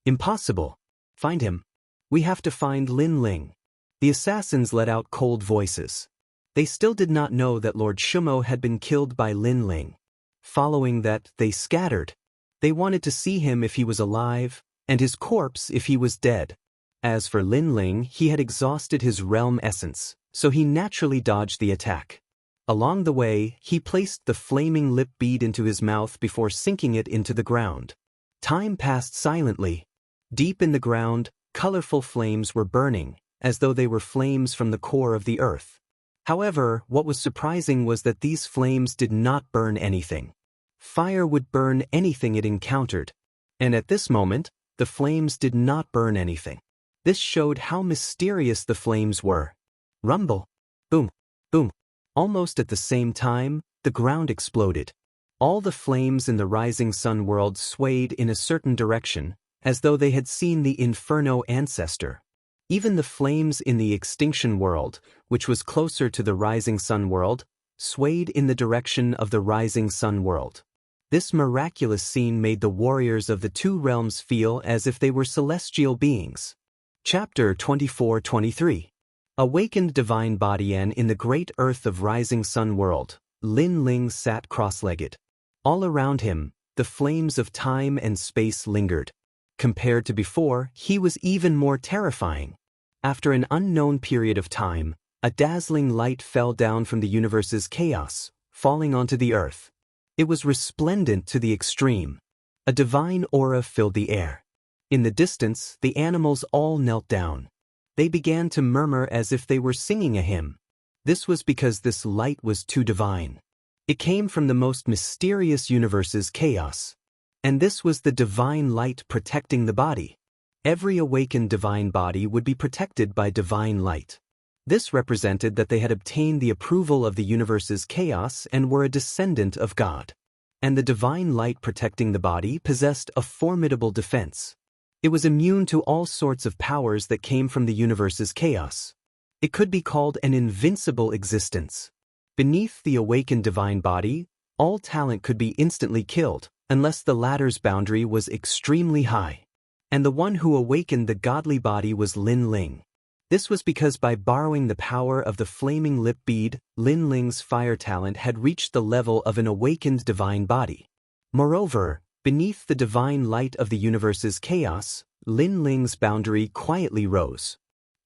Impossible. Find him. We have to find Lin Ling. The assassins let out cold voices. They still did not know that Lord Shumo had been killed by Lin Ling. Following that, they scattered. They wanted to see him if he was alive, and his corpse if he was dead. As for Lin Ling, he had exhausted his realm essence, so he naturally dodged the attack. Along the way, he placed the flaming lip bead into his mouth before sinking it into the ground. Time passed silently. Deep in the ground, colorful flames were burning, as though they were flames from the core of the earth. However, what was surprising was that these flames did not burn anything. Fire would burn anything it encountered, and at this moment, the flames did not burn anything. This showed how mysterious the flames were. Rumble. Boom. Boom. Almost at the same time, the ground exploded. All the flames in the rising sun world swayed in a certain direction, as though they had seen the Inferno ancestor. Even the flames in the extinction world, which was closer to the rising sun world, swayed in the direction of the rising sun world. This miraculous scene made the warriors of the two realms feel as if they were celestial beings. Chapter 24-23. Awakened Divine Bodian in the great earth of rising sun world, Lin Ling sat cross-legged. All around him, the flames of time and space lingered. Compared to before, he was even more terrifying. After an unknown period of time, a dazzling light fell down from the universe's chaos, falling onto the earth. It was resplendent to the extreme. A divine aura filled the air. In the distance, the animals all knelt down. They began to murmur as if they were singing a hymn. This was because this light was too divine. It came from the most mysterious universe's chaos. And this was the divine light protecting the body. Every awakened divine body would be protected by divine light. This represented that they had obtained the approval of the universe's chaos and were a descendant of God. And the divine light protecting the body possessed a formidable defense. It was immune to all sorts of powers that came from the universe's chaos. It could be called an invincible existence. Beneath the awakened divine body, all talent could be instantly killed, unless the latter's boundary was extremely high. And the one who awakened the godly body was Lin Ling. This was because by borrowing the power of the flaming lip bead, Lin Ling's fire talent had reached the level of an awakened divine body. Moreover, beneath the divine light of the universe's chaos, Lin Ling's boundary quietly rose.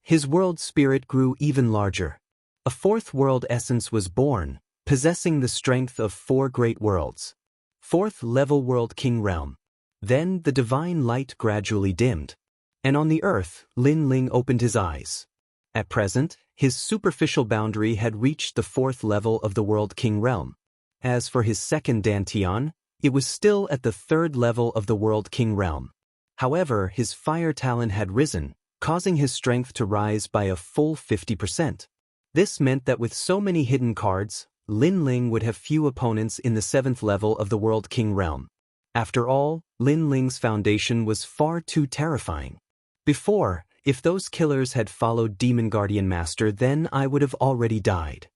His world spirit grew even larger. A fourth world essence was born, possessing the strength of 4 great worlds. Fourth level world king realm. Then the divine light gradually dimmed. And on the earth, Lin Ling opened his eyes. At present, his superficial boundary had reached the 4th level of the World King realm. As for his second Dantian, it was still at the 3rd level of the World King realm. However, his fire talent had risen, causing his strength to rise by a full 50%. This meant that with so many hidden cards, Lin Ling would have few opponents in the 7th level of the World King realm. After all, Lin Ling's foundation was far too terrifying. Before, if those killers had followed Demon Guardian Master, then I would have already died.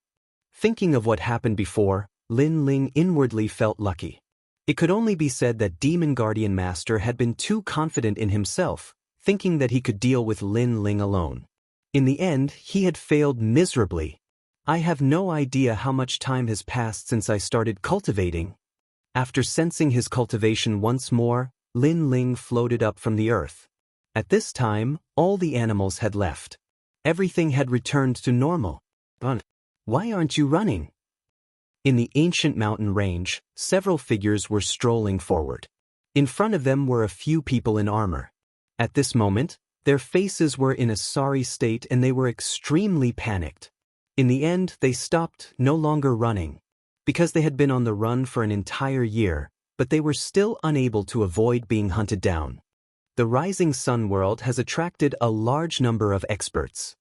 Thinking of what happened before, Lin Ling inwardly felt lucky. It could only be said that Demon Guardian Master had been too confident in himself, thinking that he could deal with Lin Ling alone. In the end, he had failed miserably. I have no idea how much time has passed since I started cultivating. After sensing his cultivation once more, Lin Ling floated up from the earth. At this time, all the animals had left. Everything had returned to normal. Why aren't you running? In the ancient mountain range, several figures were strolling forward. In front of them were a few people in armor. At this moment, their faces were in a sorry state and they were extremely panicked. In the end, they stopped, no longer running. Because they had been on the run for an entire year, but they were still unable to avoid being hunted down. The Rising Sun world has attracted a large number of experts.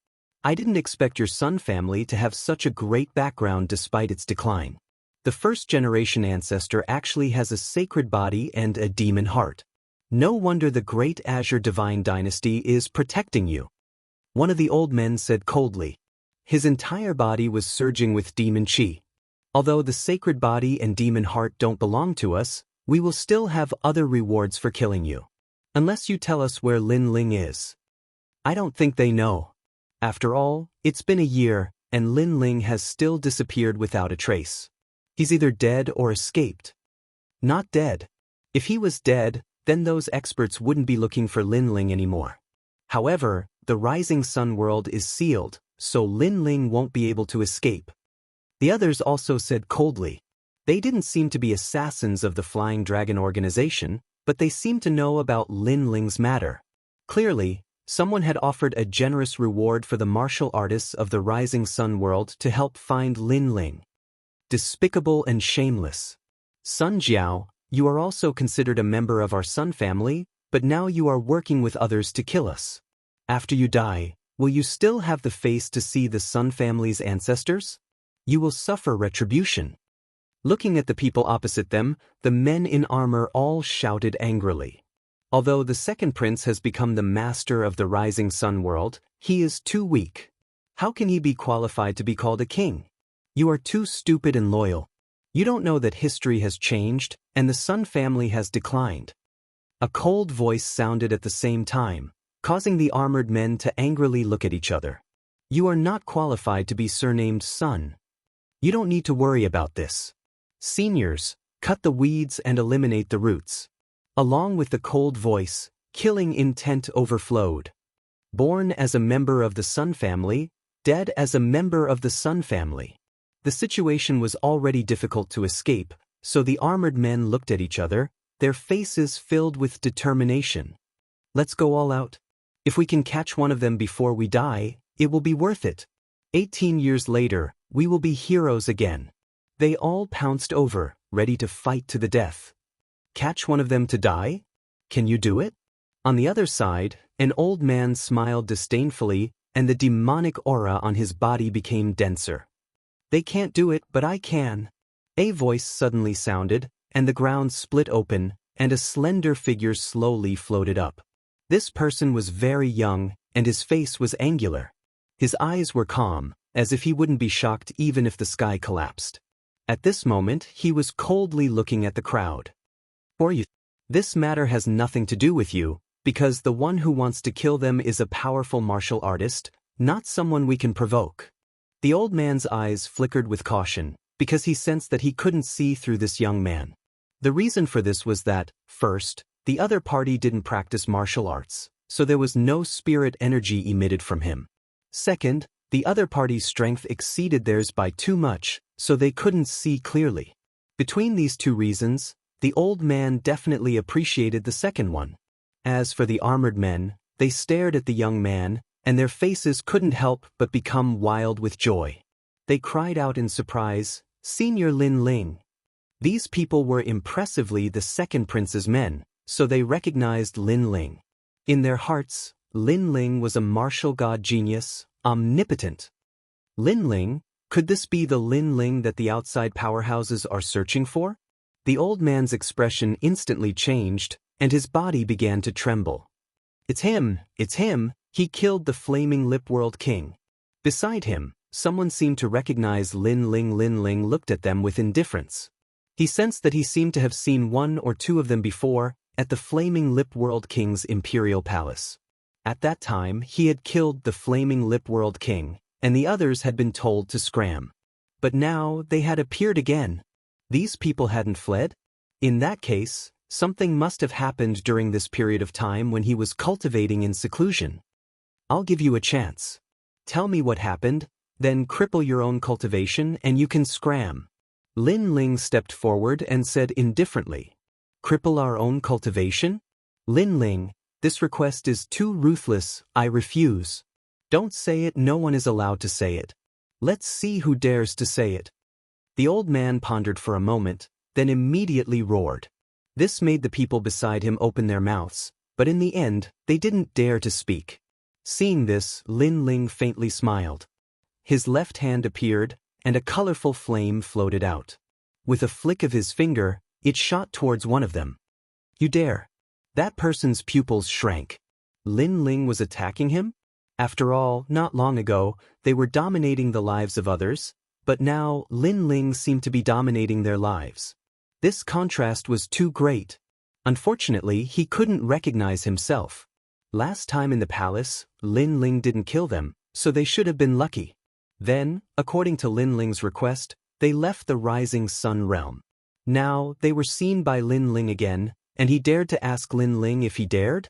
I didn't expect your Sun family to have such a great background despite its decline. The first-generation ancestor actually has a sacred body and a demon heart. No wonder the great Azure Divine Dynasty is protecting you. One of the old men said coldly. His entire body was surging with demon chi. Although the sacred body and demon heart don't belong to us, we will still have other rewards for killing you. Unless you tell us where Lin Ling is. I don't think they know. After all, it's been a year, and Lin Ling has still disappeared without a trace. He's either dead or escaped. Not dead. If he was dead, then those experts wouldn't be looking for Lin Ling anymore. However, the Rising Sun world is sealed, so Lin Ling won't be able to escape. The others also said coldly. They didn't seem to be assassins of the Flying Dragon organization, but they seemed to know about Lin Ling's matter. Clearly, someone had offered a generous reward for the martial artists of the Rising Sun world to help find Lin Ling. Despicable and shameless. Sun Jiao, you are also considered a member of our Sun family, but now you are working with others to kill us. After you die, will you still have the face to see the Sun family's ancestors? You will suffer retribution. Looking at the people opposite them, the men in armor all shouted angrily. Although the second prince has become the master of the Rising Sun world, he is too weak. How can he be qualified to be called a king? You are too stupid and loyal. You don't know that history has changed, and the Sun family has declined. A cold voice sounded at the same time, causing the armored men to angrily look at each other. You are not qualified to be surnamed Sun. You don't need to worry about this. Seniors, cut the weeds and eliminate the roots. Along with the cold voice, killing intent overflowed. Born as a member of the Sun family, dead as a member of the Sun family. The situation was already difficult to escape, so the armored men looked at each other, their faces filled with determination. Let's go all out. If we can catch one of them before we die, it will be worth it. 18 years later, we will be heroes again. They all pounced over, ready to fight to the death. Catch one of them to die? Can you do it? On the other side, an old man smiled disdainfully and the demonic aura on his body became denser. "They can't do it, but I can." A voice suddenly sounded, and the ground split open, and a slender figure slowly floated up. This person was very young, and his face was angular. His eyes were calm, as if he wouldn't be shocked even if the sky collapsed. At this moment, he was coldly looking at the crowd. "For you, this matter has nothing to do with you, because the one who wants to kill them is a powerful martial artist, not someone we can provoke." The old man's eyes flickered with caution, because he sensed that he couldn't see through this young man. The reason for this was that, first, the other party didn't practice martial arts, so there was no spirit energy emitted from him. Second, the other party's strength exceeded theirs by too much, so they couldn't see clearly. Between these two reasons, the old man definitely appreciated the second one. As for the armored men, they stared at the young man, and their faces couldn't help but become wild with joy. They cried out in surprise, "Senior Lin Ling!" These people were impressively the second prince's men, so they recognized Lin Ling. In their hearts, Lin Ling was a martial god genius, omnipotent. Lin Ling? Could this be the Lin Ling that the outside powerhouses are searching for? The old man's expression instantly changed, and his body began to tremble. It's him! He killed the flaming Lip World King." Beside him, someone seemed to recognize Lin Ling. Lin Ling looked at them with indifference. He sensed that he seemed to have seen one or two of them before, at the flaming Lip World King's imperial palace. At that time, he had killed the flaming Lip World King, and the others had been told to scram. But now they had appeared again. These people hadn't fled? In that case, something must have happened during this period of time when he was cultivating in seclusion. "I'll give you a chance. Tell me what happened, then cripple your own cultivation and you can scram." Lin Ling stepped forward and said indifferently, "Cripple our own cultivation? Lin Ling, this request is too ruthless, I refuse." "Don't say it, no one is allowed to say it. Let's see who dares to say it." The old man pondered for a moment, then immediately roared. This made the people beside him open their mouths, but in the end, they didn't dare to speak. Seeing this, Lin Ling faintly smiled. His left hand appeared, and a colorful flame floated out. With a flick of his finger, it shot towards one of them. "You dare!" That person's pupils shrank. Lin Ling was attacking him? After all, not long ago, they were dominating the lives of others, but now Lin Ling seemed to be dominating their lives. This contrast was too great. Unfortunately, he couldn't recognize himself. Last time in the palace, Lin Ling didn't kill them, so they should have been lucky. Then, according to Lin Ling's request, they left the Rising Sun realm. Now, they were seen by Lin Ling again, and he dared to ask Lin Ling if he dared?